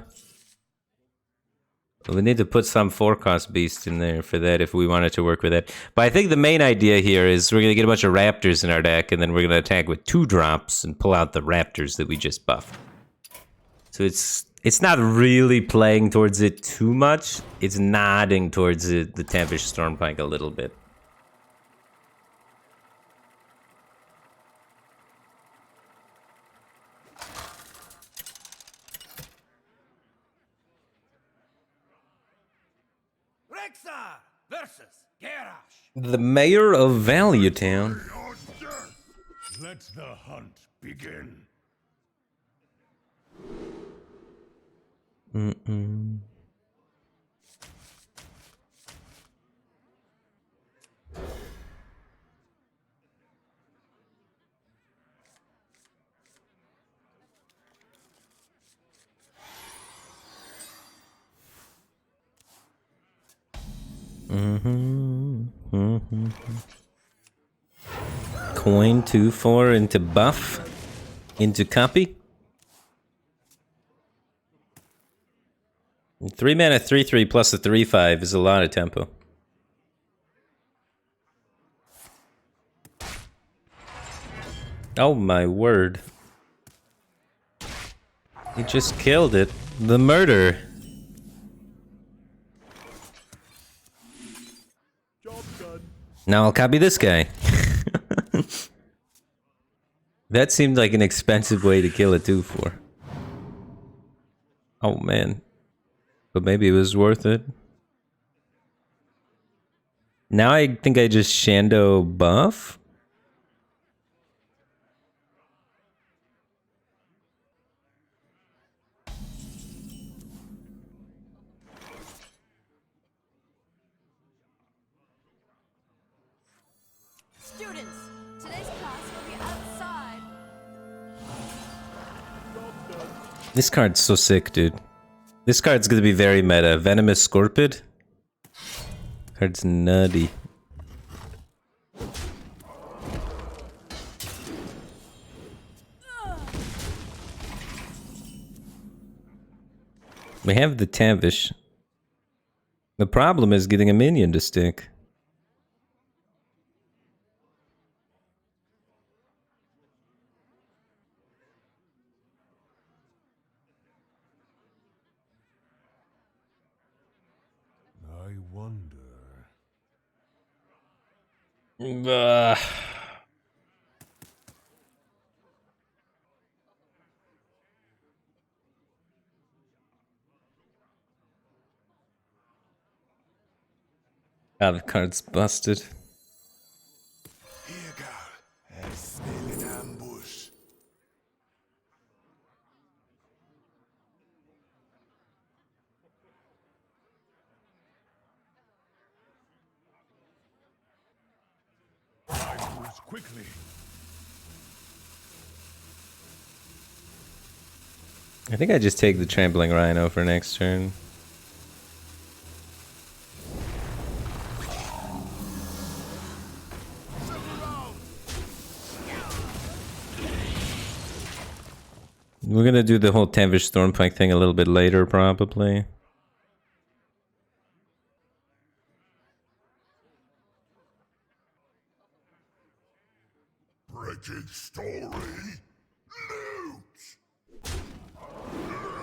We need to put some 4-cost beast in there for that if we wanted to work with that. But I think the main idea here is we're going to get a bunch of Raptors in our deck, and then we're going to attack with 2 drops and pull out the Raptors that we just buffed. So it's not really playing towards it too much. It's nodding towards it, the Tavish Stormpike a little bit. Versus Garrosh. The mayor of Valuetown. Let the hunt begin. Coin 2/4 into buff, into copy. 3 mana 3/3 plus a 3/5 is a lot of tempo. Oh my word. He just killed it. The murder. Now I'll copy this guy. That seemed like an expensive way to kill a 2/4. Oh man. But maybe it was worth it. Now I think I just Shando buff. Students, today's class will be outside. This card's so sick, dude. This card's gonna be very meta. Venomous Scorpid. Card's nutty. We have the Tavish. The problem is getting a minion to stick. I wonder. Ah, the card's busted. Here, girl. I smell an ambush. I moves quickly. I think I just take the Trampling Rhino for next turn. We're gonna do the whole Tavish Stormpike thing a little bit later, probably. Breaking story. Loot!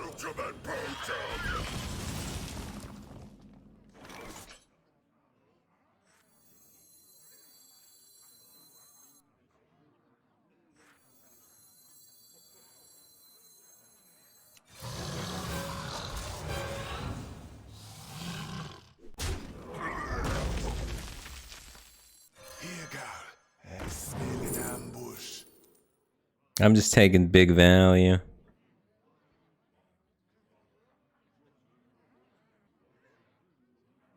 Ultimate potion! I'm just taking big value.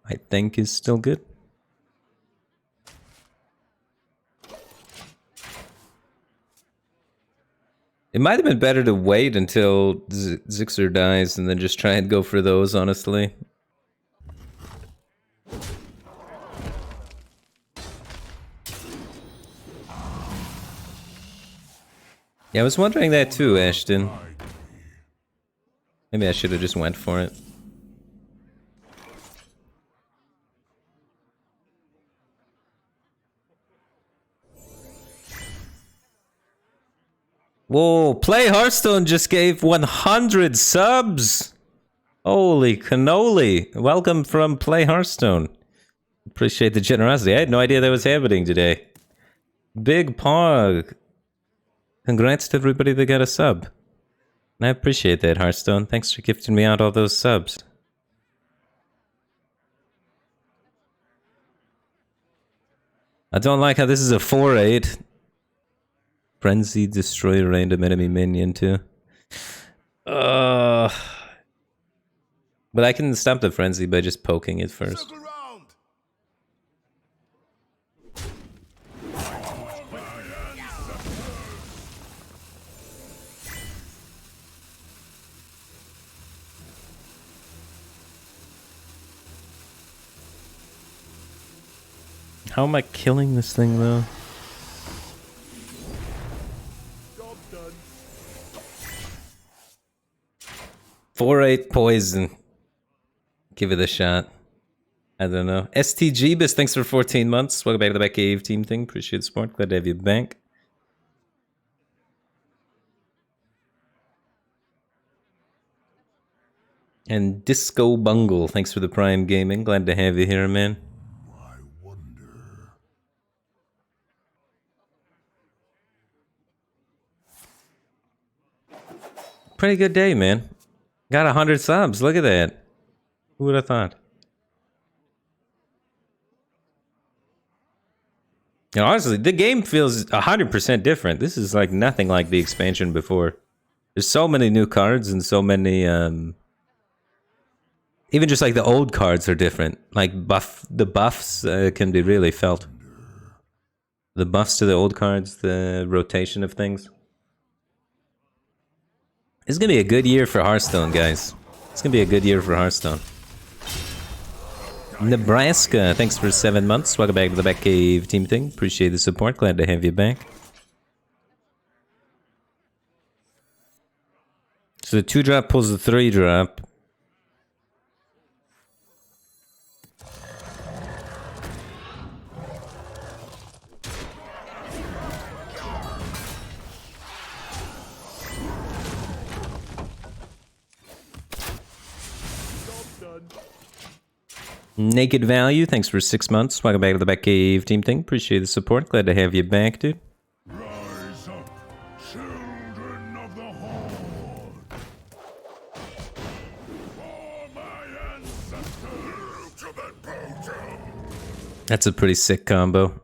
I think is still good. It might have been better to wait until Zixer dies and then just try and go for those, honestly. Yeah, I was wondering that too, Ashton. Maybe I should have just went for it. Whoa, Play Hearthstone just gave 100 subs! Holy cannoli. Welcome from Play Hearthstone. Appreciate the generosity. I had no idea that was happening today. Big Pog. Congrats to everybody that got a sub. I appreciate that, Hearthstone. Thanks for gifting me out all those subs. I don't like how this is a 4-8. Frenzy, destroy a random enemy minion too. But I can stop the frenzy by just poking it first. How am I killing this thing though? 4-8 poison. Give it a shot. I don't know. STGbus, thanks for 14 months. Welcome back to the Batcave team thing. Appreciate the support. Glad to have you back. And Disco Bungle, thanks for the Prime Gaming. Glad to have you here, man. I wonder. Pretty good day, man. Got 100 subs. Look at that. Who would have thought? You know, honestly, the game feels 100% different. This is like nothing like the expansion before. There's so many new cards and so many, even just like the old cards are different. Like the buffs can be really felt. The buffs to the old cards, the rotation of things. It's gonna be a good year for Hearthstone, guys. It's gonna be a good year for Hearthstone. Nebraska, thanks for 7 months. Welcome back to the Batcave team thing. Appreciate the support. Glad to have you back. So the 2-drop pulls the 3-drop. Naked Value, thanks for 6 months. Welcome back to the Batcave team thing. Appreciate the support. Glad to have you back, dude. Rise up, children of the Horde. For my ancestors to the totem. That's a pretty sick combo.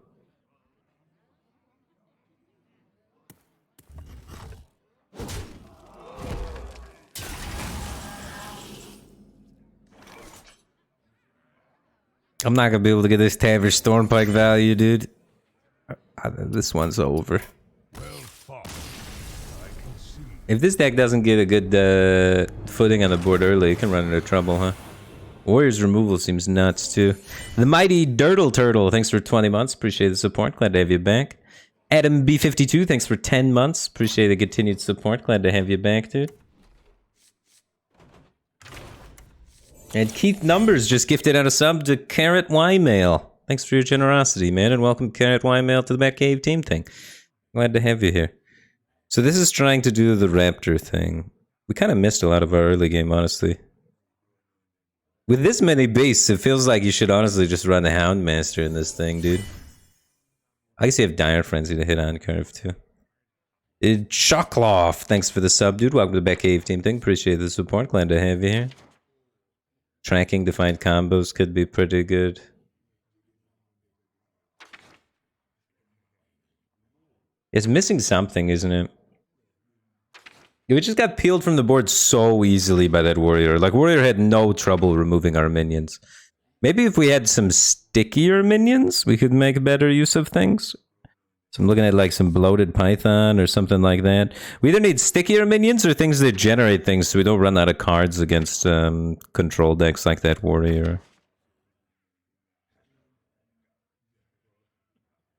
I'm not gonna be able to get this Tavern Stormpike value, dude. This one's over. If this deck doesn't get a good footing on the board early, it can run into trouble, huh? Warrior's removal seems nuts, too. The Mighty Dirtle Turtle, thanks for 20 months. Appreciate the support. Glad to have you back. Adam B52, thanks for 10 months. Appreciate the continued support. Glad to have you back, dude. And Keith Numbers just gifted out a sub to Carrot Y-Mail. Thanks for your generosity, man, and welcome Carrot Y-Mail to the Batcave team thing. Glad to have you here. So this is trying to do the Raptor thing. We kind of missed a lot of our early game, honestly. With this many beasts, it feels like you should honestly just run the Houndmaster in this thing, dude. I guess you have Dire Frenzy to hit on curve, too. Shockloff, thanks for the sub, dude. Welcome to the Batcave team thing. Appreciate the support. Glad to have you here. Tracking defined combos could be pretty good. It's missing something, isn't it? We just got peeled from the board so easily by that warrior. Like, warrior had no trouble removing our minions. Maybe if we had some stickier minions, we could make better use of things. So I'm looking at like some bloated python or something like that. We either need stickier minions or things that generate things so we don't run out of cards against control decks like that warrior.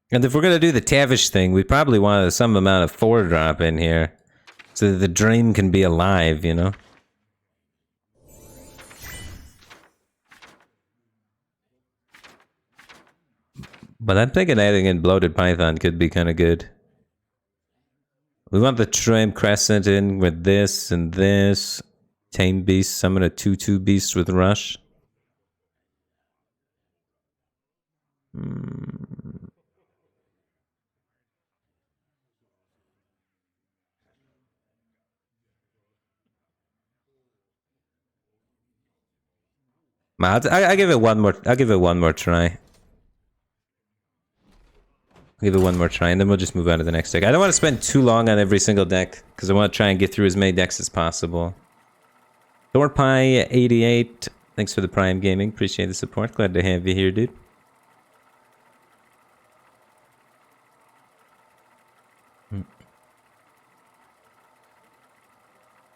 And if we're going to do the Tavish thing, we probably want some amount of 4-drop in here. So that the dream can be alive, you know? But I'm thinking adding in Bloated Python could be kind of good. We want the Tramp Crescent in with this and this. Tame Beast, summon a 2/2 Beast with Rush. I give it one more. I'll give it one more try. Give it one more try, and then we'll just move on to the next deck. I don't want to spend too long on every single deck because I want to try and get through as many decks as possible. Thorpie88, thanks for the Prime Gaming. Appreciate the support. Glad to have you here, dude.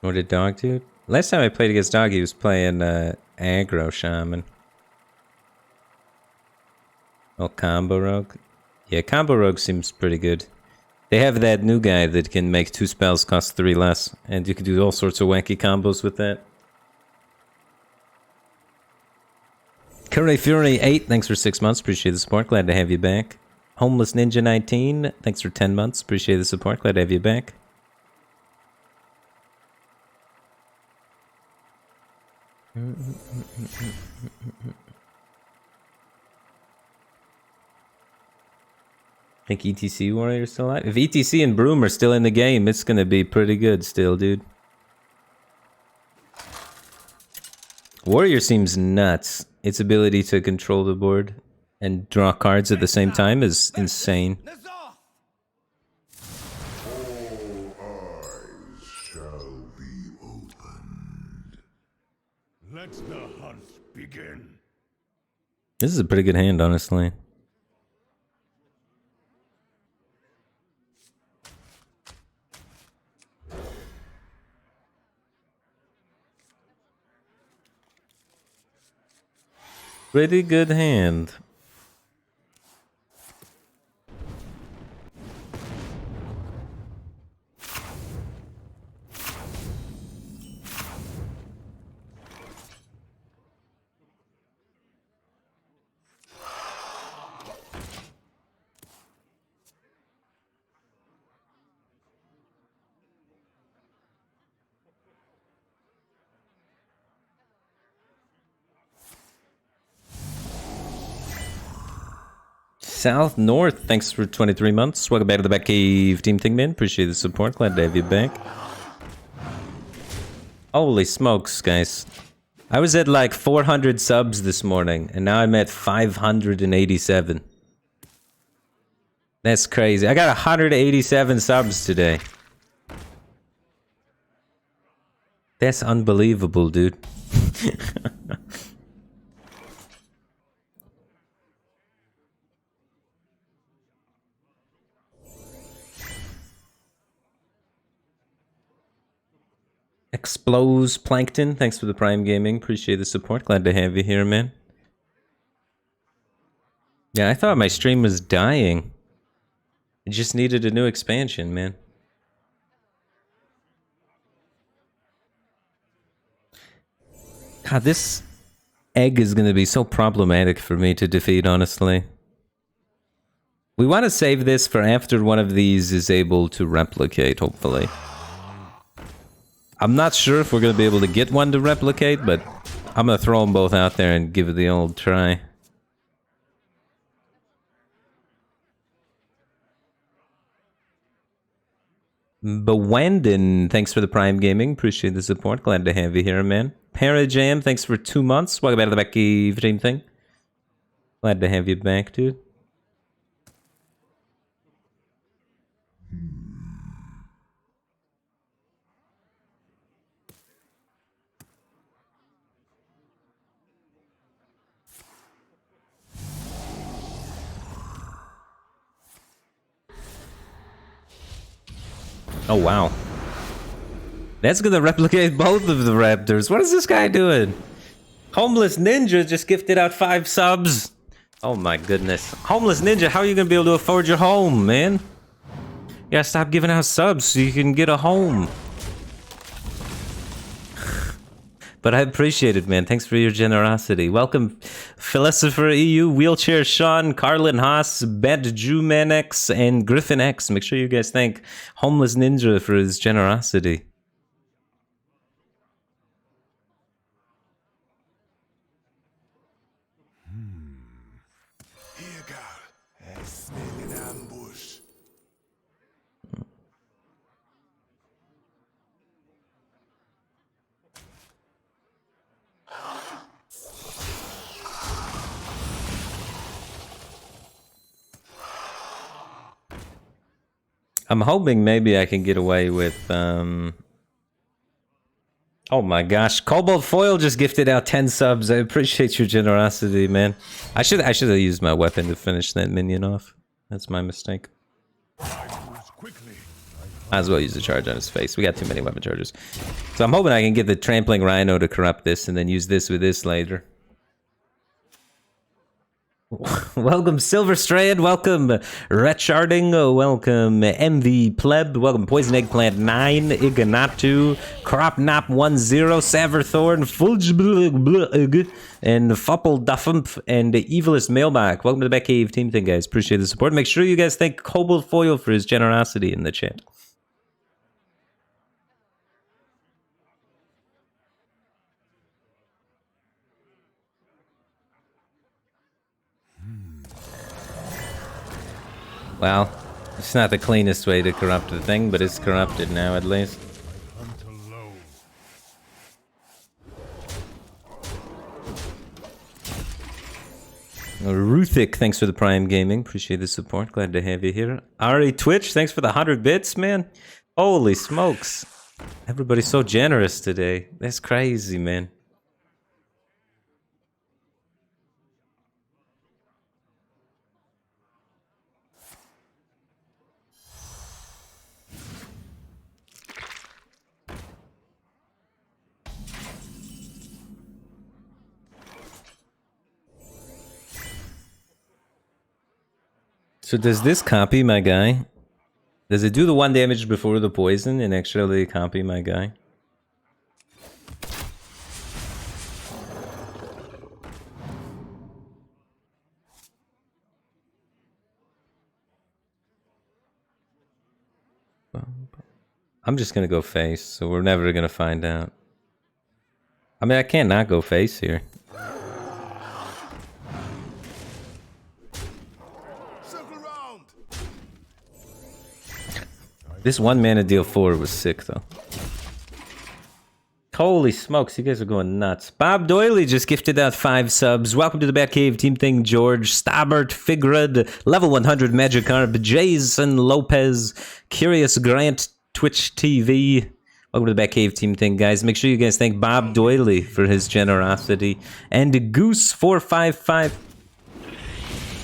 What did Dog do? Last time I played against Dog, he was playing aggro Shaman. Oh, Combo Rogue. Yeah, Combo Rogue seems pretty good. They have that new guy that can make 2 spells cost 3 less, and you can do all sorts of wacky combos with that. Curry Fury 8, thanks for 6 months. Appreciate the support. Glad to have you back. Homeless Ninja 19, thanks for 10 months. Appreciate the support. Glad to have you back. Think ETC Warrior's still alive? If ETC and Broom are still in the game, it's gonna be pretty good still, dude. Warrior seems nuts. Its ability to control the board and draw cards at the same time is insane. Shall be opened. Let the hunt begin. This is a pretty good hand, honestly. Pretty good hand. South North, thanks for 23 months. Welcome back to the Batcave Team Thingman. Appreciate the support. Glad to have you back. Holy smokes, guys. I was at like 400 subs this morning, and now I'm at 587. That's crazy. I got 187 subs today. That's unbelievable, dude. Explodes Plankton, thanks for the Prime Gaming. Appreciate the support. Glad to have you here, man. Yeah, I thought my stream was dying. It just needed a new expansion, man. God, this egg is going to be so problematic for me to defeat, honestly. We want to save this for after one of these is able to replicate, hopefully. I'm not sure if we're going to be able to get one to replicate, but I'm going to throw them both out there and give it the old try. Bewenden, thanks for the Prime Gaming. Appreciate the support. Glad to have you here, man. Parajam, thanks for 2 months. Welcome back to the Becky Dream Thing. Glad to have you back, dude. Oh, wow. That's gonna replicate both of the raptors. What is this guy doing? Homeless Ninja just gifted out 5 subs. Oh my goodness. Homeless Ninja, how are you gonna be able to afford your home, man? You gotta stop giving out subs so you can get a home. But I appreciate it, man. Thanks for your generosity. Welcome, Philosopher EU, Wheelchair Sean, Carlin Haas, Bed Jumanex, and Griffin X. Make sure you guys thank Homeless Ninja for his generosity. Here, girl. I smell an ambush. I'm hoping maybe I can get away with, oh my gosh, Cobalt Foil just gifted out 10 subs. I appreciate your generosity, man. I should have used my weapon to finish that minion off. That's my mistake. Might as well use the charge on his face. We got too many weapon charges. So I'm hoping I can get the Trampling Rhino to corrupt this and then use this with this later. Welcome Silver Strand, welcome Retcharding, welcome MV Pleb, welcome Poison Eggplant 9, Iganatu, Cropnop 10, Saverthorn, Fulge, and Fupple Duffump, and Evilest Mailbag. Welcome to the Batcave Team Thing, guys. Appreciate the support. Make sure you guys thank Cobalt Foil for his generosity in the chat. Well, it's not the cleanest way to corrupt the thing, but it's corrupted now at least. Ruthic, thanks for the Prime Gaming. Appreciate the support. Glad to have you here. Ari Twitch, thanks for the 100 bits, man. Holy smokes. Everybody's so generous today. That's crazy, man. So does this copy my guy? Does it do the 1 damage before the poison and actually copy my guy? I'm just gonna go face, so we're never gonna find out. I mean, I can't not go face here. This 1 mana deal 4 was sick, though. Holy smokes, you guys are going nuts. Bob Doyley just gifted out 5 subs. Welcome to the Batcave Team Thing, George. Stabert, Figred, Level 100 Magikarp, Jason Lopez, Curious Grant, Twitch TV. Welcome to the Batcave Team Thing, guys. Make sure you guys thank Bob Doyley for his generosity. And Goose455.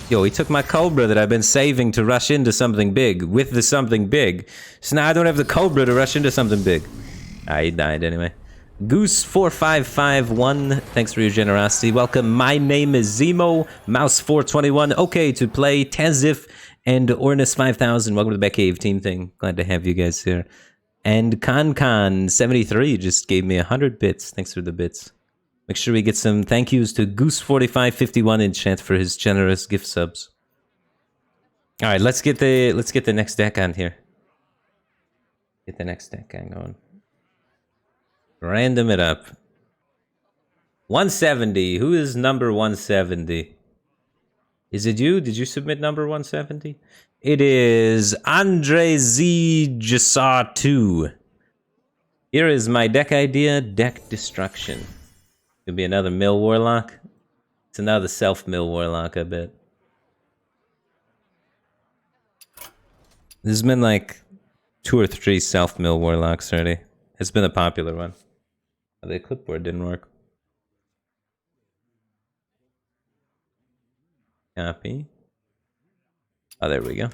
Yo, he took my Cobra that I've been saving to rush into something big with the something big. So now I don't have the Cobra to rush into something big. Ah, he died anyway. Goose4551, thanks for your generosity. Welcome, my name is Zemo, Mouse421, okay to play, Tazif, and Ornus5000. Welcome to the Batcave Team Thing. Glad to have you guys here. And ConCon73 just gave me 100 bits. Thanks for the bits. Make sure we get some thank yous to Goose4551 in chat for his generous gift subs. All right, let's get the next deck on here. Get the next deck going. Random it up. 170. Who is number 170? Is it you? Did you submit number 170? It is Andre Z Jasaw 2. Here is my deck idea. Deck destruction. Could be another Mill Warlock. It's another self-Mill Warlock, I bet. There's been like 2 or 3 self-Mill Warlocks already. It's been a popular one. Oh, the clipboard didn't work. Copy. Oh, there we go.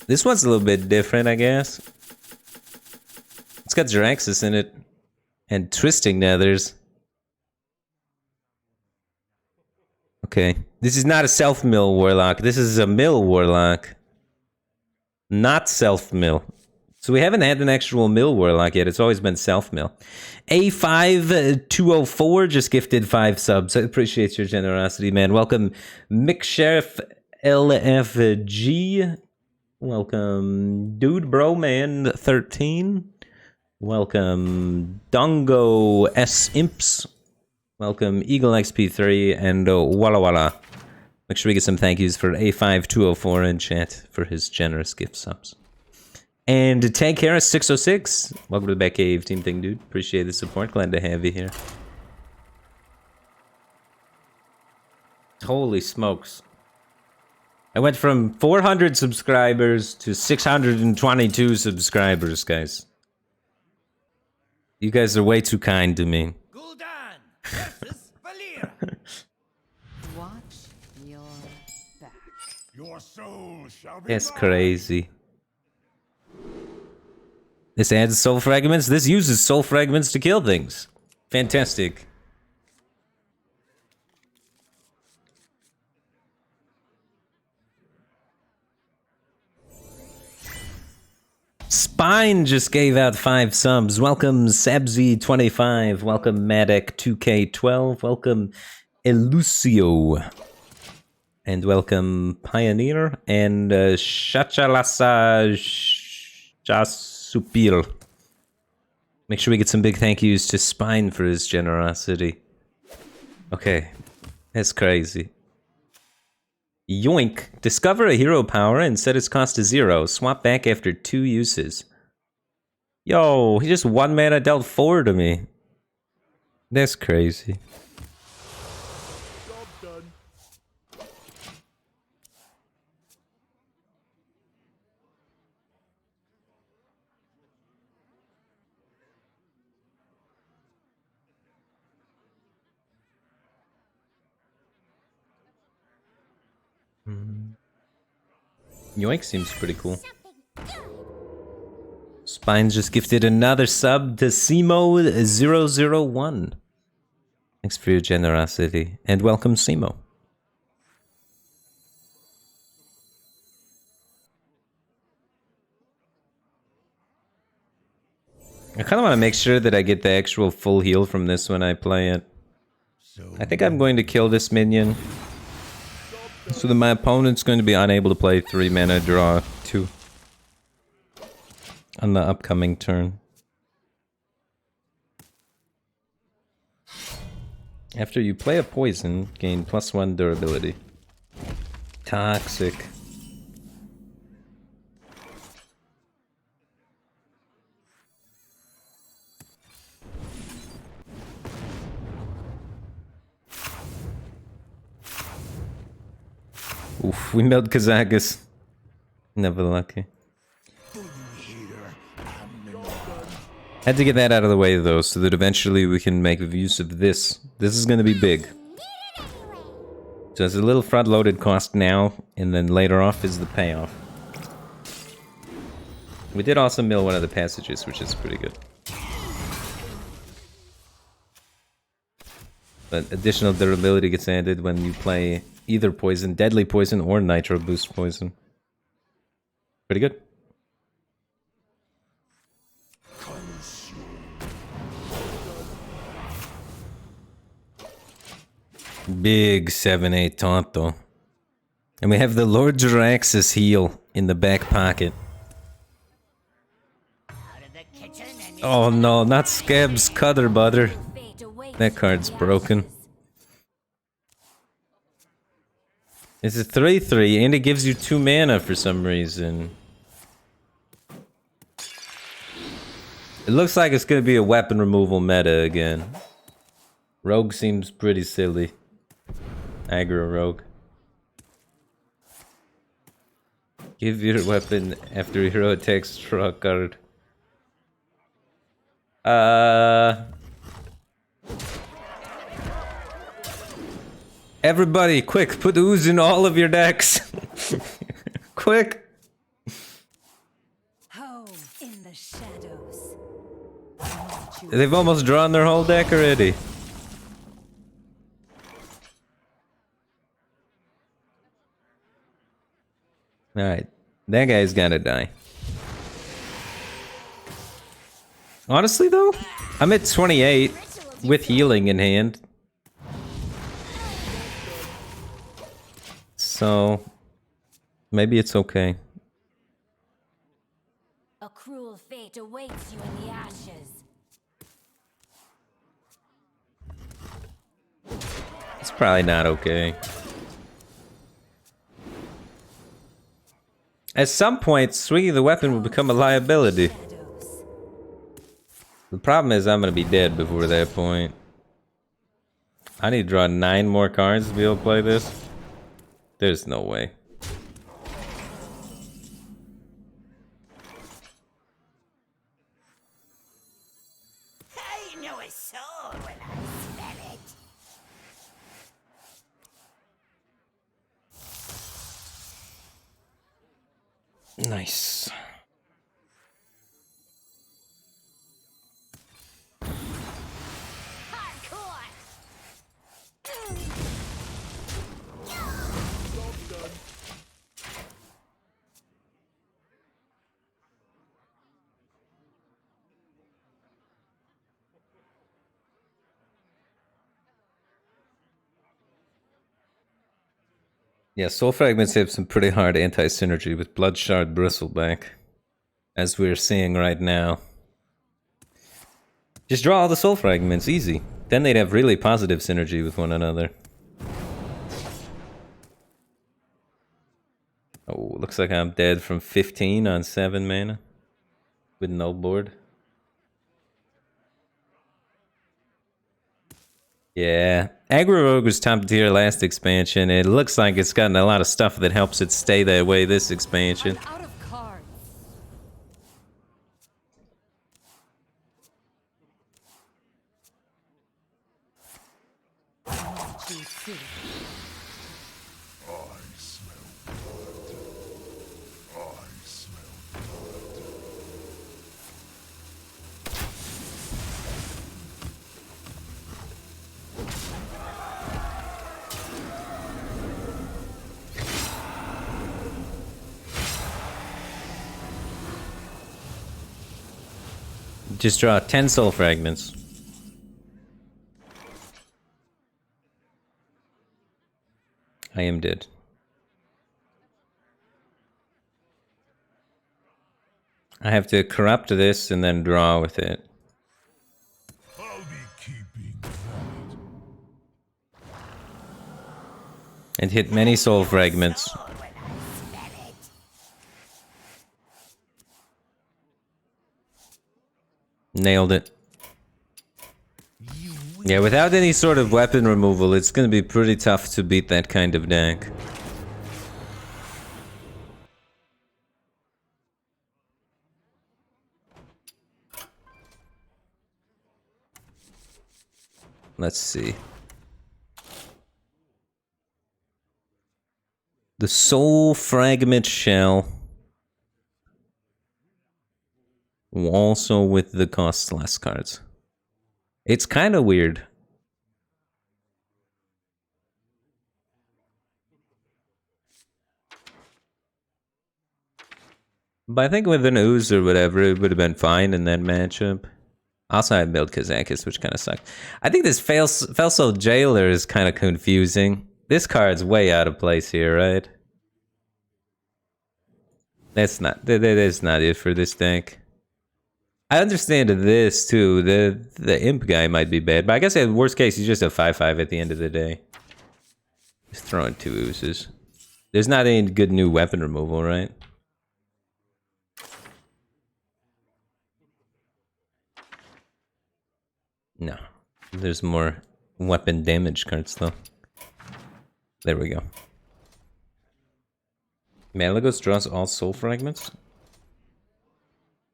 This one's a little bit different, I guess. It's got Jaraxxus in it. And Twisting Nethers. Okay. This is not a self-mill warlock. This is a mill warlock. Not self-mill. So we haven't had an actual mill warlock yet. It's always been self-mill. A5204 just gifted 5 subs. I appreciate your generosity, man. Welcome, Mick Sheriff LFG. Welcome, Dude Bro Man 13. Welcome, Dongo S Imps. Welcome, Eagle XP3 and Walla Walla. Make sure we get some thank yous for A5204 in chat for his generous gift subs. And Tank Harris 606. Welcome to the Batcave Team Thing, dude. Appreciate the support. Glad to have you here. Holy smokes. I went from 400 subscribers to 622 subscribers, guys. You guys are way too kind to me. Gul'dan versus Valir. Watch your back. Your soul shall be That's mine. crazy. This adds soul fragments. This uses soul fragments to kill things. Fantastic. Spine just gave out 5 subs. Welcome Sabzi25. Welcome Madek2K12. Welcome Elucio. And welcome Pioneer and Shachalasa Jasupil. Make sure we get some big thank yous to Spine for his generosity. Okay, that's crazy. Yoink. Discover a hero power and set its cost to 0. Swap back after 2 uses. Yo, he just 1 mana dealt 4 to me. That's crazy. Job done. Yoink seems pretty cool. Spine just gifted another sub to Simo001. Thanks for your generosity. And welcome, Simo. I kind of want to make sure that I get the actual full heal from this when I play it. I think I'm going to kill this minion. So that my opponent's going to be unable to play 3 mana draw 2 on the upcoming turn. After you play a poison, gain +1 durability. Toxic. Oof, we melt Kazakus. Never lucky. Had to get that out of the way though, so that eventually we can make use of this. This is gonna be big. So it's a little front-loaded cost now, and then later off is the payoff. We did also mill one of the passages, which is pretty good. But additional durability gets added when you play either poison, deadly poison, or nitro boost poison. Pretty good. Big 7/8 taunt though. And we have the Lord Jaraxxus heal in the back pocket. Oh no, not Scab's Cutter Butter. That card's broken. It's a 3/3 and it gives you 2 mana for some reason. It looks like it's gonna be a weapon removal meta again. Rogue seems pretty silly. Aggro Rogue. Give your weapon after hero attacks draw a card. Everybody, quick, put ooze in all of your decks. Quick. They've almost drawn their whole deck already. Alright. That guy's gotta die. Honestly, though, I'm at 28 with healing in hand. So, maybe it's okay. A cruel fate awaits you in the ashes. It's probably not okay. At some point, swinging the weapon will become a liability. The problem is I'm gonna be dead before that point. I need to draw 9 more cards to be able to play this. There's no way. I know a soul when I smell it. Nice. Hardcore! Yeah, Soul Fragments have some pretty hard anti-synergy with Bloodshard Bristleback, as we're seeing right now. Just draw all the Soul Fragments, easy. Then they'd have really positive synergy with one another. Oh, looks like I'm dead from 15 on 7 mana. With no board. Yeah. Aggro Rogue was top tier last expansion. It looks like it's gotten a lot of stuff that helps it stay that way this expansion. I'm out of cards. Just draw 10 Soul Fragments. I am dead. I have to corrupt this and then draw with it. I'll be keeping that. And hit many Soul Fragments. Nailed it. Yeah, without any sort of weapon removal, it's gonna be pretty tough to beat that kind of deck. Let's see. The Soul Fragment Shell. Also with the costless cards. It's kind of weird. But I think with an Ooze or whatever, it would have been fine in that matchup. Also, I built Kazakis, which kind of sucked. I think this Felso Jailer is kind of confusing. This card's way out of place here, right? That's not it for this deck. I understand this too. The imp guy might be bad, but I guess in worst case he's just a 5/5 at the end of the day. Just throwing 2 oozes. There's not any good new weapon removal, right? No. There's more weapon damage cards though. There we go. Malagos draws all soul fragments?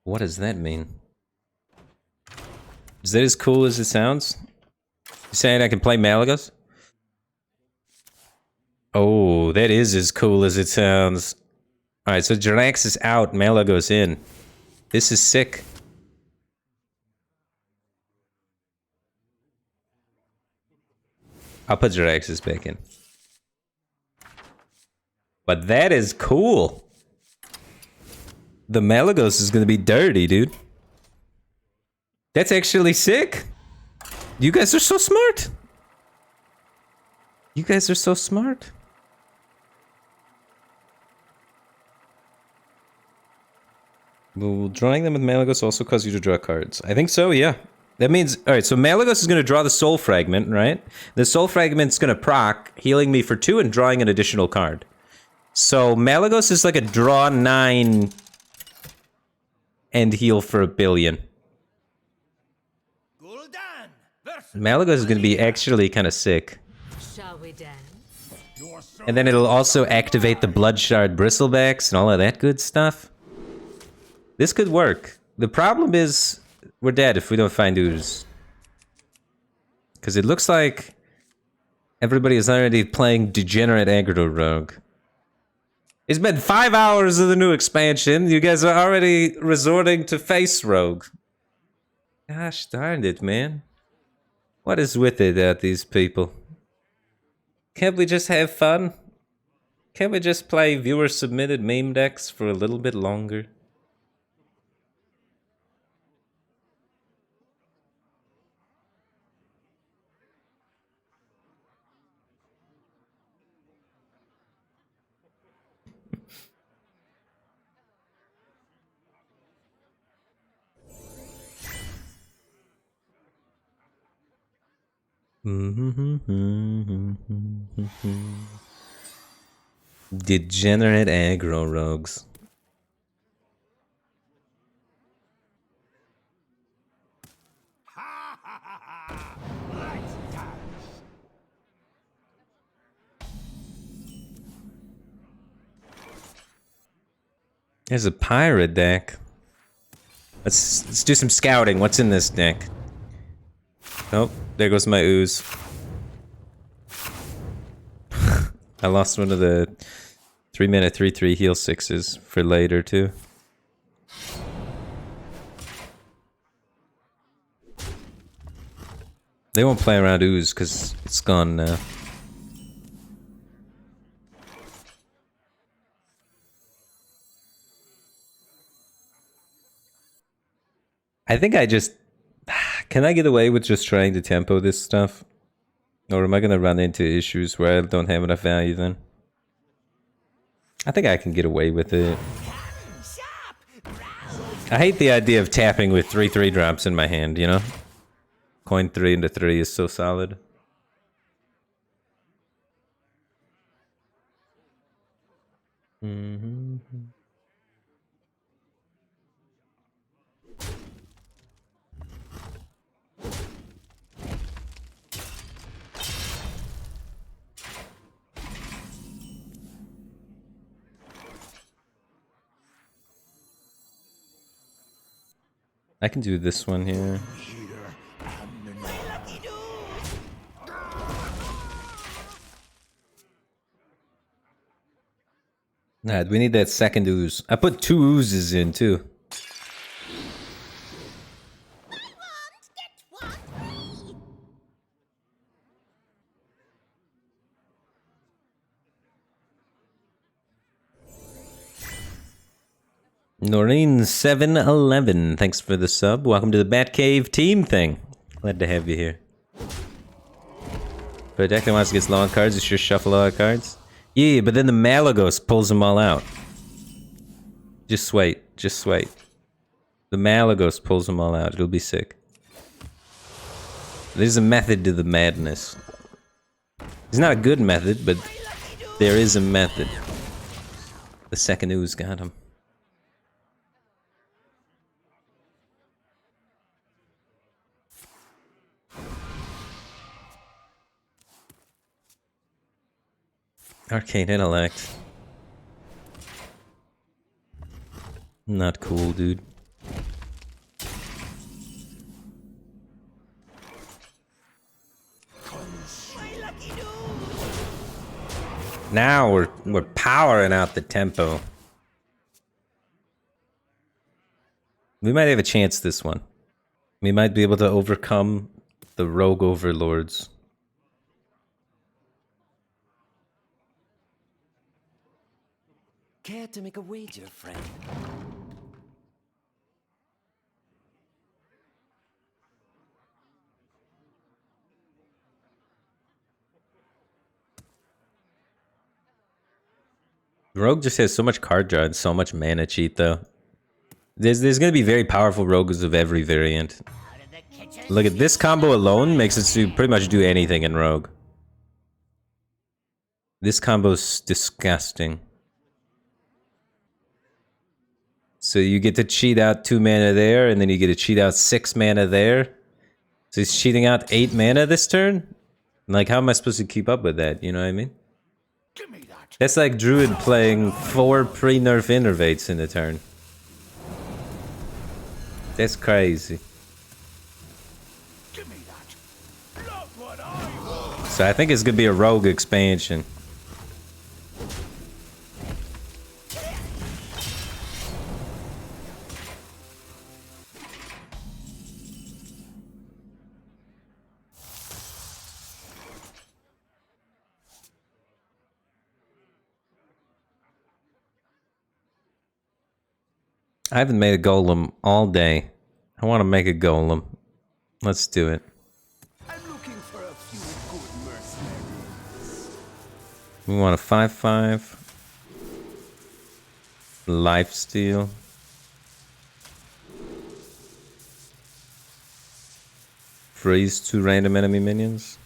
What does that mean? Is that as cool as it sounds? You saying I can play Malagos? Oh, that is as cool as it sounds. Alright, so Jirax is out, Malagos in. This is sick. I'll put Jiraxis back in. But that is cool. The Malagos is gonna be dirty, dude. That's actually sick. You guys are so smart. You guys are so smart. Will drawing them with Malagos also cause you to draw cards? I think so, yeah. That means, alright, so Malagos is going to draw the Soul Fragment, right? The Soul Fragment's going to proc, healing me for 2 and drawing an additional card. So Malagos is like a draw 9 and heal for 1 billion. Malagos is going to be actually kind of sick. Shall we dance? And then it'll also activate the Bloodshard Bristlebacks and all of that good stuff. This could work. The problem is we're dead if we don't find ooze. Because it looks like everybody is already playing Degenerate Aggro Rogue. It's been 5 hours of the new expansion. You guys are already resorting to Face Rogue. Gosh darn it, man. What is with it, these people? Can't we just have fun? Can't we just play viewer-submitted meme decks for a little bit longer? Degenerate aggro rogues. There's a pirate deck. Let's do some scouting. What's in this deck? Oh, there goes my ooze. I lost one of the 3-mana 3/3 heal 6s for later too. They won't play around ooze because it's gone now. I think I just... Can I get away with just trying to tempo this stuff? Or am I going to run into issues where I don't have enough value then? I think I can get away with it. I hate the idea of tapping with 3/3 drops in my hand, you know? Coin 3 into 3 is so solid. I can do this one here. Nah, we need that second ooze. I put 2 oozes in too. Noreen711, thanks for the sub. Welcome to the Batcave team thing. Glad to have you here. For a deck that wants to get long cards, you sure shuffle a lot of cards. Yeah, but then the Malagos pulls them all out. Just wait, just wait. The Malagos pulls them all out. It'll be sick. There's a method to the madness. It's not a good method, but there is a method. The second ooze got him. Arcane Intellect. Not cool, dude. Now we're powering out the tempo. We might have a chance this one. We might be able to overcome the rogue overlords. Care to make a wager, friend? Rogue just has so much card draw and so much mana cheat, though. There's gonna be very powerful rogues of every variant. Look at this combo alone makes it to pretty much do anything in Rogue. This combo's disgusting. So you get to cheat out 2 mana there, and then you get to cheat out 6 mana there. So he's cheating out 8 mana this turn? Like, how am I supposed to keep up with that? You know what I mean? Give me that. That's like Druid playing 4 pre-nerf innervates in a turn. That's crazy. Give me that. Look what I want. So I think it's gonna be a Rogue expansion. I haven't made a golem all day. I want to make a golem. Let's do it. I'm looking for a few good mercenaries. We want a 5/5. Lifesteal. Freeze 2 random enemy minions.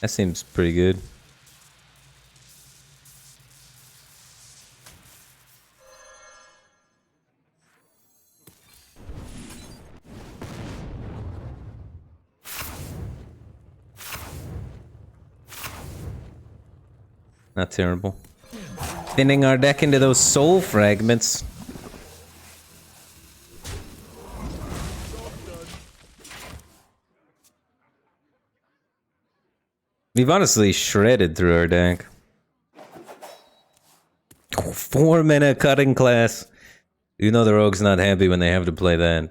That seems pretty good. Not terrible. Thinning our deck into those soul fragments. We've honestly shredded through our deck. 4 mana cutting class. You know the rogue's not happy when they have to play that.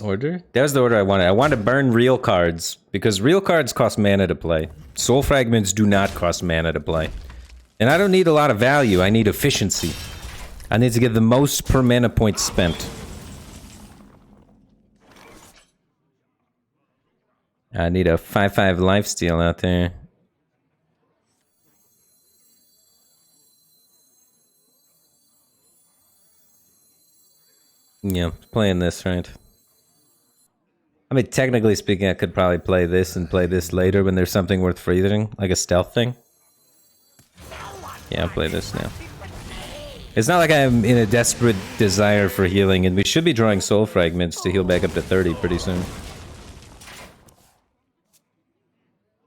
Order? That was the order I wanted. I wanted to burn real cards, because real cards cost mana to play. Soul fragments do not cost mana to play. And I don't need a lot of value, I need efficiency. I need to get the most per mana point spent. I need a 5/5 lifesteal out there. Yeah, playing this, right? I mean, technically speaking, I could probably play this and play this later when there's something worth freezing, like a stealth thing. Yeah, I'll play this now. It's not like I'm in a desperate desire for healing, and we should be drawing soul fragments to heal back up to 30 pretty soon.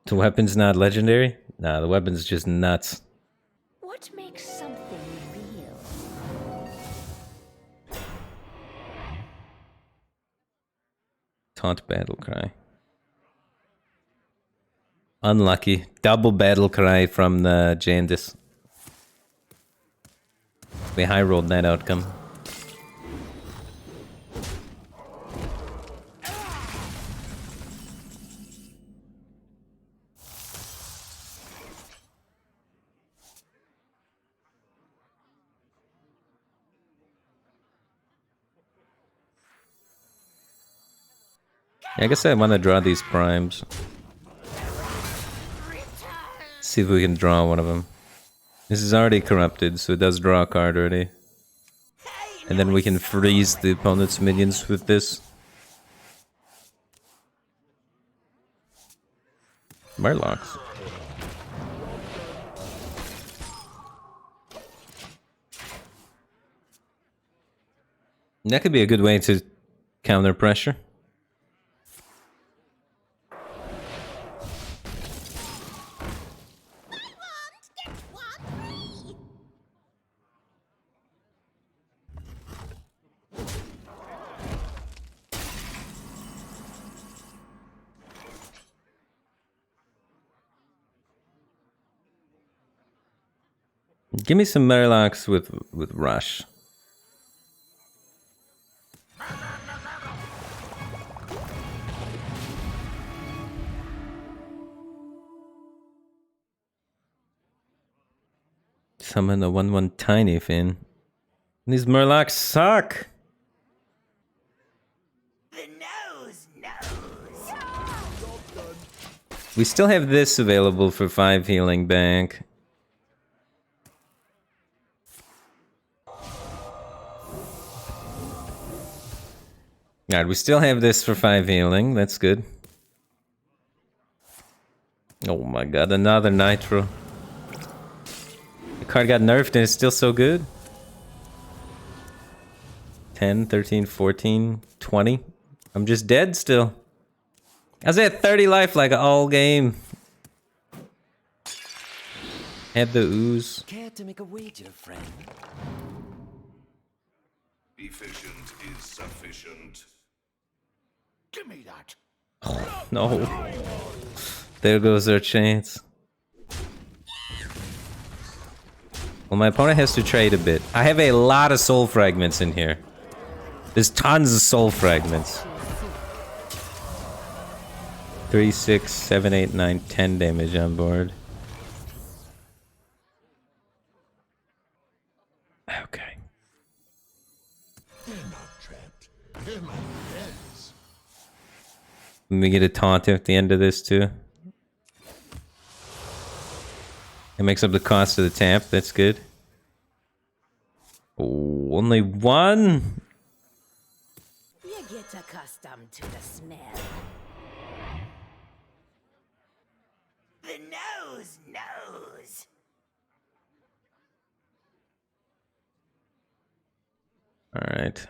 The weapon's not legendary? Nah, the weapon's just nuts. What makes something real? Taunt battle cry. Unlucky. Double battle cry from the Jandis. We high rolled that outcome. Yeah, I guess I want to draw these primes. See if we can draw one of them. This is already corrupted, so it does draw a card already. And then we can freeze the opponent's minions with this. Murlocs. That could be a good way to counter pressure. Give me some Murlocs with Rush. Summon a 1/1 tiny fin. These Murlocs suck. The nose knows. We still have this available for 5 healing back. Alright, we still have this for 5 healing. That's good. Oh my god, another Nitro. The card got nerfed and it's still so good. 10, 13, 14, 20. I'm just dead still. I was at 30 life like all game. Had the ooze. Care to make a wager, friend? Efficient is sufficient. Give me that. No. There goes our chance. Well, my opponent has to trade a bit. I have a lot of soul fragments in here. There's tons of soul fragments. 3, 6, 7, 8, 9, 10 damage on board. Okay. Let me get a taunt at the end of this too. It makes up the cost of the tap. That's good. Oh, only one. You get accustomed to the smell. The nose knows. All right.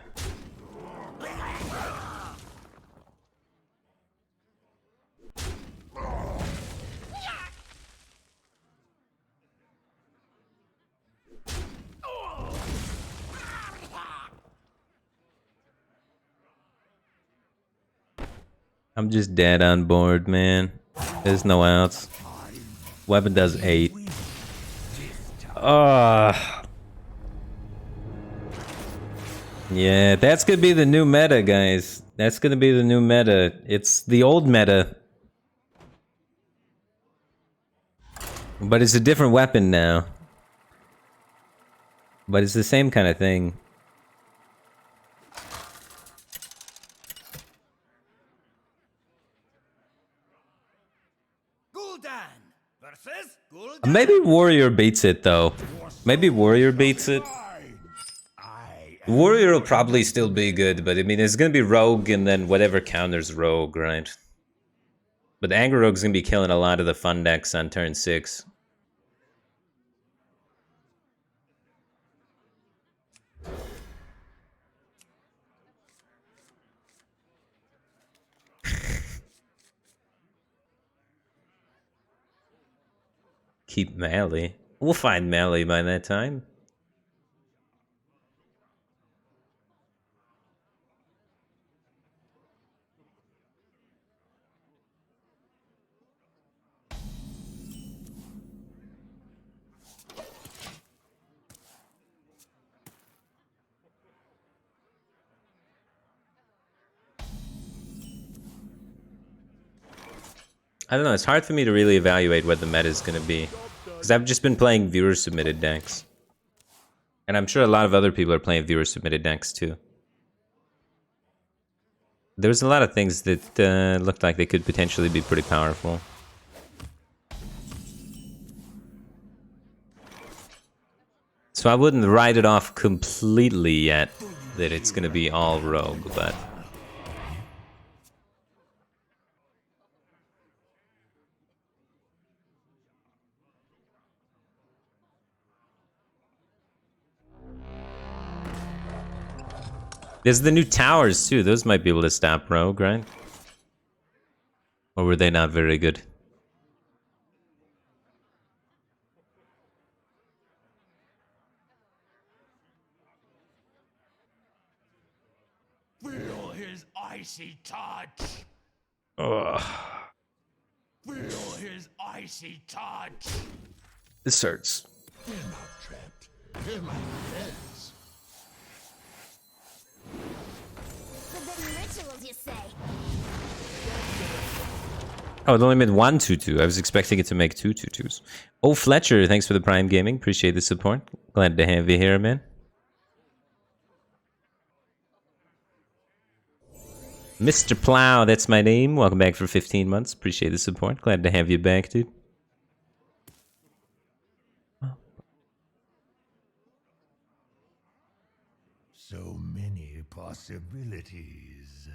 I'm just dead on board, man. There's no outs. Weapon does 8. Yeah, that's gonna be the new meta, guys. That's gonna be the new meta. It's the old meta. But it's a different weapon now. But it's the same kind of thing. Maybe Warrior beats it, though. Maybe Warrior beats it. Warrior will probably still be good, but I mean, it's gonna be Rogue and then whatever counters Rogue, right? But Angry Rogue's gonna be killing a lot of the fun decks on turn 6. Keep melee. We'll find melee by that time. I don't know, it's hard for me to really evaluate what the meta is going to be. Because I've just been playing viewer-submitted decks. And I'm sure a lot of other people are playing viewer-submitted decks too. There's a lot of things that looked like they could potentially be pretty powerful. So I wouldn't write it off completely yet that it's going to be all Rogue, but... There's the new towers too. Those might be able to stop Rogue, right? Or were they not very good? Feel his icy touch. Ugh. Feel his icy touch. This hurts. You're not trapped. You're my friends. Forbidden rituals, you say? Oh, it only made 1 2/2. I was expecting it to make 2 2/2s. Oh, Fletcher, thanks for the Prime Gaming. Appreciate the support. Glad to have you here, man. Mr. Plow, that's my name. Welcome back for 15 months. Appreciate the support. Glad to have you back, dude. So many possibilities.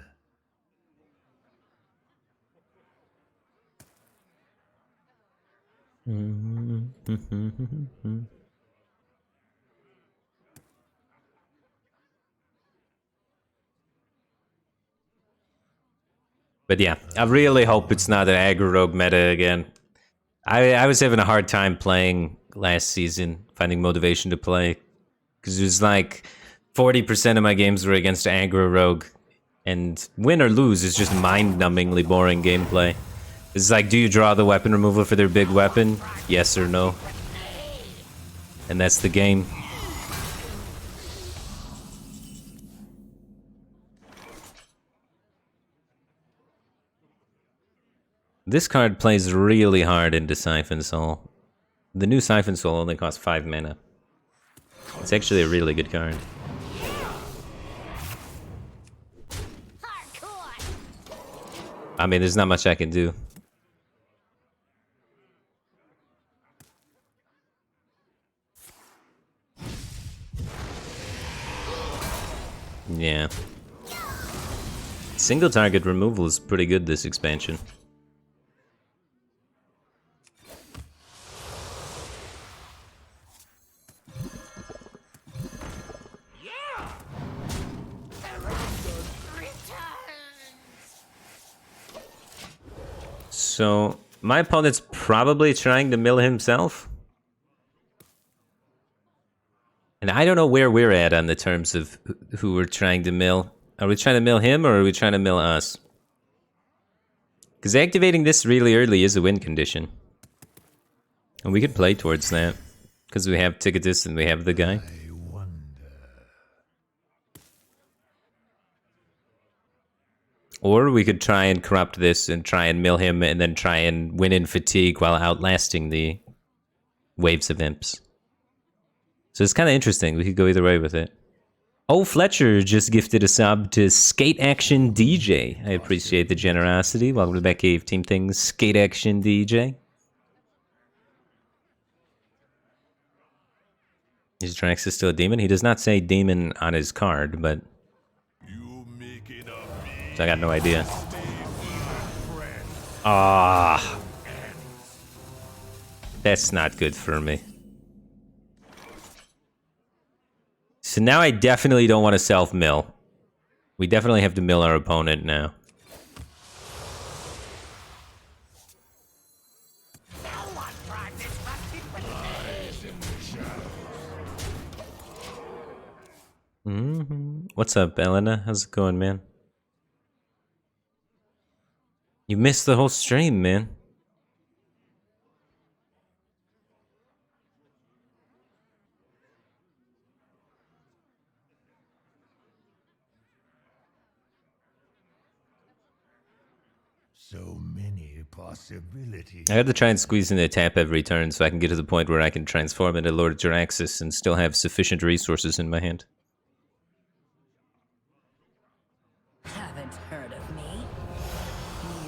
But yeah, I really hope it's not an aggro rogue meta again. I was having a hard time playing last season, finding motivation to play. Because it was like 40% of my games were against aggro rogue. And win or lose is just mind-numbingly boring gameplay. It's like, do you draw the weapon removal for their big weapon? Yes or no? And that's the game. This card plays really hard into Siphon Soul. The new Siphon Soul only costs 5 mana. It's actually a really good card. I mean, there's not much I can do. Yeah. Single target removal is pretty good this expansion. So, my opponent's probably trying to mill himself. And I don't know where we're at on the terms of who we're trying to mill. Are we trying to mill him, or are we trying to mill us? Because activating this really early is a win condition. And we could play towards that. Because we have Ticketus and we have the guy. I wonder. Or we could try and corrupt this and try and mill him and then try and win in fatigue while outlasting the waves of imps. So it's kind of interesting. We could go either way with it. Oh, Fletcher just gifted a sub to Skate Action DJ. I appreciate the generosity. Welcome to the Batcave Team Things, Skate Action DJ. Is Draxus still a demon? He does not say demon on his card, but... So I got no idea. Ah, that's not good for me. So now I definitely don't want to self-mill. We definitely have to mill our opponent now. What's up, Elena? How's it going, man? You missed the whole stream, man. So many possibilities. I have to try and squeeze in a tap every turn so I can get to the point where I can transform into Lord Jaraxxus and still have sufficient resources in my hand. Haven't heard of me?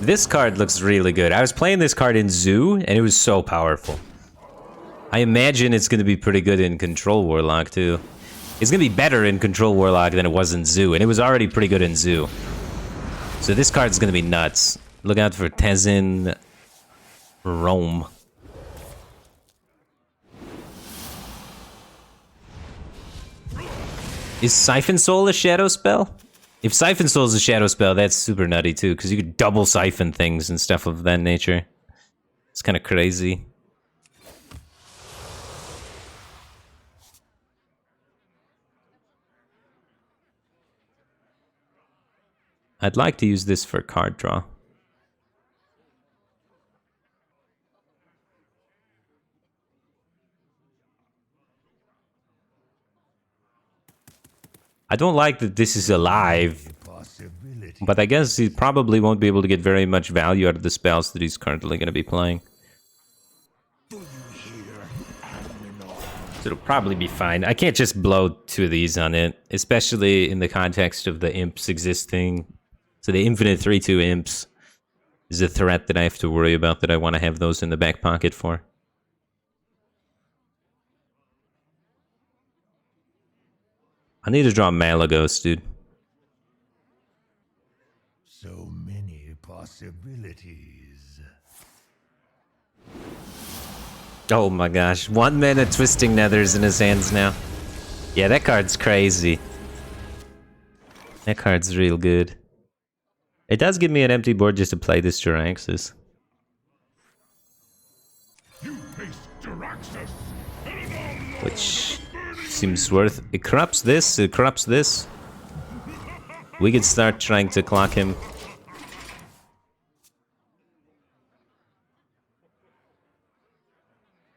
This card looks really good. I was playing this card in Zoo, and it was so powerful. I imagine it's going to be pretty good in Control Warlock, too. It's going to be better in Control Warlock than it was in Zoo, and it was already pretty good in Zoo. So this card's going to be nuts. Look out for Tezin Rome. Is Siphon Soul a shadow spell? If Siphon Soul is a shadow spell, that's super nutty too, because you could double siphon things and stuff of that nature. It's kind of crazy. I'd like to use this for card draw. I don't like that this is alive. But I guess he probably won't be able to get very much value out of the spells that he's currently going to be playing. So it'll probably be fine. I can't just blow 2 of these on it, especially in the context of the imps existing. So the infinite 3/2 imps is a threat that I have to worry about, that I want to have those in the back pocket for. I need to draw Malagos, dude. So many possibilities. Oh my gosh. 1 mana Twisting Nethers in his hands now. Yeah, that card's crazy. That card's real good. It does give me an empty board just to play this Jiraxis. Which seems worth... It corrupts this, it corrupts this. We could start trying to clock him.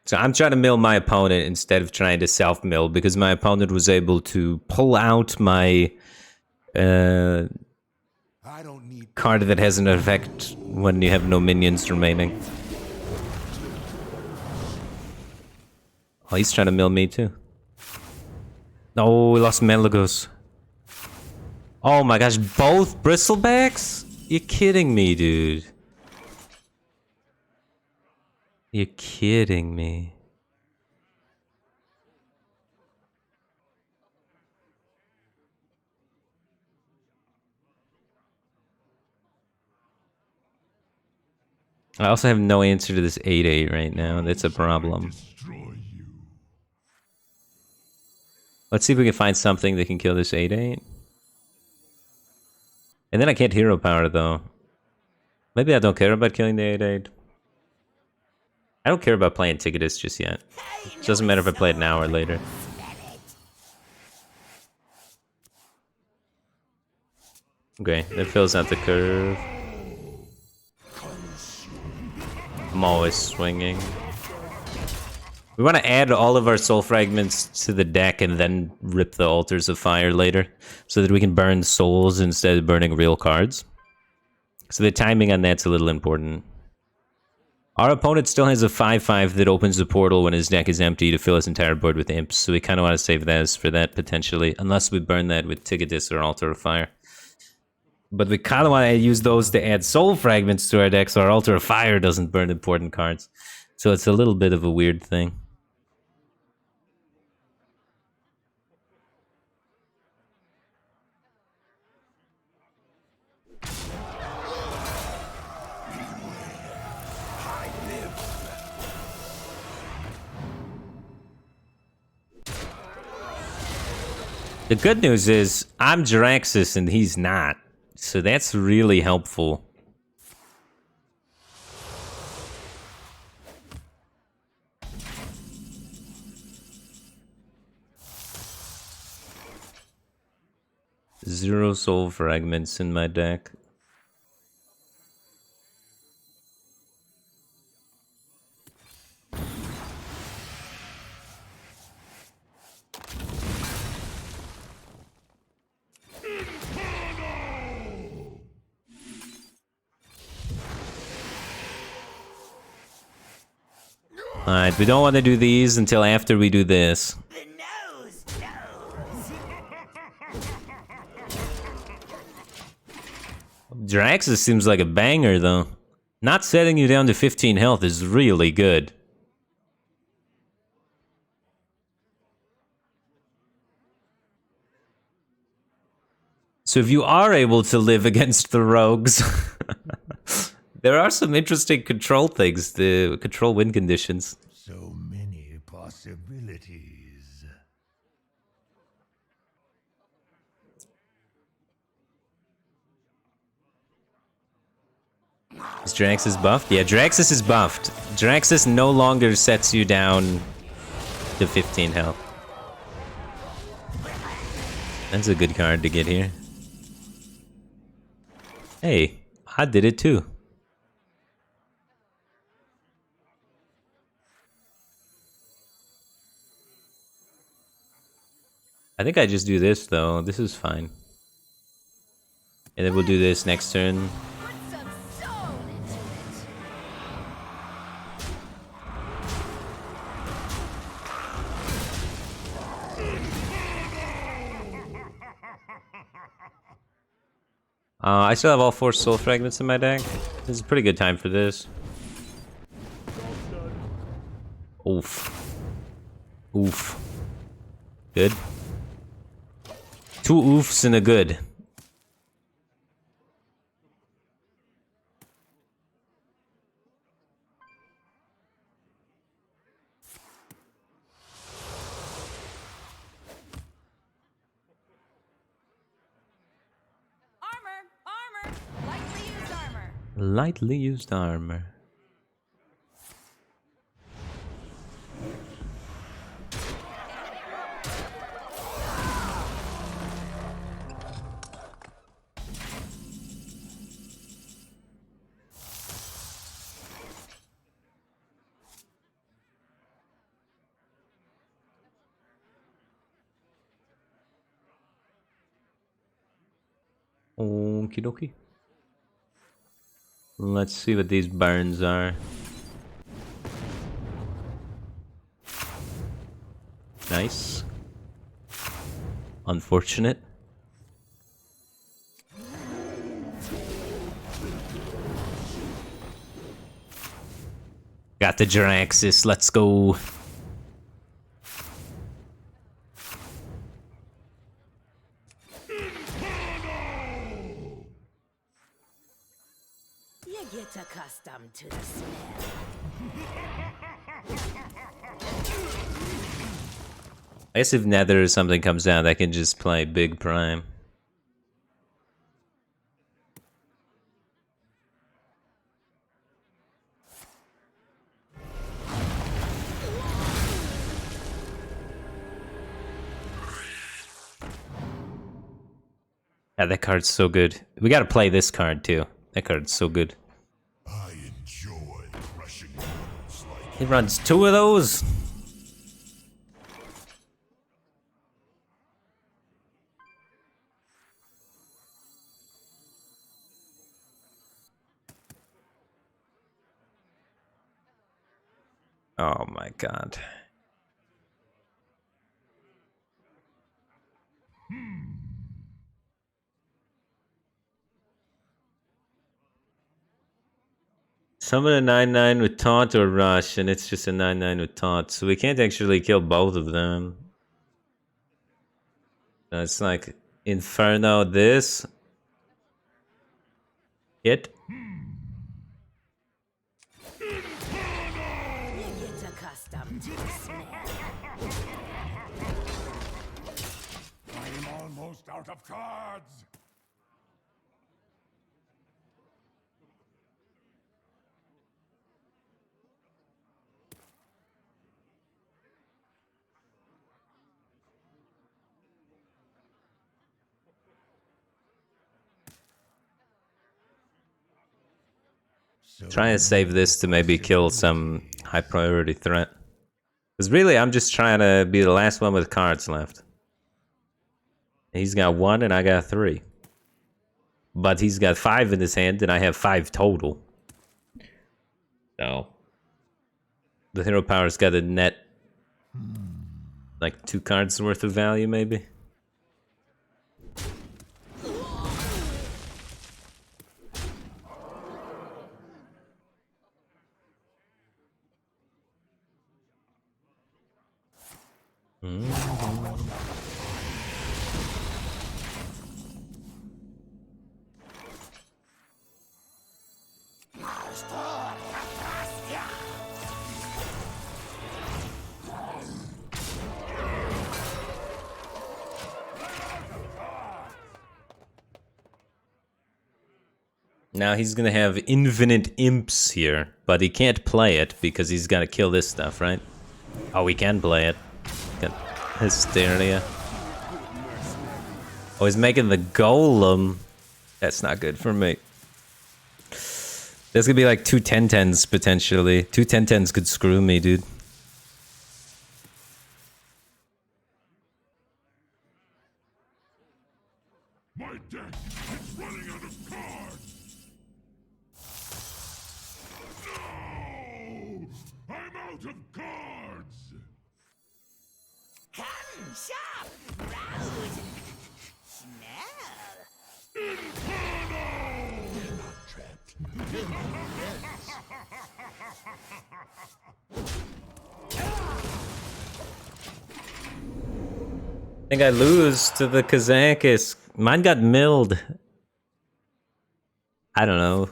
So I'm trying to mill my opponent instead of trying to self-mill, because my opponent was able to pull out my card that has an effect when you have no minions remaining. Oh, he's trying to mill me too. No, we lost Malagos. Oh my gosh, both bristlebacks? You're kidding me, dude. You're kidding me. I also have no answer to this 8/8 right now. That's a problem. Let's see if we can find something that can kill this 8/8. And then I can't hero power though. Maybe I don't care about killing the 8/8. I don't care about playing Ticketus just yet. It doesn't matter if I play it now or later. Okay, that fills out the curve. I'm always swinging. We want to add all of our soul fragments to the deck and then rip the altars of fire later, so that we can burn souls instead of burning real cards. So the timing on that's a little important. Our opponent still has a 5/5 that opens the portal when his deck is empty to fill his entire board with imps, so we kind of want to save that for that potentially, unless we burn that with Ticketus or Altar of Fire. But we kind of want to use those to add soul fragments to our deck so our Altar of Fire doesn't burn important cards. So it's a little bit of a weird thing. The good news is, I'm Jiraxis and he's not. So that's really helpful. Zero soul fragments in my deck. Alright, we don't want to do these until after we do this. The nose knows. Jiraxis seems like a banger, though. Not setting you down to 15 health is really good. So if you are able to live against the rogues, there are some interesting control things, the control win conditions. So many possibilities. Is Jiraxis buffed? Yeah, Jiraxis is buffed. Jiraxis no longer sets you down to 15 health. That's a good card to get here. Hey, I did it too. I think I just do this though. This is fine. And then we'll do this next turn. Put some soul into it. I still have all 4 soul fragments in my deck. This is a pretty good time for this. Oof. Oof. Good. 2 oofs and a good. Armor! Lightly used armor. Lightly used armor. Okie dokie. Let's see what these Barrens are. Nice. Unfortunate. Got the Jaraxxus, let's go. You get accustomed to the smell. I guess if Nether or something comes down, I can just play Big Prime. Yeah, that card's so good. We gotta play this card too. That card's so good. I enjoy crushing mortals like He runs 2 of those. Oh my god. Summon a 9/9 with taunt or rush, and it's just a 9/9 with taunt, so we can't actually kill both of them. It's like Inferno this. Hit. You get accustomed to the smell. I'm almost out of cards. Trying to save this to maybe kill some high priority threat. Because really, I'm just trying to be the last one with cards left. He's got 1 and I got 3. But he's got 5 in his hand and I have 5 total. So the hero power's got a net like 2 cards worth of value maybe. Now he's gonna have infinite imps here, but he can't play it because he's gotta kill this stuff, right? Oh, we can play it. Got Hysteria. Oh, he's making the golem. That's not good for me. There's gonna be like 2 10-10s potentially. 2 10-10s could screw me, dude. My deck is running out of cards! Come, shop, browse, smell. I think I lose to the Kazakis. Mine got milled. I don't know.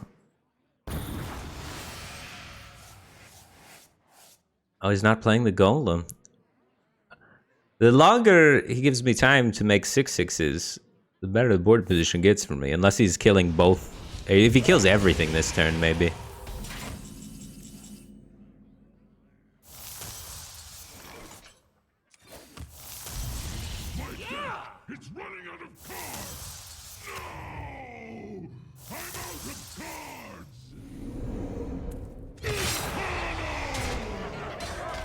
Oh, he's not playing the golem. The longer he gives me time to make 6/6s, the better the board position gets for me. Unless he's killing both. If he kills everything this turn, maybe. It's running out of cards! No! I'm out of cards!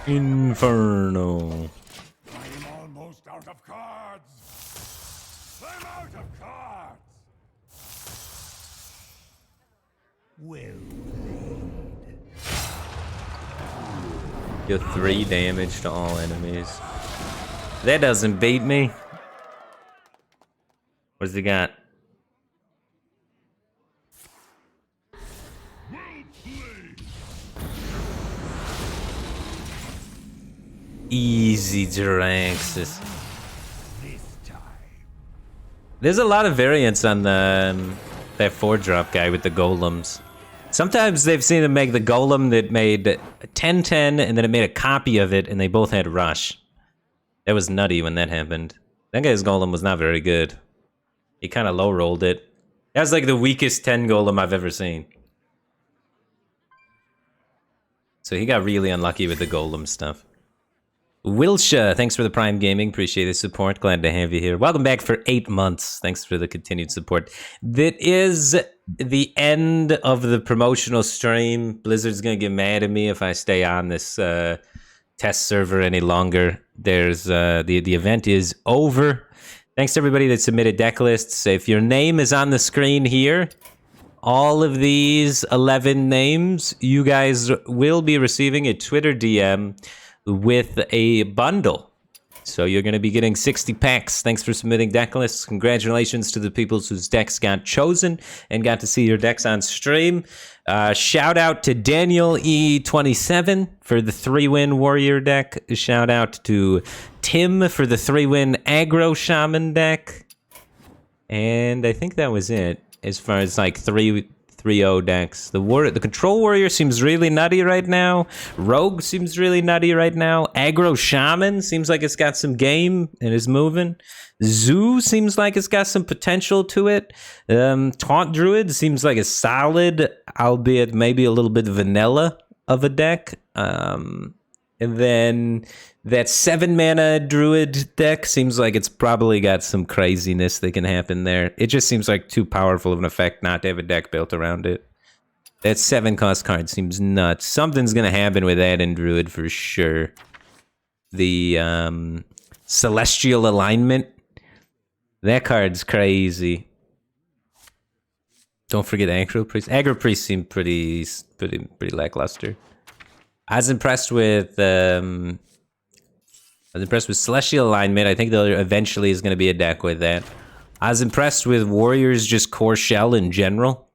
Inferno. I'm almost out of cards! I'm out of cards! Well Deal 3 damage to all enemies. That doesn't beat me. What's he got? Easy Draxus. There's a lot of variants on the that 4-drop guy with the golems. Sometimes they've seen him make the golem that made 10/10 and then it made a copy of it and they both had rush. That was nutty when that happened. That guy's golem was not very good. He kind of low-rolled it. That was like the weakest 10 golem I've ever seen. So he got really unlucky with the golem stuff. Wilsha, thanks for the Prime Gaming. Appreciate the support. Glad to have you here. Welcome back for 8 months. Thanks for the continued support. That is the end of the promotional stream. Blizzard's going to get mad at me if I stay on this test server any longer. There's the event is over. Thanks to everybody that submitted deck lists. If your name is on the screen here, all of these 11 names, you guys will be receiving a Twitter DM with a bundle. So you're going to be getting 60 packs. Thanks for submitting deck lists. Congratulations to the people whose decks got chosen and got to see your decks on stream. Shout out to Daniel E27 for the 3-win warrior deck. Shout out to Tim for the 3-win aggro shaman deck. And I think that was it as far as like 3-0 decks. The control warrior seems really nutty right now. Rogue seems really nutty right now. Aggro shaman seems like it's got some game and is moving. Zoo seems like it's got some potential to it. Taunt druid seems like a solid, albeit maybe a little bit vanilla of a deck. And then that 7-mana druid deck seems like it's probably got some craziness that can happen there. It just seems like too powerful of an effect not to have a deck built around it. That 7-cost card seems nuts. Something's going to happen with that in druid for sure. The celestial alignment. That card's crazy. Don't forget aggro priest. Aggro priest seemed pretty lackluster. I was impressed with Celestial Alignment. I think there eventually is going to be a deck with that. I was impressed with Warrior's just core shell in general.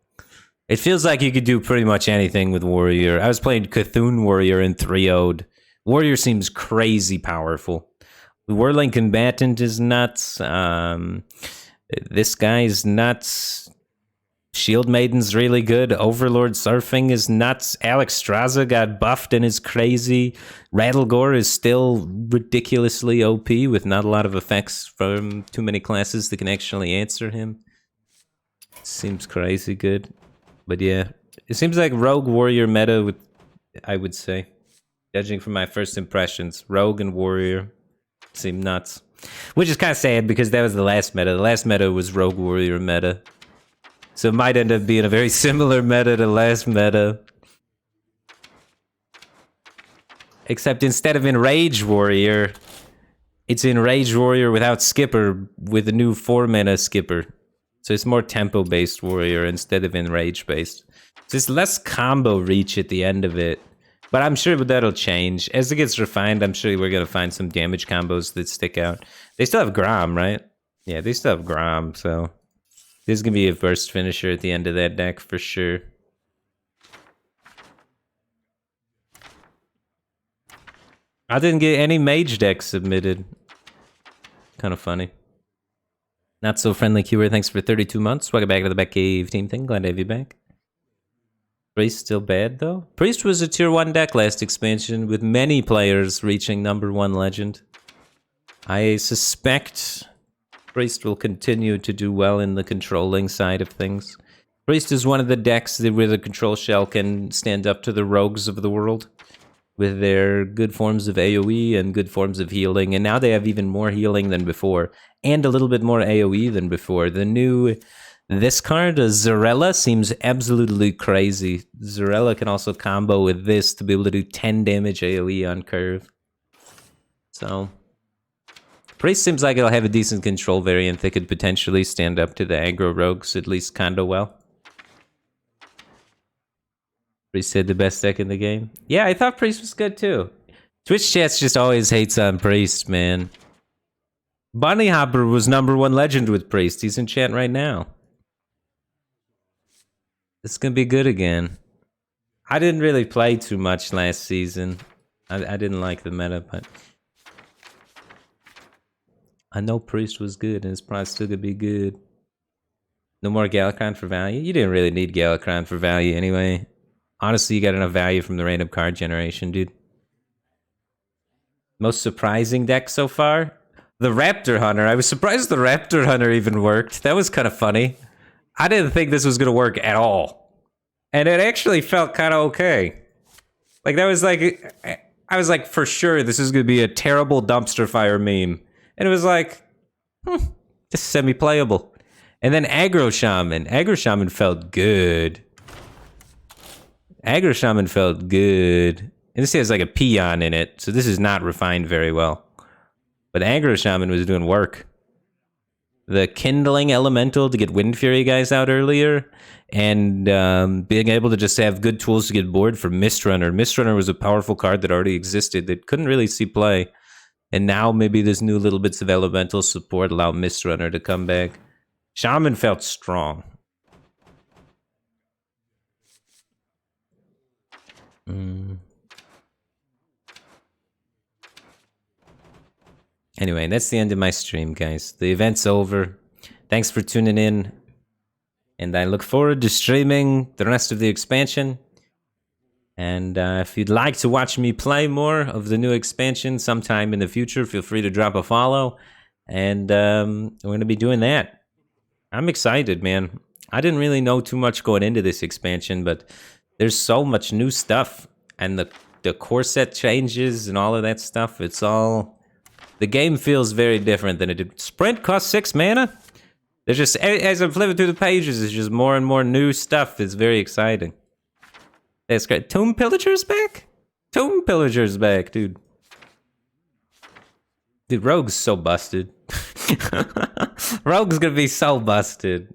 It feels like you could do pretty much anything with Warrior. I was playing Cthulhu Warrior in 3-0'd. Warrior seems crazy powerful. The Whirling Combatant is nuts. This guy's nuts. Shield Maiden's really good. Overlord Surfing is nuts. Alex Straza got buffed and is crazy. Rattlegore is still ridiculously OP with not a lot of effects from too many classes that can actually answer him. Seems crazy good. But yeah, it seems like Rogue Warrior meta, with, I would say. Judging from my first impressions, Rogue and Warrior seem nuts. Which is kind of sad because that was the last meta. The last meta was Rogue Warrior meta. So it might end up being a very similar meta to last meta. Except instead of Enrage Warrior, it's Enrage Warrior without Skipper with a new 4-mana Skipper. So it's more tempo-based Warrior instead of Enrage-based. So it's less combo reach at the end of it. But I'm sure that'll change. As it gets refined, I'm sure we're going to find some damage combos that stick out. They still have Grom, right? Yeah, they still have Grom, so... This is going to be a burst finisher at the end of that deck for sure. I didn't get any mage decks submitted. Kind of funny. Not so friendly keyword, thanks for 32 months. Welcome back to the Batcave team thing. Glad to have you back. Priest still bad though? Priest was a tier 1 deck last expansion with many players reaching #1 legend. I suspect Priest will continue to do well in the controlling side of things. Priest is one of the decks where the control shell can stand up to the rogues of the world with their good forms of AoE and good forms of healing, and now they have even more healing than before, and a little bit more AoE than before. The new... This card, Zarella, seems absolutely crazy. Zarella can also combo with this to be able to do 10 damage AoE on curve. So... Priest seems like it'll have a decent control variant that could potentially stand up to the aggro rogues, at least kinda well. Priest said the best deck in the game. Yeah, I thought Priest was good too. Twitch chat's just always hates on Priest, man. Bunny Hopper was #1 legend with Priest. He's in chat right now. It's gonna be good again. I didn't really play too much last season. I didn't like the meta, but... I know Priest was good, and it's probably still gonna be good. No more Galakron for value? You didn't really need Galakron for value anyway. Honestly, you got enough value from the random card generation, dude. Most surprising deck so far? The Raptor Hunter. I was surprised the Raptor Hunter even worked. That was kind of funny. I didn't think this was gonna work at all. And it actually felt kind of okay. Like, that was like... I was like, for sure, this is gonna be a terrible dumpster fire meme. And it was like, just semi-playable. And then Aggro Shaman. Aggro Shaman felt good. Aggro Shaman felt good. And this has like a peon in it, so this is not refined very well. But Aggro Shaman was doing work. The Kindling Elemental to get Wind Fury guys out earlier, and being able to just have good tools to get bored for Mistrunner. Mistrunner was a powerful card that already existed that couldn't really see play. And now maybe this new little bits of elemental support allow Mistrunner to come back. Shaman felt strong. Anyway, that's the end of my stream, guys. The event's over. Thanks for tuning in. And I look forward to streaming the rest of the expansion. And if you'd like to watch me play more of the new expansion sometime in the future, feel free to drop a follow. And we're going to be doing that. I'm excited, man. I didn't really know too much going into this expansion, but there's so much new stuff. And the core set changes and all of that stuff. It's all... The game feels very different than it did. Sprint costs 6 mana? There's just... As I'm flipping through the pages, there's just more and more new stuff. It's very exciting. That's great. Tomb Pillager's back? Tomb Pillager's back, dude. Dude, Rogue's so busted. Rogue's gonna be so busted.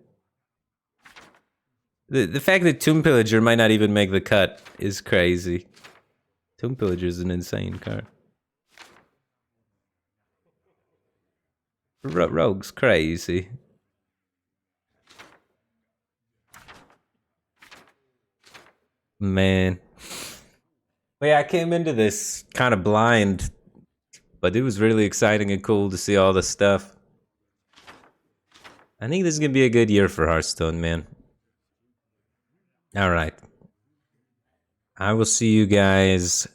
The fact that Tomb Pillager might not even make the cut is crazy. Tomb Pillager's an insane card. Rogue's crazy. Man. But yeah, I came into this kind of blind, but it was really exciting and cool to see all the stuff. I think this is going to be a good year for Hearthstone, man. Alright. I will see you guys.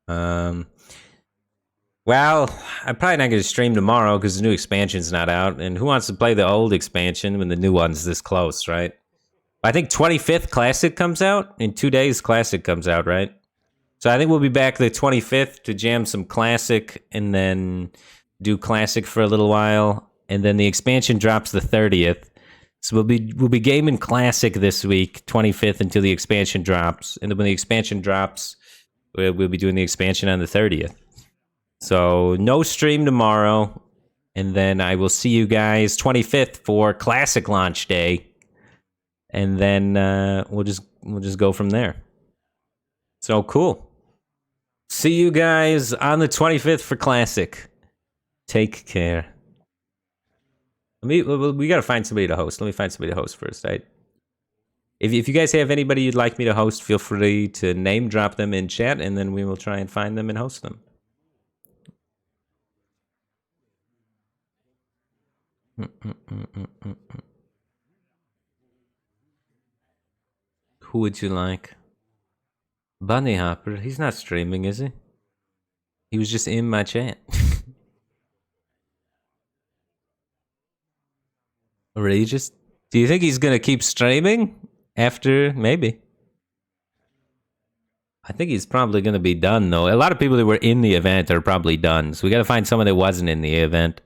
Well, I'm probably not going to stream tomorrow because the new expansion's not out. And who wants to play the old expansion when the new one's this close, right? I think 25th Classic comes out. In 2 days, Classic comes out, right? So I think we'll be back the 25th to jam some Classic and then do Classic for a little while. And then the expansion drops the 30th. So we'll be gaming Classic this week, 25th, until the expansion drops. And then when the expansion drops, we'll be doing the expansion on the 30th. So no stream tomorrow. And then I will see you guys 25th for Classic launch day. And then we'll just go from there. So cool. See you guys on the 25th for Classic. Take care. We gotta find somebody to host. Let me find somebody to host first, right? If you guys have anybody you'd like me to host, feel free to name drop them in chat, and then we will try and find them and host them. Who would you like? Bunny Hopper. He's not streaming, is he? He was just in my chat. Regis? Do you think he's gonna keep streaming after? Maybe. I think he's probably gonna be done though. A lot of people that were in the event are probably done. So we gotta find someone that wasn't in the event.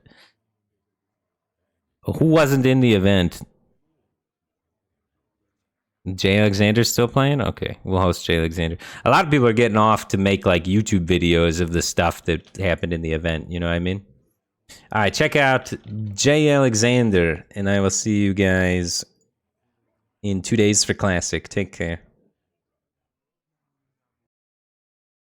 Who wasn't in the event? Jay Alexander's still playing? Okay, we'll host Jay Alexander. A lot of people are getting off to make like YouTube videos of the stuff that happened in the event. You know what I mean? All right, check out Jay Alexander, and I will see you guys in 2 days for Classic. Take care.